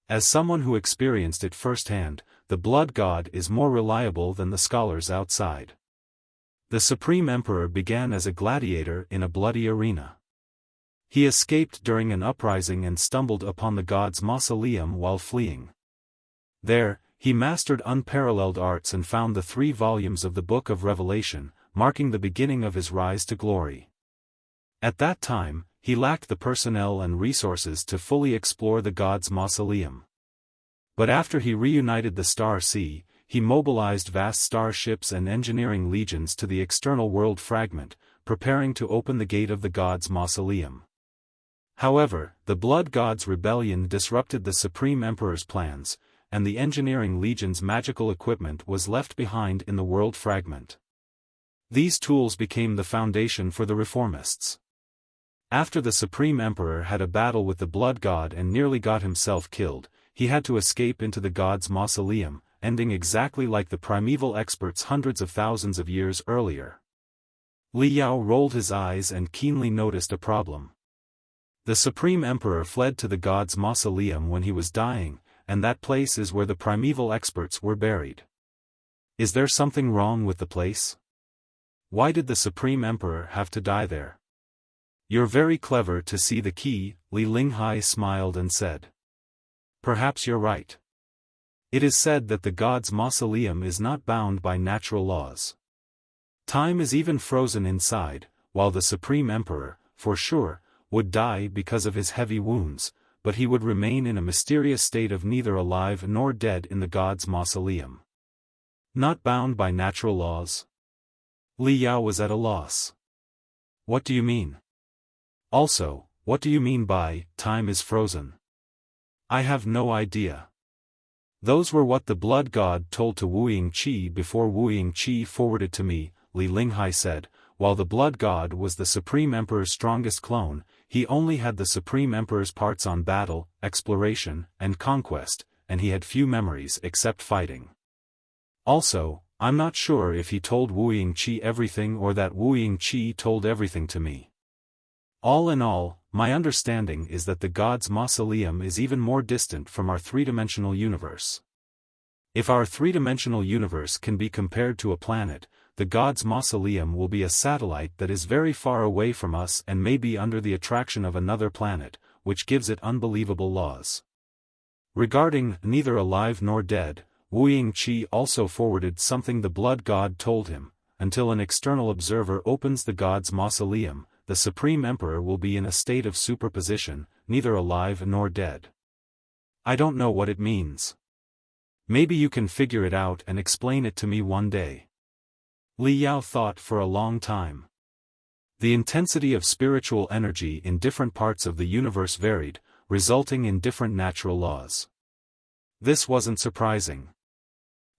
As someone who experienced it firsthand, the Blood God is more reliable than the scholars outside. The Supreme Emperor began as a gladiator in a bloody arena. He escaped during an uprising and stumbled upon the god's mausoleum while fleeing. There, he mastered unparalleled arts and found the 3 volumes of the Book of Revelation, marking the beginning of his rise to glory. At that time, he lacked the personnel and resources to fully explore the god's mausoleum. But after he reunited the Star Sea, he mobilized vast starships and engineering legions to the external world fragment, preparing to open the gate of the god's mausoleum. However, the Blood God's rebellion disrupted the Supreme Emperor's plans, and the engineering legion's magical equipment was left behind in the world fragment. These tools became the foundation for the reformists. After the Supreme Emperor had a battle with the Blood God and nearly got himself killed, he had to escape into the god's mausoleum, ending exactly like the primeval experts hundreds of thousands of years earlier. Li Yao rolled his eyes and keenly noticed a problem. The Supreme Emperor fled to the god's mausoleum when he was dying, and that place is where the primeval experts were buried. Is there something wrong with the place? Why did the Supreme Emperor have to die there? You're very clever to see the key, Li Linghai smiled and said. Perhaps you're right. It is said that the god's mausoleum is not bound by natural laws. Time is even frozen inside, while the Supreme Emperor, for sure, would die because of his heavy wounds, but he would remain in a mysterious state of neither alive nor dead in the god's mausoleum. Not bound by natural laws? Li Yao was at a loss. What do you mean? Also, what do you mean by, time is frozen? I have no idea. Those were what the Blood God told to Wuying Qi before Wuying Qi forwarded to me, Li Linghai said. While the Blood God was the Supreme Emperor's strongest clone, he only had the Supreme Emperor's parts on battle, exploration, and conquest, and he had few memories except fighting. Also, I'm not sure if he told Wuying Qi everything or that Wuying Qi told everything to me. All in all, my understanding is that the god's mausoleum is even more distant from our three-dimensional universe. If our three-dimensional universe can be compared to a planet, the god's mausoleum will be a satellite that is very far away from us and may be under the attraction of another planet, which gives it unbelievable laws. Regarding neither alive nor dead, Wuying Qi also forwarded something the Blood God told him. Until an external observer opens the god's mausoleum, the Supreme Emperor will be in a state of superposition, neither alive nor dead. I don't know what it means. Maybe you can figure it out and explain it to me one day. Li Yao thought for a long time. The intensity of spiritual energy in different parts of the universe varied, resulting in different natural laws. This wasn't surprising.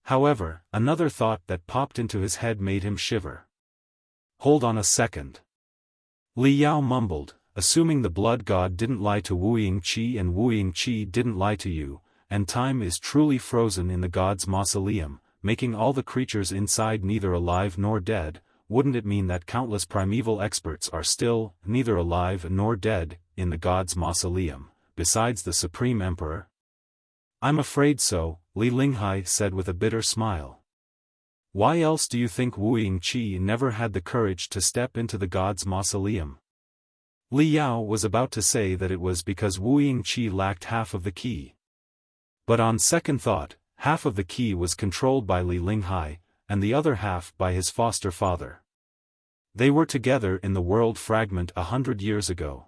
However, another thought that popped into his head made him shiver. Hold on a second. Li Yao mumbled, assuming the Blood God didn't lie to Wuying Qi and Wuying Qi didn't lie to you, and time is truly frozen in the god's mausoleum, making all the creatures inside neither alive nor dead, wouldn't it mean that countless primeval experts are still, neither alive nor dead, in the god's mausoleum, besides the Supreme Emperor? I'm afraid so, Li Linghai said with a bitter smile. Why else do you think Wuying Qi never had the courage to step into the god's mausoleum? Li Yao was about to say that it was because Wuying Qi lacked half of the key. But on second thought, half of the key was controlled by Li Linghai, and the other half by his foster father. They were together in the world fragment 100 years ago.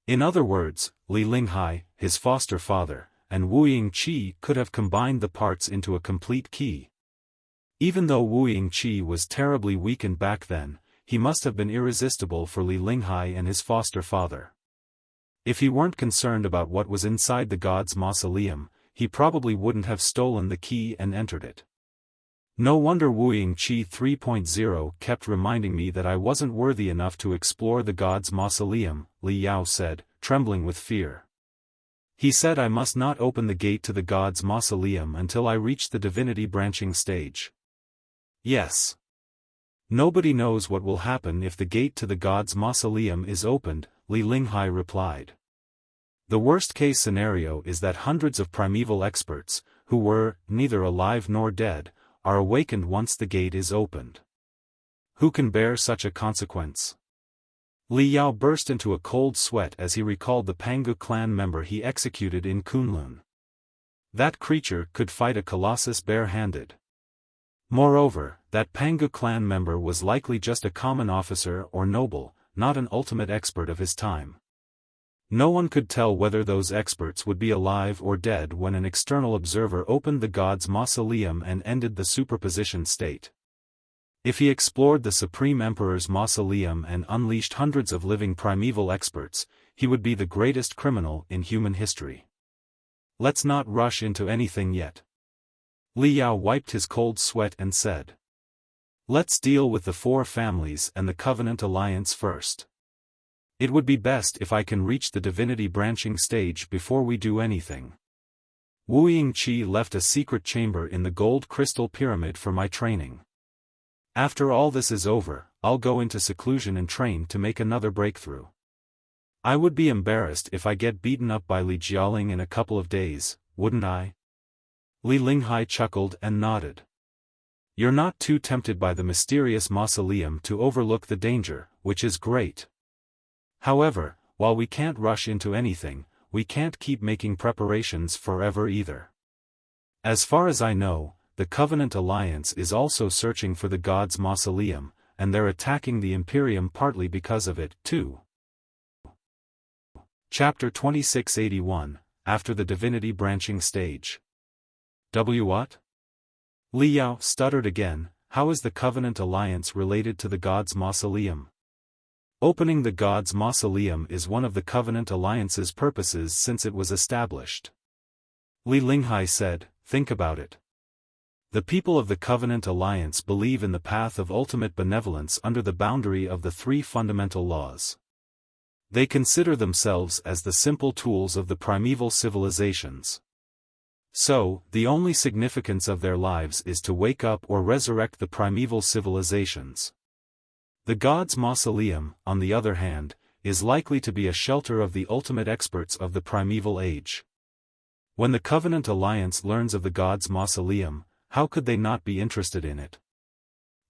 In other words, Li Linghai, his foster father, and Wuying Qi could have combined the parts into a complete key. Even though Wuying Qi was terribly weakened back then, he must have been irresistible for Li Linghai and his foster father. If he weren't concerned about what was inside the god's mausoleum, he probably wouldn't have stolen the key and entered it. No wonder Wuying Qi 3.0 kept reminding me that I wasn't worthy enough to explore the god's mausoleum, Li Yao said, trembling with fear. He said I must not open the gate to the god's mausoleum until I reach the divinity branching stage. Yes. Nobody knows what will happen if the gate to the god's mausoleum is opened, Li Linghai replied. The worst-case scenario is that hundreds of primeval experts, who were neither alive nor dead, are awakened once the gate is opened. Who can bear such a consequence? Li Yao burst into a cold sweat as he recalled the Pangu clan member he executed in Kunlun. That creature could fight a colossus bare-handed. Moreover, that Pangu clan member was likely just a common officer or noble, not an ultimate expert of his time. No one could tell whether those experts would be alive or dead when an external observer opened the god's mausoleum and ended the superposition state. If he explored the Supreme Emperor's mausoleum and unleashed hundreds of living primeval experts, he would be the greatest criminal in human history. Let's not rush into anything yet. Li Yao wiped his cold sweat and said. Let's deal with the four families and the Covenant alliance first. It would be best if I can reach the divinity branching stage before we do anything. Wuying Qi left a secret chamber in the gold crystal pyramid for my training. After all this is over, I'll go into seclusion and train to make another breakthrough. I would be embarrassed if I get beaten up by Li Jialing in a couple of days, wouldn't I? Li Linghai chuckled and nodded. You're not too tempted by the mysterious mausoleum to overlook the danger, which is great. However, while we can't rush into anything, we can't keep making preparations forever either. As far as I know, the Covenant Alliance is also searching for the God's Mausoleum, and they're attacking the Imperium partly because of it, too. Chapter 2681, After the Divinity Branching Stage. What? Li Yao stuttered again. How is the Covenant Alliance related to the God's Mausoleum? Opening the God's Mausoleum is one of the Covenant Alliance's purposes since it was established. Li Linghai said, think about it. The people of the Covenant Alliance believe in the path of ultimate benevolence under the boundary of the three fundamental laws. They consider themselves as the simple tools of the primeval civilizations. So, the only significance of their lives is to wake up or resurrect the primeval civilizations. The God's Mausoleum, on the other hand, is likely to be a shelter of the ultimate experts of the primeval age. When the Covenant Alliance learns of the God's Mausoleum, how could they not be interested in it?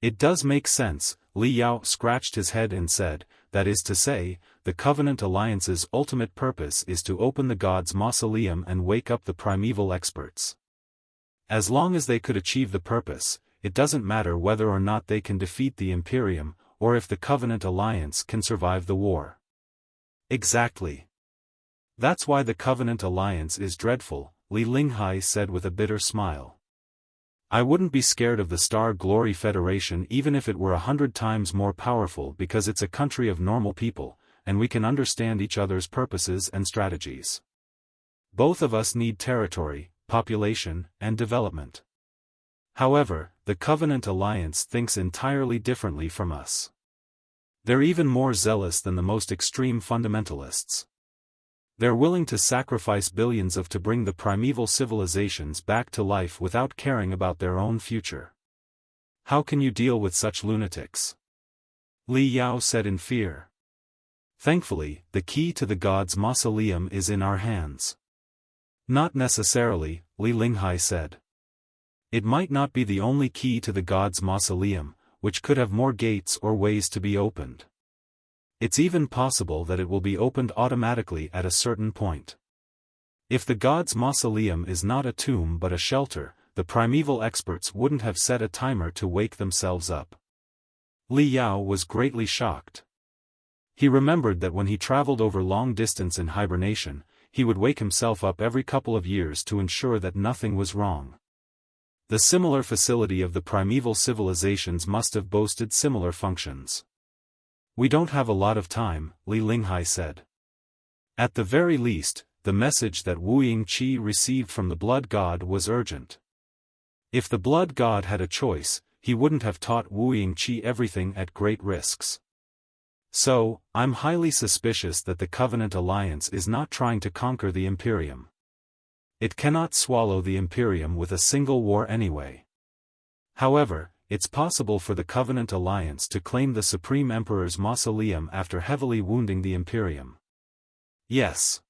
It does make sense, Li Yao scratched his head and said, that is to say, the Covenant Alliance's ultimate purpose is to open the God's Mausoleum and wake up the primeval experts. As long as they could achieve the purpose, it doesn't matter whether or not they can defeat the Imperium, or if the Covenant Alliance can survive the war. Exactly. That's why the Covenant Alliance is dreadful, Li Linghai said with a bitter smile. I wouldn't be scared of the Star Glory Federation even if it were 100 times more powerful because it's a country of normal people, and we can understand each other's purposes and strategies. Both of us need territory, population, and development. However, the Covenant Alliance thinks entirely differently from us. They're even more zealous than the most extreme fundamentalists. They're willing to sacrifice billions to bring the primeval civilizations back to life without caring about their own future. How can you deal with such lunatics? Li Yao said in fear. Thankfully, the key to the God's Mausoleum is in our hands. Not necessarily, Li Linghai said. It might not be the only key to the God's Mausoleum, which could have more gates or ways to be opened. It's even possible that it will be opened automatically at a certain point. If the God's Mausoleum is not a tomb but a shelter, the primeval experts wouldn't have set a timer to wake themselves up. Li Yao was greatly shocked. He remembered that when he traveled over long distance in hibernation, he would wake himself up every couple of years to ensure that nothing was wrong. The similar facility of the primeval civilizations must have boasted similar functions. We don't have a lot of time, Li Linghai said. At the very least, the message that Wuying Qi received from the Blood God was urgent. If the Blood God had a choice, he wouldn't have taught Wuying Qi everything at great risks. So, I'm highly suspicious that the Covenant Alliance is not trying to conquer the Imperium. It cannot swallow the Imperium with a single war anyway. However, it's possible for the Covenant Alliance to claim the Supreme Emperor's mausoleum after heavily wounding the Imperium. Yes.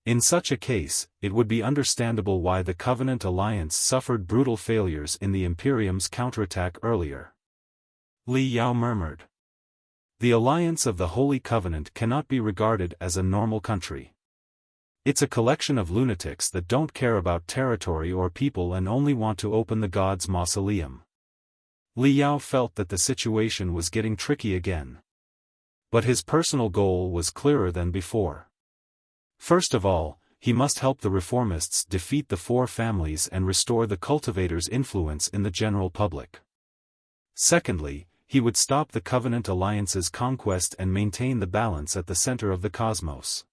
In such a case, it would be understandable why the Covenant Alliance suffered brutal failures in the Imperium's counterattack earlier. Li Yao murmured. The Alliance of the Holy Covenant cannot be regarded as a normal country. It's a collection of lunatics that don't care about territory or people and only want to open the God's Mausoleum. Li Yao felt that the situation was getting tricky again. But his personal goal was clearer than before. First of all, he must help the reformists defeat the four families and restore the cultivators' influence in the general public. Secondly, he would stop the Covenant Alliance's conquest and maintain the balance at the center of the cosmos.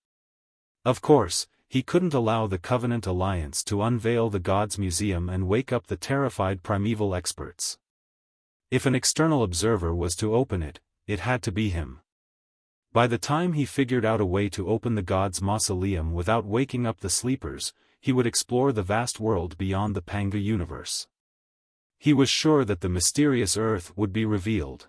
Of course, he couldn't allow the Covenant Alliance to unveil the God's Museum and wake up the terrified primeval experts. If an external observer was to open it, it had to be him. By the time he figured out a way to open the god's mausoleum without waking up the sleepers, he would explore the vast world beyond the Panga universe. He was sure that the mysterious Earth would be revealed.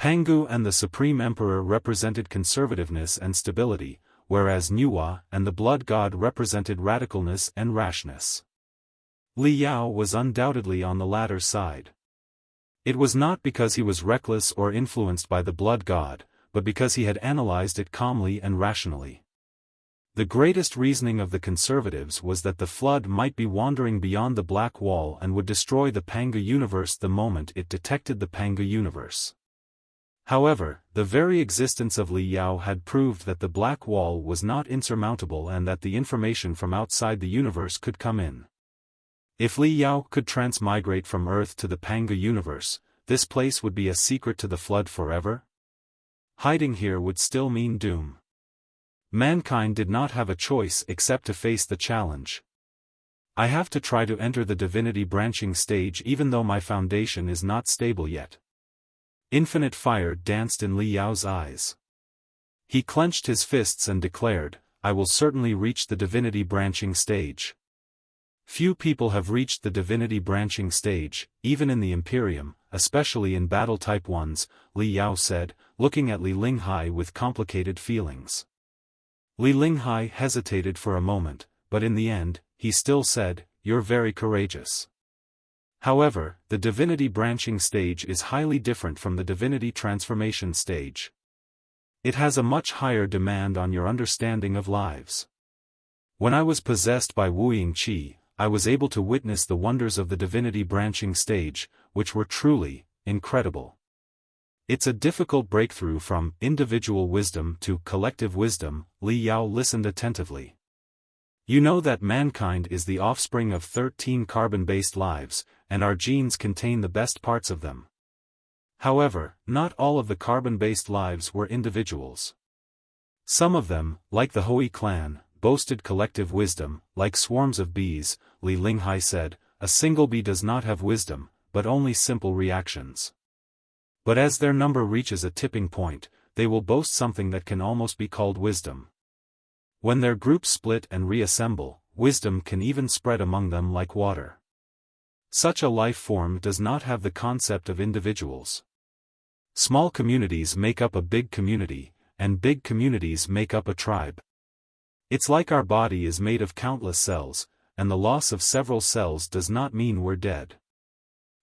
Pangu and the Supreme Emperor represented conservativeness and stability, whereas Nuwa and the Blood God represented radicalness and rashness. Li Yao was undoubtedly on the latter side. It was not because he was reckless or influenced by the Blood God, but because he had analyzed it calmly and rationally. The greatest reasoning of the conservatives was that the flood might be wandering beyond the Black Wall and would destroy the Panga universe the moment it detected the Panga universe. However, the very existence of Li Yao had proved that the Black Wall was not insurmountable and that the information from outside the universe could come in. If Li Yao could transmigrate from Earth to the Panga universe, this place would be a secret to the flood forever? Hiding here would still mean doom. Mankind did not have a choice except to face the challenge. I have to try to enter the divinity branching stage even though my foundation is not stable yet. Infinite fire danced in Li Yao's eyes. He clenched his fists and declared, I will certainly reach the divinity branching stage. Few people have reached the divinity branching stage, even in the Imperium, especially in battle type 1s, Li Yao said, looking at Li Linghai with complicated feelings. Li Linghai hesitated for a moment, but in the end, he still said, You're very courageous. However, the divinity branching stage is highly different from the divinity transformation stage. It has a much higher demand on your understanding of lives. When I was possessed by Wuying Qi, I was able to witness the wonders of the divinity branching stage, which were truly incredible. It's a difficult breakthrough from individual wisdom to collective wisdom. Li Yao listened attentively. You know that mankind is the offspring of 13 carbon-based lives, and our genes contain the best parts of them. However, not all of the carbon-based lives were individuals. Some of them, like the Hui clan, boasted collective wisdom, like swarms of bees. Li Linghai said, a single bee does not have wisdom, but only simple reactions. But as their number reaches a tipping point, they will boast something that can almost be called wisdom. When their groups split and reassemble, wisdom can even spread among them like water. Such a life form does not have the concept of individuals. Small communities make up a big community, and big communities make up a tribe. It's like our body is made of countless cells, and the loss of several cells does not mean we're dead.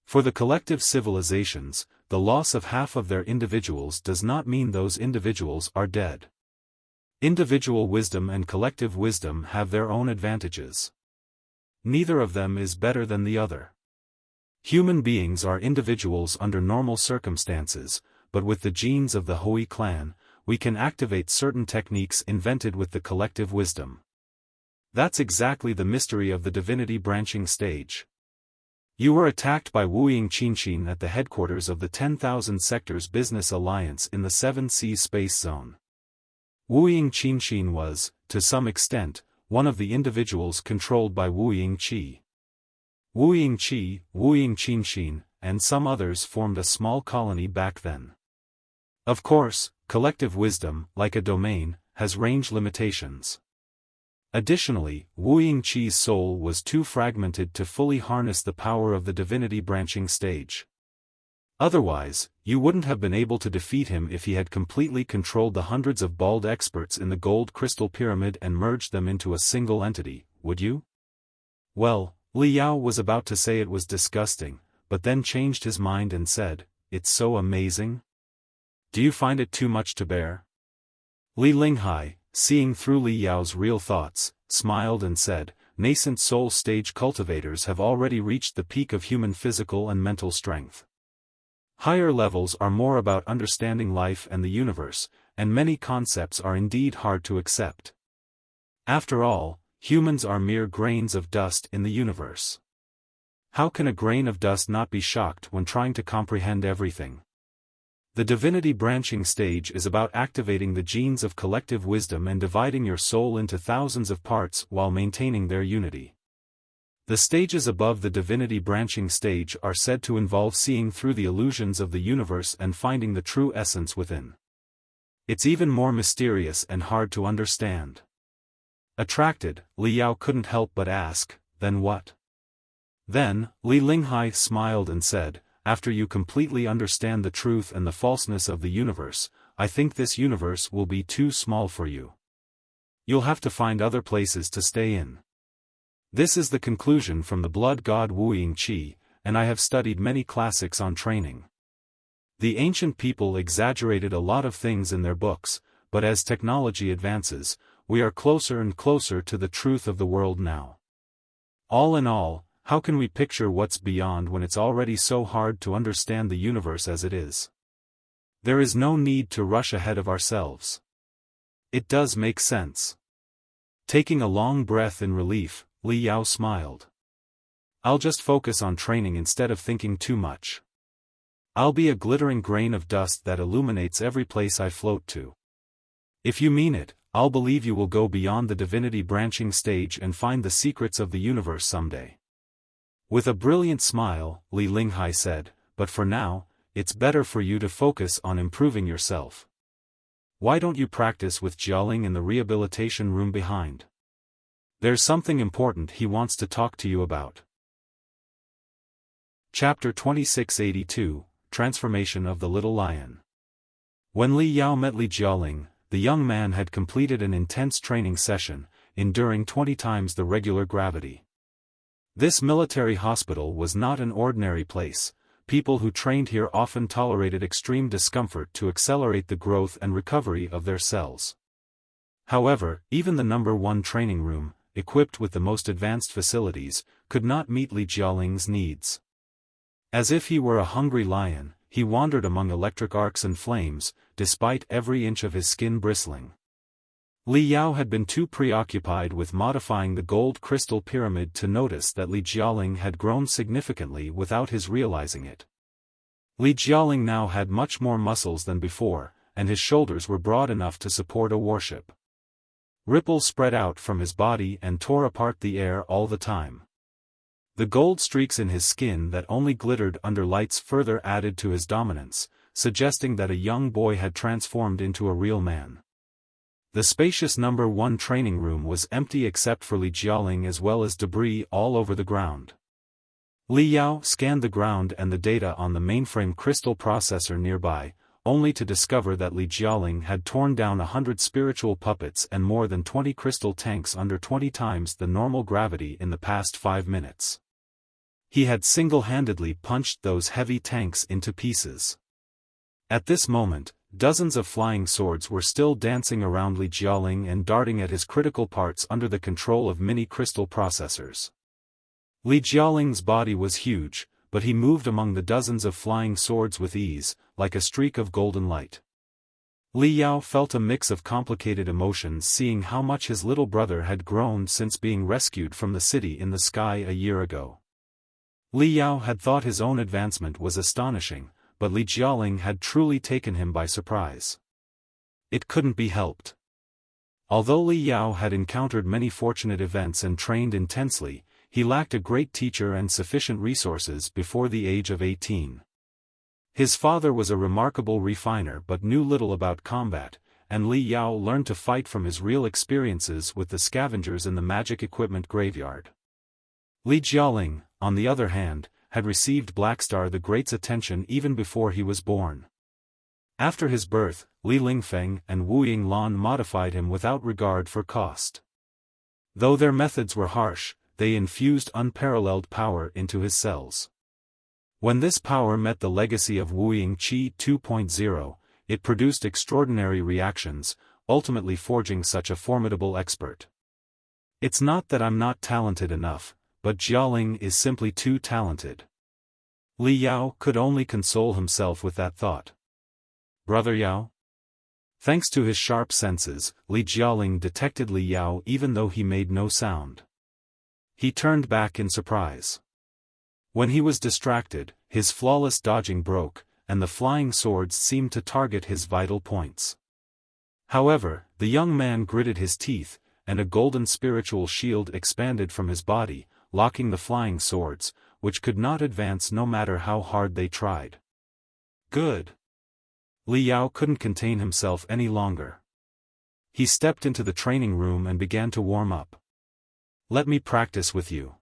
For the collective civilizations, the loss of half of their individuals does not mean those individuals are dead. Individual wisdom and collective wisdom have their own advantages. Neither of them is better than the other. Human beings are individuals under normal circumstances, but with the genes of the Hui clan, we can activate certain techniques invented with the collective wisdom. That's exactly the mystery of the divinity branching stage. You were attacked by Wuying Qi at the headquarters of the 10,000 Sectors Business Alliance in the 7 Seas Space Zone. Wuying Qi was, to some extent, one of the individuals controlled by Wuying Qi. Wuying Qi, Wuying Qi, and some others formed a small colony back then. Of course, collective wisdom, like a domain, has range limitations. Additionally, Wuying Qi's soul was too fragmented to fully harness the power of the divinity branching stage. Otherwise, you wouldn't have been able to defeat him if he had completely controlled the hundreds of bald experts in the gold crystal pyramid and merged them into a single entity, would you? Well, Li Yao was about to say it was disgusting, but then changed his mind and said, It's so amazing. Do you find it too much to bear? Li Linghai, seeing through Li Yao's real thoughts, smiled and said, Nascent soul stage cultivators have already reached the peak of human physical and mental strength. Higher levels are more about understanding life and the universe, and many concepts are indeed hard to accept. After all, humans are mere grains of dust in the universe. How can a grain of dust not be shocked when trying to comprehend everything? The divinity branching stage is about activating the genes of collective wisdom and dividing your soul into thousands of parts while maintaining their unity. The stages above the divinity branching stage are said to involve seeing through the illusions of the universe and finding the true essence within. It's even more mysterious and hard to understand. Attracted, Li Yao couldn't help but ask, then what? Then, Li Linghai smiled and said, after you completely understand the truth and the falseness of the universe, I think this universe will be too small for you. You'll have to find other places to stay in. This is the conclusion from the blood god Wuying Qi, and I have studied many classics on training. The ancient people exaggerated a lot of things in their books, but as technology advances, we are closer and closer to the truth of the world now. All in all, how can we picture what's beyond when it's already so hard to understand the universe as it is? There is no need to rush ahead of ourselves. It does make sense. Taking a long breath in relief, Li Yao smiled. I'll just focus on training instead of thinking too much. I'll be a glittering grain of dust that illuminates every place I float to. If you mean it, I'll believe you will go beyond the divinity branching stage and find the secrets of the universe someday. With a brilliant smile, Li Linghai said, but for now, it's better for you to focus on improving yourself. Why don't you practice with Jialing in the rehabilitation room behind? There's something important he wants to talk to you about. Chapter 2682, Transformation of the Little Lion. When Li Yao met Li Jialing, the young man had completed an intense training session, enduring 20 times the regular gravity. This military hospital was not an ordinary place. People who trained here often tolerated extreme discomfort to accelerate the growth and recovery of their cells. However, even the number 1 training room, equipped with the most advanced facilities, could not meet Li Jialing's needs. As if he were a hungry lion, he wandered among electric arcs and flames, despite every inch of his skin bristling. Li Yao had been too preoccupied with modifying the gold crystal pyramid to notice that Li Jialing had grown significantly without his realizing it. Li Jialing now had much more muscles than before, and his shoulders were broad enough to support a warship. Ripples spread out from his body and tore apart the air all the time. The gold streaks in his skin that only glittered under lights further added to his dominance, suggesting that a young boy had transformed into a real man. The spacious number 1 training room was empty except for Li Jialing as well as debris all over the ground. Li Yao scanned the ground and the data on the mainframe crystal processor nearby, only to discover that Li Jialing had torn down 100 spiritual puppets and more than 20 crystal tanks under 20 times the normal gravity in the past 5 minutes. He had single-handedly punched those heavy tanks into pieces. At this moment, dozens of flying swords were still dancing around Li Jialing and darting at his critical parts under the control of mini-crystal processors. Li Jialing's body was huge, but he moved among the dozens of flying swords with ease, like a streak of golden light. Li Yao felt a mix of complicated emotions seeing how much his little brother had grown since being rescued from the city in the sky a year ago. Li Yao had thought his own advancement was astonishing, but Li Jialing had truly taken him by surprise. It couldn't be helped. Although Li Yao had encountered many fortunate events and trained intensely, he lacked a great teacher and sufficient resources before the age of 18. His father was a remarkable refiner but knew little about combat, and Li Yao learned to fight from his real experiences with the scavengers in the magic equipment graveyard. Li Jialing, on the other hand, had received Blackstar the Great's attention even before he was born. After his birth, Li Lingfeng and Wuying Lan modified him without regard for cost. Though their methods were harsh, they infused unparalleled power into his cells. When this power met the legacy of Wuying Qi 2.0, it produced extraordinary reactions, ultimately forging such a formidable expert. It's not that I'm not talented enough, but Jialing is simply too talented. Li Yao could only console himself with that thought. Brother Yao? Thanks to his sharp senses, Li Jialing detected Li Yao even though he made no sound. He turned back in surprise. When he was distracted, his flawless dodging broke, and the flying swords seemed to target his vital points. However, the young man gritted his teeth, and a golden spiritual shield expanded from his body, locking the flying swords, which could not advance no matter how hard they tried. Good. Li Yao couldn't contain himself any longer. He stepped into the training room and began to warm up. Let me practice with you.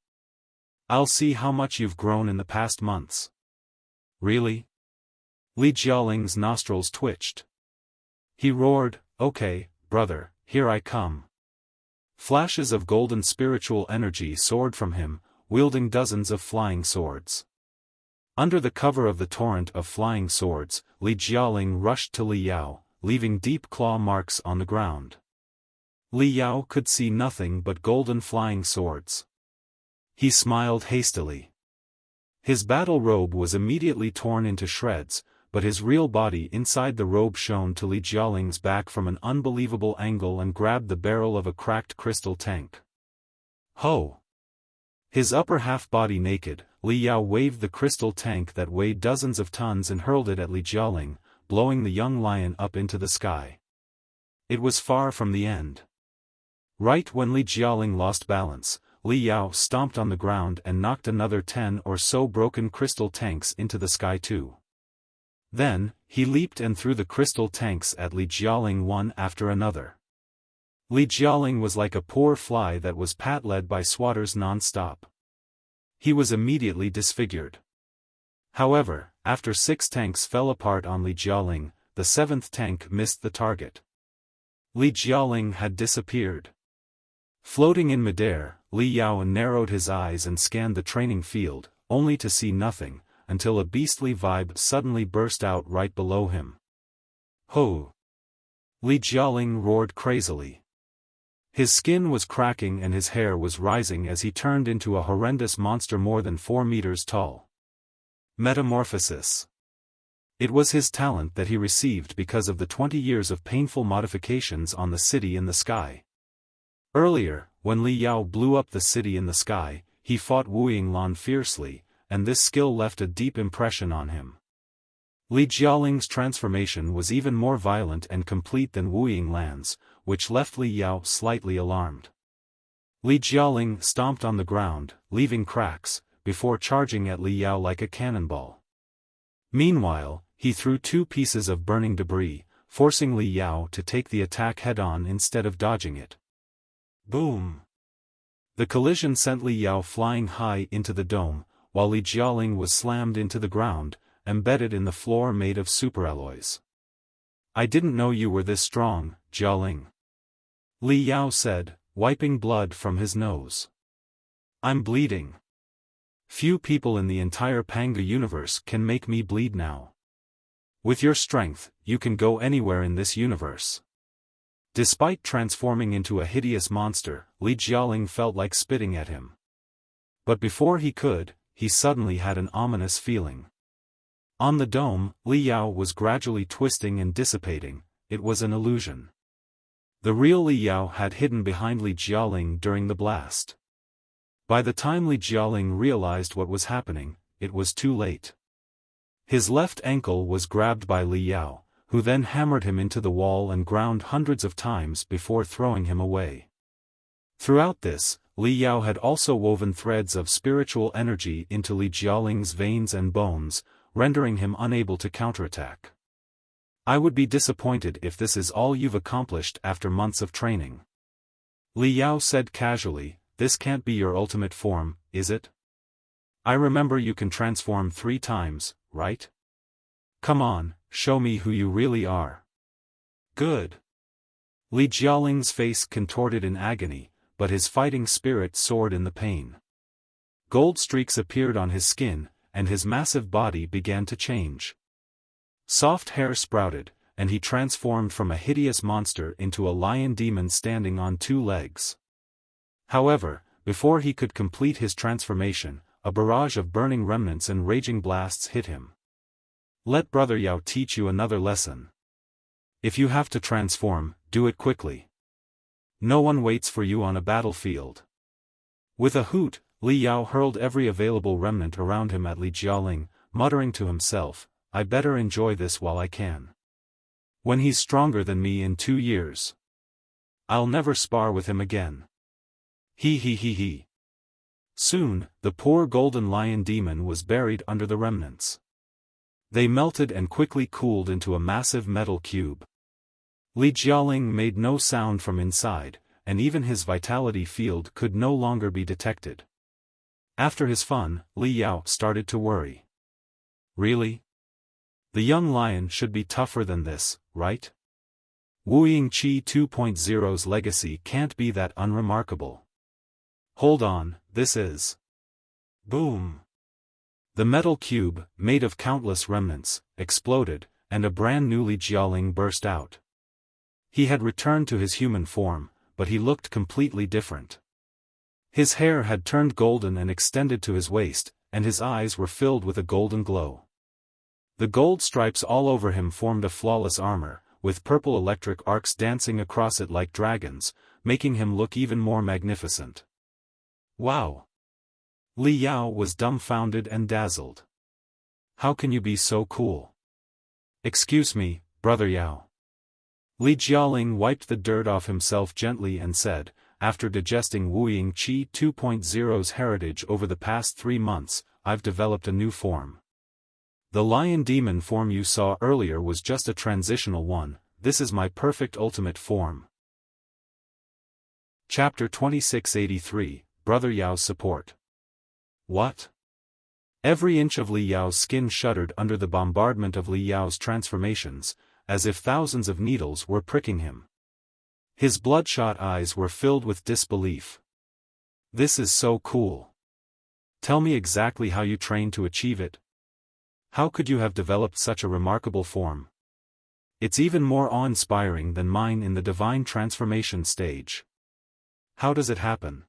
I'll see how much you've grown in the past months. Really? Li Jialing's nostrils twitched. He roared, okay, brother, here I come. Flashes of golden spiritual energy soared from him, wielding dozens of flying swords. Under the cover of the torrent of flying swords, Li Jialing rushed to Li Yao, leaving deep claw marks on the ground. Li Yao could see nothing but golden flying swords. He smiled hastily. His battle robe was immediately torn into shreds, but his real body inside the robe shone to Li Jialing's back from an unbelievable angle and grabbed the barrel of a cracked crystal tank. Ho! His upper half body naked, Li Yao waved the crystal tank that weighed dozens of tons and hurled it at Li Jialing, blowing the young lion up into the sky. It was far from the end. Right when Li Jialing lost balance, Li Yao stomped on the ground and knocked another 10 or so broken crystal tanks into the sky too. Then, he leaped and threw the crystal tanks at Li Jialing one after another. Li Jialing was like a poor fly that was pat-led by swatters non-stop. He was immediately disfigured. However, after 6 tanks fell apart on Li Jialing, the 7th tank missed the target. Li Jialing had disappeared. Floating in midair, Li Yao narrowed his eyes and scanned the training field, only to see nothing, until a beastly vibe suddenly burst out right below him. Ho! Li Jialing roared crazily. His skin was cracking and his hair was rising as he turned into a horrendous monster more than 4 meters tall. Metamorphosis. It was his talent that he received because of the 20 years of painful modifications on the city in the sky. Earlier, when Li Yao blew up the city in the sky, he fought Wuying Lan fiercely, and this skill left a deep impression on him. Li Jialing's transformation was even more violent and complete than Wuying Lan's, which left Li Yao slightly alarmed. Li Jialing stomped on the ground, leaving cracks, before charging at Li Yao like a cannonball. Meanwhile, he threw 2 pieces of burning debris, forcing Li Yao to take the attack head-on instead of dodging it. Boom! The collision sent Li Yao flying high into the dome, while Li Jialing was slammed into the ground, embedded in the floor made of superalloys. I didn't know you were this strong, Jialing. Li Yao said, wiping blood from his nose. I'm bleeding. Few people in the entire Panga universe can make me bleed now. With your strength, you can go anywhere in this universe. Despite transforming into a hideous monster, Li Jialing felt like spitting at him. But before he could, he suddenly had an ominous feeling. On the dome, Li Yao was gradually twisting and dissipating. It was an illusion. The real Li Yao had hidden behind Li Jialing during the blast. By the time Li Jialing realized what was happening, it was too late. His left ankle was grabbed by Li Yao, who then hammered him into the wall and ground hundreds of times before throwing him away. Throughout this, Li Yao had also woven threads of spiritual energy into Li Jialing's veins and bones, rendering him unable to counterattack. I would be disappointed if this is all you've accomplished after months of training. Li Yao said casually, this can't be your ultimate form, is it? I remember you can transform 3 times, right? Come on, show me who you really are. Good. Li Jialing's face contorted in agony, but his fighting spirit soared in the pain. Gold streaks appeared on his skin, and his massive body began to change. Soft hair sprouted, and he transformed from a hideous monster into a lion demon standing on 2 legs. However, before he could complete his transformation, a barrage of burning remnants and raging blasts hit him. Let Brother Yao teach you another lesson. If you have to transform, do it quickly. No one waits for you on a battlefield. With a hoot, Li Yao hurled every available remnant around him at Li Jialing, muttering to himself, I better enjoy this while I can. When he's stronger than me in 2 years, I'll never spar with him again. He. Soon, the poor golden lion demon was buried under the remnants. They melted and quickly cooled into a massive metal cube. Li Jialing made no sound from inside, and even his vitality field could no longer be detected. After his fun, Li Yao started to worry. Really? The young lion should be tougher than this, right? Wuying Qi 2.0's legacy can't be that unremarkable. Hold on, this is... Boom! The metal cube, made of countless remnants, exploded, and a brand new Li Jialing burst out. He had returned to his human form, but he looked completely different. His hair had turned golden and extended to his waist, and his eyes were filled with a golden glow. The gold stripes all over him formed a flawless armor, with purple electric arcs dancing across it like dragons, making him look even more magnificent. Wow! Li Yao was dumbfounded and dazzled. How can you be so cool? Excuse me, Brother Yao. Li Jialing wiped the dirt off himself gently and said, after digesting Wuying Qi 2.0's heritage over the past 3 months, I've developed a new form. The lion demon form you saw earlier was just a transitional one, this is my perfect ultimate form. Chapter 2683, Brother Yao's Support. What? Every inch of Li Yao's skin shuddered under the bombardment of Li Yao's transformations, as if thousands of needles were pricking him. His bloodshot eyes were filled with disbelief. This is so cool. Tell me exactly how you trained to achieve it. How could you have developed such a remarkable form? It's even more awe-inspiring than mine in the divine transformation stage. How does it happen?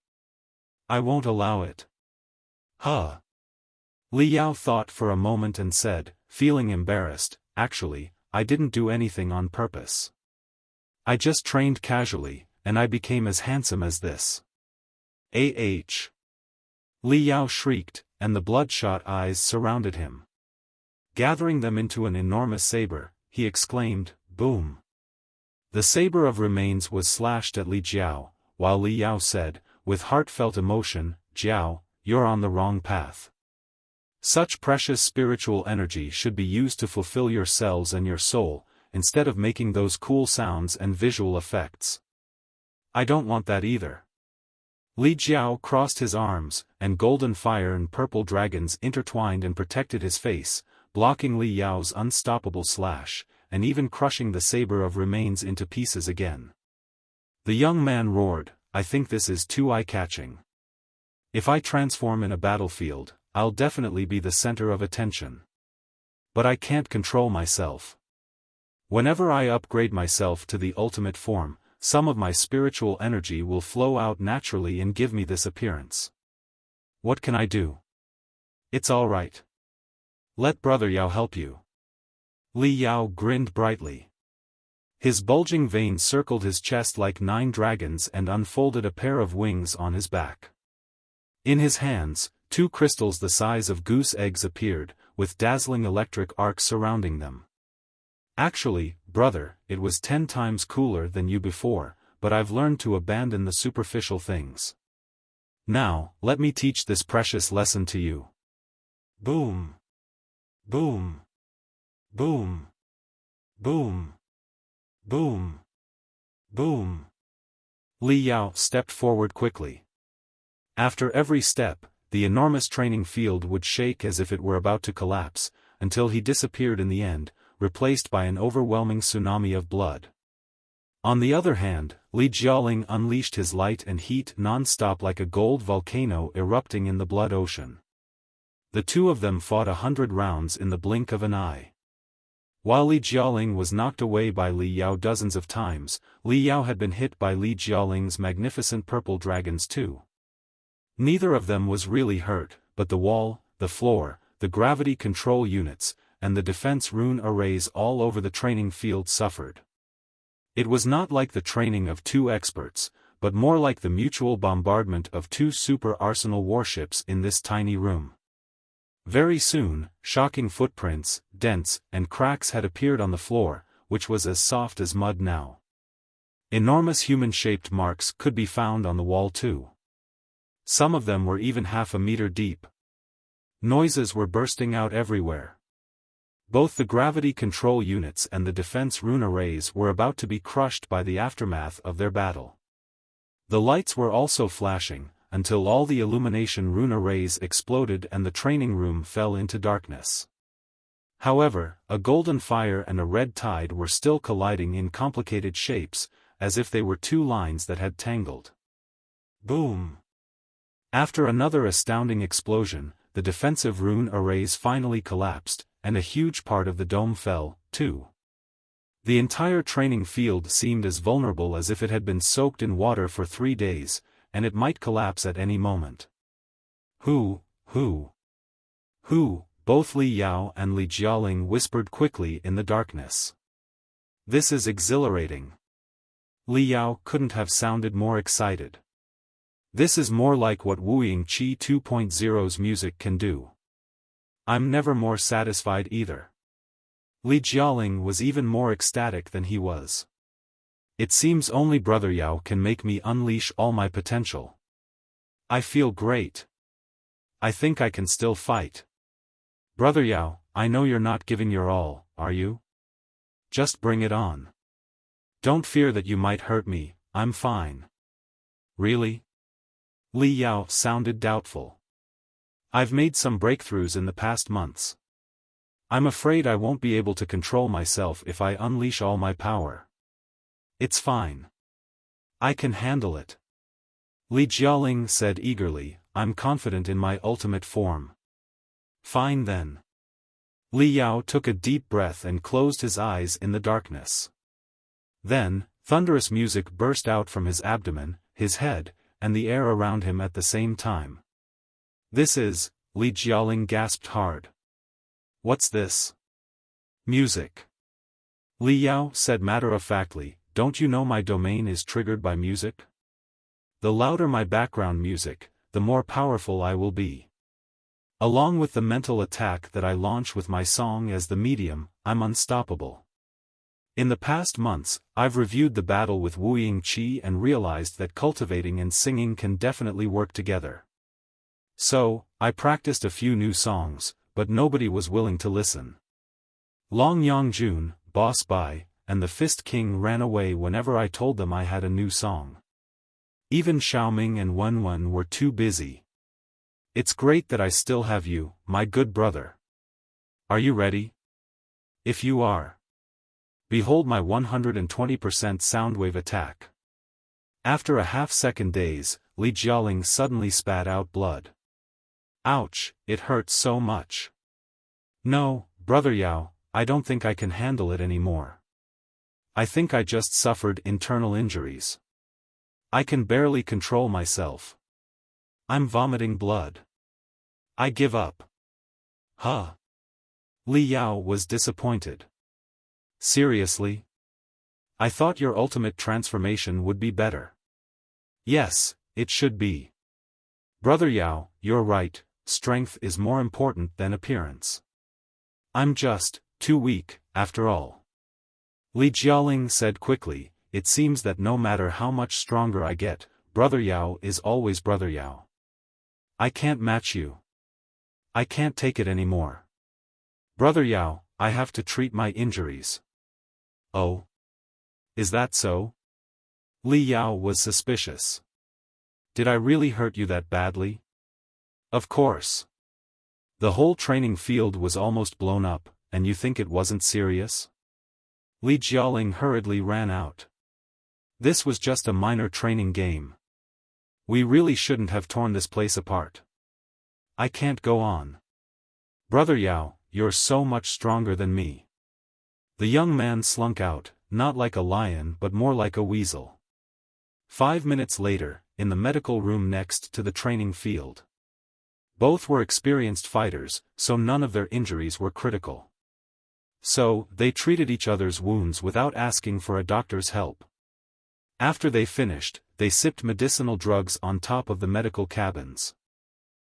I won't allow it. Huh. Li Yao thought for a moment and said, feeling embarrassed, actually, I didn't do anything on purpose. I just trained casually, and I became as handsome as this. Ah! Li Yao shrieked, and the bloodshot eyes surrounded him. Gathering them into an enormous saber, he exclaimed, boom. The saber of remains was slashed at Li Jiao, while Li Yao said, with heartfelt emotion, Jiao, you're on the wrong path. Such precious spiritual energy should be used to fulfill your cells and your soul, instead of making those cool sounds and visual effects. I don't want that either. Li Jiao crossed his arms, and golden fire and purple dragons intertwined and protected his face, blocking Li Yao's unstoppable slash, and even crushing the saber of remains into pieces again. The young man roared, I think this is too eye-catching. If I transform in a battlefield, I'll definitely be the center of attention. But I can't control myself. Whenever I upgrade myself to the ultimate form, some of my spiritual energy will flow out naturally and give me this appearance. What can I do? It's all right. Let Brother Yao help you. Li Yao grinned brightly. His bulging veins circled his chest like 9 dragons and unfolded a pair of wings on his back. In his hands, 2 crystals the size of goose eggs appeared, with dazzling electric arcs surrounding them. Actually, brother, it was 10 times cooler than you before, but I've learned to abandon the superficial things. Now, let me teach this precious lesson to you. Boom. Boom. Boom. Boom. Boom. Boom. Li Yao stepped forward quickly. After every step, the enormous training field would shake as if it were about to collapse, until he disappeared in the end, replaced by an overwhelming tsunami of blood. On the other hand, Li Jialing unleashed his light and heat non-stop like a gold volcano erupting in the blood ocean. The two of them fought 100 rounds in the blink of an eye. While Li Jialing was knocked away by Li Yao dozens of times, Li Yao had been hit by Li Jialing's magnificent purple dragons too. Neither of them was really hurt, but the wall, the floor, the gravity control units, and the defense rune arrays all over the training field suffered. It was not like the training of 2 experts, but more like the mutual bombardment of 2 super arsenal warships in this tiny room. Very soon, shocking footprints, dents, and cracks had appeared on the floor, which was as soft as mud now. Enormous human-shaped marks could be found on the wall too. Some of them were even half a meter deep. Noises were bursting out everywhere. Both the gravity control units and the defense rune arrays were about to be crushed by the aftermath of their battle. The lights were also flashing, until all the illumination rune arrays exploded and the training room fell into darkness. However, a golden fire and a red tide were still colliding in complicated shapes, as if they were two lines that had tangled. Boom! After another astounding explosion, the defensive rune arrays finally collapsed, and a huge part of the dome fell, too. The entire training field seemed as vulnerable as if it had been soaked in water for 3 days, and it might collapse at any moment. Who? Both Li Yao and Li Jialing whispered quickly in the darkness. This is exhilarating. Li Yao couldn't have sounded more excited. This is more like what Wuying Qi 2.0's music can do. I'm never more satisfied either. Li Jialing was even more ecstatic than he was. It seems only Brother Yao can make me unleash all my potential. I feel great. I think I can still fight. Brother Yao, I know you're not giving your all, are you? Just bring it on. Don't fear that you might hurt me, I'm fine. Really? Li Yao sounded doubtful. I've made some breakthroughs in the past months. I'm afraid I won't be able to control myself if I unleash all my power. It's fine. I can handle it. Li Jialing said eagerly, I'm confident in my ultimate form. Fine then. Li Yao took a deep breath and closed his eyes in the darkness. Then, thunderous music burst out from his abdomen, his head, and the air around him at the same time. This is, Li Jialing gasped hard. What's this? Music. Li Yao said matter-of-factly, don't you know my domain is triggered by music? The louder my background music, the more powerful I will be. Along with the mental attack that I launch with my song as the medium, I'm unstoppable. In the past months, I've reviewed the battle with Wuying Qi and realized that cultivating and singing can definitely work together. So, I practiced a few new songs, but nobody was willing to listen. Long Yangjun, Boss Bai, and the Fist King ran away whenever I told them I had a new song. Even Xiaoming and Wenwen were too busy. It's great that I still have you, my good brother. Are you ready? If you are. Behold my 120% Soundwave attack. After a half-second daze, Li Jialing suddenly spat out blood. Ouch, it hurts so much. No, Brother Yao, I don't think I can handle it anymore. I think I just suffered internal injuries. I can barely control myself. I'm vomiting blood. I give up. Huh? Li Yao was disappointed. Seriously? I thought your ultimate transformation would be better. Yes, it should be. Brother Yao, you're right, strength is more important than appearance. I'm just too weak, after all. Li Jialing said quickly, it seems that no matter how much stronger I get, Brother Yao is always Brother Yao. I can't match you. I can't take it anymore. Brother Yao, I have to treat my injuries. Oh? Is that so? Li Yao was suspicious. Did I really hurt you that badly? Of course. The whole training field was almost blown up, and you think it wasn't serious? Li Jialing hurriedly ran out. This was just a minor training game. We really shouldn't have torn this place apart. I can't go on. Brother Yao, you're so much stronger than me. The young man slunk out, not like a lion but more like a weasel. 5 minutes later, in the medical room next to the training field. Both were experienced fighters, so none of their injuries were critical. So, they treated each other's wounds without asking for a doctor's help. After they finished, they sipped medicinal drugs on top of the medical cabins.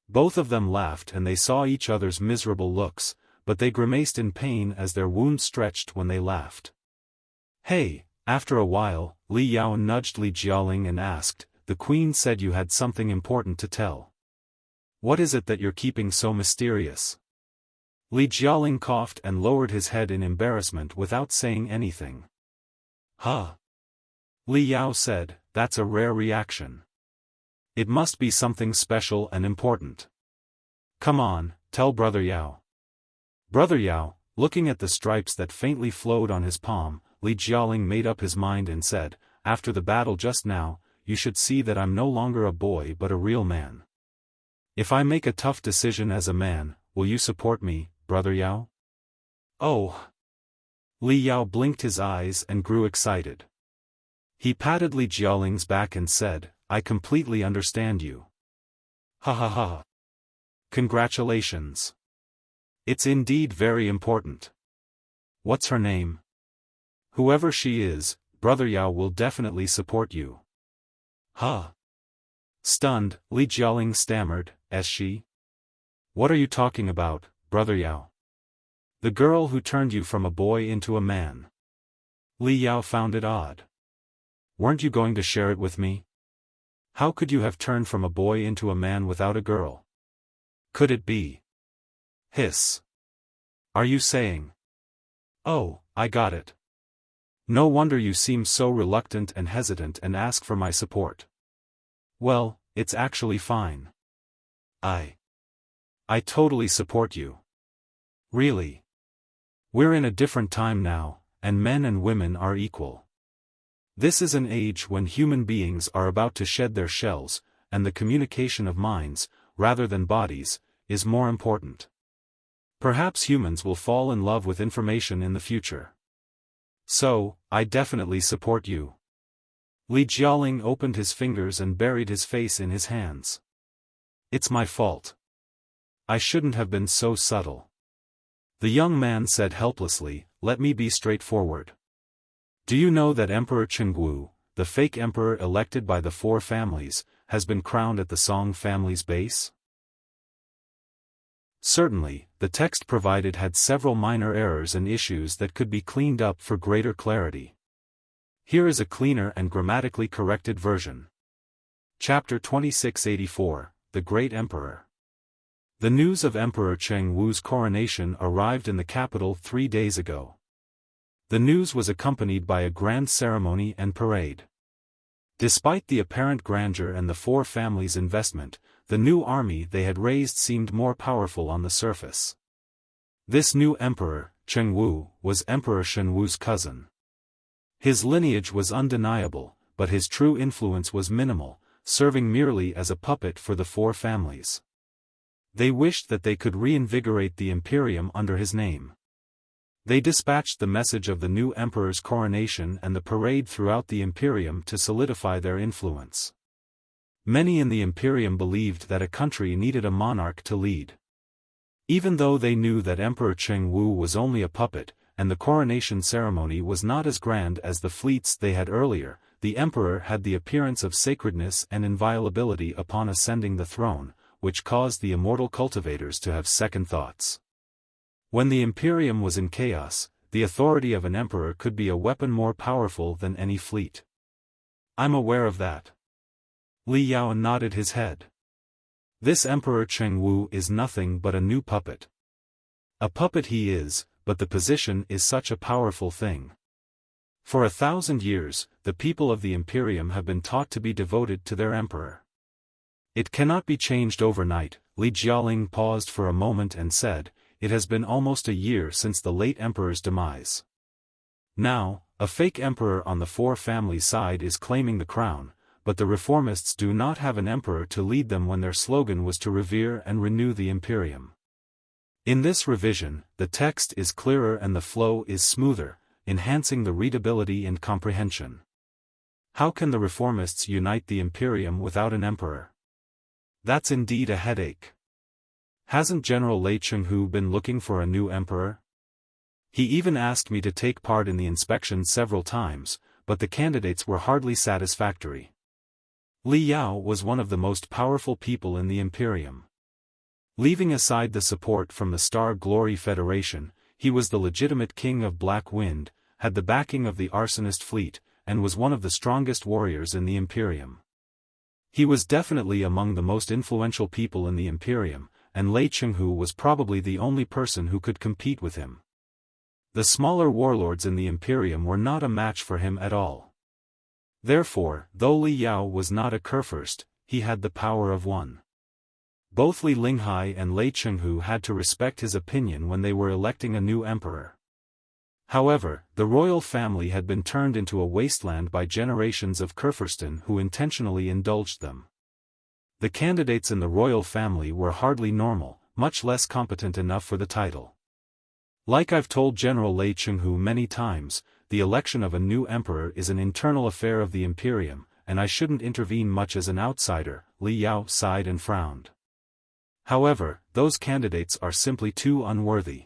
Both of them laughed and they saw each other's miserable looks, but they grimaced in pain as their wounds stretched when they laughed. Hey, after a while, Li Yao nudged Li Jialing and asked, the queen said you had something important to tell. What is it that you're keeping so mysterious? Li Jialing coughed and lowered his head in embarrassment without saying anything. Huh? Li Yao said, that's a rare reaction. It must be something special and important. Come on, tell Brother Yao. Brother Yao, looking at the stripes that faintly flowed on his palm, Li Jialing made up his mind and said, after the battle just now, you should see that I'm no longer a boy but a real man. If I make a tough decision as a man, will you support me, Brother Yao? Oh! Li Yao blinked his eyes and grew excited. He patted Li Jialing's back and said, I completely understand you. Ha ha ha. Congratulations. It's indeed very important. What's her name? Whoever she is, Brother Yao will definitely support you. Huh? Stunned, Li Jialing stammered, as she? What are you talking about, Brother Yao? The girl who turned you from a boy into a man. Li Yao found it odd. Weren't you going to share it with me? How could you have turned from a boy into a man without a girl? Could it be? Hiss. Are you saying? Oh, I got it. No wonder you seem so reluctant and hesitant and ask for my support. Well, it's actually fine. I totally support you. Really? We're in a different time now, and men and women are equal. This is an age when human beings are about to shed their shells, and the communication of minds, rather than bodies, is more important. Perhaps humans will fall in love with information in the future. So, I definitely support you. Li Jialing opened his fingers and buried his face in his hands. It's my fault. I shouldn't have been so subtle. The young man said helplessly, let me be straightforward. Do you know that Emperor Chengwu, the fake emperor elected by the four families, has been crowned at the Song family's base? Certainly, the text provided had several minor errors and issues that could be cleaned up for greater clarity. Here is a cleaner and grammatically corrected version. Chapter 2684, The Great Emperor. The news of Emperor Chengwu's coronation arrived in the capital 3 days ago. The news was accompanied by a grand ceremony and parade. Despite the apparent grandeur and the four families' investment, the new army they had raised seemed more powerful on the surface. This new emperor, Chengwu, was Emperor Shenwu's cousin. His lineage was undeniable, but his true influence was minimal, serving merely as a puppet for the four families. They wished that they could reinvigorate the Imperium under his name. They dispatched the message of the new emperor's coronation and the parade throughout the Imperium to solidify their influence. Many in the Imperium believed that a country needed a monarch to lead. Even though they knew that Emperor Chengwu was only a puppet, and the coronation ceremony was not as grand as the fleets they had earlier, the emperor had the appearance of sacredness and inviolability upon ascending the throne, which caused the immortal cultivators to have second thoughts. When the Imperium was in chaos, the authority of an emperor could be a weapon more powerful than any fleet. I'm aware of that. Li Yao nodded his head. This Emperor Chengwu is nothing but a new puppet. A puppet he is, but the position is such a powerful thing. For 1,000 years, the people of the Imperium have been taught to be devoted to their emperor. It cannot be changed overnight. Li Jialing paused for a moment and said, it has been almost a year since the late emperor's demise. Now, a fake emperor on the four families' side is claiming the crown, but the reformists do not have an emperor to lead them when their slogan was to revere and renew the Imperium. In this revision, the text is clearer and the flow is smoother, enhancing the readability and comprehension. How can the reformists unite the Imperium without an emperor? That's indeed a headache. Hasn't General Lei Chenghu been looking for a new emperor? He even asked me to take part in the inspection several times, but the candidates were hardly satisfactory. Li Yao was one of the most powerful people in the Imperium. Leaving aside the support from the Star Glory Federation, he was the legitimate king of Black Wind, had the backing of the Arsonist fleet, and was one of the strongest warriors in the Imperium. He was definitely among the most influential people in the Imperium, and Lei Chenghu was probably the only person who could compete with him. The smaller warlords in the Imperium were not a match for him at all. Therefore, though Li Yao was not a Kurfürst, he had the power of one. Both Li Linghai and Lei Chenghu had to respect his opinion when they were electing a new emperor. However, the royal family had been turned into a wasteland by generations of Kurfürsten who intentionally indulged them. The candidates in the royal family were hardly normal, much less competent enough for the title. Like I've told General Lei Chenghu many times, the election of a new emperor is an internal affair of the Imperium, and I shouldn't intervene much as an outsider. Li Yao sighed and frowned. However, those candidates are simply too unworthy.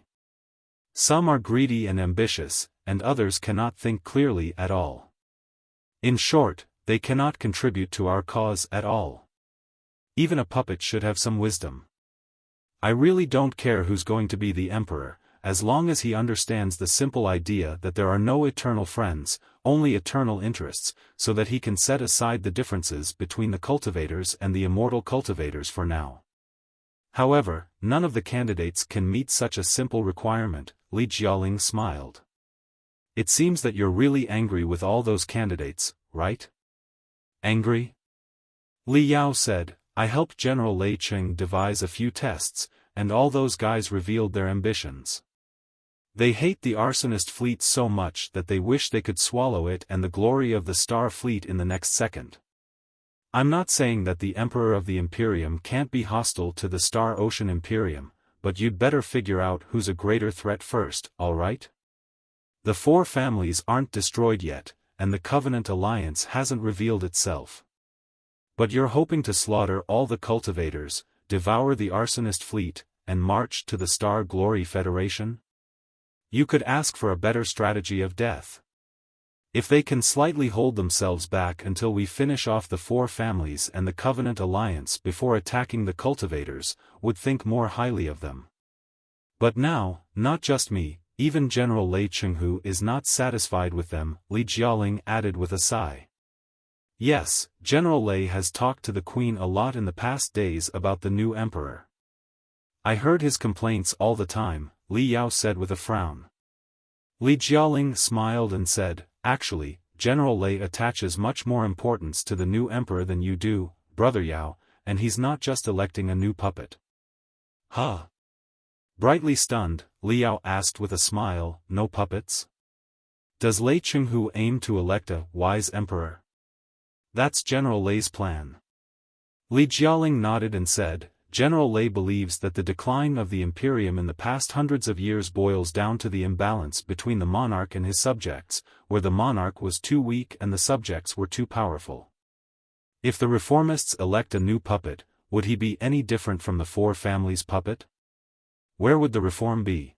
Some are greedy and ambitious, and others cannot think clearly at all. In short, they cannot contribute to our cause at all. Even a puppet should have some wisdom. I really don't care who's going to be the emperor, as long as he understands the simple idea that there are no eternal friends, only eternal interests, so that he can set aside the differences between the cultivators and the immortal cultivators for now. However, none of the candidates can meet such a simple requirement. Li Jialing smiled. It seems that you're really angry with all those candidates, right? Angry? Li Yao said, I helped General Lei Cheng devise a few tests, and all those guys revealed their ambitions. They hate the arsonist fleet so much that they wish they could swallow it and the glory of the Star Fleet in the next second. I'm not saying that the Emperor of the Imperium can't be hostile to the Star Ocean Imperium, but you'd better figure out who's a greater threat first, alright? The four families aren't destroyed yet, and the Covenant Alliance hasn't revealed itself. But you're hoping to slaughter all the cultivators, devour the arsonist fleet, and march to the Star Glory Federation? You could ask for a better strategy of death. If they can slightly hold themselves back until we finish off the four families and the Covenant Alliance before attacking the cultivators, would think more highly of them. But now, not just me, even General Lei Chenghu is not satisfied with them, Li Jialing added with a sigh. Yes, General Lei has talked to the Queen a lot in the past days about the new emperor. I heard his complaints all the time, Li Yao said with a frown. Li Jialing smiled and said, actually, General Lei attaches much more importance to the new emperor than you do, Brother Yao, and he's not just electing a new puppet. Huh? Brightly stunned, Li Yao asked with a smile, no puppets? Does Lei Chenghu aim to elect a wise emperor? That's General Lei's plan. Li Jialing nodded and said, General Lei believes that the decline of the Imperium in the past hundreds of years boils down to the imbalance between the monarch and his subjects, where the monarch was too weak and the subjects were too powerful. If the reformists elect a new puppet, would he be any different from the four families' puppet? Where would the reform be?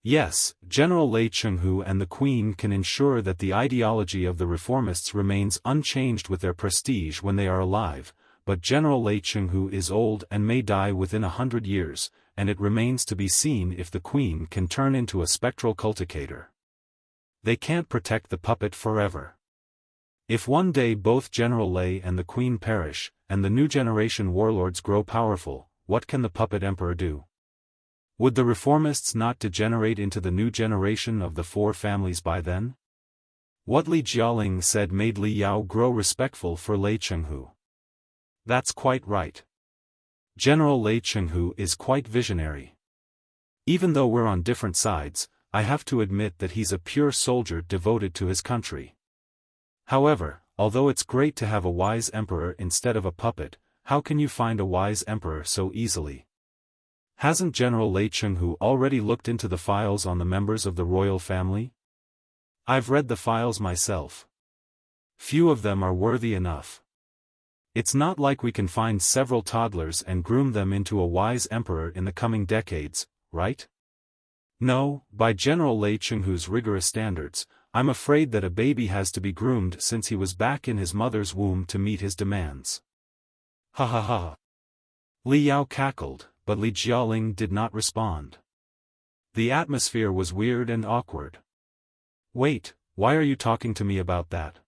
Yes, General Lei Chenghu and the Queen can ensure that the ideology of the reformists remains unchanged with their prestige when they are alive, but General Lei Chenghu is old and may die within 100 years, and it remains to be seen if the Queen can turn into a spectral cultivator. They can't protect the puppet forever. If one day both General Lei and the Queen perish, and the new generation warlords grow powerful, what can the puppet emperor do? Would the reformists not degenerate into the new generation of the four families by then? What Li Jialing said made Li Yao grow respectful for Lei Chenghu. That's quite right. General Lei Chenghu is quite visionary. Even though we're on different sides, I have to admit that he's a pure soldier devoted to his country. However, although it's great to have a wise emperor instead of a puppet, how can you find a wise emperor so easily? Hasn't General Lei Chenghu already looked into the files on the members of the royal family? I've read the files myself. Few of them are worthy enough. It's not like we can find several toddlers and groom them into a wise emperor in the coming decades, right? No, by General Lei Chenghu's rigorous standards, I'm afraid that a baby has to be groomed since he was back in his mother's womb to meet his demands. Ha ha ha. Li Yao cackled, but Li Jialing did not respond. The atmosphere was weird and awkward. Wait, why are you talking to me about that?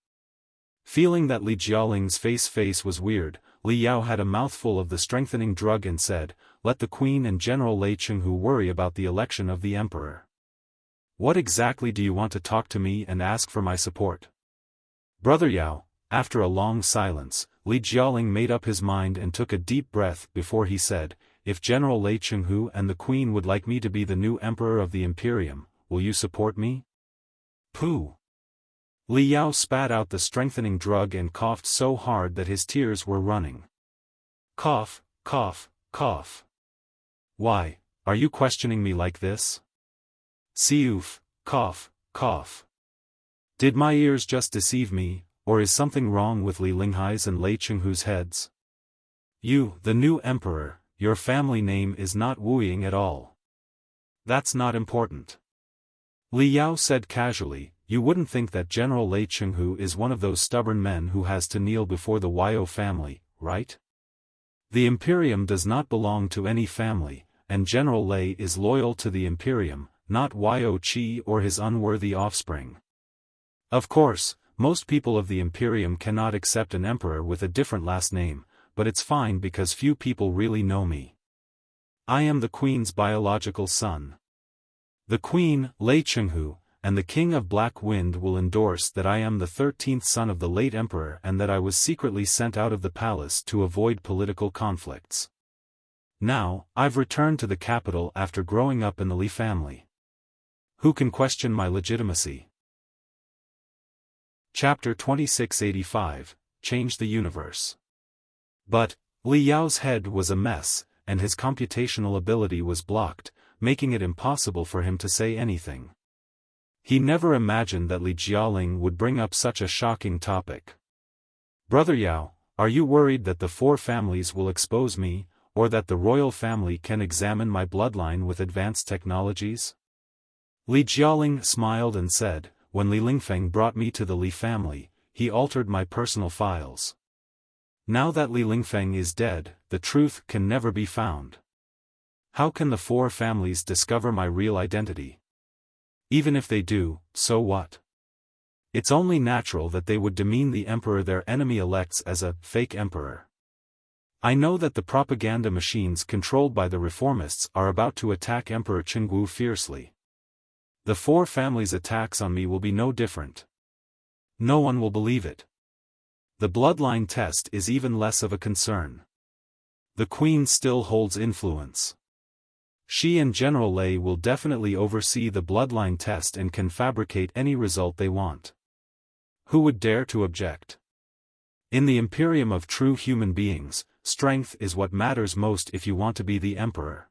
Feeling that Li Jialing's face was weird, Li Yao had a mouthful of the strengthening drug and said, "Let the Queen and General Lei Chenghu worry about the election of the Emperor. What exactly do you want to talk to me and ask for my support?" Brother Yao, after a long silence, Li Jiaoling made up his mind and took a deep breath before he said, "If General Lei Chenghu and the Queen would like me to be the new Emperor of the Imperium, will you support me?" Pooh! Li Yao spat out the strengthening drug and coughed so hard that his tears were running. Cough, cough, cough. Why, are you questioning me like this? Seoof, cough, cough. Did my ears just deceive me, or is something wrong with Li Linghai's and Lei Chenghu's heads? You, the new emperor, your family name is not Wuying at all. That's not important. Li Yao said casually, you wouldn't think that General Lei Chenghu is one of those stubborn men who has to kneel before the Wuying family, right? The Imperium does not belong to any family, and General Lei is loyal to the Imperium, not Wuying Qi or his unworthy offspring. Of course, most people of the Imperium cannot accept an emperor with a different last name, but it's fine because few people really know me. I am the Queen's biological son. The Queen, Lei Chenghu, and the King of Black Wind will endorse that I am the 13th son of the late emperor and that I was secretly sent out of the palace to avoid political conflicts. Now, I've returned to the capital after growing up in the Li family. Who can question my legitimacy? Chapter 2685, Change the Universe. But, Li Yao's head was a mess, and his computational ability was blocked, making it impossible for him to say anything. He never imagined that Li Jiaoling would bring up such a shocking topic. Brother Yao, are you worried that the four families will expose me, or that the royal family can examine my bloodline with advanced technologies? Li Jiaoling smiled and said, when Li Lingfeng brought me to the Li family, he altered my personal files. Now that Li Lingfeng is dead, the truth can never be found. How can the four families discover my real identity? Even if they do, so what? It's only natural that they would demean the emperor their enemy elects as a fake emperor. I know that the propaganda machines controlled by the reformists are about to attack Emperor Chenggu fiercely. The four families' attacks on me will be no different. No one will believe it. The bloodline test is even less of a concern. The Queen still holds influence. She and General Lei will definitely oversee the bloodline test and can fabricate any result they want. Who would dare to object? In the Imperium of true human beings, strength is what matters most if you want to be the emperor.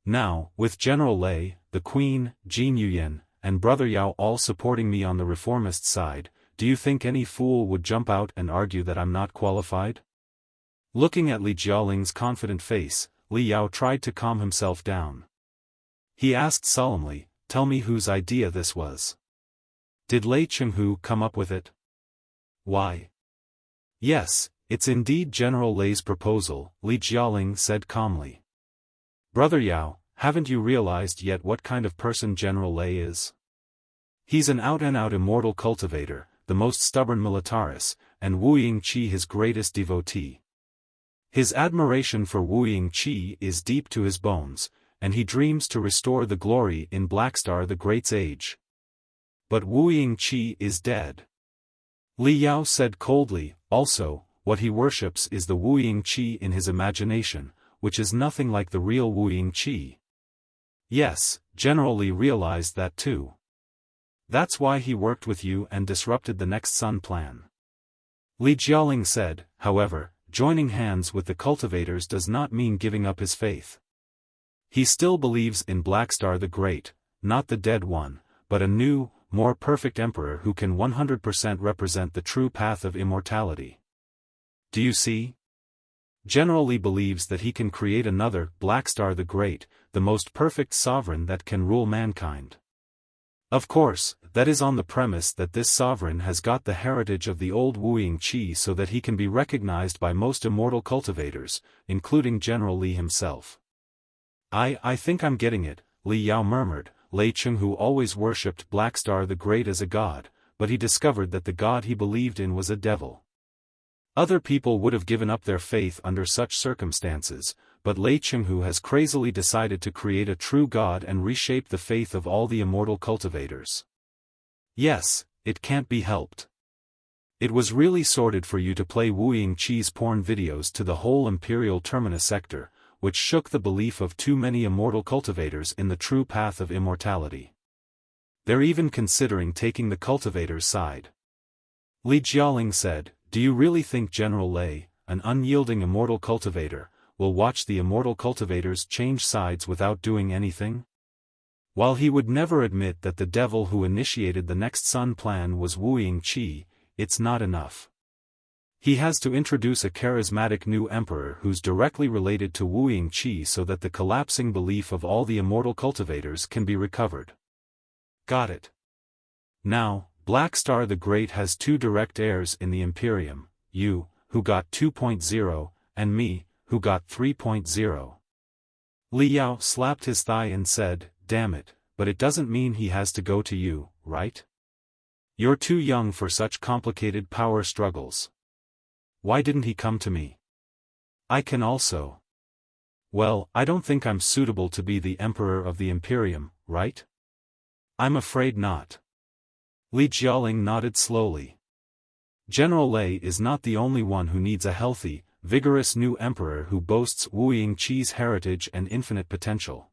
Now, with General Lei, the Queen, Jin Yuyan, and Brother Yao all supporting me on the reformist side, do you think any fool would jump out and argue that I'm not qualified? Looking at Li Jiaoling's confident face, Li Yao tried to calm himself down. He asked solemnly, tell me whose idea this was. Did Lei Chenghu come up with it? Why? Yes, it's indeed General Lei's proposal, Li Jiaoling said calmly. Brother Yao, haven't you realized yet what kind of person General Lei is? He's an out-and-out immortal cultivator, the most stubborn militaris, and Wuying Qi his greatest devotee. His admiration for Wuying Qi is deep to his bones, and he dreams to restore the glory in Blackstar the Great's age. But Wuying Qi is dead. Li Yao said coldly, also, what he worships is the Wuying Qi in his imagination, which is nothing like the real Wuying Qi. Yes, General Li realized that too. That's why he worked with you and disrupted the Next Sun plan. Li Jiaoling said, however, joining hands with the cultivators does not mean giving up his faith. He still believes in Blackstar the Great, not the dead one, but a new, more perfect emperor who can 100% represent the true path of immortality. Do you see? General Li believes that he can create another Blackstar the Great, the most perfect sovereign that can rule mankind. Of course, that is on the premise that this sovereign has got the heritage of the old Wuying Qi so that he can be recognized by most immortal cultivators, including General Li himself. I think I'm getting it, Li Yao murmured. Lei Chenghu always worshipped Blackstar the Great as a god, but he discovered that the god he believed in was a devil. Other people would have given up their faith under such circumstances, but Lei Chenghu has crazily decided to create a true god and reshape the faith of all the immortal cultivators. Yes, it can't be helped. It was really sordid for you to play Wuying Qi's porn videos to the whole Imperial Terminus sector, which shook the belief of too many immortal cultivators in the true path of immortality. They're even considering taking the cultivators' side. Li Jialing said, "Do you really think General Lei, an unyielding immortal cultivator, will watch the immortal cultivators change sides without doing anything?" While he would never admit that the devil who initiated the Next Sun plan was Wuying Qi, it's not enough. He has to introduce a charismatic new emperor who's directly related to Wuying Qi so that the collapsing belief of all the immortal cultivators can be recovered. Got it. Now, Black Star the Great has two direct heirs in the Imperium, you, who got 2.0, and me, who got 3.0. Li Yao slapped his thigh and said, "Damn it, but it doesn't mean he has to go to you, right? You're too young for such complicated power struggles. Why didn't he come to me? I can also. Well, I don't think I'm suitable to be the Emperor of the Imperium, right? I'm afraid not." Li Jialing nodded slowly. General Lei is not the only one who needs a healthy, vigorous new emperor who boasts Wuying Qi's heritage and infinite potential.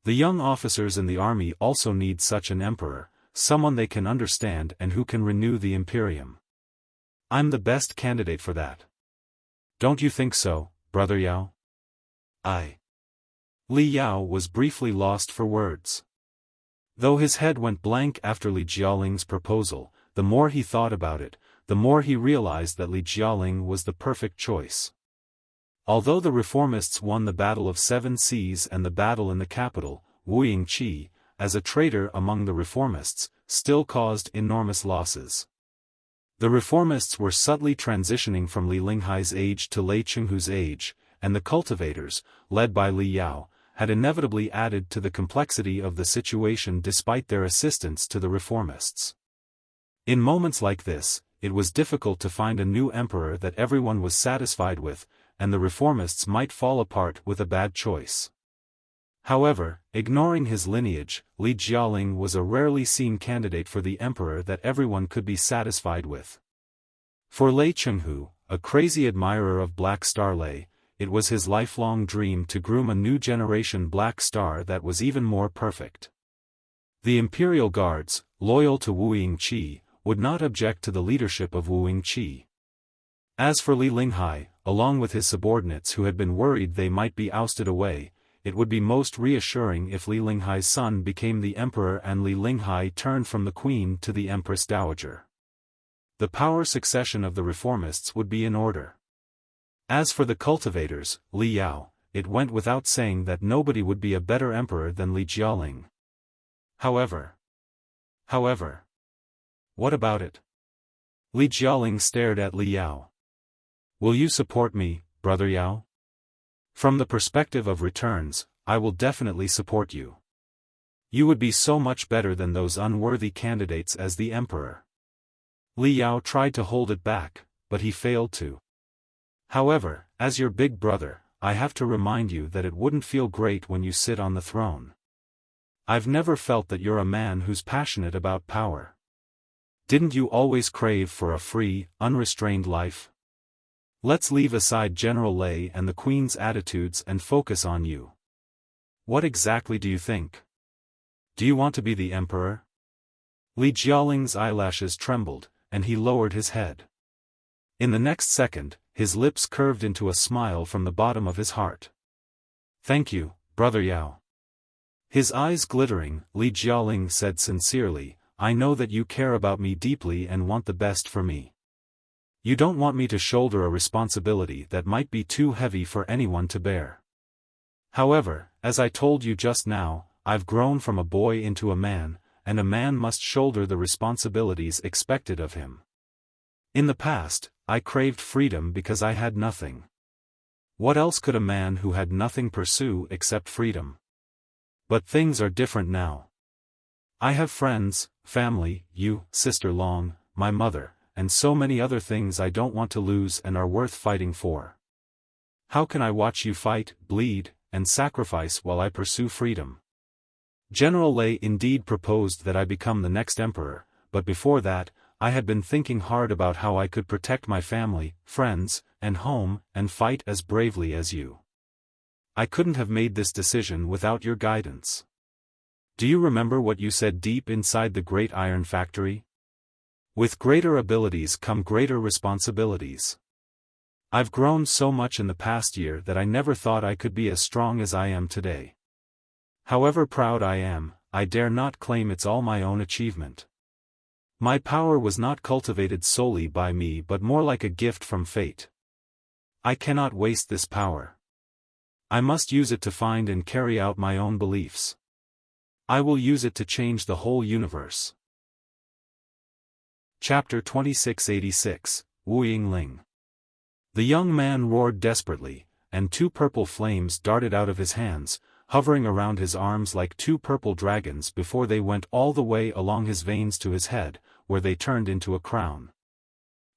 The young officers in the army also need such an emperor, someone they can understand and who can renew the Imperium. I'm the best candidate for that. Don't you think so, Brother Yao? Li Yao was briefly lost for words. Though his head went blank after Li Jialing's proposal, the more he thought about it, the more he realized that Li Jialing was the perfect choice. Although the reformists won the Battle of Seven Seas and the battle in the capital, Wuying Qi, as a traitor among the reformists, still caused enormous losses. The reformists were subtly transitioning from Li Linghai's age to Lei Chenghu's age, and the cultivators, led by Li Yao, had inevitably added to the complexity of the situation despite their assistance to the reformists. In moments like this, it was difficult to find a new emperor that everyone was satisfied with, and the reformists might fall apart with a bad choice. However, ignoring his lineage, Li Jialing was a rarely seen candidate for the emperor that everyone could be satisfied with. For Lei Chenghu, a crazy admirer of Black Star Lei, it was his lifelong dream to groom a new generation Black Star that was even more perfect. The Imperial Guards, loyal to Wuying Qi, would not object to the leadership of Wuying Qi. As for Li Linghai, along with his subordinates who had been worried they might be ousted away, it would be most reassuring if Li Linghai's son became the emperor and Li Linghai turned from the queen to the empress dowager. The power succession of the reformists would be in order. As for the cultivators, Li Yao, it went without saying that nobody would be a better emperor than Li Jialing. However, what about it? Li Jialing stared at Li Yao. Will you support me, Brother Yao? From the perspective of returns, I will definitely support you. You would be so much better than those unworthy candidates as the emperor. Li Yao tried to hold it back, but he failed to. However, as your big brother, I have to remind you that it wouldn't feel great when you sit on the throne. I've never felt that you're a man who's passionate about power. Didn't you always crave for a free, unrestrained life? Let's leave aside General Lei and the Queen's attitudes and focus on you. What exactly do you think? Do you want to be the emperor? Li Jialing's eyelashes trembled, and he lowered his head. In the next second, his lips curved into a smile from the bottom of his heart. Thank you, Brother Yao. His eyes glittering, Li Jialing said sincerely, I know that you care about me deeply and want the best for me. You don't want me to shoulder a responsibility that might be too heavy for anyone to bear. However, as I told you just now, I've grown from a boy into a man, and a man must shoulder the responsibilities expected of him. In the past, I craved freedom because I had nothing. What else could a man who had nothing pursue except freedom? But things are different now. I have friends, family, you, Sister Long, my mother, and so many other things I don't want to lose and are worth fighting for. How can I watch you fight, bleed, and sacrifice while I pursue freedom? General Lei indeed proposed that I become the next emperor, but before that, I had been thinking hard about how I could protect my family, friends, and home, and fight as bravely as you. I couldn't have made this decision without your guidance. Do you remember what you said deep inside the Great Iron Factory? With greater abilities come greater responsibilities. I've grown so much in the past year that I never thought I could be as strong as I am today. However proud I am, I dare not claim it's all my own achievement. My power was not cultivated solely by me but more like a gift from fate. I cannot waste this power. I must use it to find and carry out my own beliefs. I will use it to change the whole universe. Chapter 2686, Wuying Ling. The young man roared desperately, and 2 purple flames darted out of his hands, hovering around his arms like 2 purple dragons before they went all the way along his veins to his head, where they turned into a crown.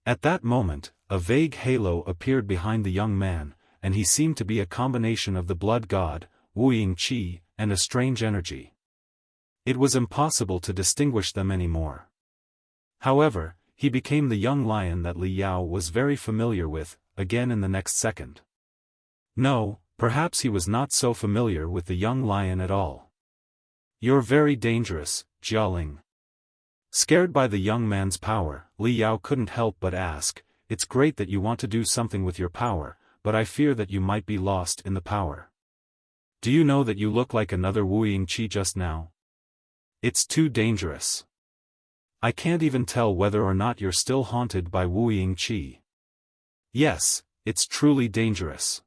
At that moment, a vague halo appeared behind the young man, and he seemed to be a combination of the blood god, Wuying Qi, and a strange energy. It was impossible to distinguish them anymore. However, he became the young lion that Li Yao was very familiar with, again in the next second. No, perhaps he was not so familiar with the young lion at all. You're very dangerous, Jialing. Scared by the young man's power, Li Yao couldn't help but ask, it's great that you want to do something with your power, but I fear that you might be lost in the power. Do you know that you look like another Wuying Qi just now? It's too dangerous. I can't even tell whether or not you're still haunted by Wuying Qi. Yes, it's truly dangerous.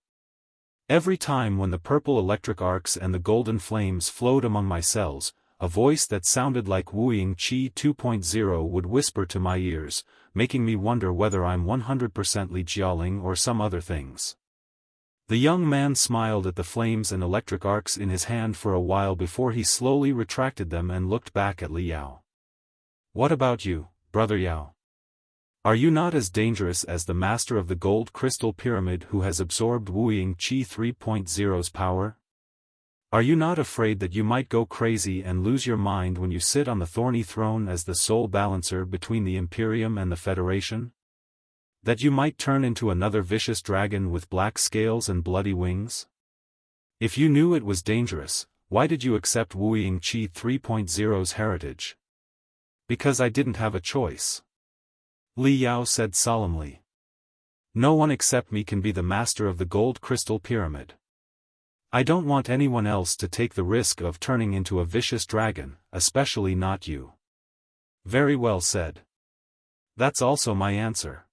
Every time when the purple electric arcs and the golden flames flowed among my cells, a voice that sounded like Wuying Qi 2.0 would whisper to my ears, making me wonder whether I'm 100% Li Jialing or some other things. The young man smiled at the flames and electric arcs in his hand for a while before he slowly retracted them and looked back at Li Yao. What about you, Brother Yao? Are you not as dangerous as the master of the gold crystal pyramid who has absorbed Wuying Qi 3.0's power? Are you not afraid that you might go crazy and lose your mind when you sit on the thorny throne as the sole balancer between the Imperium and the Federation? That you might turn into another vicious dragon with black scales and bloody wings? If you knew it was dangerous, why did you accept Wuying Qi 3.0's heritage? Because I didn't have a choice. Li Yao said solemnly. No one except me can be the master of the gold crystal pyramid. I don't want anyone else to take the risk of turning into a vicious dragon, especially not you. Very well said. That's also my answer.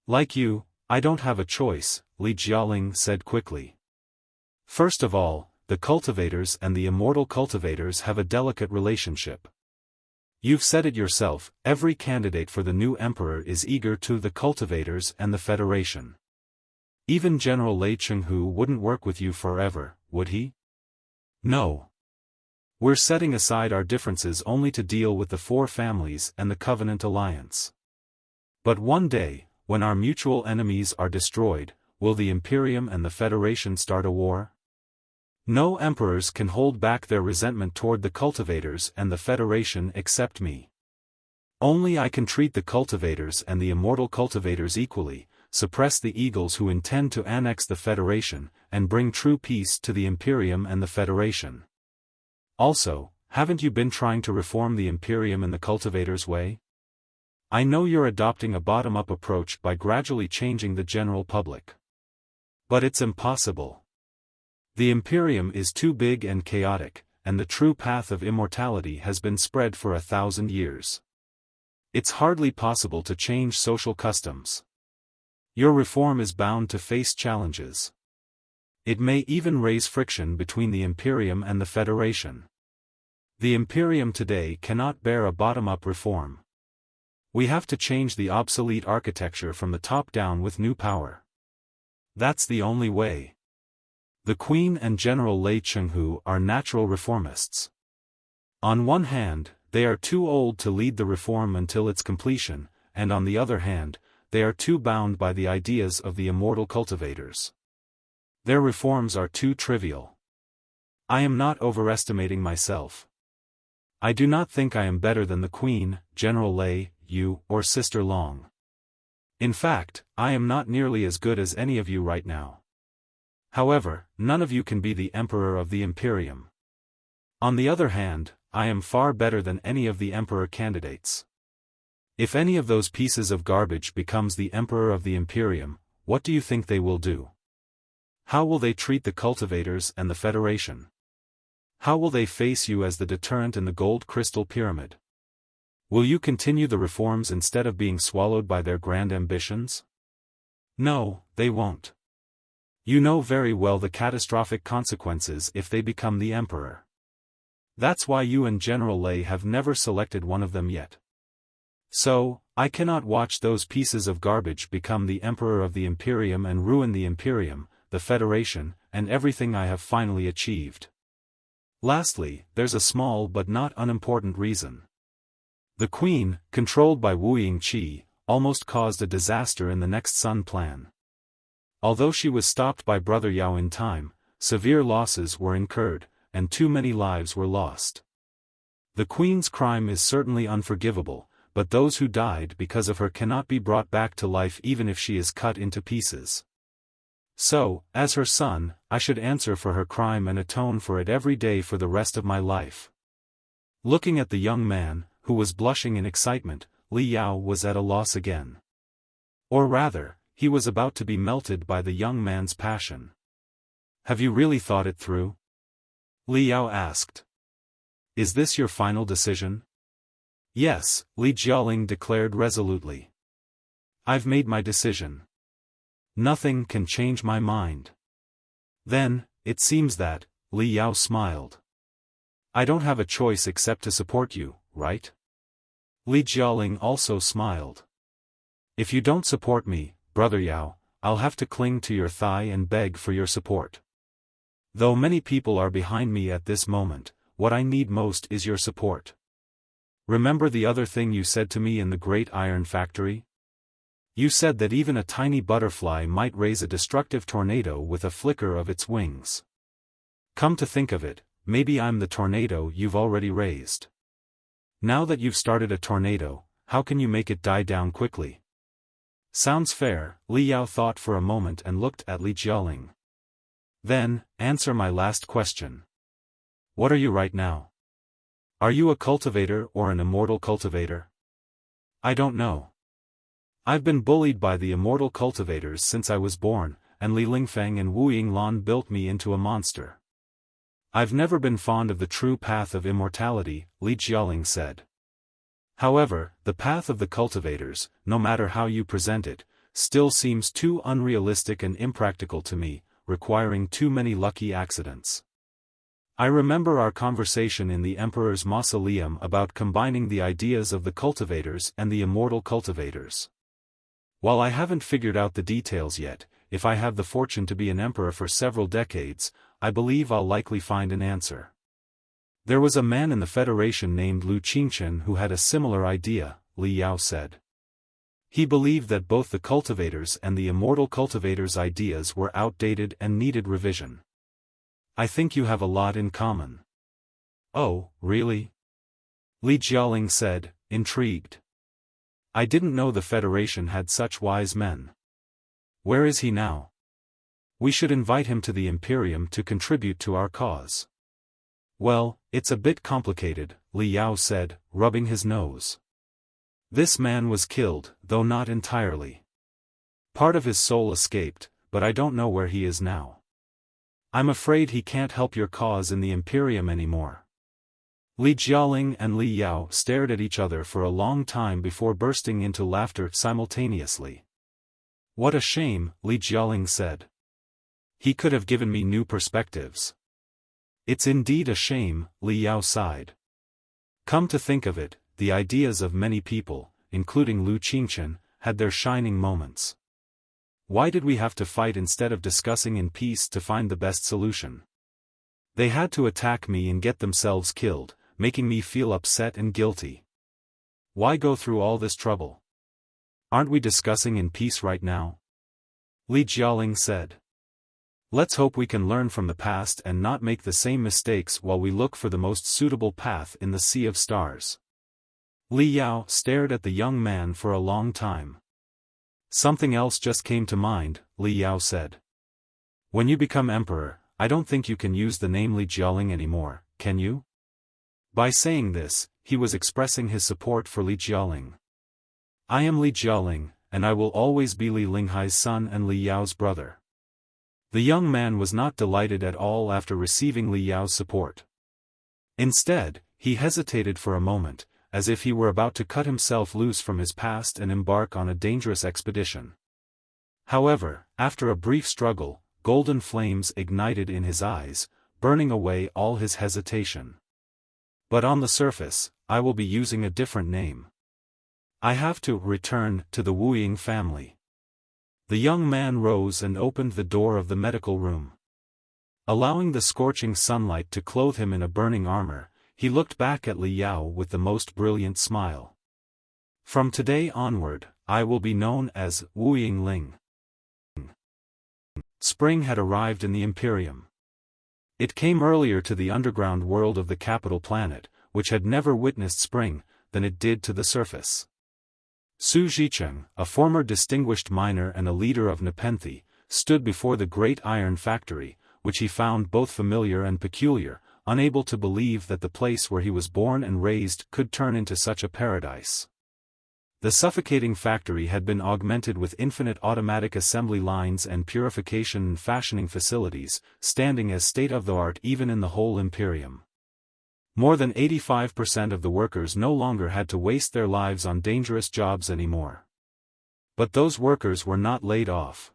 Like you, I don't have a choice, Li Jialing said quickly. First of all, the cultivators and the immortal cultivators have a delicate relationship. You've said it yourself, every candidate for the new emperor is eager to the cultivators and the Federation. Even General Lei Chenghu wouldn't work with you forever, would he? No. We're setting aside our differences only to deal with the 4 families and the Covenant Alliance. But one day, when our mutual enemies are destroyed, will the Imperium and the Federation start a war? No emperors can hold back their resentment toward the cultivators and the Federation except me. Only I can treat the cultivators and the immortal cultivators equally, suppress the eagles who intend to annex the Federation, and bring true peace to the Imperium and the Federation. Also, haven't you been trying to reform the Imperium in the cultivators' way? I know you're adopting a bottom-up approach by gradually changing the general public. But it's impossible. The Imperium is too big and chaotic, and the true path of immortality has been spread for 1,000 years. It's hardly possible to change social customs. Your reform is bound to face challenges. It may even raise friction between the Imperium and the Federation. The Imperium today cannot bear a bottom-up reform. We have to change the obsolete architecture from the top down with new power. That's the only way. The Queen and General Lei Chenghu are natural reformists. On one hand, they are too old to lead the reform until its completion, and on the other hand, they are too bound by the ideas of the immortal cultivators. Their reforms are too trivial. I am not overestimating myself. I do not think I am better than the Queen, General Lei, you, or Sister Long. In fact, I am not nearly as good as any of you right now. However, none of you can be the Emperor of the Imperium. On the other hand, I am far better than any of the Emperor candidates. If any of those pieces of garbage becomes the Emperor of the Imperium, what do you think they will do? How will they treat the cultivators and the Federation? How will they face you as the Deterrent in the Gold Crystal Pyramid? Will you continue the reforms instead of being swallowed by their grand ambitions? No, they won't. You know very well the catastrophic consequences if they become the Emperor. That's why you and General Lei have never selected one of them yet. So, I cannot watch those pieces of garbage become the Emperor of the Imperium and ruin the Imperium, the Federation, and everything I have finally achieved. Lastly, there's a small but not unimportant reason. The Queen, controlled by Wuying Qi, almost caused a disaster in the Next Sun plan. Although she was stopped by Brother Yao in time, severe losses were incurred, and too many lives were lost. The Queen's crime is certainly unforgivable, but those who died because of her cannot be brought back to life even if she is cut into pieces. So, as her son, I should answer for her crime and atone for it every day for the rest of my life. Looking at the young man, who was blushing in excitement, Li Yao was at a loss again. Or rather, he was about to be melted by the young man's passion. Have you really thought it through? Li Yao asked. Is this your final decision? Yes, Li Jialing declared resolutely. I've made my decision. Nothing can change my mind. Then, it seems that, Li Yao smiled. I don't have a choice except to support you, right? Li Jialing also smiled. If you don't support me, Brother Yao, I'll have to cling to your thigh and beg for your support. Though many people are behind me at this moment, what I need most is your support. Remember the other thing you said to me in the Great Iron Factory? You said that even a tiny butterfly might raise a destructive tornado with a flicker of its wings. Come to think of it, maybe I'm the tornado you've already raised. Now that you've started a tornado, how can you make it die down quickly? Sounds fair, Li Yao thought for a moment and looked at Li Jialing. Then, answer my last question. What are you right now? Are you a cultivator or an immortal cultivator? I don't know. I've been bullied by the immortal cultivators since I was born, and Li Lingfeng and Wu Yinglan built me into a monster. I've never been fond of the true path of immortality, Li Jialing said. However, the path of the cultivators, no matter how you present it, still seems too unrealistic and impractical to me, requiring too many lucky accidents. I remember our conversation in the Emperor's Mausoleum about combining the ideas of the cultivators and the immortal cultivators. While I haven't figured out the details yet, if I have the fortune to be an emperor for several decades, I believe I'll likely find an answer. There was a man in the Federation named Lu Qingchen who had a similar idea, Li Yao said. He believed that both the cultivators and the immortal cultivators' ideas were outdated and needed revision. I think you have a lot in common. Oh, really? Li Jialing said, intrigued. I didn't know the Federation had such wise men. Where is he now? We should invite him to the Imperium to contribute to our cause. Well, it's a bit complicated, Li Yao said, rubbing his nose. This man was killed, though not entirely. Part of his soul escaped, but I don't know where he is now. I'm afraid he can't help your cause in the Imperium anymore. Li Jialing and Li Yao stared at each other for a long time before bursting into laughter simultaneously. What a shame, Li Jialing said. He could have given me new perspectives. It's indeed a shame, Li Yao sighed. Come to think of it, the ideas of many people, including Lu Qingchen, had their shining moments. Why did we have to fight instead of discussing in peace to find the best solution? They had to attack me and get themselves killed, making me feel upset and guilty. Why go through all this trouble? Aren't we discussing in peace right now? Li Jialing said. Let's hope we can learn from the past and not make the same mistakes while we look for the most suitable path in the sea of stars. Li Yao stared at the young man for a long time. Something else just came to mind, Li Yao said. When you become emperor, I don't think you can use the name Li Jialing anymore, can you? By saying this, he was expressing his support for Li Jialing. I am Li Jialing, and I will always be Li Linghai's son and Li Yao's brother. The young man was not delighted at all after receiving Li Yao's support. Instead, he hesitated for a moment, as if he were about to cut himself loose from his past and embark on a dangerous expedition. However, after a brief struggle, golden flames ignited in his eyes, burning away all his hesitation. But on the surface, I will be using a different name. I have to return to the Wuying family. The young man rose and opened the door of the medical room. Allowing the scorching sunlight to clothe him in a burning armor, he looked back at Li Yao with the most brilliant smile. From today onward, I will be known as Wuying Ling. Spring had arrived in the Imperium. It came earlier to the underground world of the capital planet, which had never witnessed spring, than it did to the surface. Su Zhicheng, a former distinguished miner and a leader of Nepenthe, stood before the great iron factory, which he found both familiar and peculiar, unable to believe that the place where he was born and raised could turn into such a paradise. The suffocating factory had been augmented with infinite automatic assembly lines and purification and fashioning facilities, standing as state-of-the-art even in the whole Imperium. More than 85% of the workers no longer had to waste their lives on dangerous jobs anymore. But those workers were not laid off.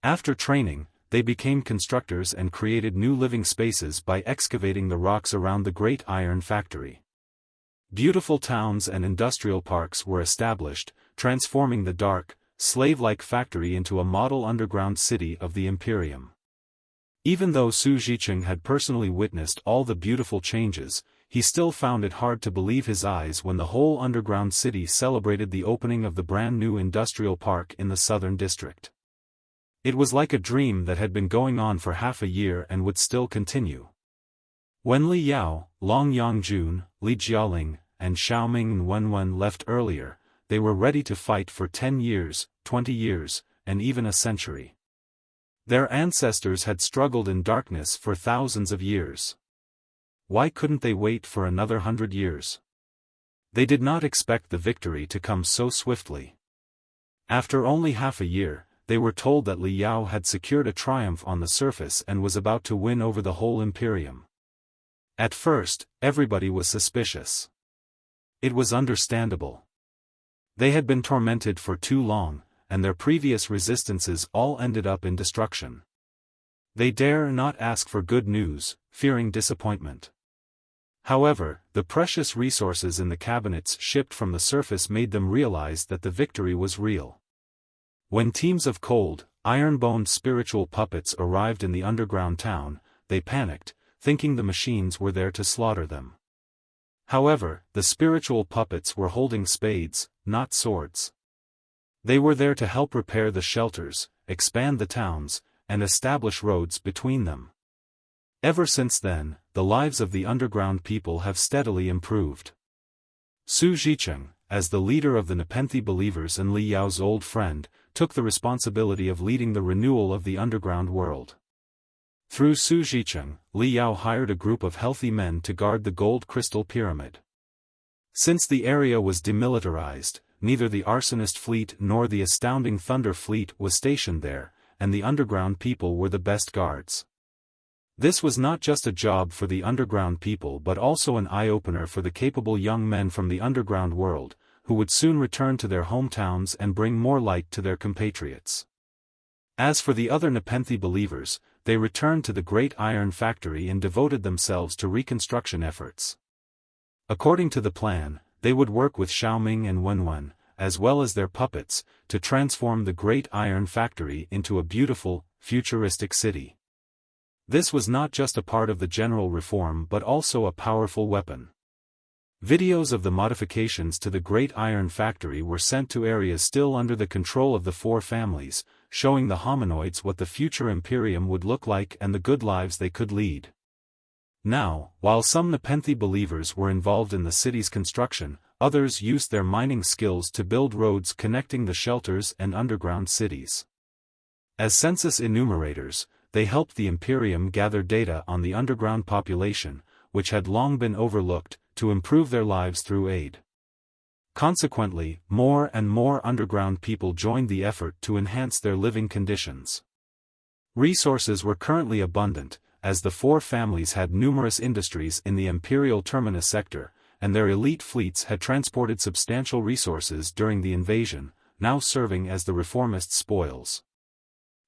After training, they became constructors and created new living spaces by excavating the rocks around the great iron factory. Beautiful towns and industrial parks were established, transforming the dark, slave-like factory into a model underground city of the Imperium. Even though Su Zhicheng had personally witnessed all the beautiful changes, he still found it hard to believe his eyes when the whole underground city celebrated the opening of the brand new industrial park in the southern district. It was like a dream that had been going on for half a year and would still continue. When Li Yao, Long Yangjun, Li Jialing, and Xiaoming and Wenwen left earlier, they were ready to fight for 10 years, 20 years, and even a century. Their ancestors had struggled in darkness for thousands of years. Why couldn't they wait for another 100 years? They did not expect the victory to come so swiftly. After only half a year, they were told that Li Yao had secured a triumph on the surface and was about to win over the whole Imperium. At first, everybody was suspicious. It was understandable. They had been tormented for too long, and their previous resistances all ended up in destruction. They dare not ask for good news, fearing disappointment. However, the precious resources in the cabinets shipped from the surface made them realize that the victory was real. When teams of cold, iron-boned spiritual puppets arrived in the underground town, they panicked, thinking the machines were there to slaughter them. However, the spiritual puppets were holding spades, not swords. They were there to help repair the shelters, expand the towns, and establish roads between them. Ever since then, the lives of the underground people have steadily improved. Su Zhicheng, as the leader of the Nepenthe believers and Li Yao's old friend, took the responsibility of leading the renewal of the underground world. Through Su Zhicheng, Li Yao hired a group of healthy men to guard the gold crystal pyramid. Since the area was demilitarized, neither the arsonist fleet nor the astounding thunder fleet was stationed there, and the underground people were the best guards. This was not just a job for the underground people but also an eye-opener for the capable young men from the underground world, who would soon return to their hometowns and bring more light to their compatriots. As for the other Nepenthe believers, they returned to the great iron factory and devoted themselves to reconstruction efforts. According to the plan, they would work with Xiaoming and Wenwen, as well as their puppets, to transform the great iron factory into a beautiful, futuristic city. This was not just a part of the general reform but also a powerful weapon. Videos of the modifications to the Great Iron Factory were sent to areas still under the control of the four families, showing the hominoids what the future Imperium would look like and the good lives they could lead. Now, while some Nepenthe believers were involved in the city's construction, others used their mining skills to build roads connecting the shelters and underground cities. As census enumerators, they helped the Imperium gather data on the underground population, which had long been overlooked, to improve their lives through aid. Consequently, more and more underground people joined the effort to enhance their living conditions. Resources were currently abundant, as the four families had numerous industries in the Imperial Terminus sector, and their elite fleets had transported substantial resources during the invasion, now serving as the reformist spoils.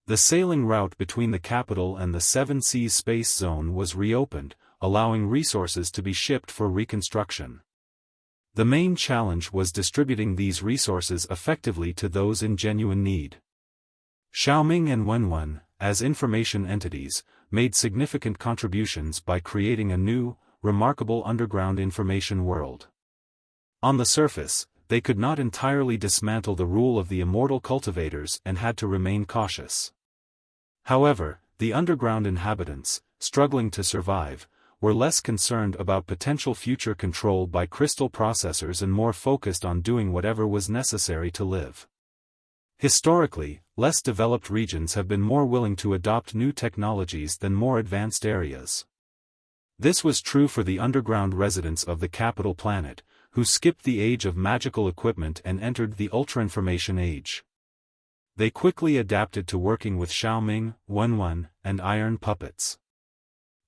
The sailing route between the capital and the Seven Seas Space Zone was reopened, allowing resources to be shipped for reconstruction. The main challenge was distributing these resources effectively to those in genuine need. Xiaoming and Wenwen, as information entities, made significant contributions by creating a new, remarkable underground information world. On the surface, they could not entirely dismantle the rule of the immortal cultivators and had to remain cautious. However, the underground inhabitants, struggling to survive, were less concerned about potential future control by crystal processors and more focused on doing whatever was necessary to live. Historically, less developed regions have been more willing to adopt new technologies than more advanced areas. This was true for the underground residents of the capital planet, who skipped the age of magical equipment and entered the ultra-information age. They quickly adapted to working with Xiaoming, Wenwen, and iron puppets.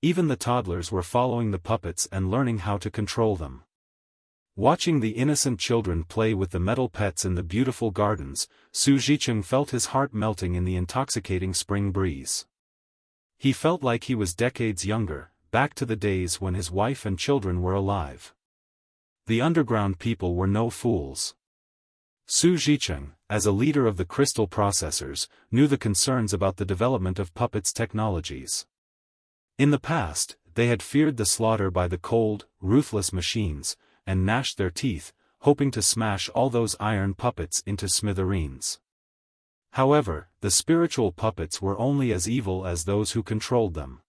Even the toddlers were following the puppets and learning how to control them. Watching the innocent children play with the metal pets in the beautiful gardens, Su Zhicheng felt his heart melting in the intoxicating spring breeze. He felt like he was decades younger, back to the days when his wife and children were alive. The underground people were no fools. Su Zhicheng, as a leader of the crystal processors, knew the concerns about the development of puppets' technologies. In the past, they had feared the slaughter by the cold, ruthless machines, and gnashed their teeth, hoping to smash all those iron puppets into smithereens. However, the spiritual puppets were only as evil as those who controlled them.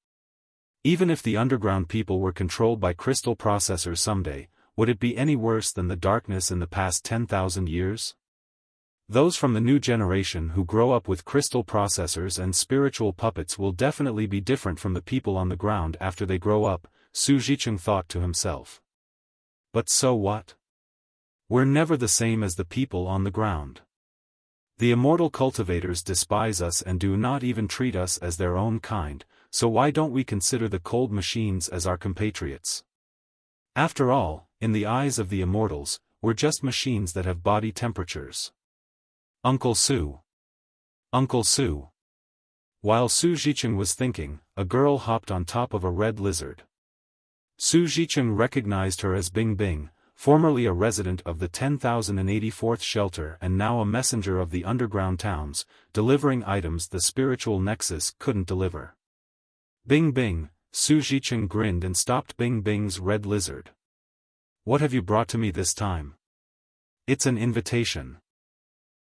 Even if the underground people were controlled by crystal processors someday, would it be any worse than the darkness in the past 10,000 years? Those from the new generation who grow up with crystal processors and spiritual puppets will definitely be different from the people on the ground after they grow up, Su Zhicheng thought to himself. But so what? We're never the same as the people on the ground. The immortal cultivators despise us and do not even treat us as their own kind, so why don't we consider the cold machines as our compatriots? After all, in the eyes of the immortals, we're just machines that have body temperatures. Uncle Su. Uncle Su. While Su Zhicheng was thinking, a girl hopped on top of a red lizard. Su Zhicheng recognized her as Bing Bing, formerly a resident of the 10,084th shelter and now a messenger of the underground towns, delivering items the spiritual nexus couldn't deliver. Bing Bing, Su Zhicheng grinned and stopped Bing Bing's red lizard. What have you brought to me this time? It's an invitation.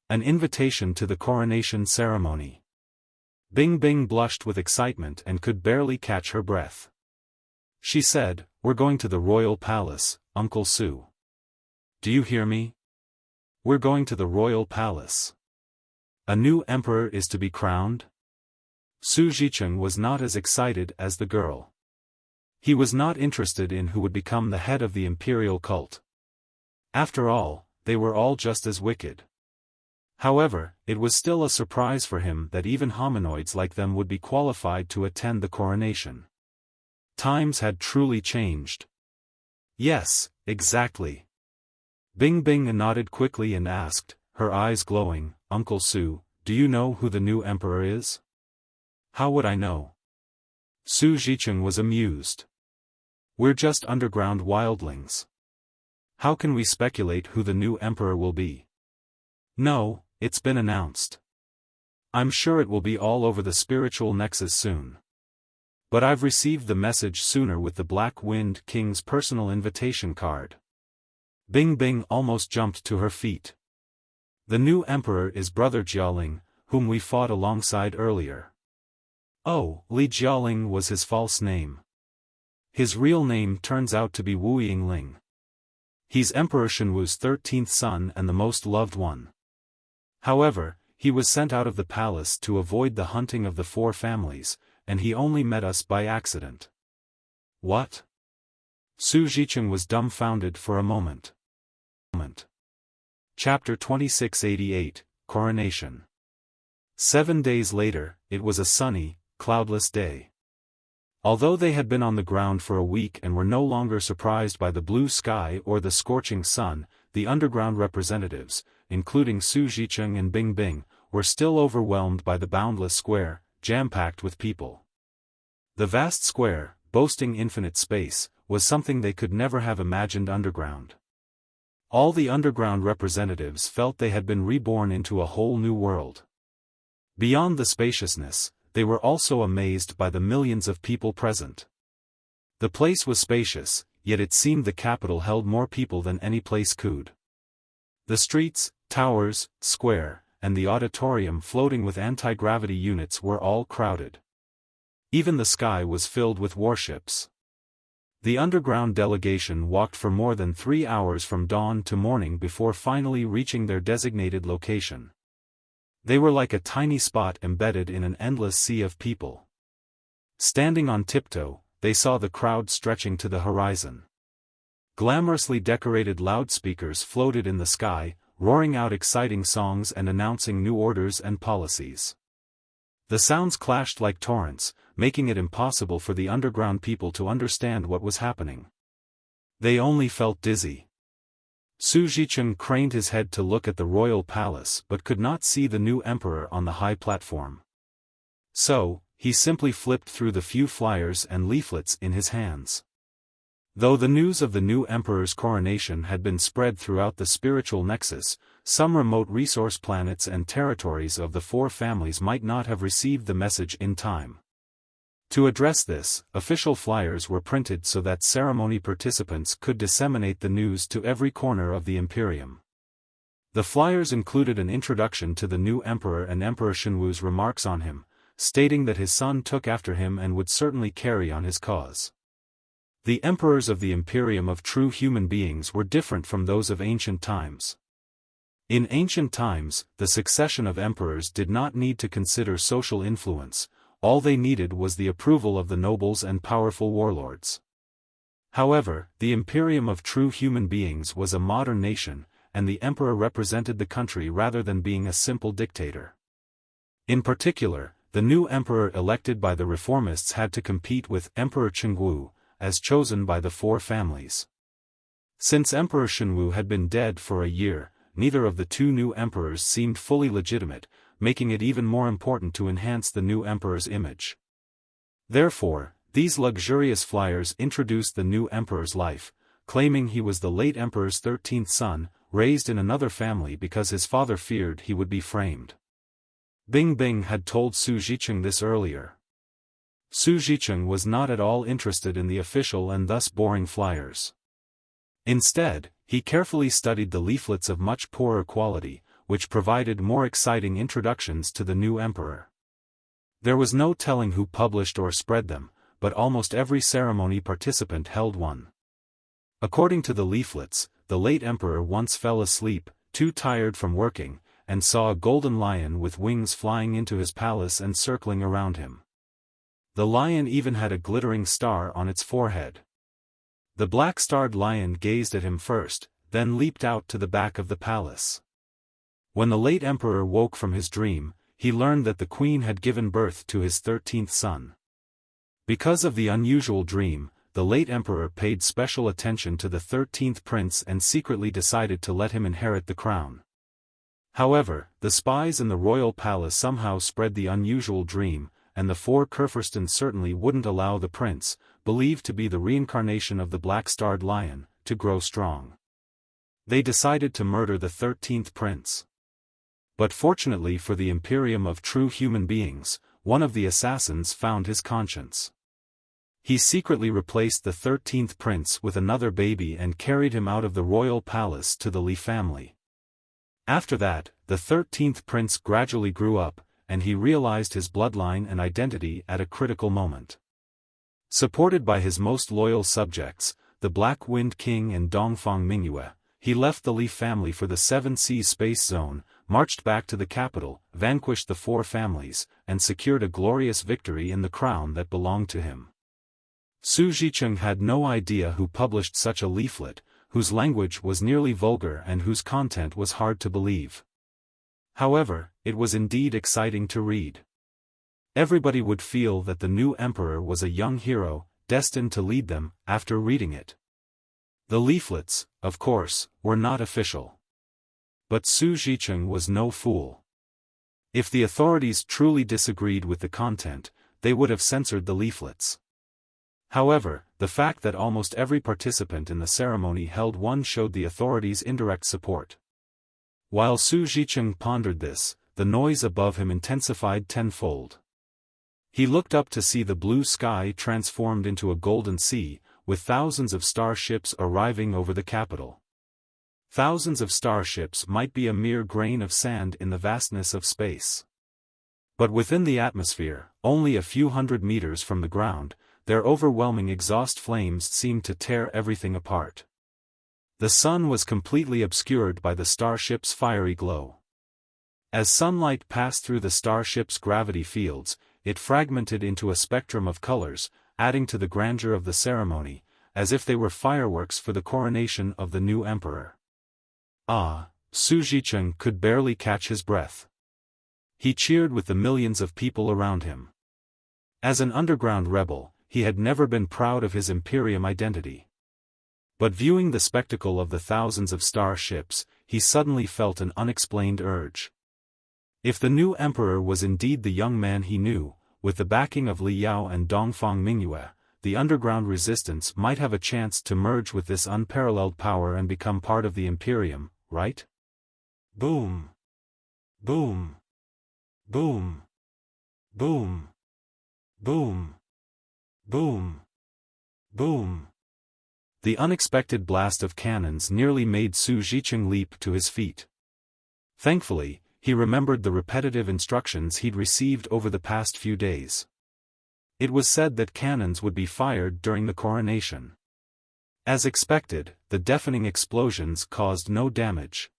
An invitation to the coronation ceremony. Bing Bing blushed with excitement and could barely catch her breath. She said, "We're going to the royal palace, Uncle Su. Do you hear me? We're going to the royal palace. A new emperor is to be crowned?" Su Zhicheng was not as excited as the girl. He was not interested in who would become the head of the imperial cult. After all, they were all just as wicked. However, it was still a surprise for him that even hominoids like them would be qualified to attend the coronation. Times had truly changed. Yes, exactly. Bing Bing nodded quickly and asked, her eyes glowing, "Uncle Su, do you know who the new emperor is?" "How would I know?" Su Zhicheng was amused. "We're just underground wildlings. How can we speculate who the new emperor will be?" "No, it's been announced. I'm sure it will be all over the spiritual nexus soon. But I've received the message sooner with the Black Wind King's personal invitation card. Bing Bing almost jumped to her feet. The new emperor is brother Jiaoling, whom we fought alongside earlier. Oh, Li Jiaoling was his false name. His real name turns out to be Wuying Ling. He's Emperor Shenwu's 13th son and the most loved one. However, he was sent out of the palace to avoid the hunting of the four families, and he only met us by accident. What? Su Zhicheng was dumbfounded for a moment. Chapter 2688, Coronation. 7 days later, it was a sunny, cloudless day. Although they had been on the ground for a week and were no longer surprised by the blue sky or the scorching sun, the underground representatives, including Su Zhicheng and Bing Bing, were still overwhelmed by the boundless square, jam-packed with people. The vast square, boasting infinite space, was something they could never have imagined underground. All the underground representatives felt they had been reborn into a whole new world. Beyond the spaciousness, they were also amazed by the millions of people present. The place was spacious, yet it seemed the capital held more people than any place could. The streets, towers, square, and the auditorium floating with anti-gravity units were all crowded. Even the sky was filled with warships. The underground delegation walked for more than 3 hours from dawn to morning before finally reaching their designated location. They were like a tiny spot embedded in an endless sea of people. Standing on tiptoe, they saw the crowd stretching to the horizon. Glamorously decorated loudspeakers floated in the sky, roaring out exciting songs and announcing new orders and policies. The sounds clashed like torrents, making it impossible for the underground people to understand what was happening. They only felt dizzy. Su Zhicheng craned his head to look at the royal palace but could not see the new emperor on the high platform. So, he simply flipped through the few flyers and leaflets in his hands. Though the news of the new emperor's coronation had been spread throughout the spiritual nexus, some remote resource planets and territories of the four families might not have received the message in time. To address this, official flyers were printed so that ceremony participants could disseminate the news to every corner of the Imperium. The flyers included an introduction to the new emperor and Emperor Shenwu's remarks on him, stating that his son took after him and would certainly carry on his cause. The emperors of the Imperium of true human beings were different from those of ancient times. In ancient times, the succession of emperors did not need to consider social influence. All they needed was the approval of the nobles and powerful warlords. However, the Imperium of true human beings was a modern nation, and the emperor represented the country rather than being a simple dictator. In particular, the new emperor elected by the reformists had to compete with Emperor Chengwu, as chosen by the four families. Since Emperor Shenwu had been dead for a year, neither of the two new emperors seemed fully legitimate, making it even more important to enhance the new emperor's image. Therefore, these luxurious flyers introduced the new emperor's life, claiming he was the late emperor's 13th son, raised in another family because his father feared he would be framed. Bing Bing had told Su Zhicheng this earlier. Su Zhicheng was not at all interested in the official and thus boring flyers. Instead, he carefully studied the leaflets of much poorer quality, which provided more exciting introductions to the new emperor. There was no telling who published or spread them, but almost every ceremony participant held one. According to the leaflets, the late emperor once fell asleep, too tired from working, and saw a golden lion with wings flying into his palace and circling around him. The lion even had a glittering star on its forehead. The black-starred lion gazed at him first, then leaped out to the back of the palace. When the late emperor woke from his dream, he learned that the queen had given birth to his 13th son. Because of the unusual dream, the late emperor paid special attention to the 13th prince and secretly decided to let him inherit the crown. However, the spies in the royal palace somehow spread the unusual dream, and the four Kurfürsten certainly wouldn't allow the prince, believed to be the reincarnation of the black-starred lion, to grow strong. They decided to murder the 13th prince. But fortunately for the Imperium of true human beings, one of the assassins found his conscience. He secretly replaced the 13th prince with another baby and carried him out of the royal palace to the Li family. After that, the 13th prince gradually grew up, and he realized his bloodline and identity at a critical moment. Supported by his most loyal subjects, the Black Wind King and Dongfang Mingyue, he left the Li family for the Seven Seas Space Zone, marched back to the capital, vanquished the four families, and secured a glorious victory in the crown that belonged to him. Su Zhicheng had no idea who published such a leaflet, whose language was nearly vulgar and whose content was hard to believe. However, it was indeed exciting to read. Everybody would feel that the new emperor was a young hero, destined to lead them, after reading it. The leaflets, of course, were not official. But Su Zhicheng was no fool. If the authorities truly disagreed with the content, they would have censored the leaflets. However, the fact that almost every participant in the ceremony held one showed the authorities' indirect support. While Su Zhicheng pondered this, the noise above him intensified tenfold. He looked up to see the blue sky transformed into a golden sea, with thousands of starships arriving over the capital. Thousands of starships might be a mere grain of sand in the vastness of space. But within the atmosphere, only a few hundred meters from the ground, their overwhelming exhaust flames seemed to tear everything apart. The sun was completely obscured by the starship's fiery glow. As sunlight passed through the starship's gravity fields, it fragmented into a spectrum of colors, adding to the grandeur of the ceremony, as if they were fireworks for the coronation of the new emperor. Ah, Su Zhicheng could barely catch his breath. He cheered with the millions of people around him. As an underground rebel, he had never been proud of his Imperium identity. But viewing the spectacle of the thousands of starships, he suddenly felt an unexplained urge. If the new emperor was indeed the young man he knew, with the backing of Li Yao and Dongfang Mingyue, the underground resistance might have a chance to merge with this unparalleled power and become part of the Imperium, right? Boom! Boom! Boom! Boom! Boom! Boom! Boom! The unexpected blast of cannons nearly made Su Zhicheng leap to his feet. Thankfully, he remembered the repetitive instructions he'd received over the past few days. It was said that cannons would be fired during the coronation. As expected, the deafening explosions caused no damage.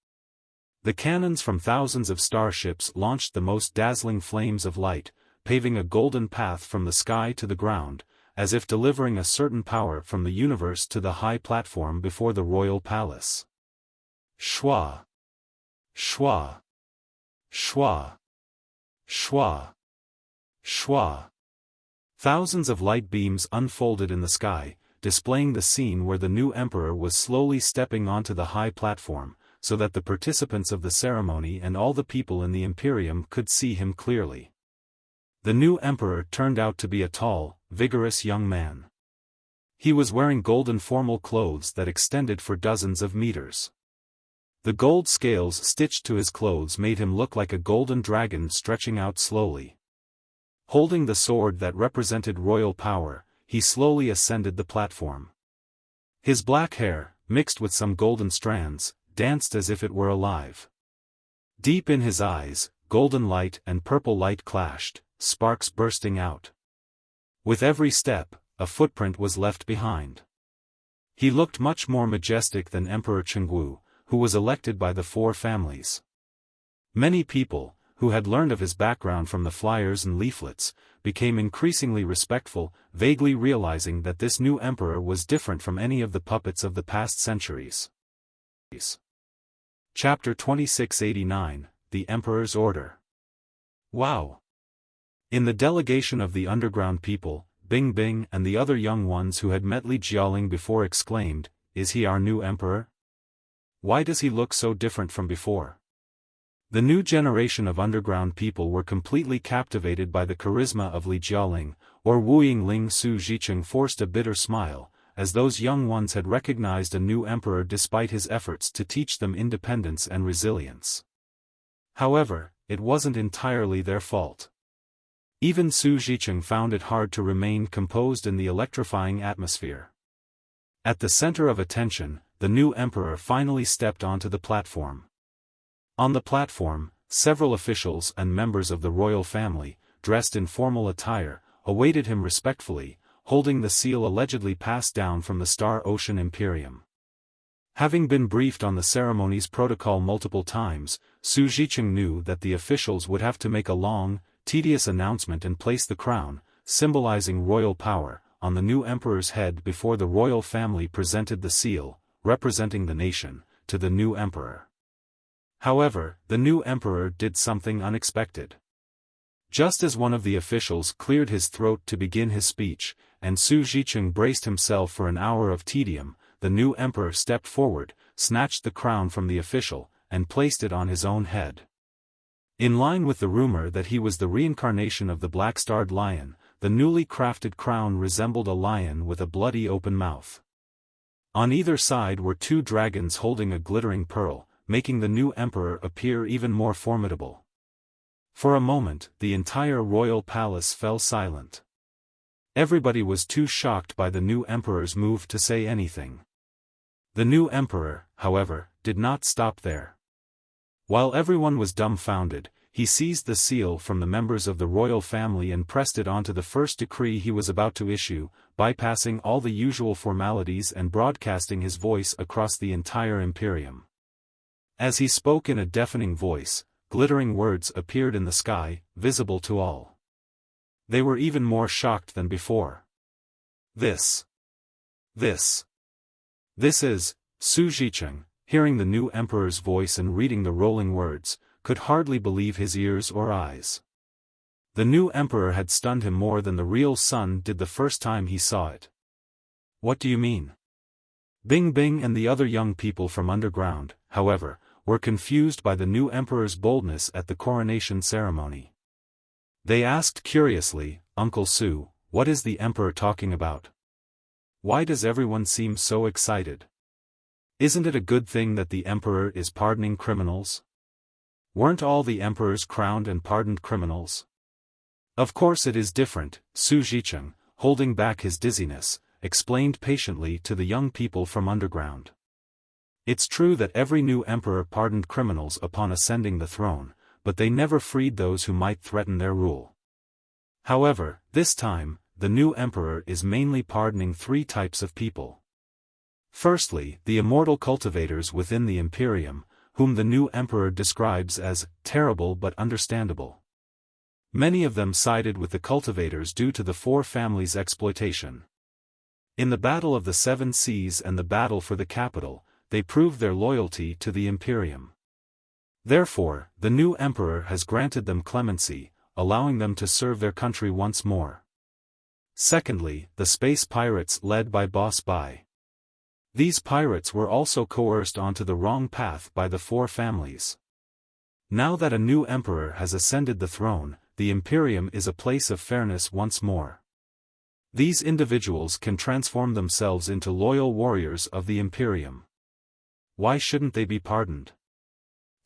The cannons from thousands of starships launched the most dazzling flames of light, paving a golden path from the sky to the ground, as if delivering a certain power from the universe to the high platform before the royal palace. Shwa! Shwa! Shwa! Shwa! Shwa! Thousands of light beams unfolded in the sky, displaying the scene where the new emperor was slowly stepping onto the high platform, so that the participants of the ceremony and all the people in the Imperium could see him clearly. The new emperor turned out to be a tall, vigorous young man. He was wearing golden formal clothes that extended for dozens of meters. The gold scales stitched to his clothes made him look like a golden dragon stretching out slowly. Holding the sword that represented royal power, he slowly ascended the platform. His black hair, mixed with some golden strands, danced as if it were alive. Deep in his eyes, golden light and purple light clashed, sparks bursting out. With every step, a footprint was left behind. He looked much more majestic than Emperor Chengwu, who was elected by the four families. Many people, who had learned of his background from the flyers and leaflets, became increasingly respectful, vaguely realizing that this new emperor was different from any of the puppets of the past centuries. Chapter 2689, The Emperor's Order. Wow! In the delegation of the underground people, Bing Bing and the other young ones who had met Li Jiaoling before exclaimed, "Is he our new emperor? Why does he look so different from before?" The new generation of underground people were completely captivated by the charisma of Li Jiaoling, or Wuying Ling. Su Zhicheng forced a bitter smile, as those young ones had recognized a new emperor despite his efforts to teach them independence and resilience. However, it wasn't entirely their fault. Even Su Zhicheng found it hard to remain composed in the electrifying atmosphere. At the center of attention, the new emperor finally stepped onto the platform. On the platform, several officials and members of the royal family, dressed in formal attire, awaited him respectfully, holding the seal allegedly passed down from the Star Ocean Imperium. Having been briefed on the ceremony's protocol multiple times, Su Zhicheng knew that the officials would have to make a long, tedious announcement and place the crown, symbolizing royal power, on the new emperor's head before the royal family presented the seal, representing the nation, to the new emperor. However, the new emperor did something unexpected. Just as one of the officials cleared his throat to begin his speech, and Su Zhicheng braced himself for an hour of tedium, the new emperor stepped forward, snatched the crown from the official, and placed it on his own head. In line with the rumor that he was the reincarnation of the black-starred lion, the newly crafted crown resembled a lion with a bloody open mouth. On either side were two dragons holding a glittering pearl, making the new emperor appear even more formidable. For a moment, the entire royal palace fell silent. Everybody was too shocked by the new emperor's move to say anything. The new emperor, however, did not stop there. While everyone was dumbfounded, he seized the seal from the members of the royal family and pressed it onto the first decree he was about to issue, bypassing all the usual formalities and broadcasting his voice across the entire Imperium. As he spoke in a deafening voice, glittering words appeared in the sky, visible to all. They were even more shocked than before. This is, Su Zhicheng, hearing the new emperor's voice and reading the rolling words, could hardly believe his ears or eyes. The new emperor had stunned him more than the real sun did the first time he saw it. What do you mean? Bing Bing and the other young people from underground, however, were confused by the new emperor's boldness at the coronation ceremony. They asked curiously, "Uncle Su, what is the emperor talking about? Why does everyone seem so excited? Isn't it a good thing that the emperor is pardoning criminals? Weren't all the emperors crowned and pardoned criminals?" "Of course it is different," Su Zhicheng, holding back his dizziness, explained patiently to the young people from underground. "It's true that every new emperor pardoned criminals upon ascending the throne, but they never freed those who might threaten their rule. However, this time, the new emperor is mainly pardoning three types of people. Firstly, the immortal cultivators within the Imperium, whom the new emperor describes as terrible but understandable. Many of them sided with the cultivators due to the four families' exploitation. In the Battle of the Seven Seas and the battle for the capital, they proved their loyalty to the Imperium. Therefore, the new emperor has granted them clemency, allowing them to serve their country once more. Secondly, the space pirates led by Boss Bai. These pirates were also coerced onto the wrong path by the four families. Now that a new emperor has ascended the throne, the Imperium is a place of fairness once more. These individuals can transform themselves into loyal warriors of the Imperium. Why shouldn't they be pardoned?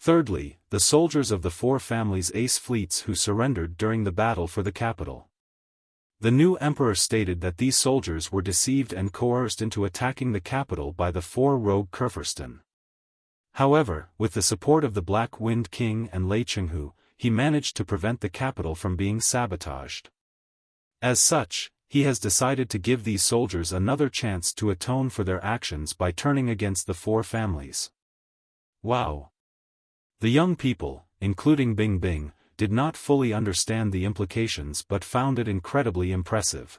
Thirdly, the soldiers of the four families' ace fleets who surrendered during the battle for the capital. The new emperor stated that these soldiers were deceived and coerced into attacking the capital by the four rogue Kurfürsten. However, with the support of the Black Wind King and Lei Chenghu, he managed to prevent the capital from being sabotaged. As such, he has decided to give these soldiers another chance to atone for their actions by turning against the four families. Wow! The young people, including Bing Bing, did not fully understand the implications but found it incredibly impressive.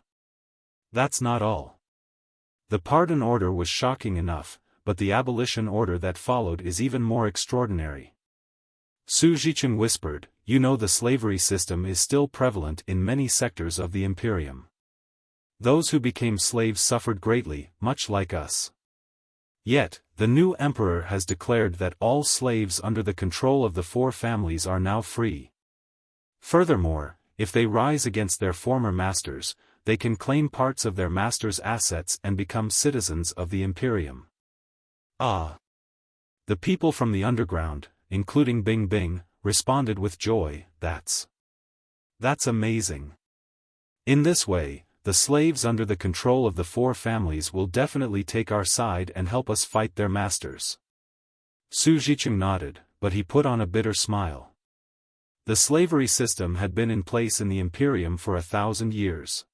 That's not all. The pardon order was shocking enough, but the abolition order that followed is even more extraordinary. Su Zhicheng whispered, "You know the slavery system is still prevalent in many sectors of the Imperium. Those who became slaves suffered greatly, much like us. Yet, the new emperor has declared that all slaves under the control of the four families are now free. Furthermore, if they rise against their former masters, they can claim parts of their master's assets and become citizens of the Imperium." Ah! The people from the underground, including Bing Bing, responded with joy, That's amazing. In this way, the slaves under the control of the four families will definitely take our side and help us fight their masters. Su Zhiqing nodded, but he put on a bitter smile. The slavery system had been in place in the Imperium for 1,000 years.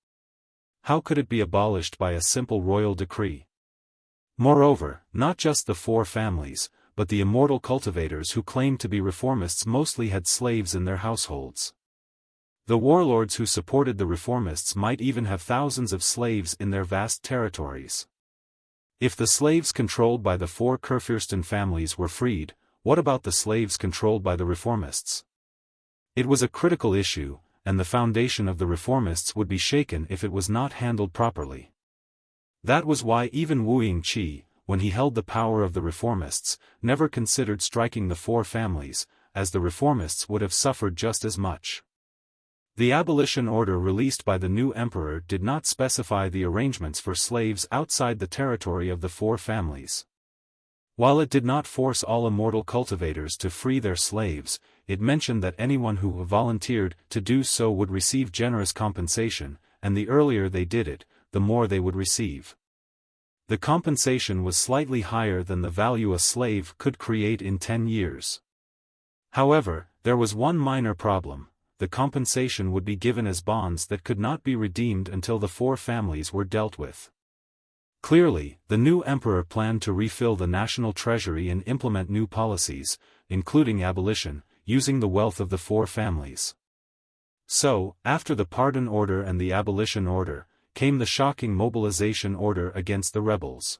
How could it be abolished by a simple royal decree? Moreover, not just the four families, but the immortal cultivators who claimed to be reformists mostly had slaves in their households. The warlords who supported the reformists might even have thousands of slaves in their vast territories. If the slaves controlled by the four Kurfürsten families were freed, what about the slaves controlled by the reformists? It was a critical issue, and the foundation of the reformists would be shaken if it was not handled properly. That was why even Wuying Qi, when he held the power of the reformists, never considered striking the four families, as the reformists would have suffered just as much. The abolition order released by the new emperor did not specify the arrangements for slaves outside the territory of the four families. While it did not force all immortal cultivators to free their slaves, it mentioned that anyone who volunteered to do so would receive generous compensation, and the earlier they did it, the more they would receive. The compensation was slightly higher than the value a slave could create in 10 years. However, there was one minor problem: the compensation would be given as bonds that could not be redeemed until the four families were dealt with. Clearly, the new emperor planned to refill the national treasury and implement new policies, including abolition, using the wealth of the four families. So, after the pardon order and the abolition order, came the shocking mobilization order against the rebels.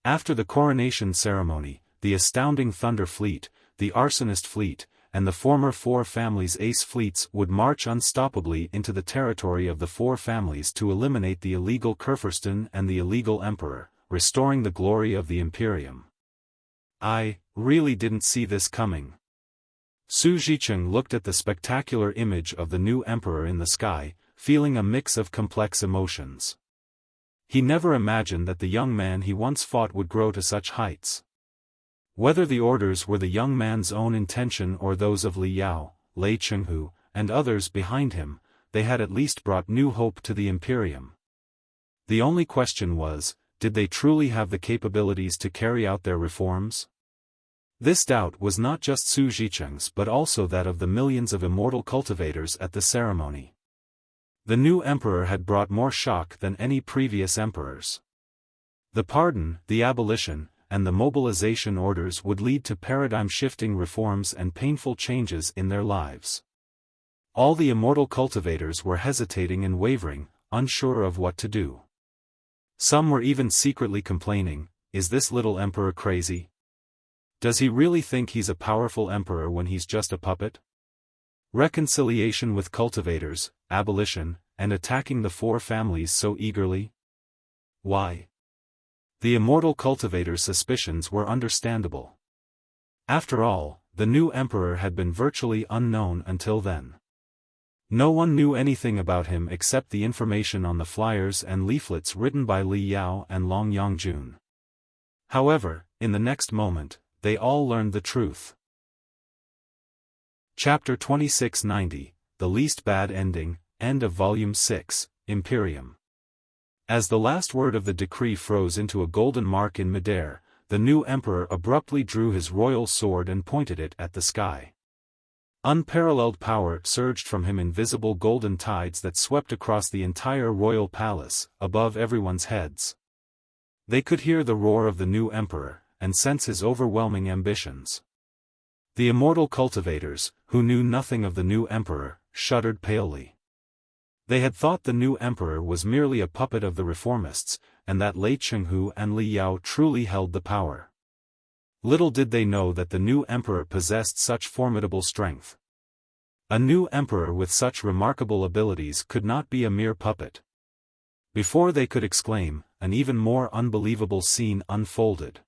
After the coronation ceremony, the astounding Thunder Fleet, the Arsonist Fleet, and the former four families' ace fleets would march unstoppably into the territory of the four families to eliminate the illegal Kurfürsten and the illegal emperor, restoring the glory of the Imperium. I really didn't see this coming. Su Zhiqing looked at the spectacular image of the new emperor in the sky, feeling a mix of complex emotions. He never imagined that the young man he once fought would grow to such heights. Whether the orders were the young man's own intention or those of Li Yao, Lei Chenghu, and others behind him, they had at least brought new hope to the Imperium. The only question was, did they truly have the capabilities to carry out their reforms? This doubt was not just Su Zhiqing's but also that of the millions of immortal cultivators at the ceremony. The new emperor had brought more shock than any previous emperors. The pardon, the abolition, and the mobilization orders would lead to paradigm-shifting reforms and painful changes in their lives. All the immortal cultivators were hesitating and wavering, unsure of what to do. Some were even secretly complaining, "Is this little emperor crazy? Does he really think he's a powerful emperor when he's just a puppet?" Reconciliation with cultivators, abolition, and attacking the four families so eagerly? Why? The immortal cultivators' suspicions were understandable. After all, the new emperor had been virtually unknown until then. No one knew anything about him except the information on the flyers and leaflets written by Li Yao and Long Yongjun. However, in the next moment, they all learned the truth. Chapter 2690, The Least Bad Ending, End of Volume 6, Imperium. As the last word of the decree froze into a golden mark in midair, the new emperor abruptly drew his royal sword and pointed it at the sky. Unparalleled power surged from him in visible golden tides that swept across the entire royal palace, above everyone's heads. They could hear the roar of the new emperor, and sense his overwhelming ambitions. The immortal cultivators, who knew nothing of the new emperor, shuddered palely. They had thought the new emperor was merely a puppet of the reformists, and that Lei Chenghu and Li Yao truly held the power. Little did they know that the new emperor possessed such formidable strength. A new emperor with such remarkable abilities could not be a mere puppet. Before they could exclaim, an even more unbelievable scene unfolded.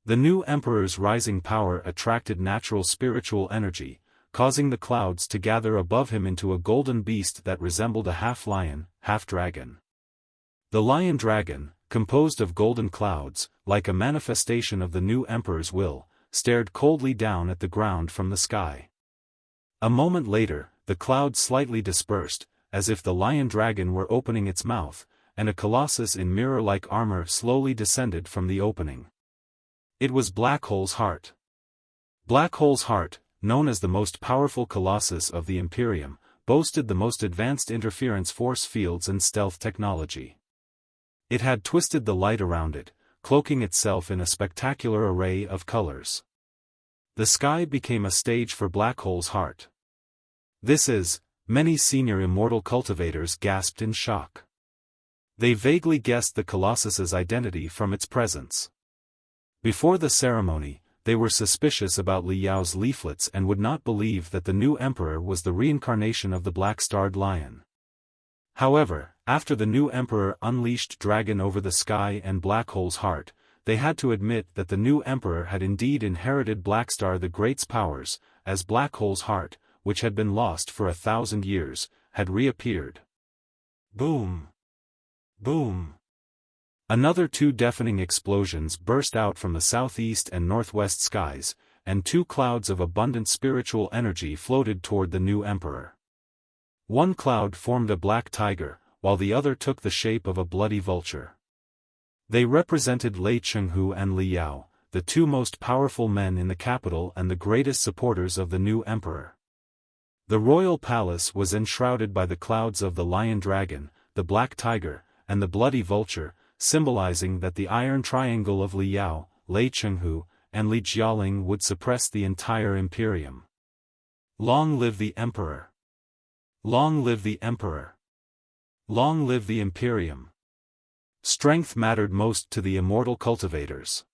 The new emperor's rising power attracted natural spiritual energy, causing the clouds to gather above him into a golden beast that resembled a half-lion, half-dragon. The lion-dragon, composed of golden clouds, like a manifestation of the new emperor's will, stared coldly down at the ground from the sky. A moment later, the clouds slightly dispersed, as if the lion dragon were opening its mouth, and a colossus in mirror-like armor slowly descended from the opening. It was Black Hole's heart. Black Hole's heart, known as the most powerful colossus of the Imperium, boasted the most advanced interference force fields and stealth technology. It had twisted the light around it, cloaking itself in a spectacular array of colors. The sky became a stage for Black Hole's heart. Many senior immortal cultivators gasped in shock. They vaguely guessed the Colossus's identity from its presence. Before the ceremony, they were suspicious about Li Yao's leaflets and would not believe that the new emperor was the reincarnation of the black-starred lion. However, after the new emperor unleashed dragon over the sky and Black Hole's heart, they had to admit that the new emperor had indeed inherited Blackstar the Great's powers, as Black Hole's heart, which had been lost for 1,000 years, had reappeared. Boom! Boom! Another 2 deafening explosions burst out from the southeast and northwest skies, and 2 clouds of abundant spiritual energy floated toward the new emperor. One cloud formed a black tiger, while the other took the shape of a bloody vulture. They represented Lei Chenghu and Li Yao, the 2 most powerful men in the capital and the greatest supporters of the new emperor. The royal palace was enshrouded by the clouds of the lion dragon, the black tiger, and the bloody vulture, symbolizing that the iron triangle of Li Yao, Lei Chenghu, and Li Jialing would suppress the entire Imperium. Long live the Emperor! Long live the Emperor! Long live the Imperium! Strength mattered most to the immortal cultivators.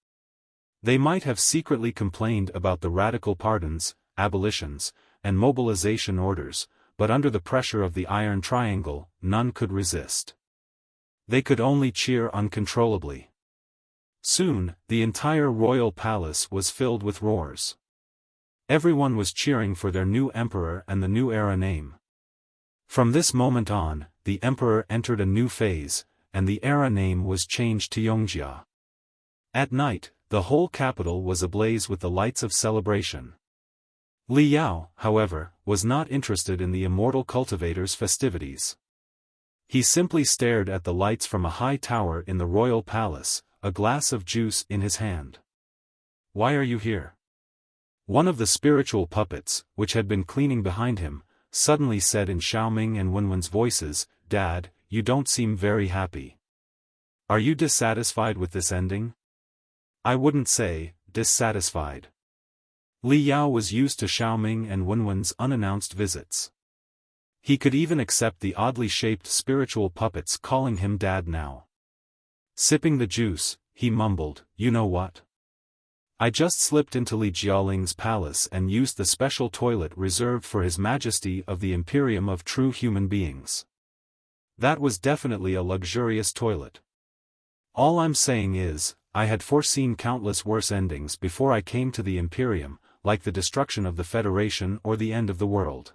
They might have secretly complained about the radical pardons, abolitions, and mobilization orders, but under the pressure of the Iron Triangle, none could resist. They could only cheer uncontrollably. Soon, the entire royal palace was filled with roars. Everyone was cheering for their new emperor and the new era name. From this moment on, the emperor entered a new phase, and the era name was changed to Yongjia. At night, the whole capital was ablaze with the lights of celebration. Li Yao, however, was not interested in the immortal cultivator's festivities. He simply stared at the lights from a high tower in the royal palace, a glass of juice in his hand. "Why are you here?" One of the spiritual puppets, which had been cleaning behind him, suddenly said in Xiaoming and Wenwen's voices, "Dad, you don't seem very happy. Are you dissatisfied with this ending?" "I wouldn't say, dissatisfied." Li Yao was used to Xiaoming and Wenwen's unannounced visits. He could even accept the oddly shaped spiritual puppets calling him Dad now. Sipping the juice, he mumbled, "You know what? I just slipped into Li Jialing's palace and used the special toilet reserved for His Majesty of the Imperium of true human beings. That was definitely a luxurious toilet. All I'm saying is, I had foreseen countless worse endings before I came to the Imperium, like the destruction of the Federation or the end of the world.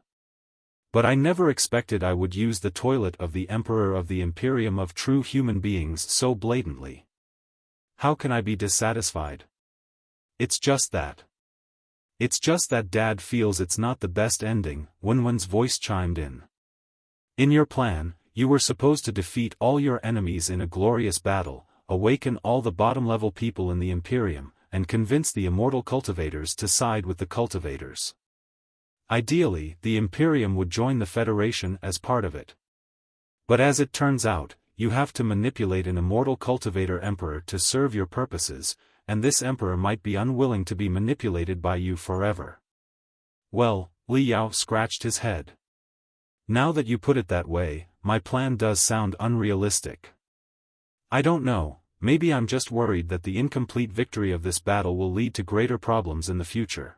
But I never expected I would use the toilet of the Emperor of the Imperium of true human beings so blatantly. How can I be dissatisfied? It's just that. It's just that Dad feels it's not the best ending," Wenwen's voice chimed in. "In your plan, you were supposed to defeat all your enemies in a glorious battle, awaken all the bottom-level people in the Imperium, and convince the immortal cultivators to side with the cultivators. Ideally, the Imperium would join the Federation as part of it. But as it turns out, you have to manipulate an immortal cultivator emperor to serve your purposes, and this emperor might be unwilling to be manipulated by you forever." "Well," Li Yao scratched his head. "Now that you put it that way, my plan does sound unrealistic. I don't know, maybe I'm just worried that the incomplete victory of this battle will lead to greater problems in the future.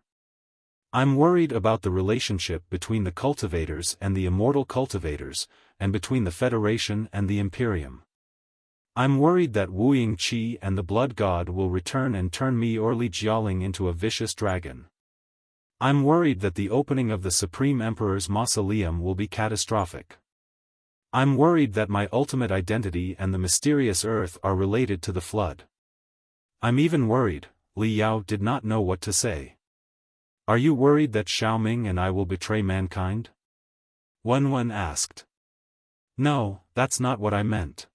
I'm worried about the relationship between the cultivators and the immortal cultivators, and between the Federation and the Imperium. I'm worried that Wuying Qi and the Blood God will return and turn me or Li Jialing into a vicious dragon. I'm worried that the opening of the Supreme Emperor's Mausoleum will be catastrophic. I'm worried that my ultimate identity and the mysterious Earth are related to the Flood. I'm even worried." Li Yao did not know what to say. Are you worried that Xiaoming and I will betray mankind? Wen asked. No, that's not what I meant.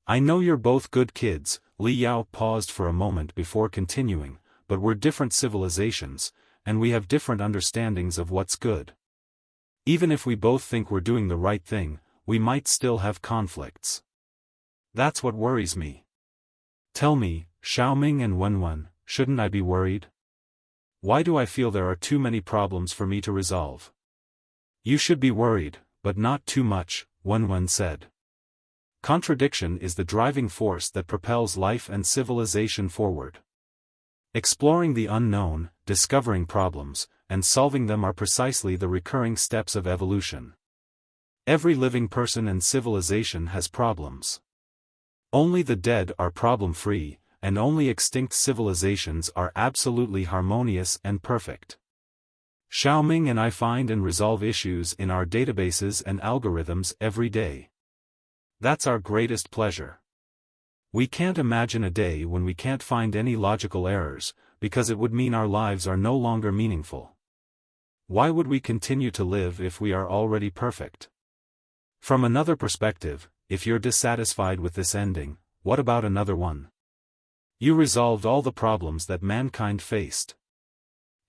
I know you're both good kids. Li Yao paused for a moment before continuing, but we're different civilizations, and we have different understandings of what's good. Even if we both think we're doing the right thing, we might still have conflicts. That's what worries me. Tell me, Xiaoming and Wen, shouldn't I be worried? Why do I feel there are too many problems for me to resolve? You should be worried, but not too much, Wen said. Contradiction is the driving force that propels life and civilization forward. Exploring the unknown, discovering problems, and solving them are precisely the recurring steps of evolution. Every living person and civilization has problems. Only the dead are problem-free, and only extinct civilizations are absolutely harmonious and perfect. Xiaoming and I find and resolve issues in our databases and algorithms every day. That's our greatest pleasure. We can't imagine a day when we can't find any logical errors, because it would mean our lives are no longer meaningful. Why would we continue to live if we are already perfect? From another perspective, if you're dissatisfied with this ending, what about another one? You resolved all the problems that mankind faced.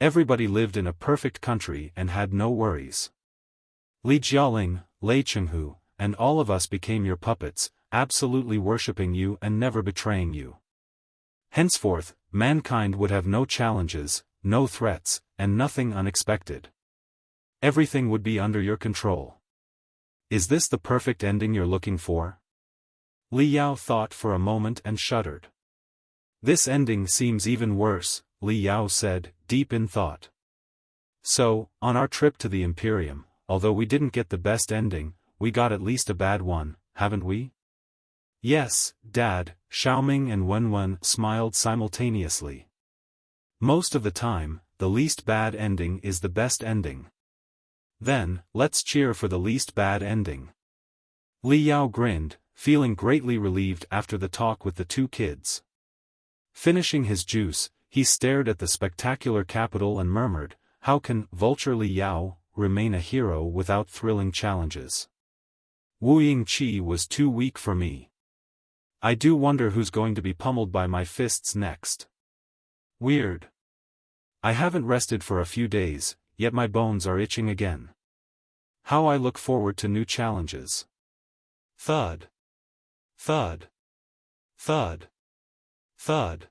Everybody lived in a perfect country and had no worries. Li Jialing, Lei Chenghu, and all of us became your puppets, absolutely worshipping you and never betraying you. Henceforth, mankind would have no challenges, no threats, and nothing unexpected. Everything would be under your control. Is this the perfect ending you're looking for? Li Yao thought for a moment and shuddered. This ending seems even worse, Li Yao said, deep in thought. So, on our trip to the Imperium, although we didn't get the best ending, we got at least a bad one, haven't we? Yes, Dad, Xiaoming and Wen smiled simultaneously. Most of the time, the least bad ending is the best ending. Then, let's cheer for the least bad ending. Li Yao grinned, feeling greatly relieved after the talk with the two kids. Finishing his juice, he stared at the spectacular capital and murmured, how can Vulture Li Yao remain a hero without thrilling challenges? Wuying Qi was too weak for me. I do wonder who's going to be pummeled by my fists next. Weird. I haven't rested for a few days, yet my bones are itching again. How I look forward to new challenges. Thud. Thud. Thud. Thud.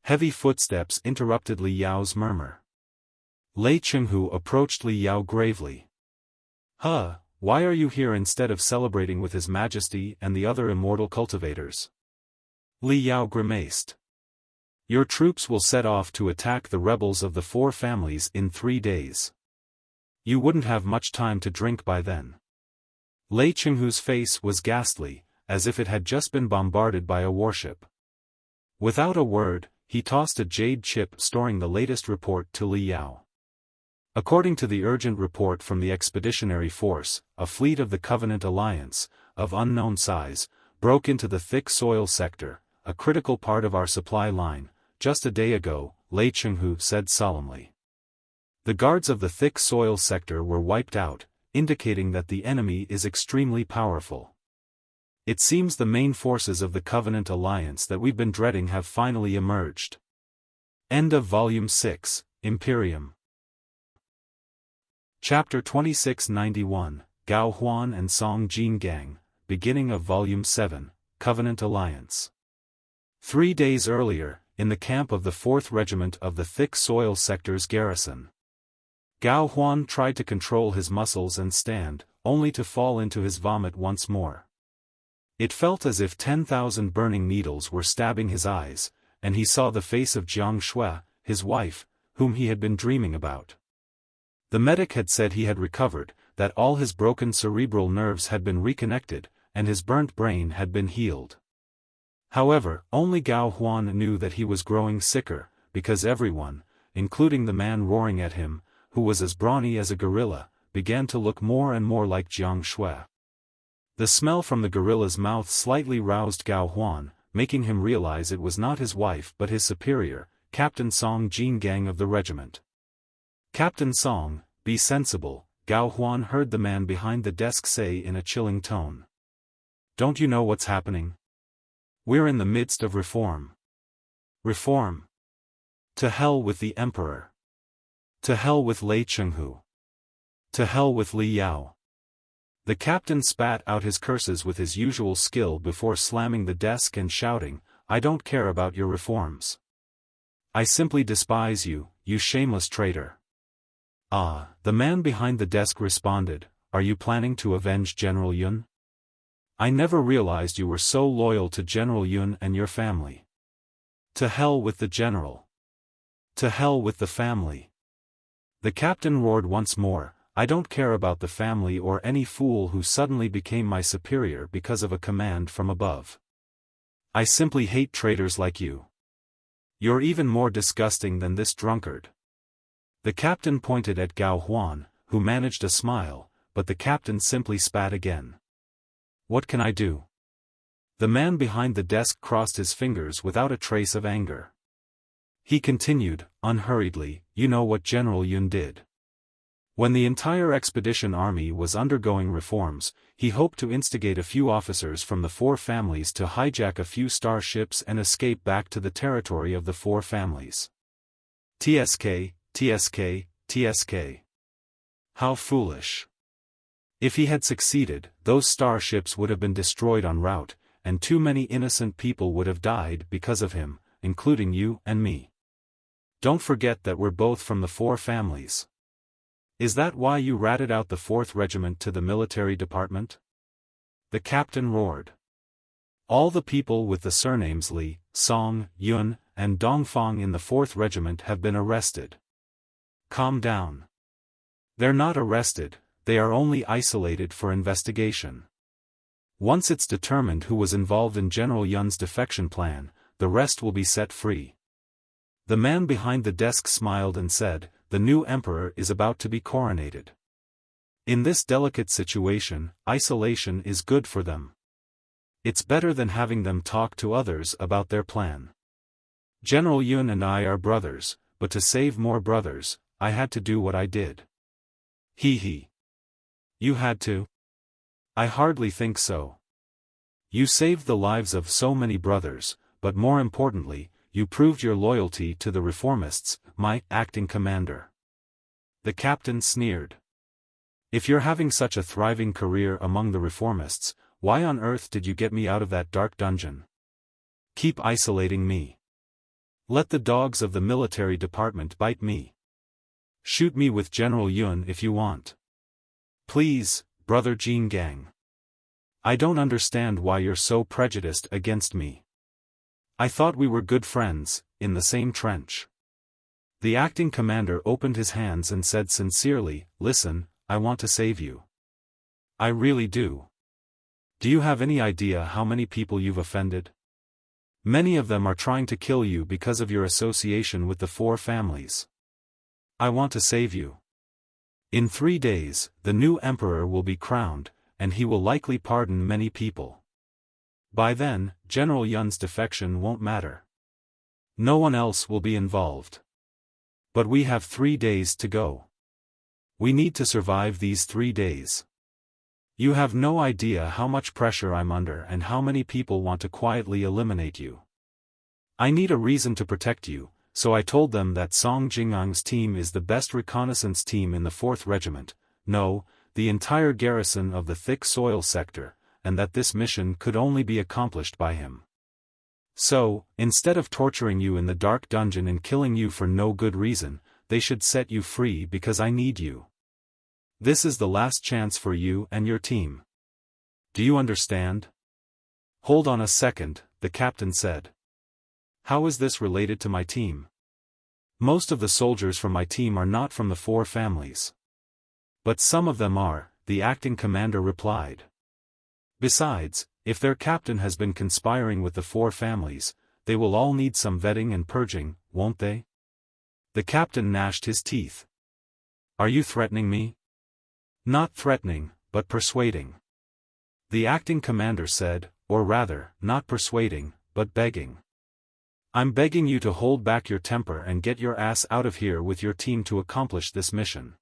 Heavy footsteps interrupted Li Yao's murmur. Lei Chenghu approached Li Yao gravely. Huh, why are you here instead of celebrating with His Majesty and the other immortal cultivators? Li Yao grimaced. Your troops will set off to attack the rebels of the four families in 3 days. You wouldn't have much time to drink by then. Lei Chenghu's face was ghastly, as if it had just been bombarded by a warship. Without a word, he tossed a jade chip storing the latest report to Li Yao. According to the urgent report from the Expeditionary Force, a fleet of the Covenant Alliance, of unknown size, broke into the thick soil sector, a critical part of our supply line, just a day ago, Lei Chenghu said solemnly. The guards of the thick soil sector were wiped out, indicating that the enemy is extremely powerful. It seems the main forces of the Covenant Alliance that we've been dreading have finally emerged. End of Volume 6, Imperium. Chapter 2691, Gao Huan and Song Jingang, beginning of Volume 7, Covenant Alliance. 3 days earlier, in the camp of the 4th Regiment of the Thick Soil Sector's garrison. Gao Huan tried to control his muscles and stand, only to fall into his vomit once more. It felt as if 10,000 burning needles were stabbing his eyes, and he saw the face of Jiang Shui, his wife, whom he had been dreaming about. The medic had said he had recovered, that all his broken cerebral nerves had been reconnected, and his burnt brain had been healed. However, only Gao Huan knew that he was growing sicker, because everyone, including the man roaring at him, who was as brawny as a gorilla, began to look more and more like Jiang Shui. The smell from the gorilla's mouth slightly roused Gao Huan, making him realize it was not his wife but his superior, Captain Song Jingang of the regiment. Captain Song, be sensible, Gao Huan heard the man behind the desk say in a chilling tone. Don't you know what's happening? We're in the midst of reform. Reform? To hell with the Emperor. To hell with Lei Chenghu. To hell with Li Yao. The captain spat out his curses with his usual skill before slamming the desk and shouting, I don't care about your reforms. I simply despise you, you shameless traitor. Ah, the man behind the desk responded, are you planning to avenge General Yun? I never realized you were so loyal to General Yun and your family. To hell with the general. To hell with the family. The captain roared once more, I don't care about the family or any fool who suddenly became my superior because of a command from above. I simply hate traitors like you. You're even more disgusting than this drunkard. The captain pointed at Gao Huan, who managed a smile, but the captain simply spat again. What can I do? The man behind the desk crossed his fingers without a trace of anger. He continued, unhurriedly, you know what General Yun did. When the entire expedition army was undergoing reforms, he hoped to instigate a few officers from the four families to hijack a few starships and escape back to the territory of the four families. TSK, TSK, TSK. How foolish. If he had succeeded, those starships would have been destroyed en route, and too many innocent people would have died because of him, including you and me. Don't forget that we're both from the four families. Is that why you ratted out the 4th Regiment to the military department? The captain roared. All the people with the surnames Li, Song, Yun, and Dongfang in the 4th Regiment have been arrested. Calm down. They're not arrested, they are only isolated for investigation. Once it's determined who was involved in General Yun's defection plan, the rest will be set free. The man behind the desk smiled and said, the new emperor is about to be coronated. In this delicate situation, isolation is good for them. It's better than having them talk to others about their plan. General Yun and I are brothers, but to save more brothers, I had to do what I did. He. You had to? I hardly think so. You saved the lives of so many brothers, but more importantly, you proved your loyalty to the reformists, my acting commander. The captain sneered. If you're having such a thriving career among the reformists, why on earth did you get me out of that dark dungeon? Keep isolating me. Let the dogs of the military department bite me. Shoot me with General Yun if you want. Please, brother Jingang. I don't understand why you're so prejudiced against me. I thought we were good friends, in the same trench. The acting commander opened his hands and said sincerely, listen, I want to save you. I really do. Do you have any idea how many people you've offended? Many of them are trying to kill you because of your association with the four families. I want to save you. In 3 days, the new emperor will be crowned, and he will likely pardon many people. By then, General Yun's defection won't matter. No one else will be involved. But we have 3 days to go. We need to survive these 3 days. You have no idea how much pressure I'm under and how many people want to quietly eliminate you. I need a reason to protect you, so I told them that Song Jingang's team is the best reconnaissance team in the 4th Regiment, no, the entire garrison of the thick soil sector, and that this mission could only be accomplished by him. So, instead of torturing you in the dark dungeon and killing you for no good reason, they should set you free because I need you. This is the last chance for you and your team. Do you understand? Hold on a second, the captain said. How is this related to my team? Most of the soldiers from my team are not from the four families. But some of them are, the acting commander replied. Besides, if their captain has been conspiring with the four families, they will all need some vetting and purging, won't they? The captain gnashed his teeth. Are you threatening me? Not threatening, but persuading. The acting commander said, or rather, not persuading, but begging. I'm begging you to hold back your temper and get your ass out of here with your team to accomplish this mission.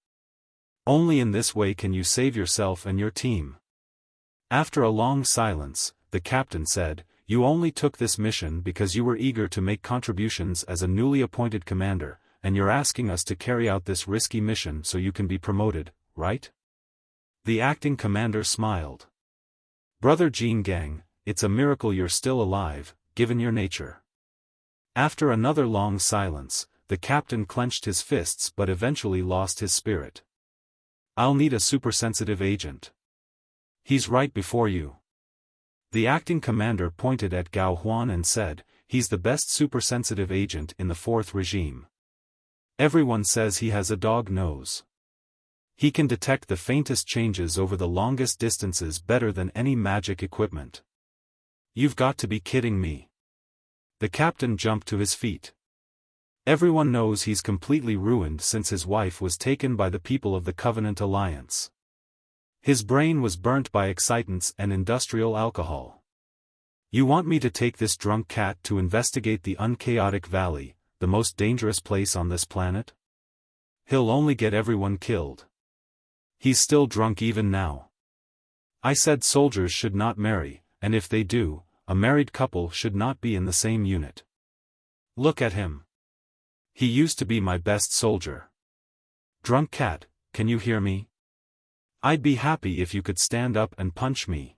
Only in this way can you save yourself and your team." After a long silence, the captain said, "You only took this mission because you were eager to make contributions as a newly appointed commander, and you're asking us to carry out this risky mission so you can be promoted, right?" The acting commander smiled. "Brother Jingang, it's a miracle you're still alive, given your nature." After another long silence, the captain clenched his fists but eventually lost his spirit. "I'll need a supersensitive agent. He's right before you." The acting commander pointed at Gao Huan and said, "He's the best supersensitive agent in the fourth regime. Everyone says he has a dog nose. He can detect the faintest changes over the longest distances better than any magic equipment." "You've got to be kidding me." The captain jumped to his feet. "Everyone knows he's completely ruined since his wife was taken by the people of the Covenant Alliance. His brain was burnt by excitants and industrial alcohol. You want me to take this drunk cat to investigate the Unchaotic Valley, the most dangerous place on this planet? He'll only get everyone killed. He's still drunk even now. I said soldiers should not marry, and if they do, a married couple should not be in the same unit. Look at him. He used to be my best soldier. Drunk cat, can you hear me? I'd be happy if you could stand up and punch me.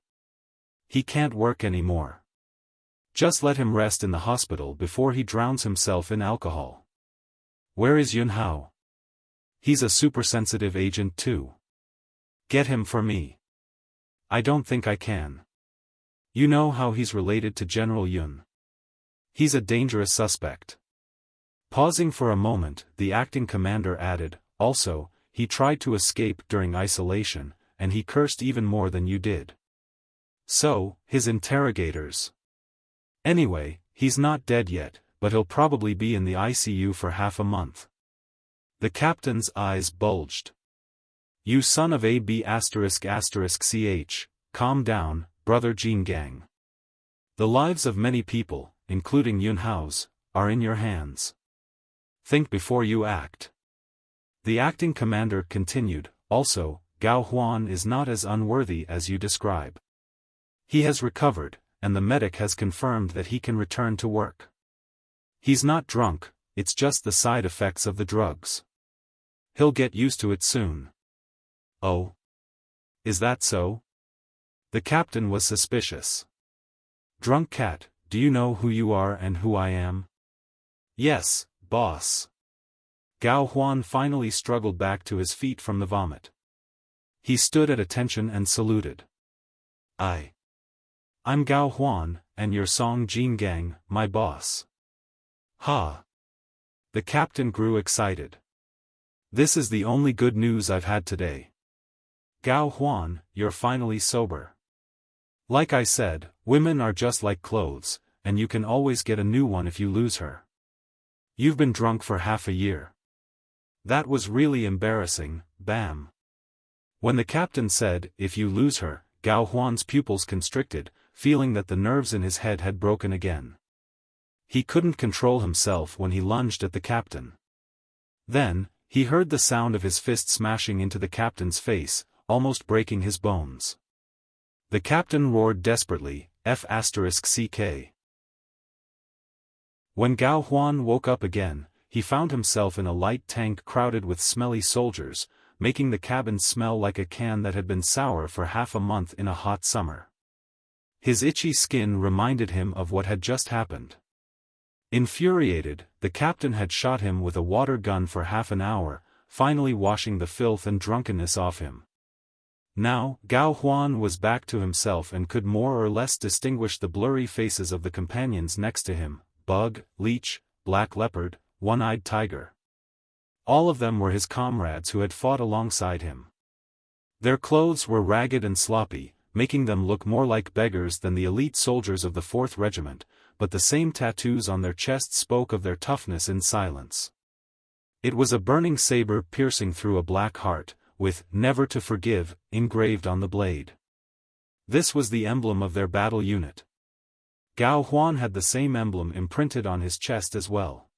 He can't work anymore. Just let him rest in the hospital before he drowns himself in alcohol. Where is Yun Hao? He's a supersensitive agent too. Get him for me. I don't think I can. You know how he's related to General Yun. He's a dangerous suspect." Pausing for a moment, the acting commander added, "Also, he tried to escape during isolation, and he cursed even more than you did. So, his interrogators. Anyway, he's not dead yet, but he'll probably be in the ICU for half a month." The captain's eyes bulged. "You son of a B****ch, calm down, brother Jingang. The lives of many people, including Yun Hao's, are in your hands. Think before you act." The acting commander continued, "Also, Gao Huan is not as unworthy as you describe. He has recovered, and the medic has confirmed that he can return to work. He's not drunk, it's just the side effects of the drugs. He'll get used to it soon." "Oh? Is that so?" The captain was suspicious. "Drunk cat, do you know who you are and who I am?" "Yes, boss." Gao Huan finally struggled back to his feet from the vomit. He stood at attention and saluted. I'm Gao Huan, and your Song Jingang, my boss." "Ha!" The captain grew excited. "This is the only good news I've had today. Gao Huan, you're finally sober. Like I said, women are just like clothes, and you can always get a new one if you lose her. You've been drunk for half a year. That was really embarrassing, bam." When the captain said, "if you lose her," Gao Huan's pupils constricted, feeling that the nerves in his head had broken again. He couldn't control himself when he lunged at the captain. Then, he heard the sound of his fist smashing into the captain's face, almost breaking his bones. The captain roared desperately, F***ck. When Gao Huan woke up again, he found himself in a light tank crowded with smelly soldiers, making the cabin smell like a can that had been sour for half a month in a hot summer. His itchy skin reminded him of what had just happened. Infuriated, the captain had shot him with a water gun for half an hour, finally washing the filth and drunkenness off him. Now, Gao Huan was back to himself and could more or less distinguish the blurry faces of the companions next to him: Bug, Leech, Black Leopard, One-Eyed Tiger. All of them were his comrades who had fought alongside him. Their clothes were ragged and sloppy, making them look more like beggars than the elite soldiers of the 4th Regiment, but the same tattoos on their chests spoke of their toughness in silence. It was a burning saber piercing through a black heart, with "Never to Forgive" engraved on the blade. This was the emblem of their battle unit. Gao Huan had the same emblem imprinted on his chest as well.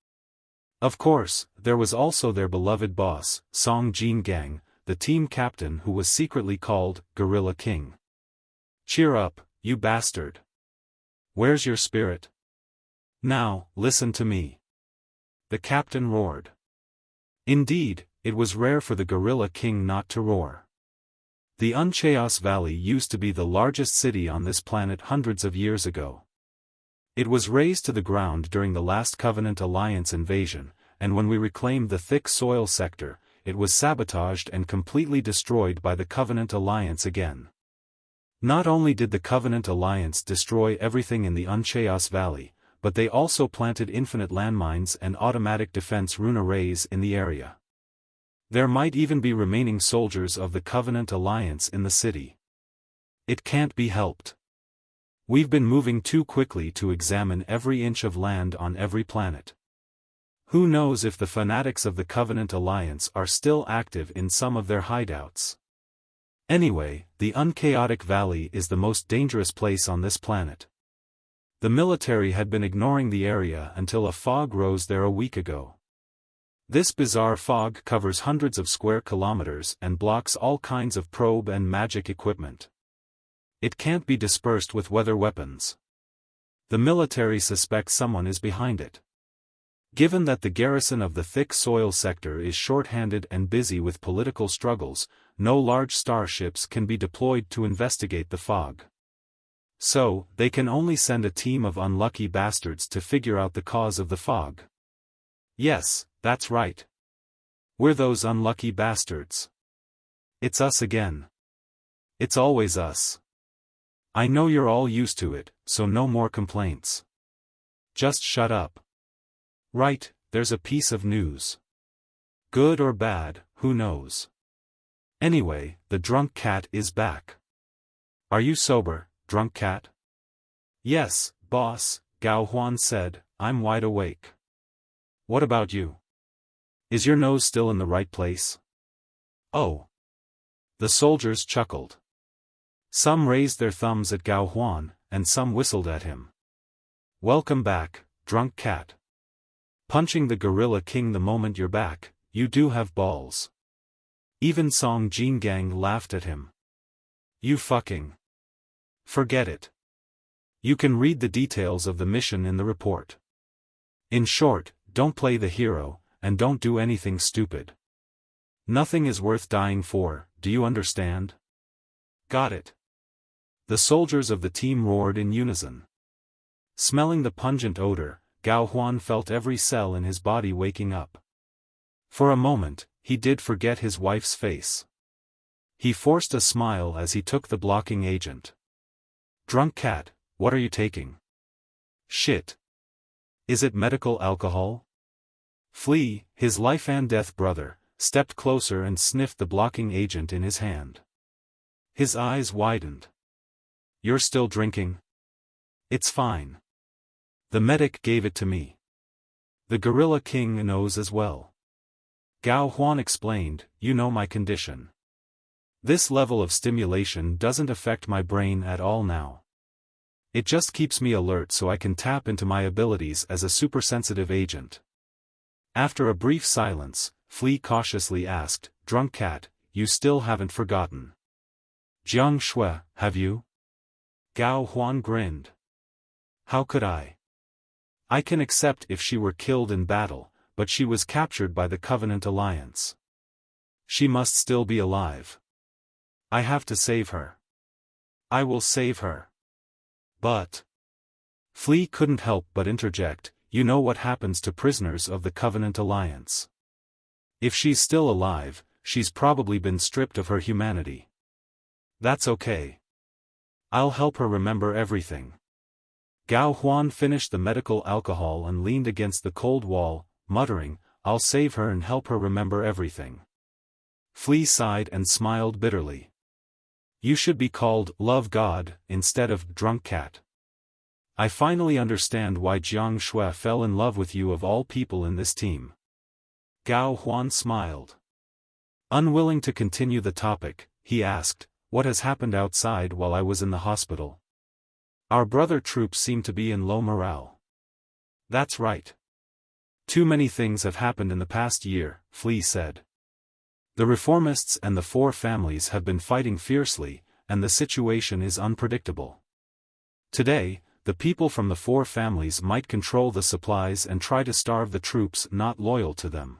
Of course, there was also their beloved boss, Song Jingang, the team captain who was secretly called Gorilla King. Cheer up, you bastard. Where's your spirit? Now, listen to me. The captain roared. Indeed, it was rare for the Gorilla King not to roar. The Unchaotic Valley used to be the largest city on this planet hundreds of years ago. It was razed to the ground during the last Covenant Alliance invasion, and when we reclaimed the thick soil sector, it was sabotaged and completely destroyed by the Covenant Alliance again. Not only did the Covenant Alliance destroy everything in the Unchaotic Valley, but they also planted infinite landmines and automatic defense rune arrays in the area. There might even be remaining soldiers of the Covenant Alliance in the city. It can't be helped. We've been moving too quickly to examine every inch of land on every planet. Who knows if the fanatics of the Covenant Alliance are still active in some of their hideouts. Anyway, the Unchaotic Valley is the most dangerous place on this planet. The military had been ignoring the area until a fog rose there a week ago. This bizarre fog covers hundreds of square kilometers and blocks all kinds of probe and magic equipment. It can't be dispersed with weather weapons. The military suspects someone is behind it. Given that the garrison of the thick soil sector is short-handed and busy with political struggles, no large starships can be deployed to investigate the fog. So, they can only send a team of unlucky bastards to figure out the cause of the fog. Yes, that's right. We're those unlucky bastards. It's us again. It's always us. I know you're all used to it, so no more complaints. Just shut up. Right, there's a piece of news. Good or bad, who knows? Anyway, the drunk cat is back. Are you sober, drunk cat? Yes, boss, Gao Huan said, I'm wide awake. What about you? Is your nose still in the right place? Oh. The soldiers chuckled. Some raised their thumbs at Gao Huan, and some whistled at him. Welcome back, drunk cat. Punching the Gorilla King the moment you're back, you do have balls. Even Song Jingang laughed at him. You fucking. Forget it. You can read the details of the mission in the report. In short, don't play the hero, and don't do anything stupid. Nothing is worth dying for, do you understand? Got it. The soldiers of the team roared in unison. Smelling the pungent odor, Gao Huan felt every cell in his body waking up. For a moment, he did forget his wife's face. He forced a smile as he took the blocking agent. Drunk cat, what are you taking? Shit. Is it medical alcohol? Flea, his life and death brother, stepped closer and sniffed the blocking agent in his hand. His eyes widened. You're still drinking? It's fine. The medic gave it to me. The Gorilla King knows as well. Gao Huan explained, you know my condition. This level of stimulation doesn't affect my brain at all now. It just keeps me alert so I can tap into my abilities as a supersensitive agent. After a brief silence, Flea cautiously asked, Drunk cat, you still haven't forgotten. Jiang Shui, have you? Gao Huan grinned. How could I? I can accept if she were killed in battle, but she was captured by the Covenant Alliance. She must still be alive. I have to save her. I will save her. But. Flea couldn't help but interject, you know what happens to prisoners of the Covenant Alliance. If she's still alive, she's probably been stripped of her humanity. That's okay. I'll help her remember everything. Gao Huan finished the medical alcohol and leaned against the cold wall, muttering, I'll save her and help her remember everything. Flea sighed and smiled bitterly. You should be called Love God instead of Drunk Cat. I finally understand why Jiang Shui fell in love with you of all people in this team. Gao Huan smiled. Unwilling to continue the topic, he asked, what has happened outside while I was in the hospital? Our brother troops seem to be in low morale. That's right. Too many things have happened in the past year, Flea said. The reformists and the four families have been fighting fiercely, and the situation is unpredictable. Today, the people from the four families might control the supplies and try to starve the troops not loyal to them.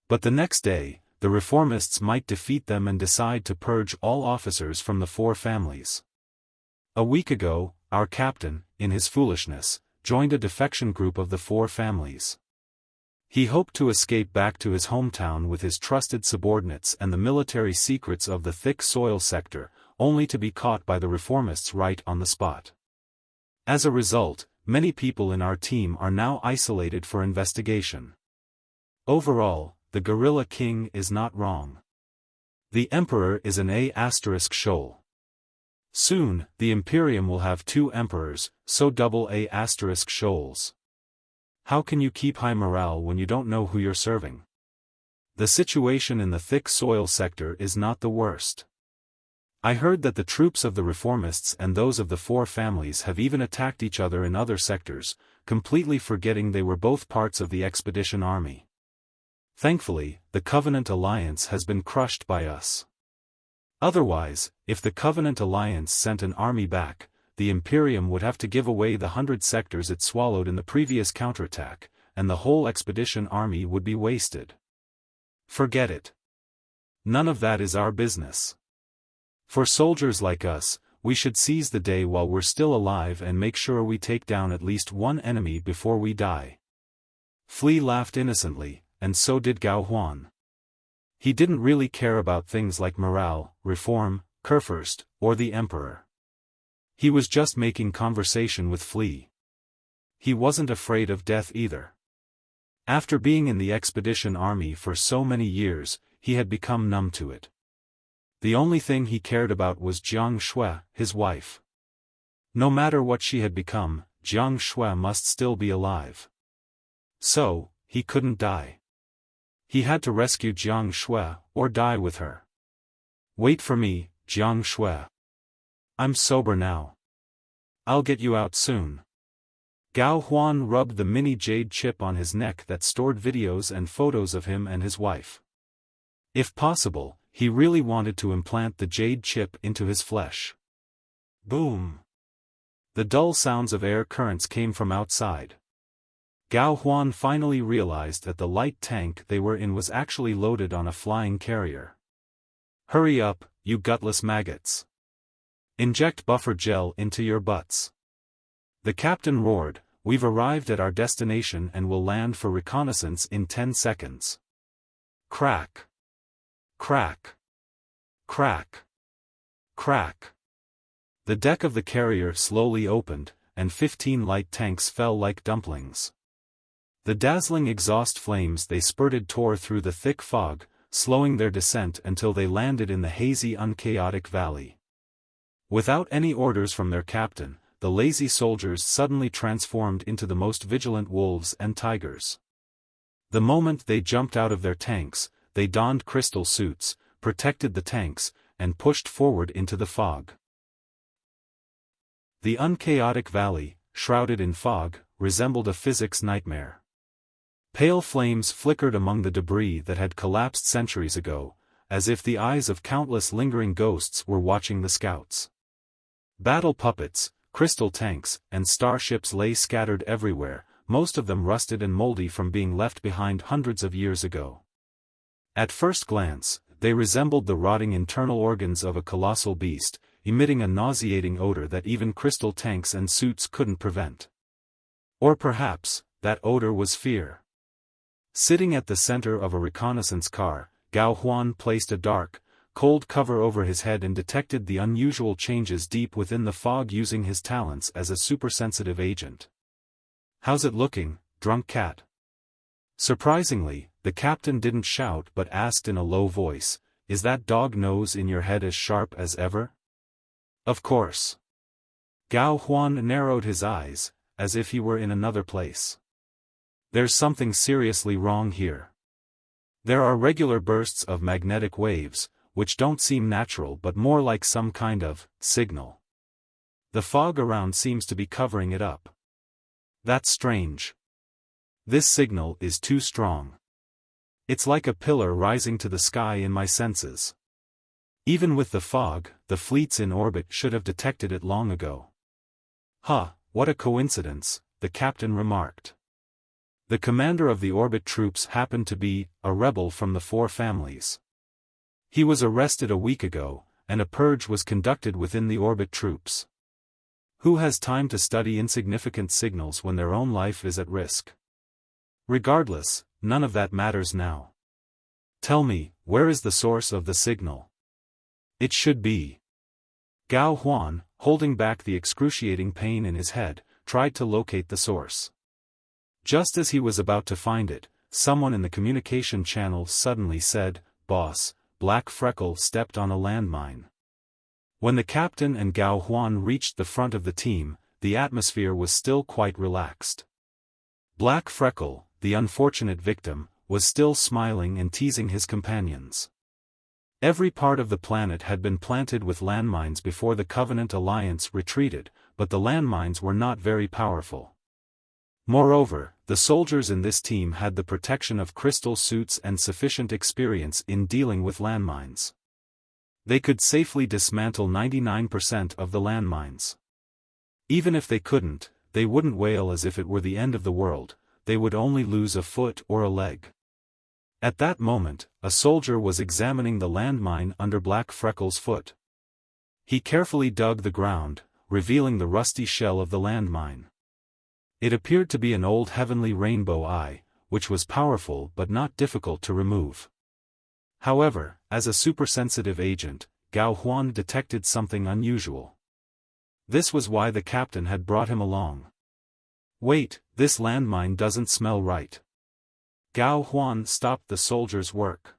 But the next day, the reformists might defeat them and decide to purge all officers from the four families. A week ago, our captain, in his foolishness, joined a defection group of the four families. He hoped to escape back to his hometown with his trusted subordinates and the military secrets of the thick soil sector, only to be caught by the reformists right on the spot. As a result, many people in our team are now isolated for investigation. Overall, the Gorilla King is not wrong. The Emperor is an A** Soon, the Imperium will have 2 emperors, so double A** shoals. How can you keep high morale when you don't know who you're serving? The situation in the thick soil sector is not the worst. I heard that the troops of the reformists and those of the four families have even attacked each other in other sectors, completely forgetting they were both parts of the expedition army. Thankfully, the Covenant Alliance has been crushed by us. Otherwise, if the Covenant Alliance sent an army back, the Imperium would have to give away the 100 sectors it swallowed in the previous counterattack, and the whole expedition army would be wasted. Forget it. None of that is our business. For soldiers like us, we should seize the day while we're still alive and make sure we take down at least one enemy before we die. Flea laughed innocently, and so did Gao Huan. He didn't really care about things like morale, reform, Kurfürst, or the Emperor. He was just making conversation with Flea. He wasn't afraid of death either. After being in the expedition army for so many years, he had become numb to it. The only thing he cared about was Jiang Shui, his wife. No matter what she had become, Jiang Shui must still be alive. So, he couldn't die. He had to rescue Jiang Shui, or die with her. Wait for me, Jiang Shui. I'm sober now. I'll get you out soon. Gao Huan rubbed the mini jade chip on his neck that stored videos and photos of him and his wife. If possible, he really wanted to implant the jade chip into his flesh. Boom! The dull sounds of air currents came from outside. Gao Huan finally realized that the light tank they were in was actually loaded on a flying carrier. Hurry up, you gutless maggots. Inject buffer gel into your butts. The captain roared, "We've arrived at our destination and will land for reconnaissance in 10 seconds. Crack. Crack. Crack. Crack." The deck of the carrier slowly opened, and 15 light tanks fell like dumplings. The dazzling exhaust flames they spurted tore through the thick fog, slowing their descent until they landed in the hazy Unchaotic valley. Without any orders from their captain, the lazy soldiers suddenly transformed into the most vigilant wolves and tigers. The moment they jumped out of their tanks, they donned crystal suits, protected the tanks, and pushed forward into the fog. The Unchaotic valley, shrouded in fog, resembled a physics nightmare. Pale flames flickered among the debris that had collapsed centuries ago, as if the eyes of countless lingering ghosts were watching the scouts. Battle puppets, crystal tanks, and starships lay scattered everywhere, most of them rusted and moldy from being left behind hundreds of years ago. At first glance, they resembled the rotting internal organs of a colossal beast, emitting a nauseating odor that even crystal tanks and suits couldn't prevent. Or perhaps, that odor was fear. Sitting at the center of a reconnaissance car, Gao Huan placed a dark, cold cover over his head and detected the unusual changes deep within the fog using his talents as a supersensitive agent. "How's it looking, drunk cat?" Surprisingly, the captain didn't shout but asked in a low voice, "Is that dog nose in your head as sharp as ever?" "Of course." Gao Huan narrowed his eyes, as if he were in another place. "There's something seriously wrong here. There are regular bursts of magnetic waves, which don't seem natural but more like some kind of signal. The fog around seems to be covering it up. That's strange. This signal is too strong. It's like a pillar rising to the sky in my senses. Even with the fog, the fleets in orbit should have detected it long ago. Huh, what a coincidence, the captain remarked. The commander of the orbit troops happened to be a rebel from the Four Families. He was arrested a week ago, and a purge was conducted within the orbit troops. Who has time to study insignificant signals when their own life is at risk? Regardless, none of that matters now. Tell me, where is the source of the signal? It should be. Huan, holding back the excruciating pain in his head, tried to locate the source. Just as he was about to find it, someone in the communication channel suddenly said, "Boss, Black Freckle stepped on a landmine." When the captain and Huan reached the front of the team, the atmosphere was still quite relaxed. Black Freckle, the unfortunate victim, was still smiling and teasing his companions. Every part of the planet had been planted with landmines before the Covenant Alliance retreated, but the landmines were not very powerful. Moreover, the soldiers in this team had the protection of crystal suits and sufficient experience in dealing with landmines. They could safely dismantle 99% of the landmines. Even if they couldn't, they wouldn't wail as if it were the end of the world, they would only lose a foot or a leg. At that moment, a soldier was examining the landmine under Black Freckle's foot. He carefully dug the ground, revealing the rusty shell of the landmine. It appeared to be an old heavenly rainbow eye, which was powerful but not difficult to remove. However, as a supersensitive agent, Huan detected something unusual. This was why the captain had brought him along. Wait, this landmine doesn't smell right. Huan stopped the soldier's work.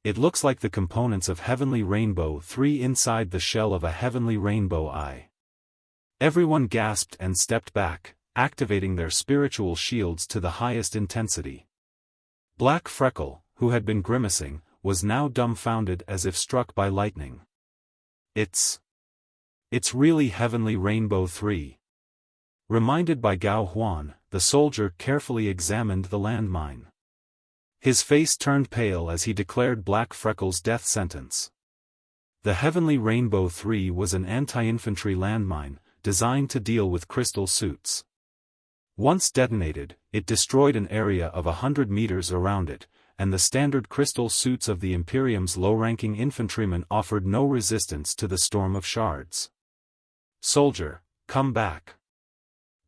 It looks like the components of Heavenly Rainbow 3 inside the shell of a Heavenly Rainbow eye. Everyone gasped and stepped back, activating their spiritual shields to the highest intensity. Black Freckle, who had been grimacing, was now dumbfounded as if struck by lightning. It's really Heavenly Rainbow 3. Reminded by Huan, the soldier carefully examined the landmine. His face turned pale as he declared Black Freckle's death sentence. The Heavenly Rainbow 3 was an anti-infantry landmine, designed to deal with crystal suits. Once detonated, it destroyed an area of 100 meters around it, and the standard crystal suits of the Imperium's low-ranking infantrymen offered no resistance to the storm of shards. Soldier, come back.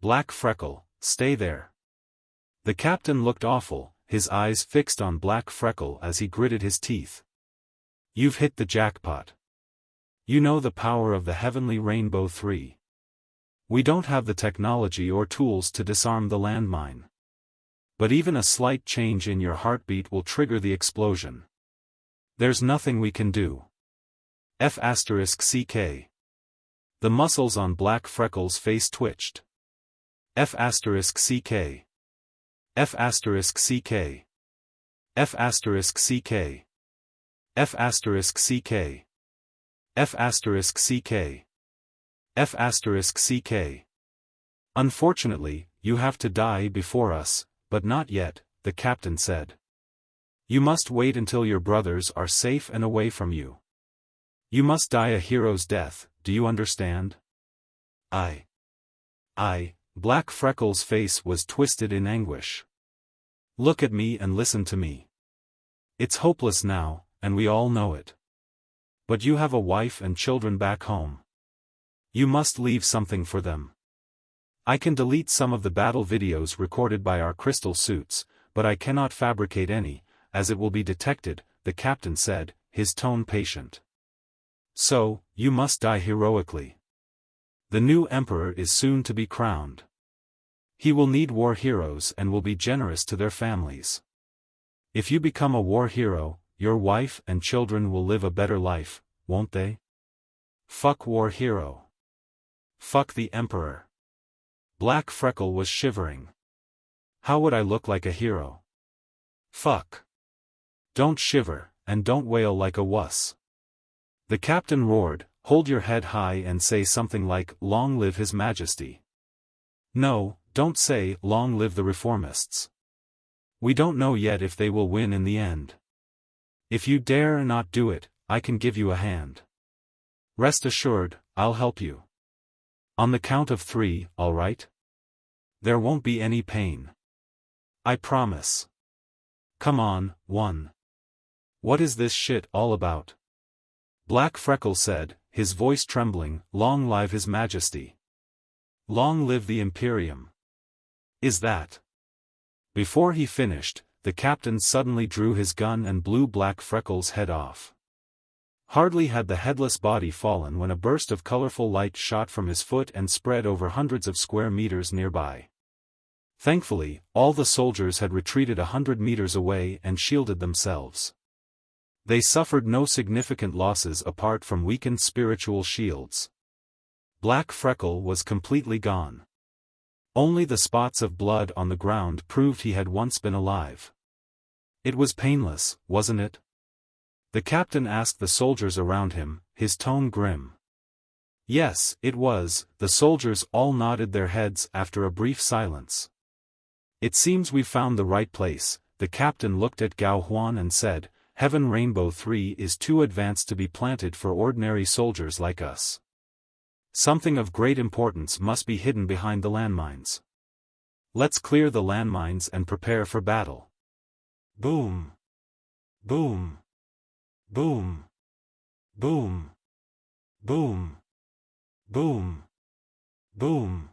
Black Freckle, stay there. The captain looked awful, his eyes fixed on Black Freckle as he gritted his teeth. You've hit the jackpot. You know the power of the Heavenly Rainbow 3. We don't have the technology or tools to disarm the landmine. But even a slight change in your heartbeat will trigger the explosion. There's nothing we can do. F***CK. The muscles on Black Freckle's face twitched. F***CK. F***CK. F***CK. F***CK. F***CK. F***CK. Unfortunately, you have to die before us, but not yet, the captain said. You must wait until your brothers are safe and away from you. You must die a hero's death, do you understand? Black Freckle's face was twisted in anguish. Look at me and listen to me. It's hopeless now, and we all know it. But you have a wife and children back home. You must leave something for them. I can delete some of the battle videos recorded by our crystal suits, but I cannot fabricate any, as it will be detected, the captain said, his tone patient. So, you must die heroically. The new emperor is soon to be crowned. He will need war heroes and will be generous to their families. If you become a war hero, your wife and children will live a better life, won't they? Fuck war hero. Fuck the emperor. Black Freckle was shivering. How would I look like a hero? Fuck. Don't shiver, and don't wail like a wuss. The captain roared, hold your head high and say something like, "Long live His Majesty." No, don't say, "Long live the reformists." We don't know yet if they will win in the end. If you dare not do it, I can give you a hand. Rest assured, I'll help you. On the count of 3, all right? There won't be any pain. I promise. Come on, 1. What is this shit all about? Black Freckle said, his voice trembling, "Long live His Majesty. Long live the Imperium." Is that? Before he finished, the captain suddenly drew his gun and blew Black Freckle's head off. Hardly had the headless body fallen when a burst of colorful light shot from his foot and spread over hundreds of square meters nearby. Thankfully, all the soldiers had retreated 100 meters away and shielded themselves. They suffered no significant losses apart from weakened spiritual shields. Black Freckle was completely gone. Only the spots of blood on the ground proved he had once been alive. It was painless, wasn't it? The captain asked the soldiers around him, his tone grim. Yes, it was. The soldiers all nodded their heads after a brief silence. It seems we've found the right place. The captain looked at Huan and said, "Heaven Rainbow 3 is too advanced to be planted for ordinary soldiers like us. Something of great importance must be hidden behind the landmines. Let's clear the landmines and prepare for battle." Boom. Boom. Boom. Boom. Boom. Boom. Boom.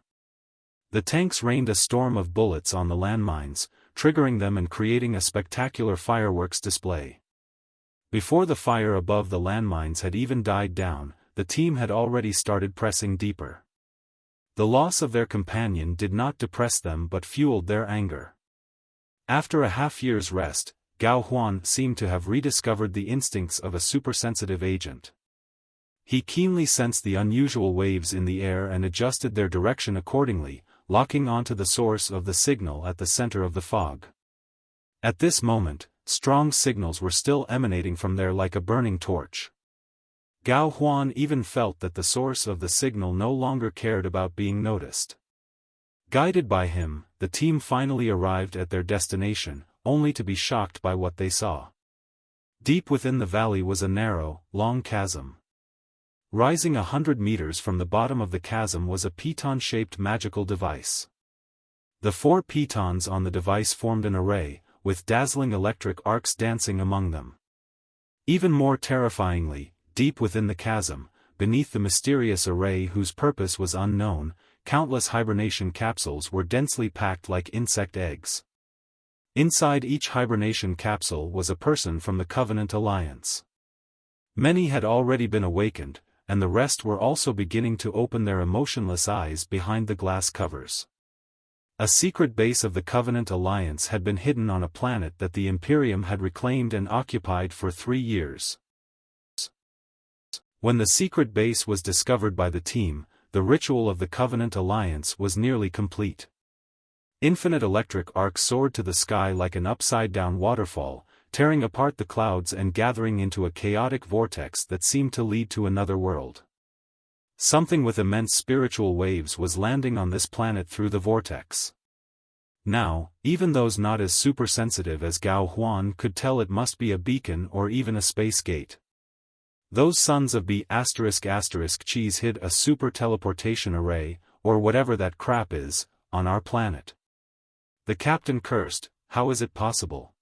The tanks rained a storm of bullets on the landmines, triggering them and creating a spectacular fireworks display. Before the fire above the landmines had even died down, the team had already started pressing deeper. The loss of their companion did not depress them but fueled their anger. After a half-year's rest, Huan seemed to have rediscovered the instincts of a supersensitive agent. He keenly sensed the unusual waves in the air and adjusted their direction accordingly, locking onto the source of the signal at the center of the fog. At this moment, strong signals were still emanating from there like a burning torch. Huan even felt that the source of the signal no longer cared about being noticed. Guided by him, the team finally arrived at their destination, only to be shocked by what they saw. Deep within the valley was a narrow, long chasm. Rising 100 meters from the bottom of the chasm was a piton-shaped magical device. The 4 pitons on the device formed an array, with dazzling electric arcs dancing among them. Even more terrifyingly, deep within the chasm, beneath the mysterious array whose purpose was unknown, countless hibernation capsules were densely packed like insect eggs. Inside each hibernation capsule was a person from the Covenant Alliance. Many had already been awakened, and the rest were also beginning to open their emotionless eyes behind the glass covers. A secret base of the Covenant Alliance had been hidden on a planet that the Imperium had reclaimed and occupied for 3 years. When the secret base was discovered by the team, the ritual of the Covenant Alliance was nearly complete. Infinite electric arcs soared to the sky like an upside-down waterfall, tearing apart the clouds and gathering into a chaotic vortex that seemed to lead to another world. Something with immense spiritual waves was landing on this planet through the vortex. Now, even those not as supersensitive as Huan could tell it must be a beacon or even a space gate. Those sons of B***************************************************************** Cheese hid a super teleportation array, or whatever that crap is, on our planet. The captain cursed. How is it possible?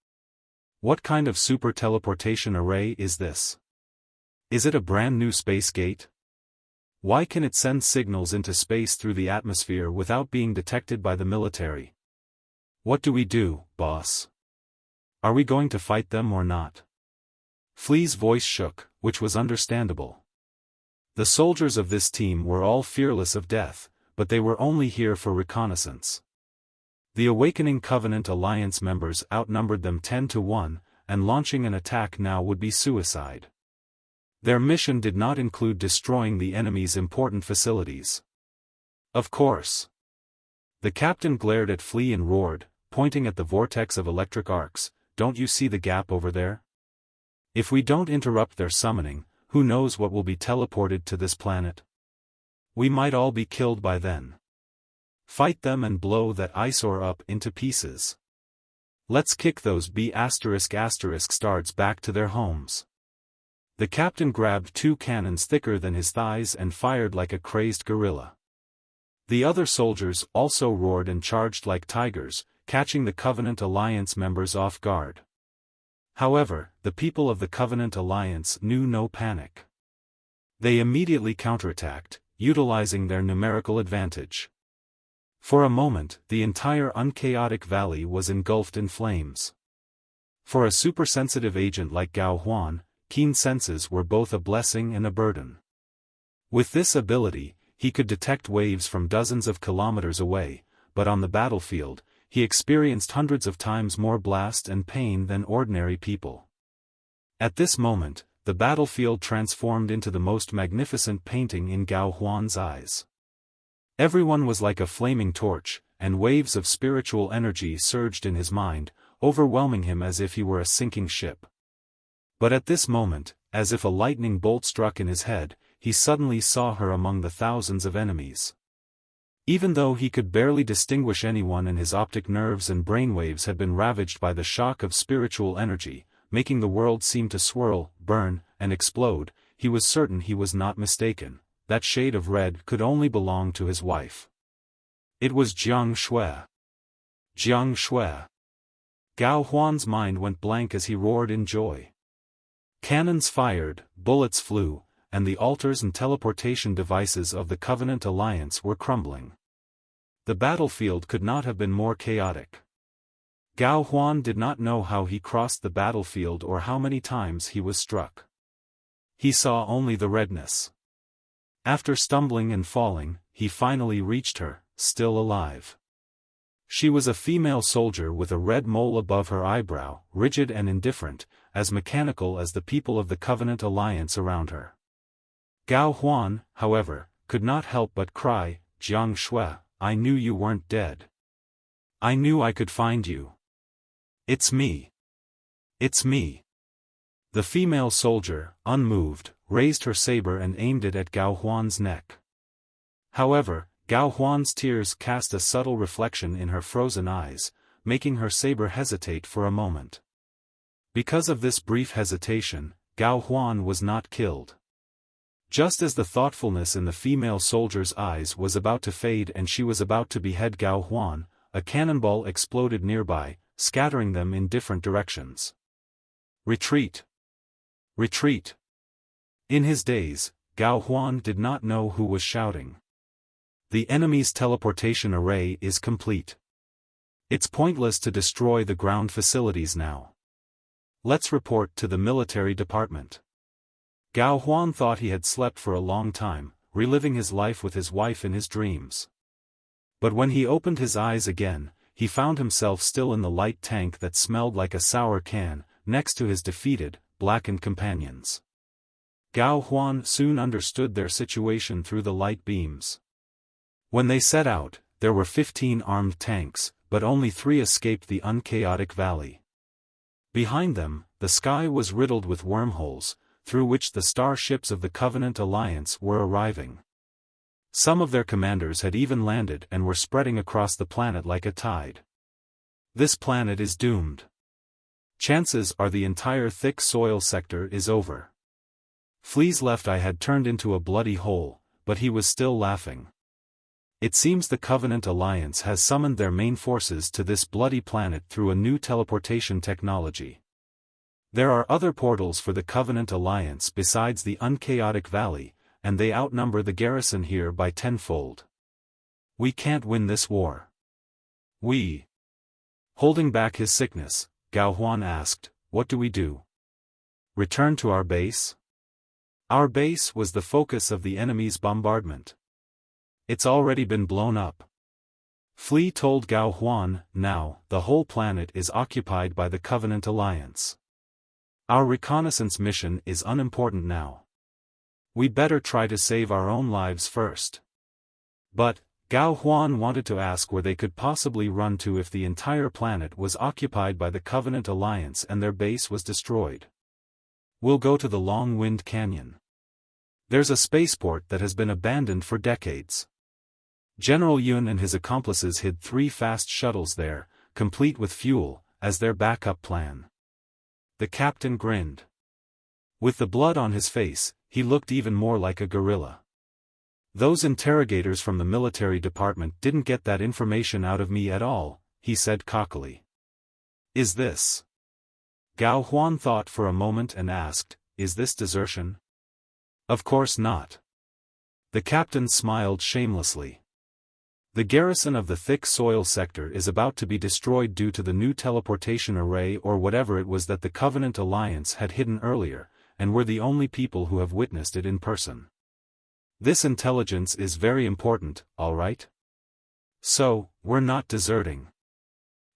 What kind of super teleportation array is this? Is it a brand new space gate? Why can it send signals into space through the atmosphere without being detected by the military? What do we do, boss? Are we going to fight them or not? Flea's voice shook, which was understandable. The soldiers of this team were all fearless of death, but they were only here for reconnaissance. The awakening Covenant Alliance members outnumbered them 10-1, and launching an attack now would be suicide. Their mission did not include destroying the enemy's important facilities. Of course. The captain glared at Flea and roared, pointing at the vortex of electric arcs, "Don't you see the gap over there? If we don't interrupt their summoning, who knows what will be teleported to this planet? We might all be killed by then. Fight them and blow that eyesore up into pieces. Let's kick those B***** back to their homes. The captain grabbed 2 cannons thicker than his thighs and fired like a crazed gorilla. The other soldiers also roared and charged like tigers, catching the Covenant Alliance members off guard. However, the people of the Covenant Alliance knew no panic. They immediately counterattacked, utilizing their numerical advantage. For a moment, the entire Unchaotic Valley was engulfed in flames. For a supersensitive agent like Gao Huan, keen senses were both a blessing and a burden. With this ability, he could detect waves from dozens of kilometers away, but on the battlefield, he experienced hundreds of times more blast and pain than ordinary people. At this moment, the battlefield transformed into the most magnificent painting in Gao Huan's eyes. Everyone was like a flaming torch, and waves of spiritual energy surged in his mind, overwhelming him as if he were a sinking ship. But at this moment, as if a lightning bolt struck in his head, he suddenly saw her among the thousands of enemies. Even though he could barely distinguish anyone and his optic nerves and brainwaves had been ravaged by the shock of spiritual energy, making the world seem to swirl, burn, and explode, he was certain he was not mistaken. That shade of red could only belong to his wife. It was Jiang Shui. Jiang Shui. Gao Huan's mind went blank as he roared in joy. Cannons fired, bullets flew, and the altars and teleportation devices of the Covenant Alliance were crumbling. The battlefield could not have been more chaotic. Gao Huan did not know how he crossed the battlefield or how many times he was struck. He saw only the redness. After stumbling and falling, he finally reached her, still alive. She was a female soldier with a red mole above her eyebrow, rigid and indifferent, as mechanical as the people of the Covenant Alliance around her. Gao Huan, however, could not help but cry, "Jiang Shui, I knew you weren't dead. I knew I could find you. It's me. It's me." The female soldier, unmoved, raised her saber and aimed it at Gao Huan's neck. However, Gao Huan's tears cast a subtle reflection in her frozen eyes, making her saber hesitate for a moment. Because of this brief hesitation, Gao Huan was not killed. Just as the thoughtfulness in the female soldier's eyes was about to fade and she was about to behead Gao Huan, a cannonball exploded nearby, scattering them in different directions. Retreat! Retreat! In his daze, Gao Huan did not know who was shouting. The enemy's teleportation array is complete. It's pointless to destroy the ground facilities now. Let's report to the military department. Gao Huan thought he had slept for a long time, reliving his life with his wife in his dreams. But when he opened his eyes again, he found himself still in the light tank that smelled like a sour can, next to his defeated, blackened companions. Gao Huan soon understood their situation through the light beams. When they set out, there were 15 armed tanks, but only 3 escaped the Unchaotic Valley. Behind them, the sky was riddled with wormholes, through which the starships of the Covenant Alliance were arriving. Some of their commanders had even landed and were spreading across the planet like a tide. This planet is doomed. Chances are the entire thick soil sector is over. Flea's left eye had turned into a bloody hole, but he was still laughing. It seems the Covenant Alliance has summoned their main forces to this bloody planet through a new teleportation technology. There are other portals for the Covenant Alliance besides the Unchaotic Valley, and they outnumber the garrison here by 10-fold. We can't win this war. Holding back his sickness, Gao Huan asked, "What do we do? Return to our base?" Our base was the focus of the enemy's bombardment. It's already been blown up. Flea told Gao Huan, "Now, the whole planet is occupied by the Covenant Alliance. Our reconnaissance mission is unimportant now. We better try to save our own lives first." But, Gao Huan wanted to ask where they could possibly run to if the entire planet was occupied by the Covenant Alliance and their base was destroyed. "We'll go to the Long Wind Canyon. There's a spaceport that has been abandoned for decades. General Yun and his accomplices hid 3 fast shuttles there, complete with fuel, as their backup plan. The captain grinned. With the blood on his face, he looked even more like a gorilla. Those interrogators from the military department didn't get that information out of me at all, he said cockily. Is this? Gao Huan thought for a moment and asked, is this desertion? Of course not. The captain smiled shamelessly. The garrison of the thick soil sector is about to be destroyed due to the new teleportation array or whatever it was that the Covenant Alliance had hidden earlier, and we're the only people who have witnessed it in person. This intelligence is very important, all right? So, we're not deserting.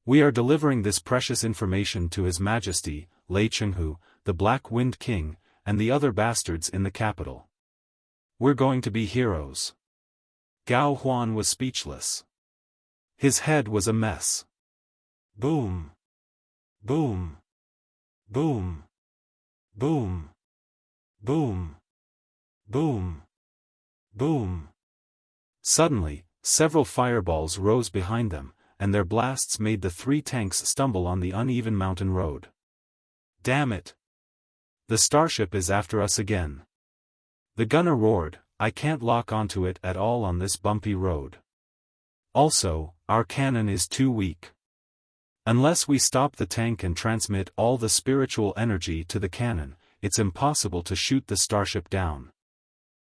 We are delivering this precious information to His Majesty, Lei Chenghu, the Black Wind King, and the other bastards in the capital. We're going to be heroes. Gao Huan was speechless. His head was a mess. Boom. Boom. Boom. Boom. Boom. Boom. Boom. Suddenly, several fireballs rose behind them, and their blasts made the 3 tanks stumble on the uneven mountain road. Damn it! The starship is after us again. The gunner roared, I can't lock onto it at all on this bumpy road. Also, our cannon is too weak. Unless we stop the tank and transmit all the spiritual energy to the cannon, it's impossible to shoot the starship down.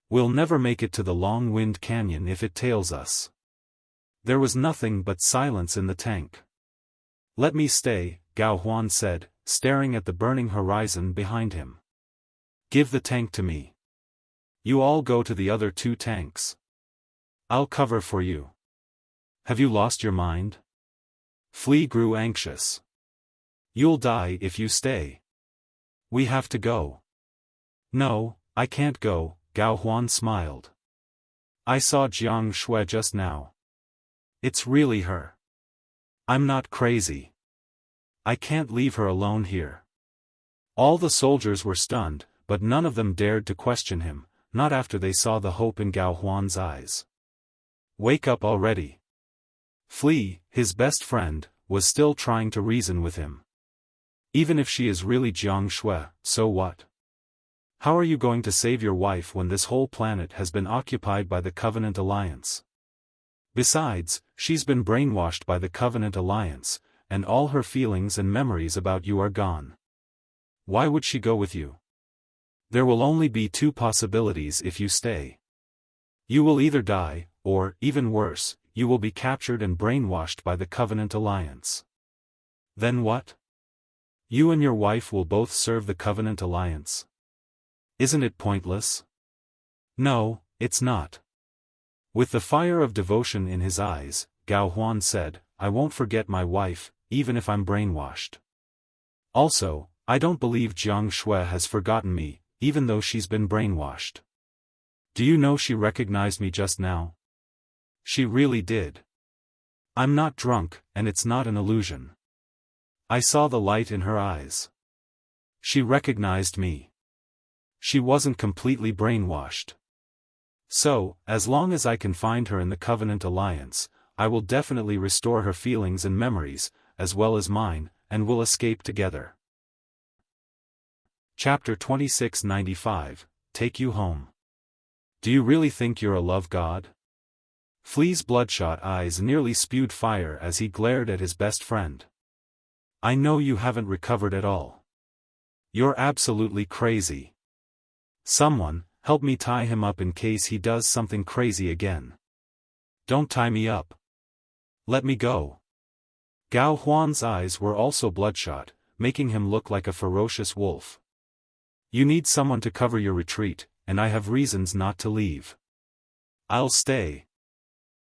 We'll never make it to the Long Wind Canyon if it tails us. There was nothing but silence in the tank. Let me stay, Gao Huan said, staring at the burning horizon behind him. Give the tank to me. You all go to the other 2 tanks. I'll cover for you. Have you lost your mind? Flea grew anxious. You'll die if you stay. We have to go. No, I can't go, Gao Huan smiled. I saw Jiang Shui just now. It's really her. I'm not crazy. I can't leave her alone here. All the soldiers were stunned, but none of them dared to question him, not after they saw the hope in Gao Huan's eyes. Wake up already. Flea, his best friend, was still trying to reason with him. Even if she is really Jiang Shui, so what? How are you going to save your wife when this whole planet has been occupied by the Covenant Alliance? Besides, she's been brainwashed by the Covenant Alliance, and all her feelings and memories about you are gone. Why would she go with you? There will only be 2 possibilities if you stay. You will either die, or, even worse, you will be captured and brainwashed by the Covenant Alliance. Then what? You and your wife will both serve the Covenant Alliance. Isn't it pointless? No, it's not. With the fire of devotion in his eyes, Gao Huan said, I won't forget my wife, even if I'm brainwashed. Also, I don't believe Jiang Shui has forgotten me, even though she's been brainwashed. Do you know she recognized me just now? She really did. I'm not drunk, and it's not an illusion. I saw the light in her eyes. She recognized me. She wasn't completely brainwashed. So, as long as I can find her in the Covenant Alliance, I will definitely restore her feelings and memories, as well as mine, and we'll escape together. Chapter 2695, Take You Home. Do you really think you're a love god? Flea's bloodshot eyes nearly spewed fire as he glared at his best friend. I know you haven't recovered at all. You're absolutely crazy. Someone, help me tie him up in case he does something crazy again. Don't tie me up. Let me go. Gao Huan's eyes were also bloodshot, making him look like a ferocious wolf. You need someone to cover your retreat, and I have reasons not to leave. I'll stay.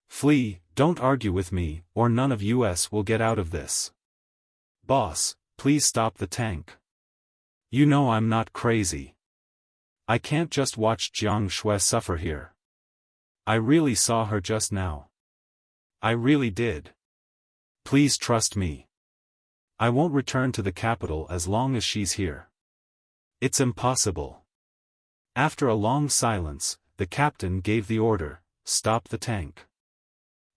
Flea, don't argue with me, or none of us will get out of this. Boss, please stop the tank. You know I'm not crazy. I can't just watch Jiang Shui suffer here. I really saw her just now. I really did. Please trust me. I won't return to the capital as long as she's here. It's impossible. After a long silence, the captain gave the order, "Stop the tank."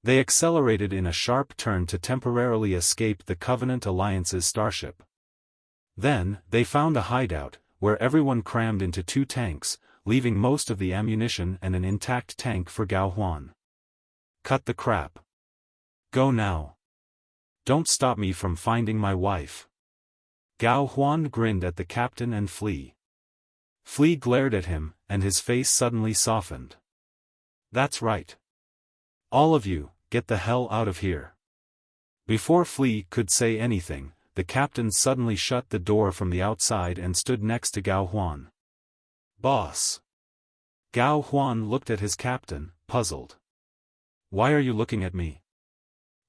They accelerated in a sharp turn to temporarily escape the Covenant Alliance's starship. Then, they found a hideout, where everyone crammed into 2 tanks, leaving most of the ammunition and an intact tank for Huan. "Cut the crap. Go now. Don't stop me from finding my wife." Huan grinned at the captain and Flea. Flea glared at him, and his face suddenly softened. "That's right. All of you, get the hell out of here." Before Flea could say anything, the captain suddenly shut the door from the outside and stood next to Huan. "Boss." Huan looked at his captain, puzzled. "Why are you looking at me?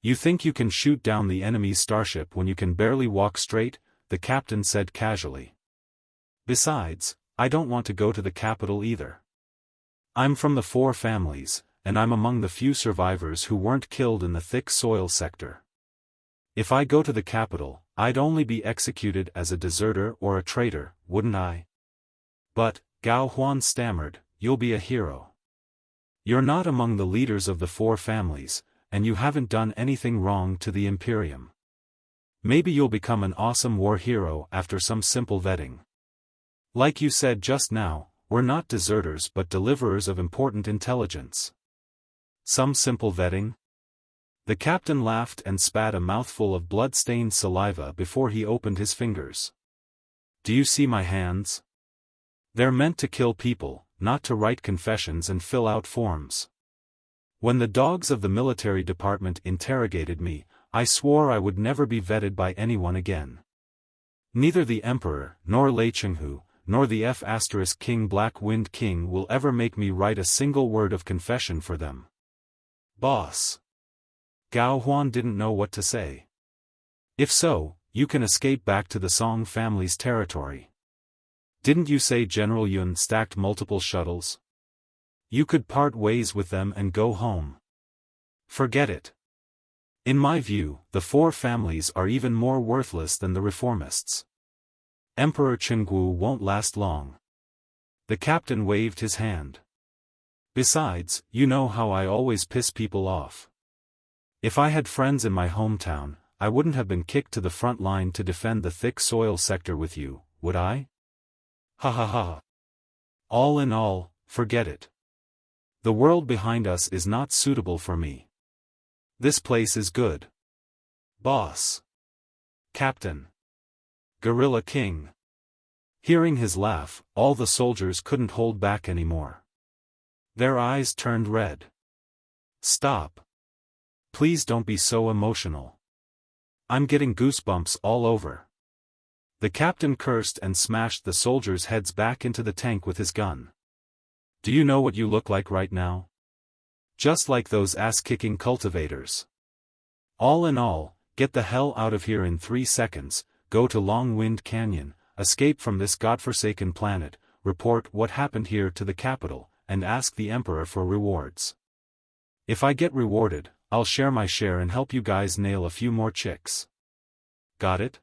You think you can shoot down the enemy's starship when you can barely walk straight?" the captain said casually. "Besides, I don't want to go to the capital either. I'm from the 4 families, and I'm among the few survivors who weren't killed in the thick soil sector. If I go to the capital, I'd only be executed as a deserter or a traitor, wouldn't I?" "But," Huan stammered, "you'll be a hero. You're not among the leaders of the 4 families, and you haven't done anything wrong to the Imperium. Maybe you'll become an awesome war hero after some simple vetting. Like you said just now, we're not deserters but deliverers of important intelligence." "Some simple vetting?" The captain laughed and spat a mouthful of blood-stained saliva before he opened his fingers. "Do you see my hands? They're meant to kill people, not to write confessions and fill out forms. When the dogs of the military department interrogated me, I swore I would never be vetted by anyone again. Neither the Emperor, nor Lei Chenghu, nor the King Black Wind King will ever make me write a single word of confession for them." "Boss." Huan didn't know what to say. "If so, you can escape back to the Song family's territory. Didn't you say General Yun stacked multiple shuttles? You could part ways with them and go home. Forget it. In my view, the 4 families are even more worthless than the reformists. Emperor Chenggu won't last long." The captain waved his hand. "Besides, you know how I always piss people off. If I had friends in my hometown, I wouldn't have been kicked to the front line to defend the thick soil sector with you, would I? Ha ha ha. All in all, forget it. The world behind us is not suitable for me. This place is good. Boss. Captain. Gorilla King." Hearing his laugh, all the soldiers couldn't hold back anymore. Their eyes turned red. "Stop. Please don't be so emotional. I'm getting goosebumps all over." The captain cursed and smashed the soldiers' heads back into the tank with his gun. "Do you know what you look like right now? Just like those ass-kicking cultivators. All in all, get the hell out of here in 3 seconds, go to Long Wind Canyon, escape from this godforsaken planet, report what happened here to the capital, and ask the Emperor for rewards. If I get rewarded, I'll share my share and help you guys nail a few more chicks. Got it?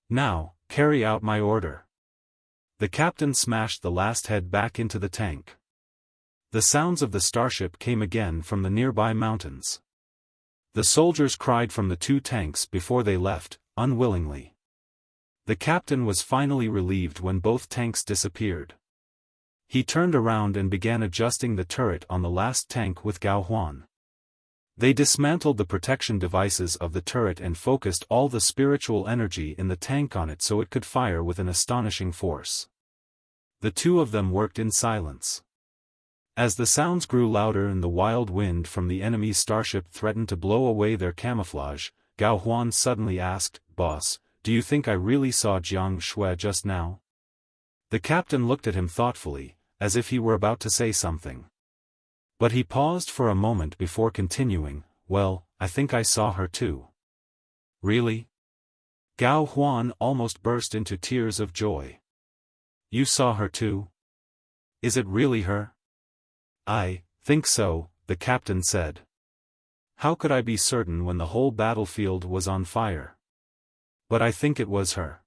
Now, carry out my order." The captain smashed the last head back into the tank. The sounds of the starship came again from the nearby mountains. The soldiers cried from the 2 tanks before they left, unwillingly. The captain was finally relieved when both tanks disappeared. He turned around and began adjusting the turret on the last tank with Huan. They dismantled the protection devices of the turret and focused all the spiritual energy in the tank on it so it could fire with an astonishing force. The 2 of them worked in silence. As the sounds grew louder and the wild wind from the enemy's starship threatened to blow away their camouflage, Huan suddenly asked, "Boss, do you think I really saw Jiang Shui just now?" The captain looked at him thoughtfully, as if he were about to say something. But he paused for a moment before continuing, "Well, I think I saw her too." "Really?" Huan almost burst into tears of joy. "You saw her too? Is it really her?" "I think so," the captain said. "How could I be certain when the whole battlefield was on fire? But I think it was her."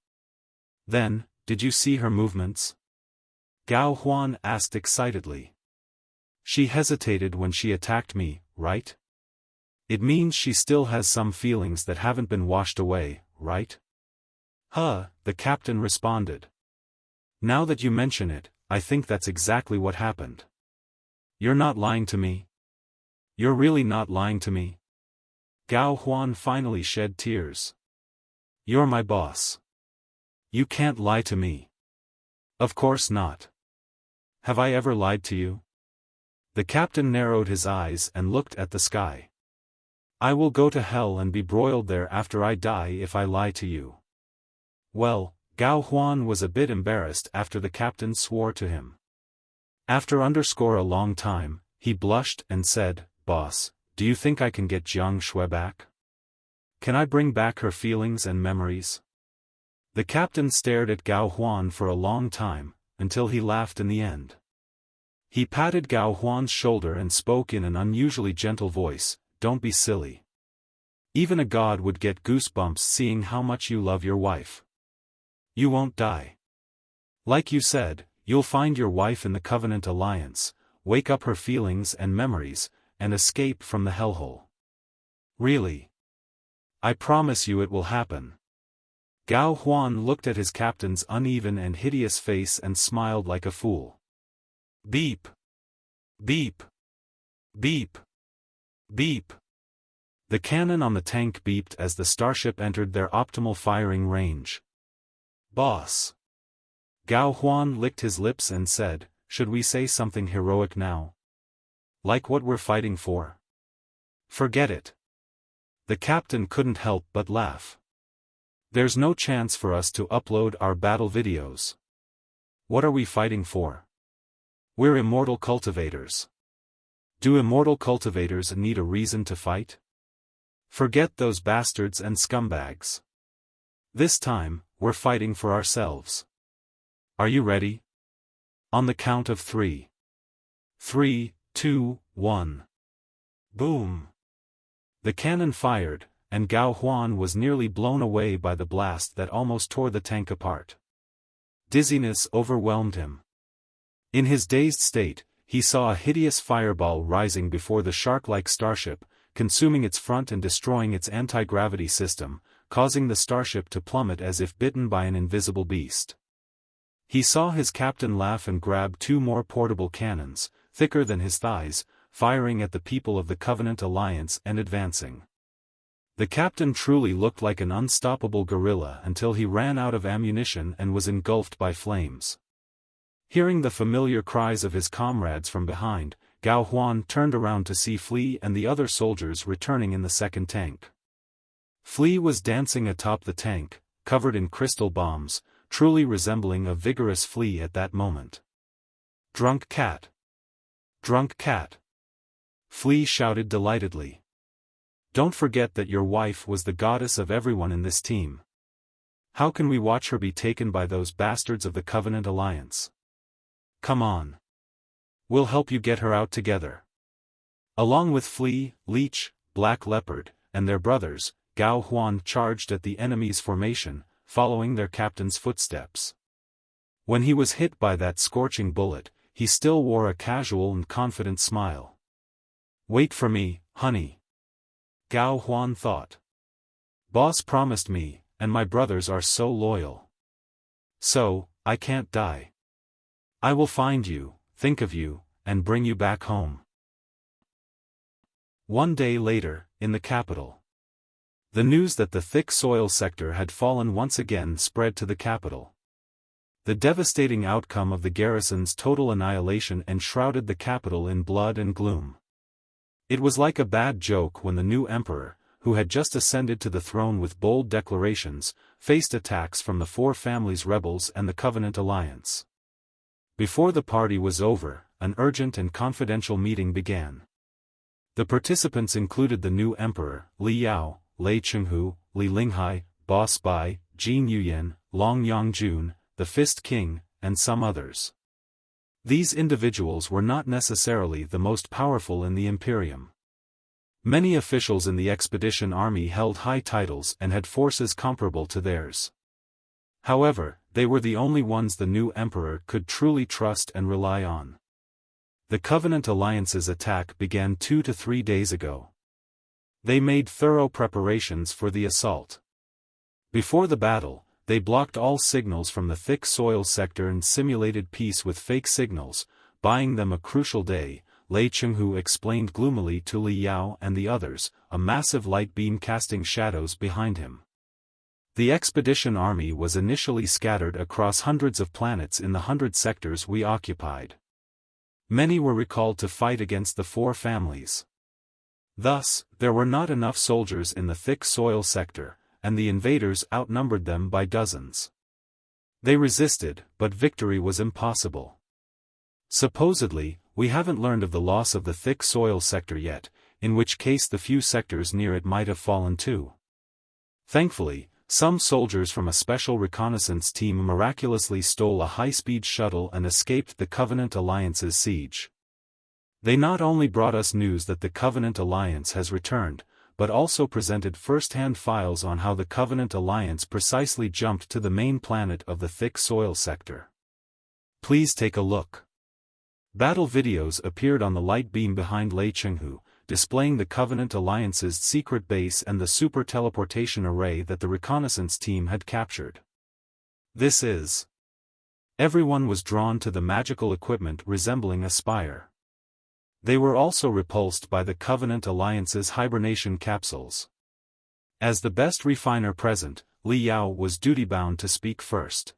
"Then, did you see her movements?" Gao Huan asked excitedly. She hesitated when she attacked me, right? It means she still has some feelings that haven't been washed away, right? The captain responded. Now that you mention it, I think that's exactly what happened. You're not lying to me? You're really not lying to me? Gao Huan finally shed tears. You're my boss. You can't lie to me. Of course not. Have I ever lied to you? The captain narrowed his eyes and looked at the sky. I will go to hell and be broiled there after I die if I lie to you. Well, Gao Huan was a bit embarrassed after the captain swore to him. After a long time, he blushed and said, Boss, do you think I can get Jiang Shui back? Can I bring back her feelings and memories? The captain stared at Gao Huan for a long time, until he laughed in the end. He patted Gao Huan's shoulder and spoke in an unusually gentle voice, Don't be silly. Even a god would get goosebumps seeing how much you love your wife. You won't die. Like you said, you'll find your wife in the Covenant Alliance, wake up her feelings and memories, and escape from the hellhole. Really? I promise you it will happen. Gao Huan looked at his captain's uneven and hideous face and smiled like a fool. Beep. Beep. Beep. Beep. The cannon on the tank beeped as the starship entered their optimal firing range. Boss. Gao Huan licked his lips and said, Should we say something heroic now? Like what we're fighting for? Forget it. The captain couldn't help but laugh. There's no chance for us to upload our battle videos. What are we fighting for? We're immortal cultivators. Do immortal cultivators need a reason to fight? Forget those bastards and scumbags. This time, we're fighting for ourselves. Are you ready? On the count of 3. 3, 2, 1. Boom. The cannon fired, and Gao Huan was nearly blown away by the blast that almost tore the tank apart. Dizziness overwhelmed him. In his dazed state, he saw a hideous fireball rising before the shark-like starship, consuming its front and destroying its anti-gravity system, causing the starship to plummet as if bitten by an invisible beast. He saw his captain laugh and grab 2 more portable cannons, thicker than his thighs, firing at the people of the Covenant Alliance and advancing. The captain truly looked like an unstoppable gorilla until he ran out of ammunition and was engulfed by flames. Hearing the familiar cries of his comrades from behind, Gao Huan turned around to see Flea and the other soldiers returning in the second tank. Flea was dancing atop the tank, covered in crystal bombs, truly resembling a vigorous flea at that moment. Drunk cat! Drunk cat! Flea shouted delightedly. Don't forget that your wife was the goddess of everyone in this team. How can we watch her be taken by those bastards of the Covenant Alliance? Come on. We'll help you get her out together. Along with Flea, Leech, Black Leopard, and their brothers, Gao Huan charged at the enemy's formation, following their captain's footsteps. When he was hit by that scorching bullet, he still wore a casual and confident smile. Wait for me, honey. Gao Huan thought. Boss promised me, and my brothers are so loyal. So, I can't die. I will find you, think of you, and bring you back home. One day later, in the capital. The news that the thick soil sector had fallen once again spread to the capital. The devastating outcome of the garrison's total annihilation enshrouded the capital in blood and gloom. It was like a bad joke when the new emperor, who had just ascended to the throne with bold declarations, faced attacks from the 4 families' rebels and the Covenant Alliance. Before the party was over, an urgent and confidential meeting began. The participants included the new emperor, Li Yao, Lei Chenghu, Li Linghai, Boss Bai, Jin Yuyan, Long Yangjun, the Fist King, and some others. These individuals were not necessarily the most powerful in the Imperium. Many officials in the expedition army held high titles and had forces comparable to theirs. However, they were the only ones the new emperor could truly trust and rely on. The Covenant Alliance's attack began 2 to 3 days ago. They made thorough preparations for the assault. Before the battle, they blocked all signals from the thick soil sector and simulated peace with fake signals, buying them a crucial day, Lei Chenghu explained gloomily to Li Yao and the others, a massive light beam casting shadows behind him. The expedition army was initially scattered across hundreds of planets in the 100 sectors we occupied. Many were recalled to fight against the 4 families. Thus, there were not enough soldiers in the thick soil sector, and the invaders outnumbered them by dozens. They resisted, but victory was impossible. Supposedly, we haven't learned of the loss of the thick soil sector yet, in which case the few sectors near it might have fallen too. Thankfully, some soldiers from a special reconnaissance team miraculously stole a high-speed shuttle and escaped the Covenant Alliance's siege. They not only brought us news that the Covenant Alliance has returned, but also presented first-hand files on how the Covenant Alliance precisely jumped to the main planet of the thick soil sector. Please take a look. Battle videos appeared on the light beam behind Lei Chenghu, displaying the Covenant Alliance's secret base and the super teleportation array that the reconnaissance team had captured. This is. Everyone was drawn to the magical equipment resembling a spire. They were also repulsed by the Covenant Alliance's hibernation capsules. As the best refiner present, Li Yao was duty-bound to speak first.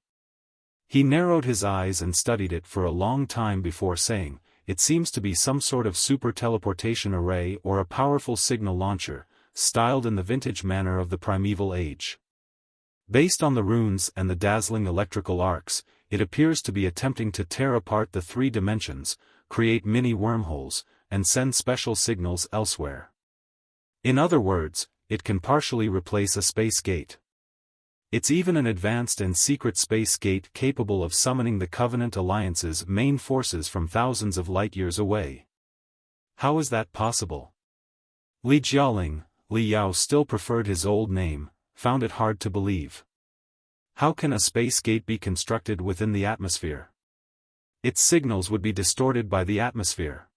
He narrowed his eyes and studied it for a long time before saying, "It seems to be some sort of super teleportation array or a powerful signal launcher, styled in the vintage manner of the primeval age. Based on the runes and the dazzling electrical arcs, it appears to be attempting to tear apart the 3 dimensions, create mini wormholes, and send special signals elsewhere. In other words, it can partially replace a space gate. It's even an advanced and secret space gate capable of summoning the Covenant Alliance's main forces from thousands of light-years away. How is that possible?" Li Jiaoling, Li Yao still preferred his old name, found it hard to believe. How can a space gate be constructed within the atmosphere? Its signals would be distorted by the atmosphere.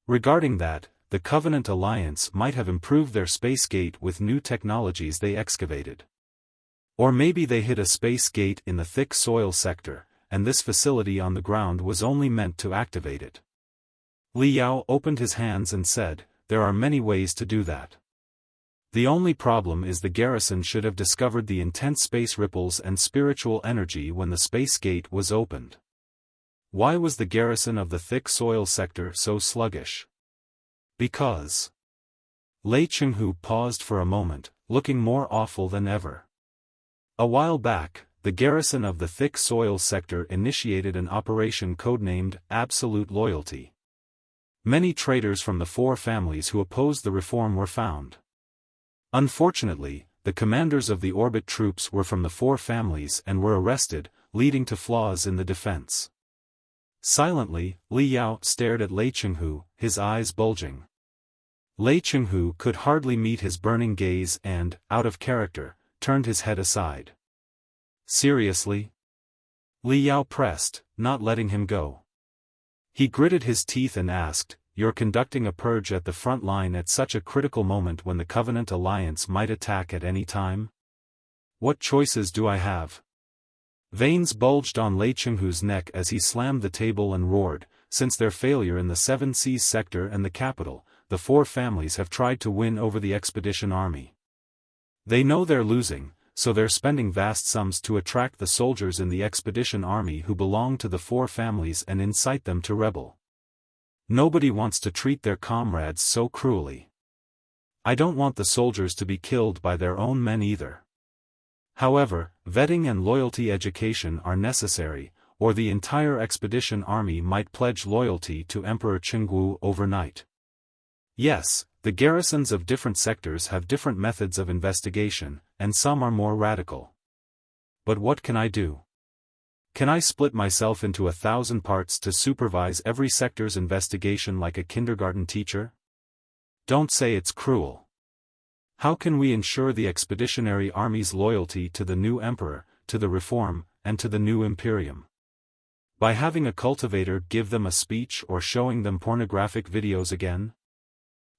Regarding that, the Covenant Alliance might have improved their space gate with new technologies they excavated. Or maybe they hid a space gate in the thick soil sector, and this facility on the ground was only meant to activate it. Li Yao opened his hands and said, "There are many ways to do that. The only problem is the garrison should have discovered the intense space ripples and spiritual energy when the space gate was opened. Why was the garrison of the thick soil sector so sluggish? Because." Lei Chenghu paused for a moment, looking more awful than ever. A while back, the garrison of the thick soil sector initiated an operation codenamed Absolute Loyalty. Many traitors from the 4 families who opposed the reform were found. Unfortunately, the commanders of the orbit troops were from the 4 families and were arrested, leading to flaws in the defense. Silently, Li Yao stared at Lei Chenghu, his eyes bulging. Lei Chenghu could hardly meet his burning gaze and, out of character, turned his head aside. "Seriously?" Li Yao pressed, not letting him go. He gritted his teeth and asked, "You're conducting a purge at the front line at such a critical moment when the Covenant Alliance might attack at any time? What choices do I have?" Veins bulged on Lei Chenghu's neck as he slammed the table and roared, "Since their failure in the 7 Seas sector and the capital, the 4 families have tried to win over the expedition army. They know they're losing, so they're spending vast sums to attract the soldiers in the expedition army who belong to the 4 families and incite them to rebel. Nobody wants to treat their comrades so cruelly. I don't want the soldiers to be killed by their own men either. However, vetting and loyalty education are necessary, or the entire expedition army might pledge loyalty to Emperor Chenggu overnight. Yes, the garrisons of different sectors have different methods of investigation, and some are more radical. But what can I do? Can I split myself into 1,000 parts to supervise every sector's investigation like a kindergarten teacher? Don't say it's cruel. How can we ensure the expeditionary army's loyalty to the new emperor, to the reform, and to the new Imperium. By having a cultivator give them a speech or showing them pornographic videos again?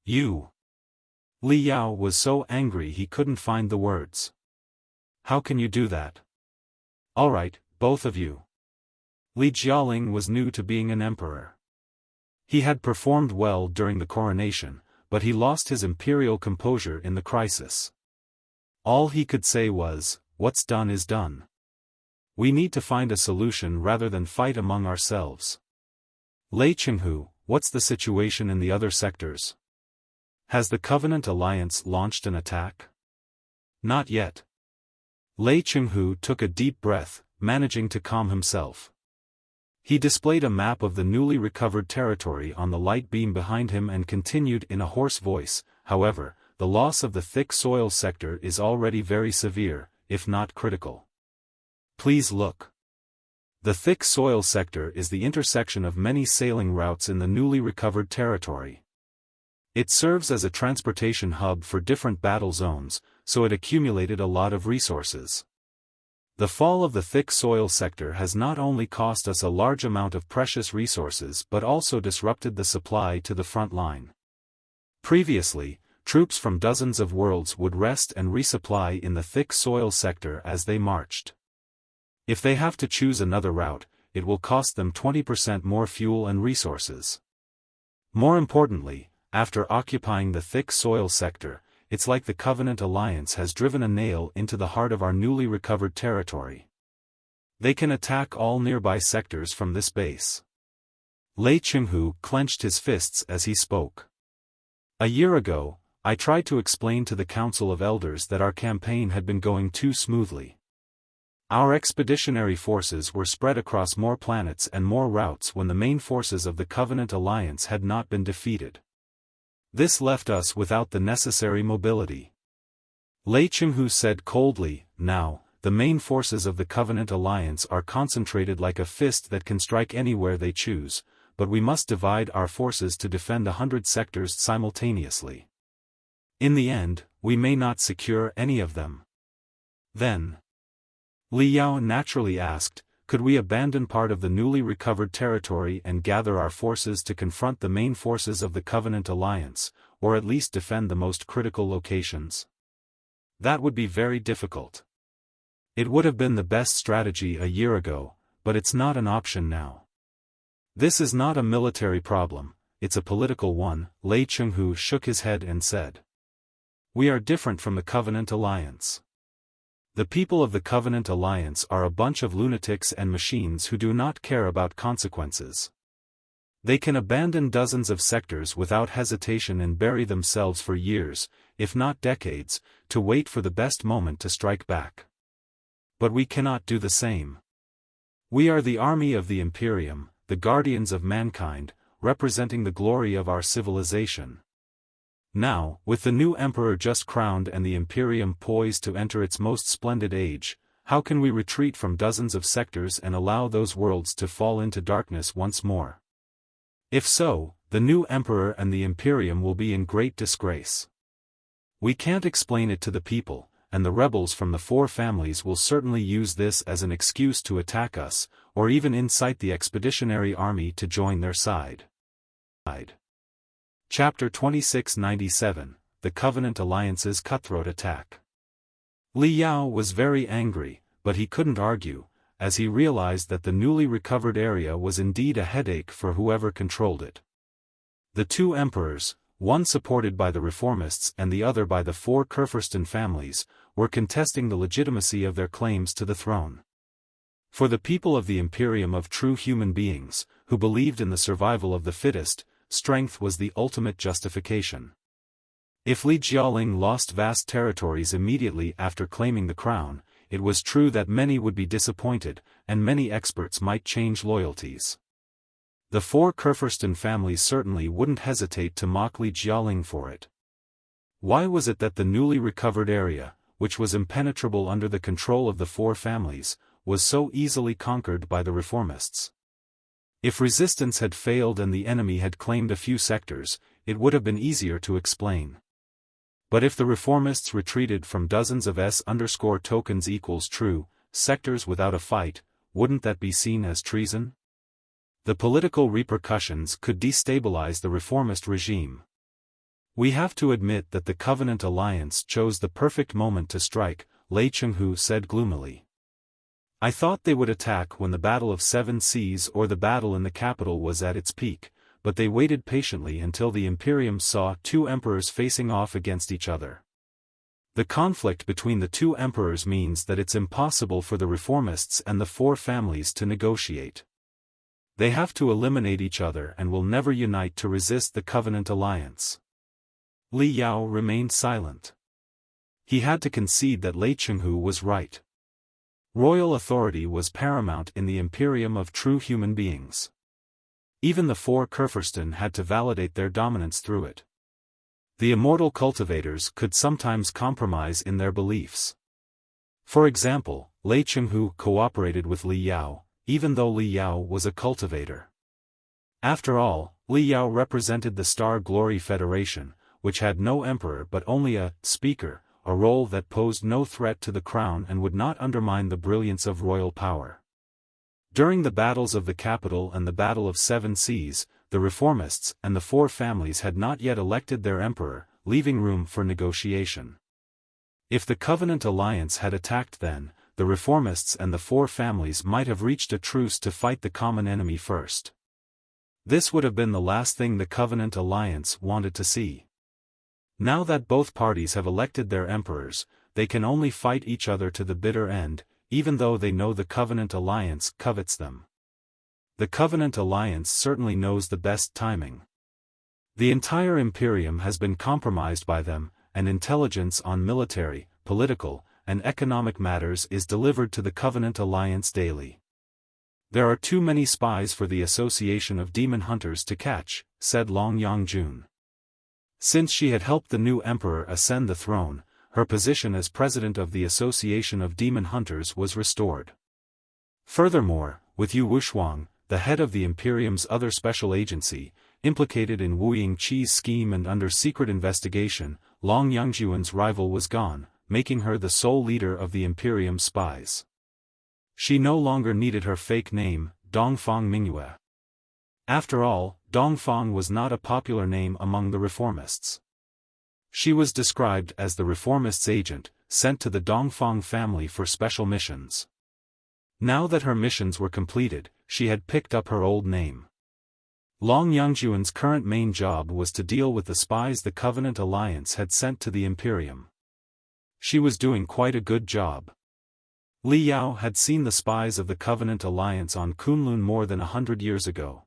You. Li Yao was so angry he couldn't find the words. How can you do that? Alright, both of you. Li Jialing was new to being an emperor. He had performed well during the coronation, but he lost his imperial composure in the crisis. All he could say was, "What's done is done. We need to find a solution rather than fight among ourselves." Lei Qinghu, what's the situation in the other sectors? Has the Covenant Alliance launched an attack? Not yet. Lei Qinghu took a deep breath, managing to calm himself. He displayed a map of the newly recovered territory on the light beam behind him and continued in a hoarse voice, "However, the loss of the thick soil sector is already very severe, if not critical. Please look. The thick soil sector is the intersection of many sailing routes in the newly recovered territory. It serves as a transportation hub for different battle zones, so it accumulated a lot of resources. The fall of the thick soil sector has not only cost us a large amount of precious resources but also disrupted the supply to the front line. Previously, troops from dozens of worlds would rest and resupply in the thick soil sector as they marched. If they have to choose another route, it will cost them 20% more fuel and resources. More importantly, after occupying the thick soil sector, it's like the Covenant Alliance has driven a nail into the heart of our newly recovered territory. They can attack all nearby sectors from this base. Lei Qinghu clenched his fists as he spoke. A year ago, I tried to explain to the Council of Elders that our campaign had been going too smoothly. Our expeditionary forces were spread across more planets and more routes when the main forces of the Covenant Alliance had not been defeated. This left us without the necessary mobility. Lei Qinghu said coldly, "Now, the main forces of the Covenant Alliance are concentrated like a fist that can strike anywhere they choose, but we must divide our forces to defend 100 sectors simultaneously. In the end, we may not secure any of them. Then," Li Yao naturally asked, "could we abandon part of the newly recovered territory and gather our forces to confront the main forces of the Covenant Alliance, or at least defend the most critical locations? That would be very difficult. It would have been the best strategy a year ago, but it's not an option now. This is not a military problem, it's a political one." Lei Qinghu shook his head and said. "We are different from the Covenant Alliance. The people of the Covenant Alliance are a bunch of lunatics and machines who do not care about consequences. They can abandon dozens of sectors without hesitation and bury themselves for years, if not decades, to wait for the best moment to strike back. But we cannot do the same. We are the army of the Imperium, the guardians of mankind, representing the glory of our civilization. Now, with the new emperor just crowned and the Imperium poised to enter its most splendid age, how can we retreat from dozens of sectors and allow those worlds to fall into darkness once more? If so, the new emperor and the Imperium will be in great disgrace. We can't explain it to the people, and the rebels from the four families will certainly use this as an excuse to attack us, or even incite the expeditionary army to join their side." Chapter 2697, The Covenant Alliance's Cutthroat Attack. Li Yao was very angry, but he couldn't argue, as he realized that the newly recovered area was indeed a headache for whoever controlled it. The two emperors, one supported by the reformists and the other by the four Kurfürsten families, were contesting the legitimacy of their claims to the throne. For the people of the Imperium of true human beings, who believed in the survival of the fittest, strength was the ultimate justification. If Li Jialing lost vast territories immediately after claiming the crown, it was true that many would be disappointed, and many experts might change loyalties. The four Kurfürsten families certainly wouldn't hesitate to mock Li Jialing for it. Why was it that the newly recovered area, which was impenetrable under the control of the four families, was so easily conquered by the reformists? If resistance had failed and the enemy had claimed a few sectors, it would have been easier to explain. But if the reformists retreated from dozens of S_tokens equals true, sectors without a fight, wouldn't that be seen as treason? The political repercussions could destabilize the reformist regime. We have to admit that the Covenant Alliance chose the perfect moment to strike, Lei Chenghu said gloomily. I thought they would attack when the Battle of Seven Seas or the battle in the capital was at its peak, but they waited patiently until the Imperium saw two emperors facing off against each other. The conflict between the two emperors means that it's impossible for the reformists and the four families to negotiate. They have to eliminate each other and will never unite to resist the Covenant Alliance. Li Yao remained silent. He had to concede that Lei Chenghu was right. Royal authority was paramount in the Imperium of true human beings. Even the four Kurfürsten had to validate their dominance through it. The immortal cultivators could sometimes compromise in their beliefs. For example, Lei Chenghu cooperated with Li Yao, even though Li Yao was a cultivator. After all, Li Yao represented the Star Glory Federation, which had no emperor but only a speaker, a role that posed no threat to the crown and would not undermine the brilliance of royal power. During the battles of the capital and the Battle of Seven Seas, the reformists and the four families had not yet elected their emperor, leaving room for negotiation. If the Covenant Alliance had attacked then, the reformists and the four families might have reached a truce to fight the common enemy first. This would have been the last thing the Covenant Alliance wanted to see. Now that both parties have elected their emperors, they can only fight each other to the bitter end, even though they know the Covenant Alliance covets them. The Covenant Alliance certainly knows the best timing. The entire Imperium has been compromised by them, and intelligence on military, political, and economic matters is delivered to the Covenant Alliance daily. There are too many spies for the Association of Demon Hunters to catch, said Long Yangjun. Since she had helped the new emperor ascend the throne, her position as president of the Association of Demon Hunters was restored. Furthermore, with Yu Wuxuang, the head of the Imperium's other special agency, implicated in Wuying Qi's scheme and under secret investigation, Long Yangjuan's rival was gone, making her the sole leader of the Imperium's spies. She no longer needed her fake name, Dongfang Mingyue. After all, Dongfang was not a popular name among the reformists. She was described as the reformists' agent, sent to the Dongfang family for special missions. Now that her missions were completed, she had picked up her old name. Long Yangjuan's current main job was to deal with the spies the Covenant Alliance had sent to the Imperium. She was doing quite a good job. Li Yao had seen the spies of the Covenant Alliance on Kunlun more than 100 years ago.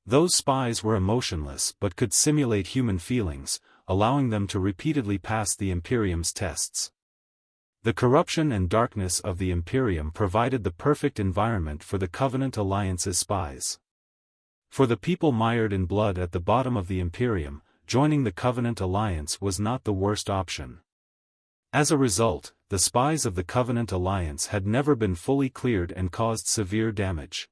Those spies were emotionless but could simulate human feelings, allowing them to repeatedly pass the Imperium's tests. The corruption and darkness of the Imperium provided the perfect environment for the Covenant Alliance's spies. For the people mired in blood at the bottom of the Imperium, joining the Covenant Alliance was not the worst option. As a result, the spies of the Covenant Alliance had never been fully cleared and caused severe damage.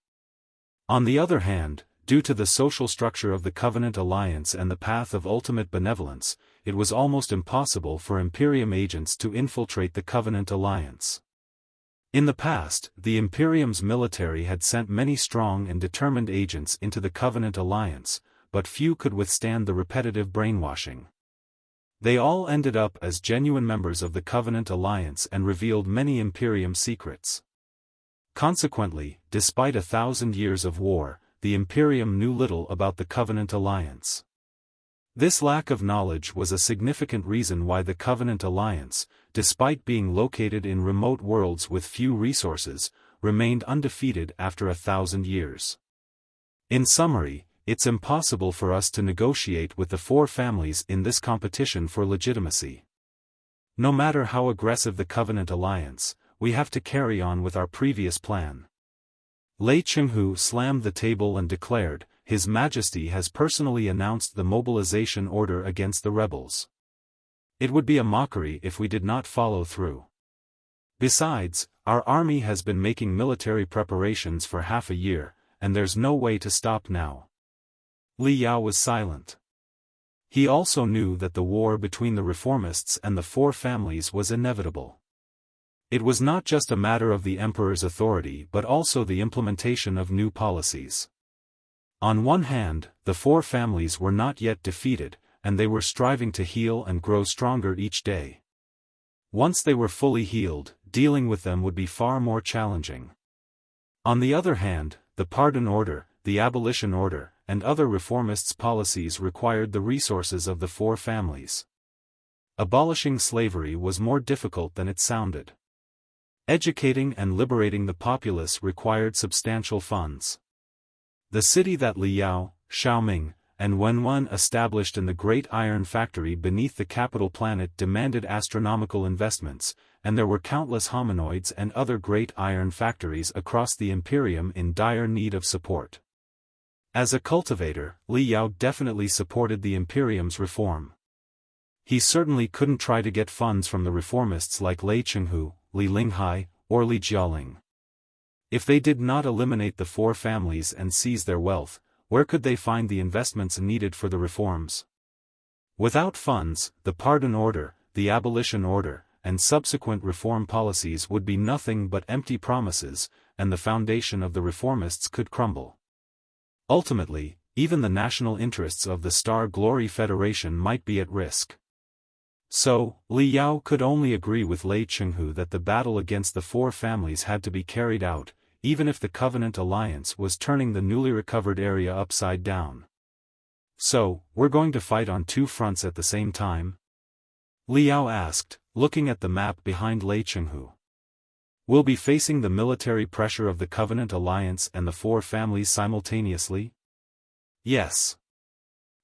On the other hand, due to the social structure of the Covenant Alliance and the path of ultimate benevolence, it was almost impossible for Imperium agents to infiltrate the Covenant Alliance. In the past, the Imperium's military had sent many strong and determined agents into the Covenant Alliance, but few could withstand the repetitive brainwashing. They all ended up as genuine members of the Covenant Alliance and revealed many Imperium secrets. Consequently, despite 1,000 years of war, the Imperium knew little about the Covenant Alliance. This lack of knowledge was a significant reason why the Covenant Alliance, despite being located in remote worlds with few resources, remained undefeated after 1,000 years. In summary, it's impossible for us to negotiate with the four families in this competition for legitimacy. No matter how aggressive the Covenant Alliance, we have to carry on with our previous plan. Lei Chenghu slammed the table and declared, His Majesty has personally announced the mobilization order against the rebels. It would be a mockery if we did not follow through. Besides, our army has been making military preparations for half a year, and there's no way to stop now. Li Yao was silent. He also knew that the war between the reformists and the four families was inevitable. It was not just a matter of the emperor's authority but also the implementation of new policies. On one hand, the four families were not yet defeated, and they were striving to heal and grow stronger each day. Once they were fully healed, dealing with them would be far more challenging. On the other hand, the pardon order, the abolition order, and other reformists' policies required the resources of the four families. Abolishing slavery was more difficult than it sounded. Educating and liberating the populace required substantial funds. The city that Liao, Xiaoming, and Wenwen established in the Great Iron Factory beneath the capital planet demanded astronomical investments, and there were countless hominoids and other great iron factories across the Imperium in dire need of support. As a cultivator, Li Yao definitely supported the Imperium's reform. He certainly couldn't try to get funds from the reformists like Lei Chenghu, Li Linghai, or Li Jiaoling. If they did not eliminate the four families and seize their wealth, where could they find the investments needed for the reforms? Without funds, the pardon order, the abolition order, and subsequent reform policies would be nothing but empty promises, and the foundation of the reformists could crumble. Ultimately, even the national interests of the Star Glory Federation might be at risk. So, Li Yao could only agree with Lei Chenghu that the battle against the four families had to be carried out, even if the Covenant Alliance was turning the newly recovered area upside down. So, we're going to fight on two fronts at the same time? Li Yao asked, looking at the map behind Lei Chenghu. We'll be facing the military pressure of the Covenant Alliance and the four families simultaneously? Yes.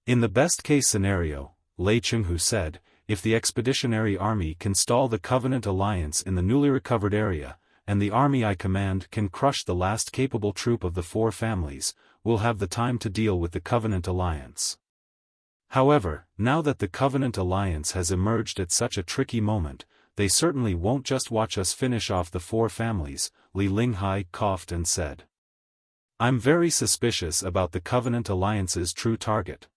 In the best-case scenario, Lei Chenghu said, if the Expeditionary Army can stall the Covenant Alliance in the newly recovered area, and the army I command can crush the last capable troop of the four families, we'll have the time to deal with the Covenant Alliance. However, now that the Covenant Alliance has emerged at such a tricky moment, they certainly won't just watch us finish off the four families, Li Linghai coughed and said. I'm very suspicious about the Covenant Alliance's true target.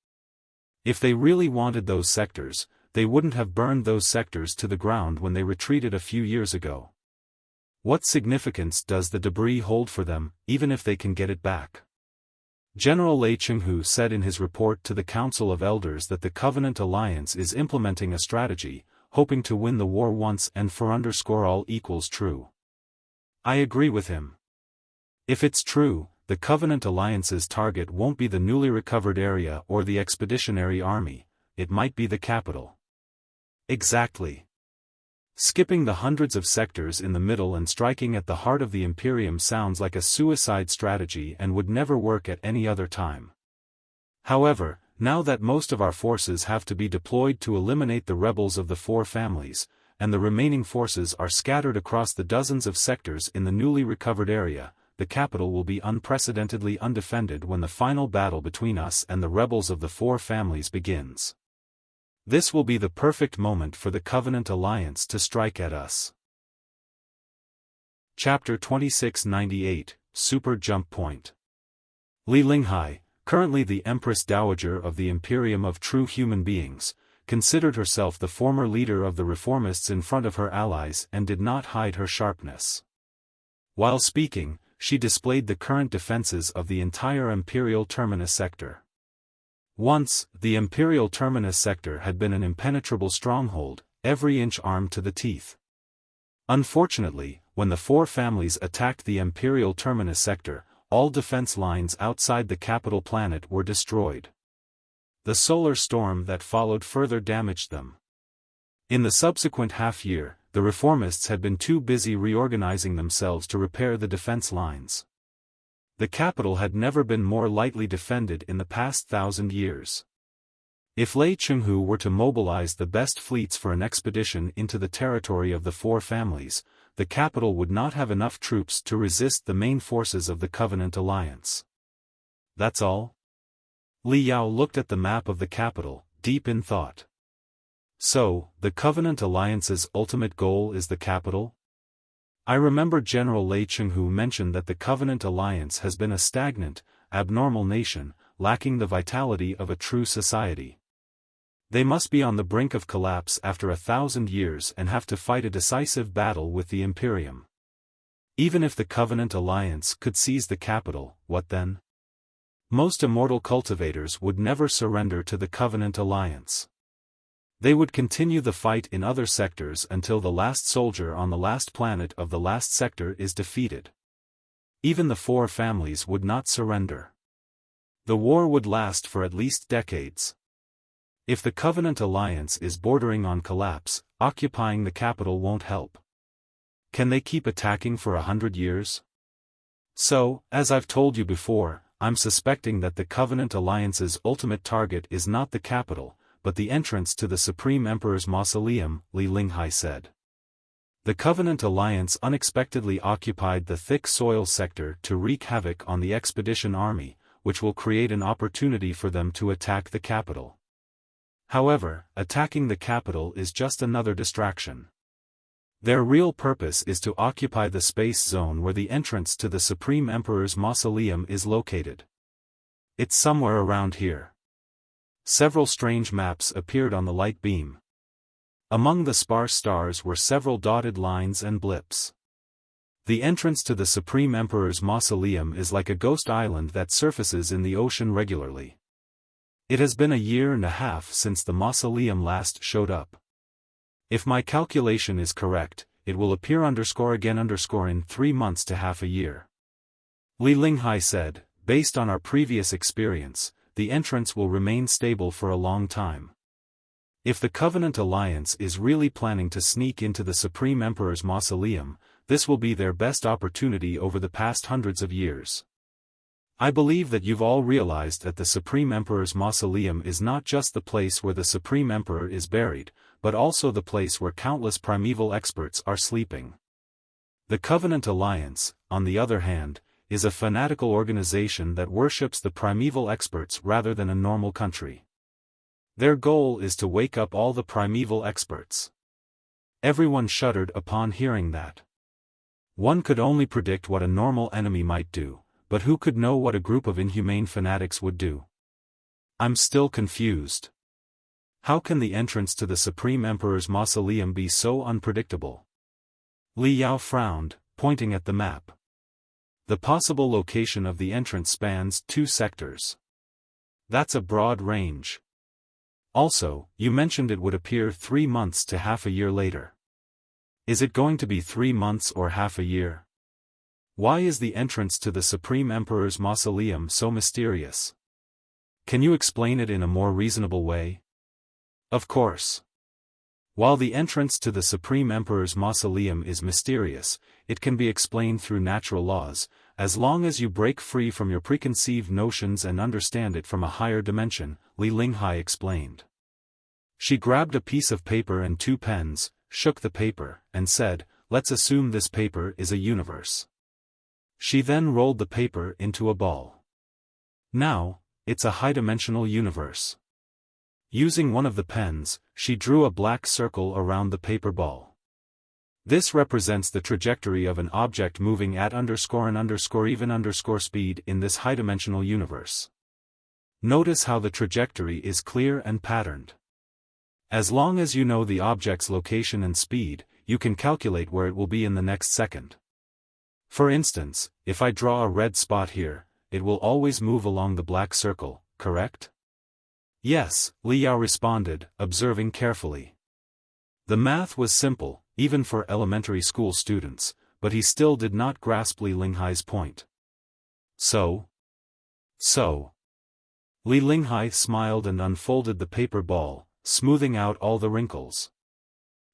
If they really wanted those sectors, they wouldn't have burned those sectors to the ground when they retreated a few years ago. What significance does the debris hold for them, even if they can get it back? General Lei Chenghu said in his report to the Council of Elders that the Covenant Alliance is implementing a strategy, hoping to win the war once and for all equals true. I agree with him. If it's true, the Covenant Alliance's target won't be the newly recovered area or the Expeditionary Army, it might be the capital. Exactly. Skipping the hundreds of sectors in the middle and striking at the heart of the Imperium sounds like a suicide strategy and would never work at any other time. However, now that most of our forces have to be deployed to eliminate the rebels of the four families, and the remaining forces are scattered across the dozens of sectors in the newly recovered area, the capital will be unprecedentedly undefended when the final battle between us and the rebels of the four families begins. This will be the perfect moment for the Covenant Alliance to strike at us. Chapter 2698, Super Jump Point. Li Linghai, currently the Empress Dowager of the Imperium of True Human Beings, considered herself the former leader of the reformists in front of her allies and did not hide her sharpness. While speaking, she displayed the current defenses of the entire Imperial Terminus sector. Once, the Imperial Terminus sector had been an impenetrable stronghold, every inch armed to the teeth. Unfortunately, when the four families attacked the Imperial Terminus sector, all defense lines outside the capital planet were destroyed. The solar storm that followed further damaged them. In the subsequent half-year, the reformists had been too busy reorganizing themselves to repair the defense lines. The capital had never been more lightly defended in the past 1,000 years. If Lei Chenghu were to mobilize the best fleets for an expedition into the territory of the four families, the capital would not have enough troops to resist the main forces of the Covenant Alliance. That's all? Li Yao looked at the map of the capital, deep in thought. So, the Covenant Alliance's ultimate goal is the capital? I remember General Lei Chenghu mentioned that the Covenant Alliance has been a stagnant, abnormal nation, lacking the vitality of a true society. They must be on the brink of collapse after 1,000 years and have to fight a decisive battle with the Imperium. Even if the Covenant Alliance could seize the capital, what then? Most immortal cultivators would never surrender to the Covenant Alliance. They would continue the fight in other sectors until the last soldier on the last planet of the last sector is defeated. Even the four families would not surrender. The war would last for at least decades. If the Covenant Alliance is bordering on collapse, occupying the capital won't help. Can they keep attacking for 100 years? So, as I've told you before, I'm suspecting that the Covenant Alliance's ultimate target is not the capital, but the entrance to the Supreme Emperor's Mausoleum, Ling said. The Covenant Alliance unexpectedly occupied the thick soil sector to wreak havoc on the expedition army, which will create an opportunity for them to attack the capital. However, attacking the capital is just another distraction. Their real purpose is to occupy the space zone where the entrance to the Supreme Emperor's Mausoleum is located. It's somewhere around here. Several strange maps appeared on the light beam. Among the sparse stars were several dotted lines and blips. The entrance to the Supreme Emperor's Mausoleum is like a ghost island that surfaces in the ocean regularly. It has been 1.5 years since the Mausoleum last showed up. If my calculation is correct, it will appear again in 3 months to half a year. Ling said, based on our previous experience, the entrance will remain stable for a long time. If the Covenant Alliance is really planning to sneak into the Supreme Emperor's Mausoleum, this will be their best opportunity over the past hundreds of years. I believe that you've all realized that the Supreme Emperor's Mausoleum is not just the place where the Supreme Emperor is buried, but also the place where countless primeval experts are sleeping. The Covenant Alliance, on the other hand, is a fanatical organization that worships the primeval experts rather than a normal country. Their goal is to wake up all the primeval experts. Everyone shuddered upon hearing that. One could only predict what a normal enemy might do, but who could know what a group of inhumane fanatics would do? I'm still confused. How can the entrance to the Supreme Emperor's Mausoleum be so unpredictable? Yao frowned, pointing at the map. The possible location of the entrance spans 2 sectors. That's a broad range. Also, you mentioned it would appear 3 months to half a year later. Is it going to be 3 months or half a year? Why is the entrance to the Supreme Emperor's Mausoleum so mysterious? Can you explain it in a more reasonable way? Of course. While the entrance to the Supreme Emperor's Mausoleum is mysterious, it can be explained through natural laws, as long as you break free from your preconceived notions and understand it from a higher dimension, Ling explained. She grabbed a piece of paper and 2 pens, shook the paper, and said, "Let's assume this paper is a universe." She then rolled the paper into a ball. Now, it's a high-dimensional universe. Using one of the pens, she drew a black circle around the paper ball. This represents the trajectory of an object moving at _an_even_ speed in this high-dimensional universe. Notice how the trajectory is clear and patterned. As long as you know the object's location and speed, you can calculate where it will be in the next second. For instance, if I draw a red spot here, it will always move along the black circle, correct? Yes, Yao responded, observing carefully. The math was simple, even for elementary school students, but he still did not grasp Linghai's point. So? Linghai smiled and unfolded the paper ball, smoothing out all the wrinkles.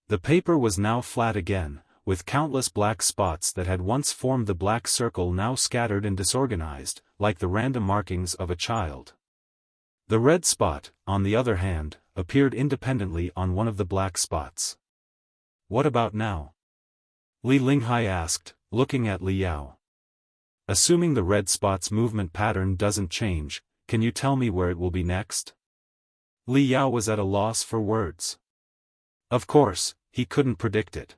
The paper was now flat again, with countless black spots that had once formed the black circle now scattered and disorganized, like the random markings of a child. The red spot, on the other hand, appeared independently on one of the black spots. What about now? Linghai asked, looking at Yao. Assuming the red spot's movement pattern doesn't change, can you tell me where it will be next? Yao was at a loss for words. Of course, he couldn't predict it.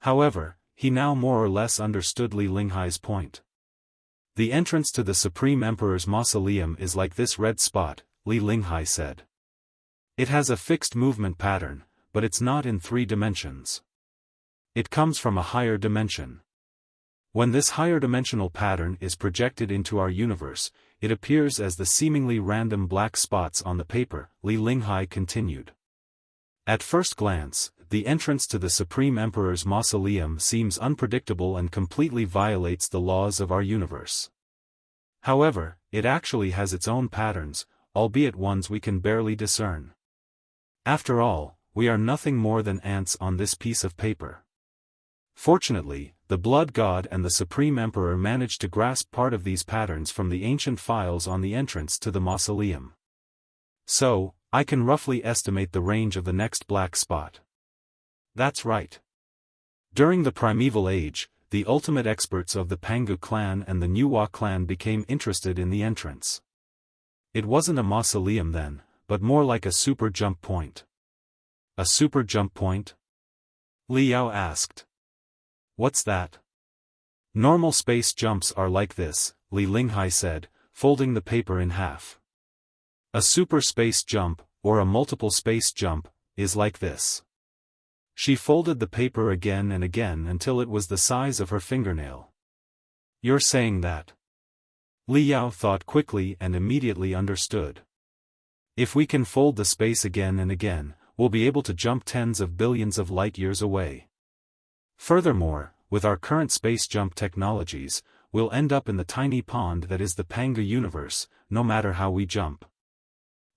However, he now more or less understood Linghai's point. The entrance to the Supreme Emperor's Mausoleum is like this red spot, Linghai said. It has a fixed movement pattern, but it's not in 3 dimensions. It comes from a higher dimension. When this higher dimensional pattern is projected into our universe, it appears as the seemingly random black spots on the paper, Li Linghai continued. At first glance, the entrance to the Supreme Emperor's mausoleum seems unpredictable and completely violates the laws of our universe. However, it actually has its own patterns, albeit ones we can barely discern. After all, we are nothing more than ants on this piece of paper. Fortunately, the Blood God and the Supreme Emperor managed to grasp part of these patterns from the ancient files on the entrance to the mausoleum. So, I can roughly estimate the range of the next black spot. That's right. During the Primeval Age, the ultimate experts of the Pangu clan and the Nuwa clan became interested in the entrance. It wasn't a mausoleum then, but more like a super jump point. A super jump point? Li Yao asked. What's that? Normal space jumps are like this, Li Linghai said, folding the paper in half. A super space jump, or a multiple space jump, is like this. She folded the paper again and again until it was the size of her fingernail. You're saying that? Li Yao thought quickly and immediately understood. If we can fold the space again and again, we'll be able to jump tens of billions of light years away. Furthermore, with our current space jump technologies, we'll end up in the tiny pond that is the Pangu universe, no matter how we jump.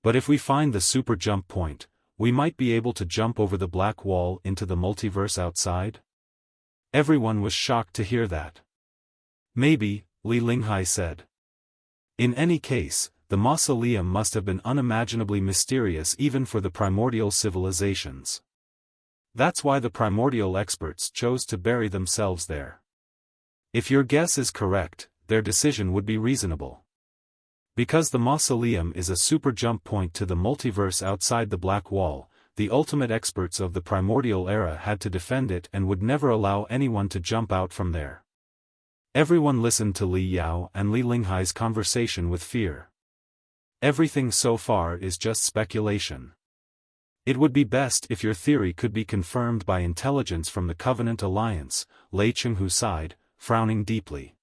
But if we find the super jump point, we might be able to jump over the black wall into the multiverse outside? Everyone was shocked to hear that. Maybe, Li Linghai said. In any case, the mausoleum must have been unimaginably mysterious even for the primordial civilizations. That's why the primordial experts chose to bury themselves there. If your guess is correct, their decision would be reasonable. Because the mausoleum is a super jump point to the multiverse outside the black wall, the ultimate experts of the primordial era had to defend it and would never allow anyone to jump out from there. Everyone listened to Li Yao and Li Linghai's conversation with fear. Everything so far is just speculation. It would be best if your theory could be confirmed by intelligence from the Covenant Alliance, Lei Chenghu sighed, frowning deeply.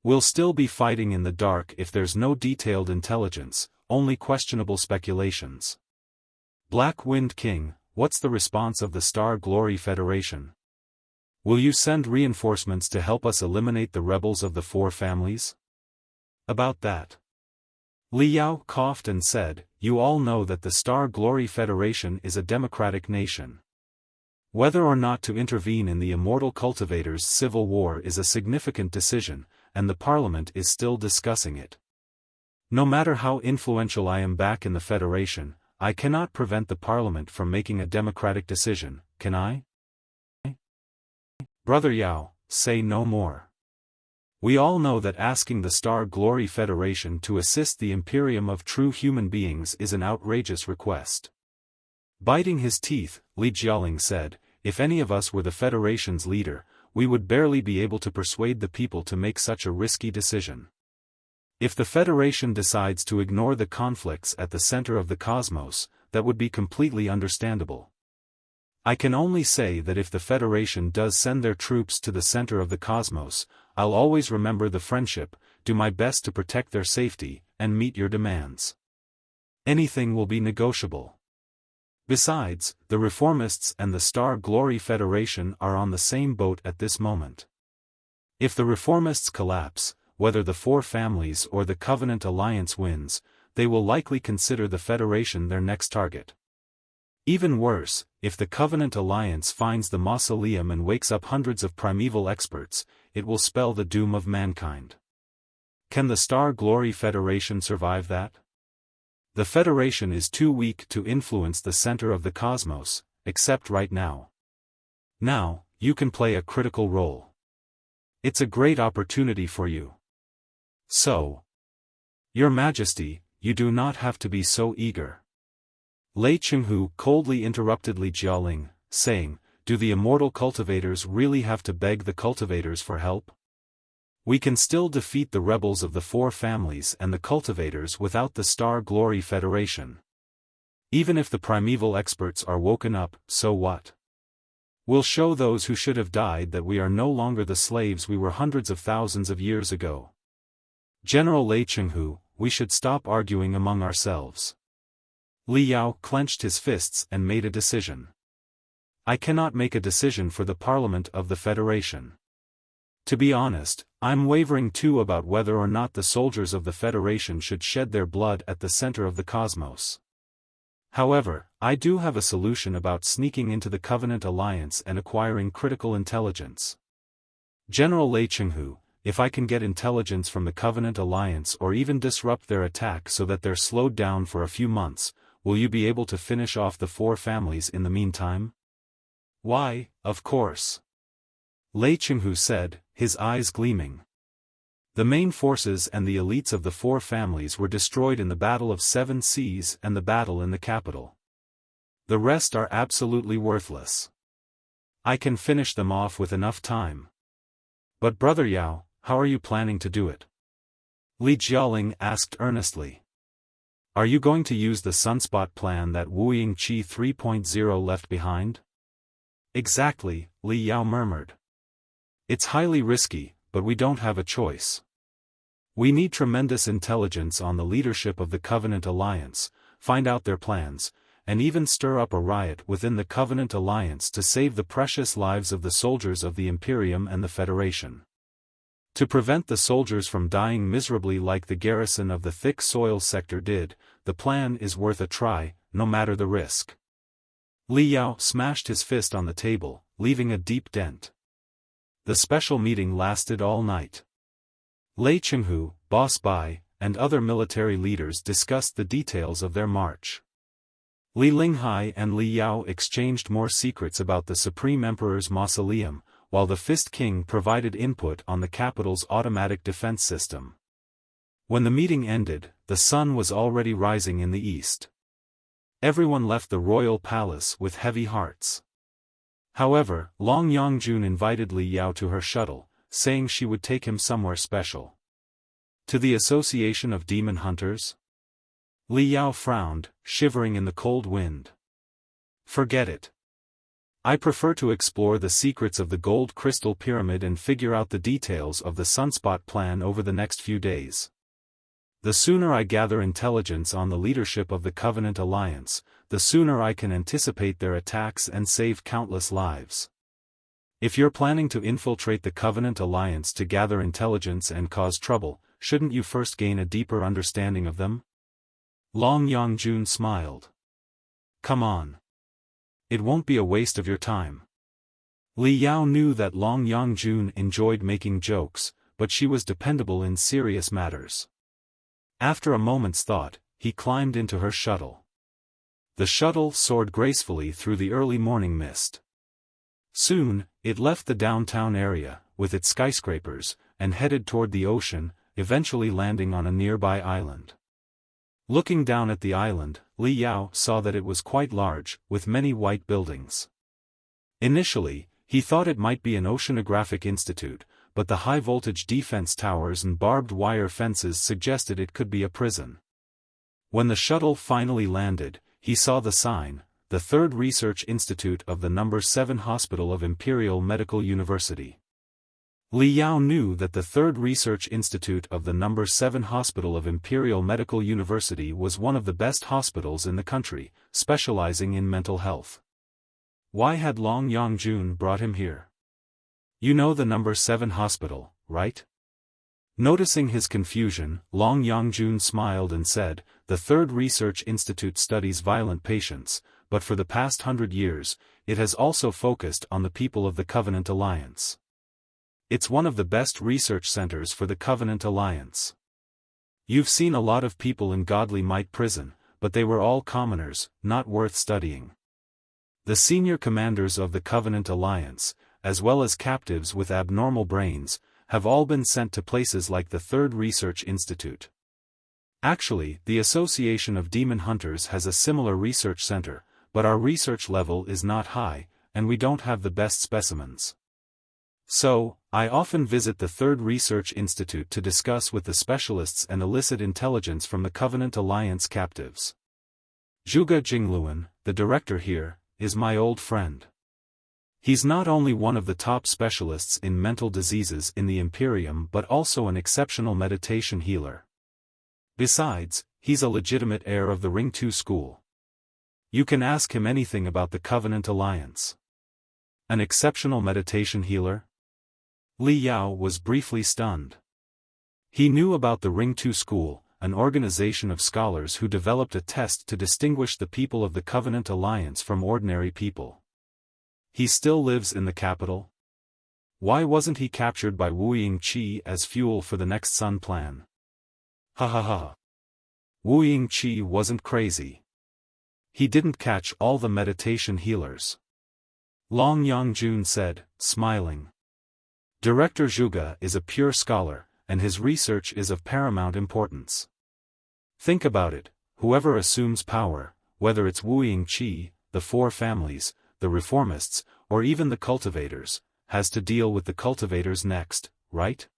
We'll still be fighting in the dark if there's no detailed intelligence, only questionable speculations. Black Wind King, what's the response of the Star Glory Federation? Will you send reinforcements to help us eliminate the rebels of the 4 families? About that. Li Yao coughed and said, you all know that the Star Glory Federation is a democratic nation. Whether or not to intervene in the immortal cultivators' civil war is a significant decision, and the parliament is still discussing it. No matter how influential I am back in the Federation, I cannot prevent the parliament from making a democratic decision, can I? Brother Yao, say no more. We all know that asking the Star Glory Federation to assist the Imperium of true human beings is an outrageous request. Biting his teeth, Li Jialing said, if any of us were the Federation's leader, we would barely be able to persuade the people to make such a risky decision. If the Federation decides to ignore the conflicts at the center of the cosmos, that would be completely understandable. I can only say that if the Federation does send their troops to the center of the cosmos, I'll always remember the friendship, do my best to protect their safety, and meet your demands. Anything will be negotiable. Besides, the Reformists and the Star Glory Federation are on the same boat at this moment. If the Reformists collapse, whether the 4 families or the Covenant Alliance wins, they will likely consider the Federation their next target. Even worse, if the Covenant Alliance finds the Mausoleum and wakes up hundreds of primeval experts, it will spell the doom of mankind. Can the Star Glory Federation survive that? The Federation is too weak to influence the center of the cosmos, except right now. Now, you can play a critical role. It's a great opportunity for you. So, Your Majesty, you do not have to be so eager. Lei Chenghu coldly interrupted Li Jialing, saying, do the immortal cultivators really have to beg the cultivators for help? We can still defeat the rebels of the 4 families and the cultivators without the Star Glory Federation. Even if the primeval experts are woken up, so what? We'll show those who should have died that we are no longer the slaves we were hundreds of thousands of years ago. General Lei Chenghu, we should stop arguing among ourselves. Li Yao clenched his fists and made a decision. I cannot make a decision for the Parliament of the Federation. To be honest, I'm wavering too about whether or not the soldiers of the Federation should shed their blood at the center of the cosmos. However, I do have a solution about sneaking into the Covenant Alliance and acquiring critical intelligence. General Lei Chenghu, if I can get intelligence from the Covenant Alliance or even disrupt their attack so that they're slowed down for a few months, will you be able to finish off the 4 families in the meantime? Why, of course. Lei Chenghu said, his eyes gleaming. The main forces and the elites of the 4 families were destroyed in the Battle of 7 Seas and the battle in the capital. The rest are absolutely worthless. I can finish them off with enough time. But Brother Yao, how are you planning to do it? Li Jialing asked earnestly. Are you going to use the Sunspot plan that Wuying Qi 3.0 left behind? Exactly, Li Yao murmured. It's highly risky, but we don't have a choice. We need tremendous intelligence on the leadership of the Covenant Alliance, find out their plans, and even stir up a riot within the Covenant Alliance to save the precious lives of the soldiers of the Imperium and the Federation. To prevent the soldiers from dying miserably like the garrison of the thick soil sector did, the plan is worth a try, no matter the risk. Li Yao smashed his fist on the table, leaving a deep dent. The special meeting lasted all night. Lei Chenghu, Boss Bai, and other military leaders discussed the details of their march. Li Linghai and Li Yao exchanged more secrets about the Supreme Emperor's Mausoleum, while the Fist King provided input on the capital's automatic defense system. When the meeting ended, the sun was already rising in the east. Everyone left the royal palace with heavy hearts. However, Long Yongjun invited Li Yao to her shuttle, saying she would take him somewhere special. To the Association of Demon Hunters? Li Yao frowned, shivering in the cold wind. Forget it. I prefer to explore the secrets of the Gold Crystal Pyramid and figure out the details of the Sunspot plan over the next few days. The sooner I gather intelligence on the leadership of the Covenant Alliance, the sooner I can anticipate their attacks and save countless lives. If you're planning to infiltrate the Covenant Alliance to gather intelligence and cause trouble, shouldn't you first gain a deeper understanding of them? Long Yongjun smiled. Come on. It won't be a waste of your time. Li Yao knew that Long Yongjun enjoyed making jokes, but she was dependable in serious matters. After a moment's thought, he climbed into her shuttle. The shuttle soared gracefully through the early morning mist. Soon, it left the downtown area, with its skyscrapers, and headed toward the ocean, eventually landing on a nearby island. Looking down at the island, Li Yao saw that it was quite large, with many white buildings. Initially, he thought it might be an oceanographic institute, but the high-voltage defense towers and barbed wire fences suggested it could be a prison. When the shuttle finally landed, he saw the sign, the Third Research Institute of the No. 7 Hospital of Imperial Medical University. Li Yao knew that the Third Research Institute of the No. 7 Hospital of Imperial Medical University was one of the best hospitals in the country, specializing in mental health. Why had Long Yongjun brought him here? You know the No. 7 hospital, right? Noticing his confusion, Long Yongjun smiled and said, the Third Research Institute studies violent patients, but for the past 100 years, it has also focused on the people of the Covenant Alliance. It's one of the best research centers for the Covenant Alliance. You've seen a lot of people in Godly Might Prison, but they were all commoners, not worth studying. The senior commanders of the Covenant Alliance, as well as captives with abnormal brains, have all been sent to places like the Third Research Institute. Actually, the Association of Demon Hunters has a similar research center, but our research level is not high, and we don't have the best specimens. So, I often visit the Third Research Institute to discuss with the specialists and elicit intelligence from the Covenant Alliance captives. Zhuge Jingluan, the director here, is my old friend. He's not only one of the top specialists in mental diseases in the Imperium but also an exceptional meditation healer. Besides, he's a legitimate heir of the Ring 2 school. You can ask him anything about the Covenant Alliance. An exceptional meditation healer? Li Yao was briefly stunned. He knew about the Ring 2 school, an organization of scholars who developed a test to distinguish the people of the Covenant Alliance from ordinary people. He still lives in the capital? Why wasn't he captured by Wuying Qi as fuel for the next Sun plan? Ha ha ha. Wuying Qi wasn't crazy. He didn't catch all the meditation healers. Long Yangjun said, smiling. Director Zhuge is a pure scholar, and his research is of paramount importance. Think about it, whoever assumes power, whether it's Wuying Qi, the Four Families, the Reformists, or even the cultivators, has to deal with the cultivators next, right?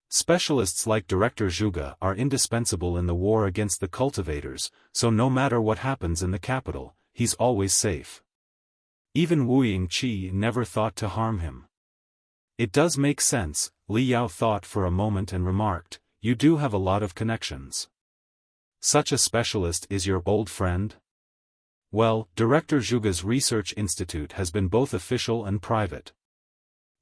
Specialists like Director Zhuge are indispensable in the war against the cultivators, so no matter what happens in the capital, he's always safe. Even Wuying Qi never thought to harm him. It does make sense, Li Yao thought for a moment and remarked, you do have a lot of connections. Such a specialist is your old friend? Well, Director Zhuge's research institute has been both official and private.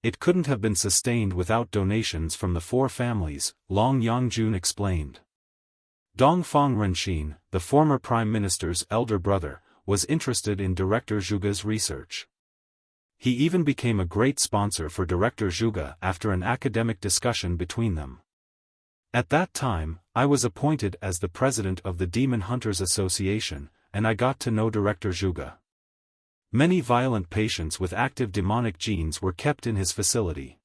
It couldn't have been sustained without donations from the Four Families, Long Yangjun explained. Dongfang Renxin, the former Prime Minister's elder brother, was interested in Director Zhuge's research. He even became a great sponsor for Director Zhuge after an academic discussion between them. At that time, I was appointed as the president of the Demon Hunters Association, and I got to know Director Zhuge. Many violent patients with active demonic genes were kept in his facility.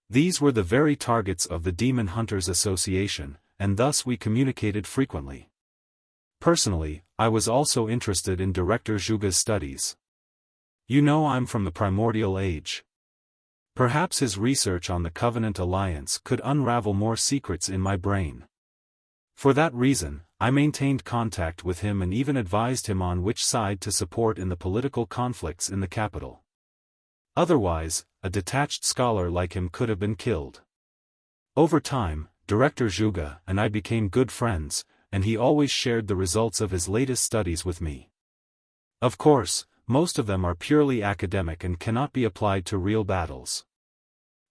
These were the very targets of the Demon Hunters Association, and thus we communicated frequently. Personally, I was also interested in Director Zhuge's studies. You know, I'm from the primordial age. Perhaps his research on the Covenant Alliance could unravel more secrets in my brain. For that reason, I maintained contact with him and even advised him on which side to support in the political conflicts in the capital. Otherwise, a detached scholar like him could have been killed. Over time, Director Zhuge and I became good friends, and he always shared the results of his latest studies with me. Of course, most of them are purely academic and cannot be applied to real battles.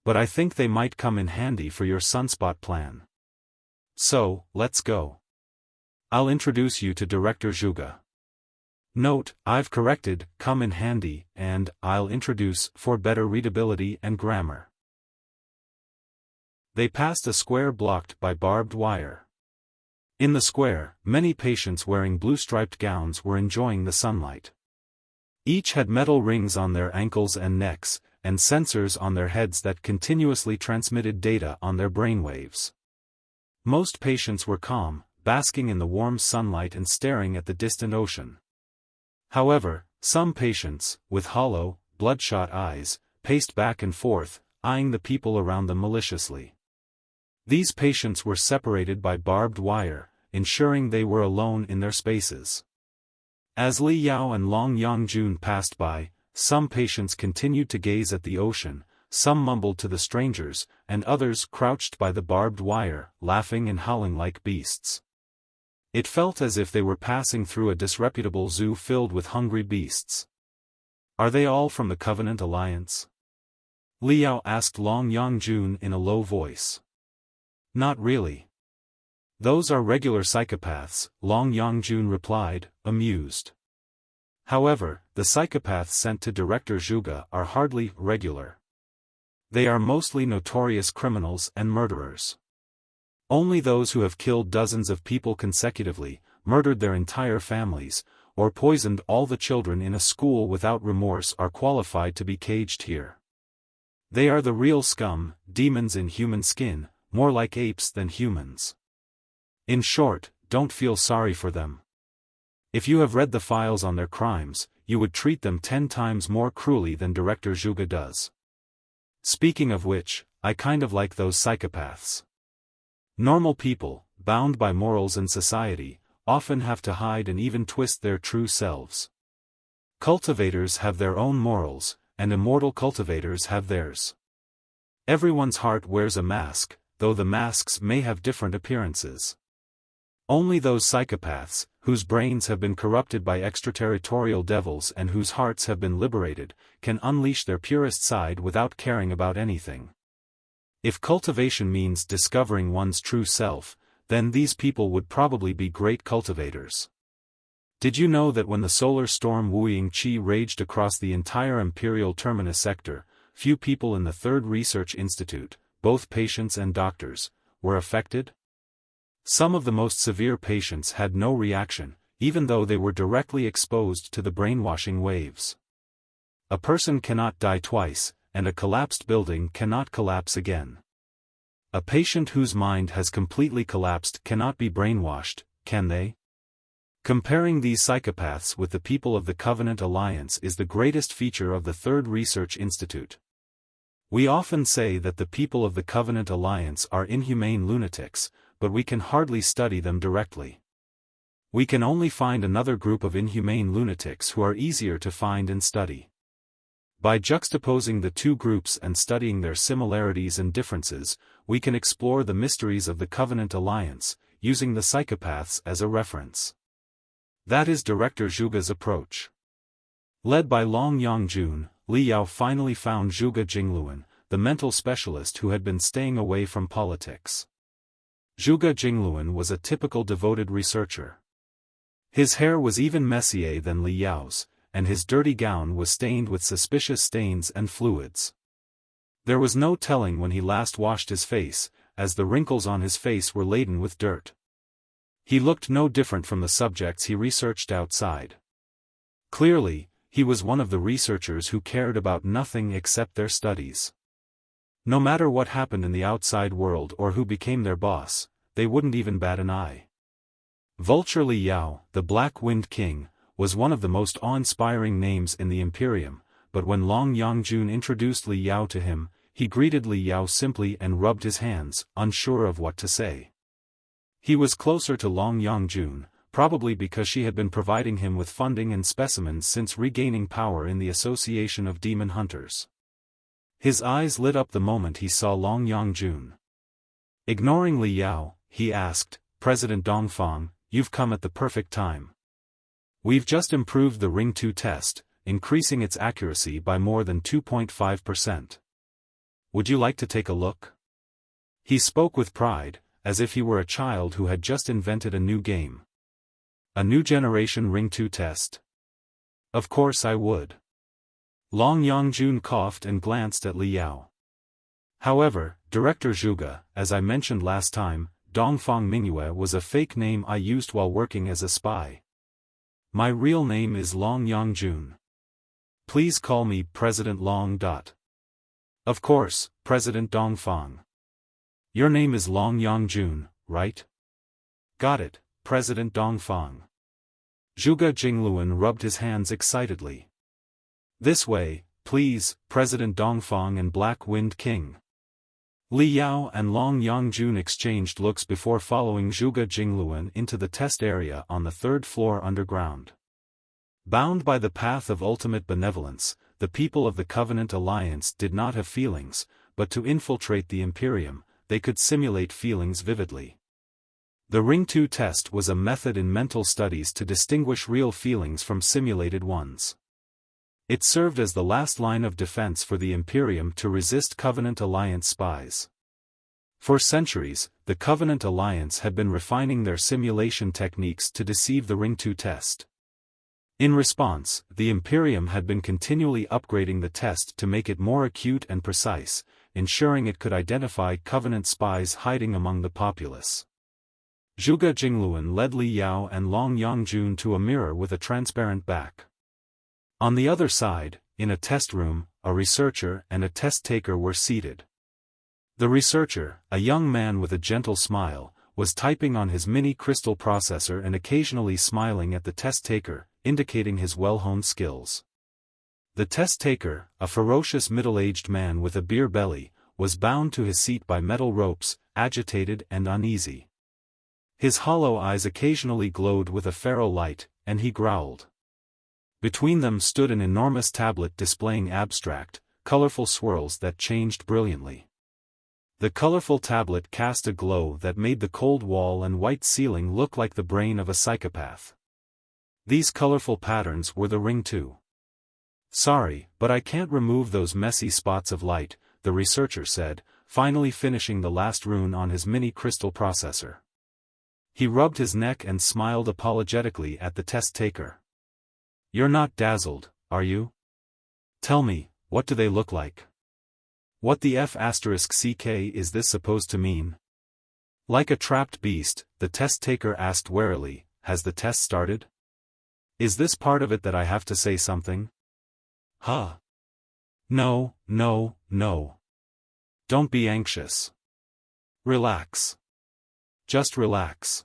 But I think they might come in handy for your Sunspot plan. So, let's go. I'll introduce you to Director Zhuge. Note, I've corrected come in handy and I'll introduce for better readability and grammar. They passed a square blocked by barbed wire. In the square, many patients wearing blue-striped gowns were enjoying the sunlight. Each had metal rings on their ankles and necks, and sensors on their heads that continuously transmitted data on their brainwaves. Most patients were calm, basking in the warm sunlight and staring at the distant ocean. However, some patients, with hollow, bloodshot eyes, paced back and forth, eyeing the people around them maliciously. These patients were separated by barbed wire, ensuring they were alone in their spaces. As Li Yao and Long Yangjun passed by, some patients continued to gaze at the ocean, some mumbled to the strangers, and others crouched by the barbed wire, laughing and howling like beasts. It felt as if they were passing through a disreputable zoo filled with hungry beasts. Are they all from the Covenant Alliance? Li Yao asked Long Yangjun in a low voice. Not really. Those are regular psychopaths, Long Yangjun replied, amused. However, the psychopaths sent to Director Zhuge are hardly regular. They are mostly notorious criminals and murderers. Only those who have killed dozens of people consecutively, murdered their entire families, or poisoned all the children in a school without remorse are qualified to be caged here. They are the real scum, demons in human skin, more like apes than humans. In short, don't feel sorry for them. If you have read the files on their crimes, you would treat them 10 times more cruelly than Director Zhuge does. Speaking of which, I kind of like those psychopaths. Normal people, bound by morals and society, often have to hide and even twist their true selves. Cultivators have their own morals, and immortal cultivators have theirs. Everyone's heart wears a mask, though the masks may have different appearances. Only those psychopaths, whose brains have been corrupted by extraterritorial devils and whose hearts have been liberated, can unleash their purest side without caring about anything. If cultivation means discovering one's true self, then these people would probably be great cultivators. Did you know that when the solar storm Wuying Qi raged across the entire Imperial Terminus sector, few people in the Third Research Institute, both patients and doctors, were affected? Some of the most severe patients had no reaction, even though they were directly exposed to the brainwashing waves. A person cannot die twice, and a collapsed building cannot collapse again. A patient whose mind has completely collapsed cannot be brainwashed, can they? Comparing these psychopaths with the people of the Covenant Alliance is the greatest feature of the Third Research Institute. We often say that the people of the Covenant Alliance are inhumane lunatics, but we can hardly study them directly. We can only find another group of inhumane lunatics who are easier to find and study. By juxtaposing the two groups and studying their similarities and differences, we can explore the mysteries of the Covenant Alliance, using the psychopaths as a reference. That is Director Zhuge's approach. Led by Long Yangjun, Li Yao finally found Zhuge Jingluan, the mental specialist who had been staying away from politics. Zhuge Jingluan was a typical devoted researcher. His hair was even messier than Li Yao's, and his dirty gown was stained with suspicious stains and fluids. There was no telling when he last washed his face, as the wrinkles on his face were laden with dirt. He looked no different from the subjects he researched outside. Clearly, he was one of the researchers who cared about nothing except their studies. No matter what happened in the outside world or who became their boss, they wouldn't even bat an eye. Vulture Li Yao, the Black Wind King, was one of the most awe-inspiring names in the Imperium, but when Long Yangjun introduced Li Yao to him, he greeted Li Yao simply and rubbed his hands, unsure of what to say. He was closer to Long Yangjun, probably because she had been providing him with funding and specimens since regaining power in the Association of Demon Hunters. His eyes lit up the moment he saw Long Yangjun. Ignoring Li Yao, he asked, "President Dongfang, you've come at the perfect time. We've just improved the Ring 2 test, increasing its accuracy by more than 2.5%. Would you like to take a look?" He spoke with pride, as if he were a child who had just invented a new game. A new generation Ring 2 test? Of course I would. Long Yangjun coughed and glanced at Li Yao. However, Director Zhuge, as I mentioned last time, Dongfang Mingyue was a fake name I used while working as a spy. My real name is Long Yangjun. Please call me President Long. Of course, President Dongfang. Your name is Long Yangjun, right? Got it, President Dongfang. Zhuge Jingluan rubbed his hands excitedly. This way, please, President Dongfang and Black Wind King. Li Yao and Long Yangjun exchanged looks before following Zhuge Jingluan into the test area on the third floor underground. Bound by the path of ultimate benevolence, the people of the Covenant Alliance did not have feelings, but to infiltrate the Imperium, they could simulate feelings vividly. The Ring 2 test was a method in mental studies to distinguish real feelings from simulated ones. It served as the last line of defense for the Imperium to resist Covenant Alliance spies. For centuries, the Covenant Alliance had been refining their simulation techniques to deceive the Ring 2 test. In response, the Imperium had been continually upgrading the test to make it more acute and precise, ensuring it could identify Covenant spies hiding among the populace. Zhuge Jingluan led Li Yao and Long Yangjun to a mirror with a transparent back. On the other side, in a test room, a researcher and a test taker were seated. The researcher, a young man with a gentle smile, was typing on his mini crystal processor and occasionally smiling at the test taker, indicating his well-honed skills. The test taker, a ferocious middle-aged man with a beer belly, was bound to his seat by metal ropes, agitated and uneasy. His hollow eyes occasionally glowed with a feral light, and he growled. Between them stood an enormous tablet displaying abstract, colorful swirls that changed brilliantly. The colorful tablet cast a glow that made the cold wall and white ceiling look like the brain of a psychopath. These colorful patterns were the ring too. "Sorry, but I can't remove those messy spots of light," the researcher said, finally finishing the last rune on his mini crystal processor. He rubbed his neck and smiled apologetically at the test taker. "You're not dazzled, are you? Tell me, what do they look like? What the F***ck is this supposed to mean?" Like a trapped beast, the test taker asked warily, "Has the test started? Is this part of it that I have to say something?" "Huh? No, no, no. Don't be anxious. Relax. Just relax.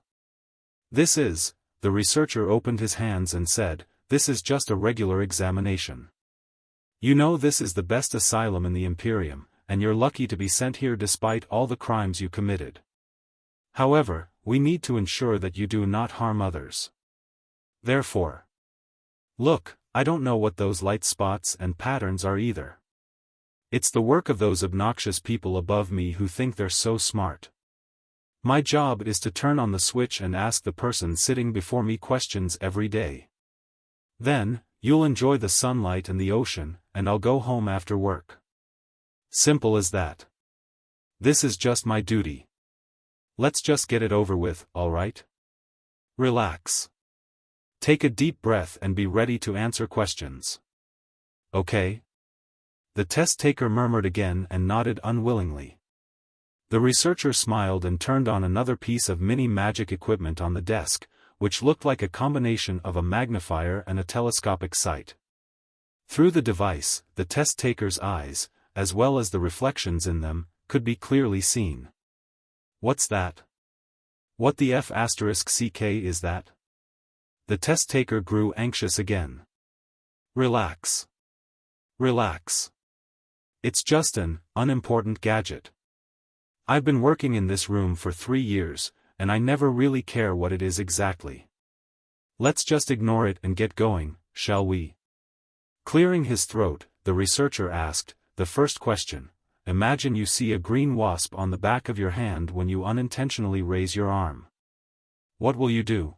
The researcher opened his hands and said, "This is just a regular examination. You know this is the best asylum in the Imperium, and you're lucky to be sent here despite all the crimes you committed. However, we need to ensure that you do not harm others. Therefore, look, I don't know what those light spots and patterns are either. It's the work of those obnoxious people above me who think they're so smart. My job is to turn on the switch and ask the person sitting before me questions every day. Then, you'll enjoy the sunlight and the ocean, and I'll go home after work. Simple as that. This is just my duty. Let's just get it over with, alright? Relax. Take a deep breath and be ready to answer questions. Okay?" The test taker murmured again and nodded unwillingly. The researcher smiled and turned on another piece of mini magic equipment on the desk, which looked like a combination of a magnifier and a telescopic sight. Through the device, the test taker's eyes, as well as the reflections in them, could be clearly seen. "What's that? What the F***ck is that?" The test taker grew anxious again. "Relax. Relax. It's just an unimportant gadget. I've been working in this room for 3 years, and I never really care what it is exactly. Let's just ignore it and get going, shall we?" Clearing his throat, the researcher asked, "The first question, imagine you see a green wasp on the back of your hand when you unintentionally raise your arm. What will you do?"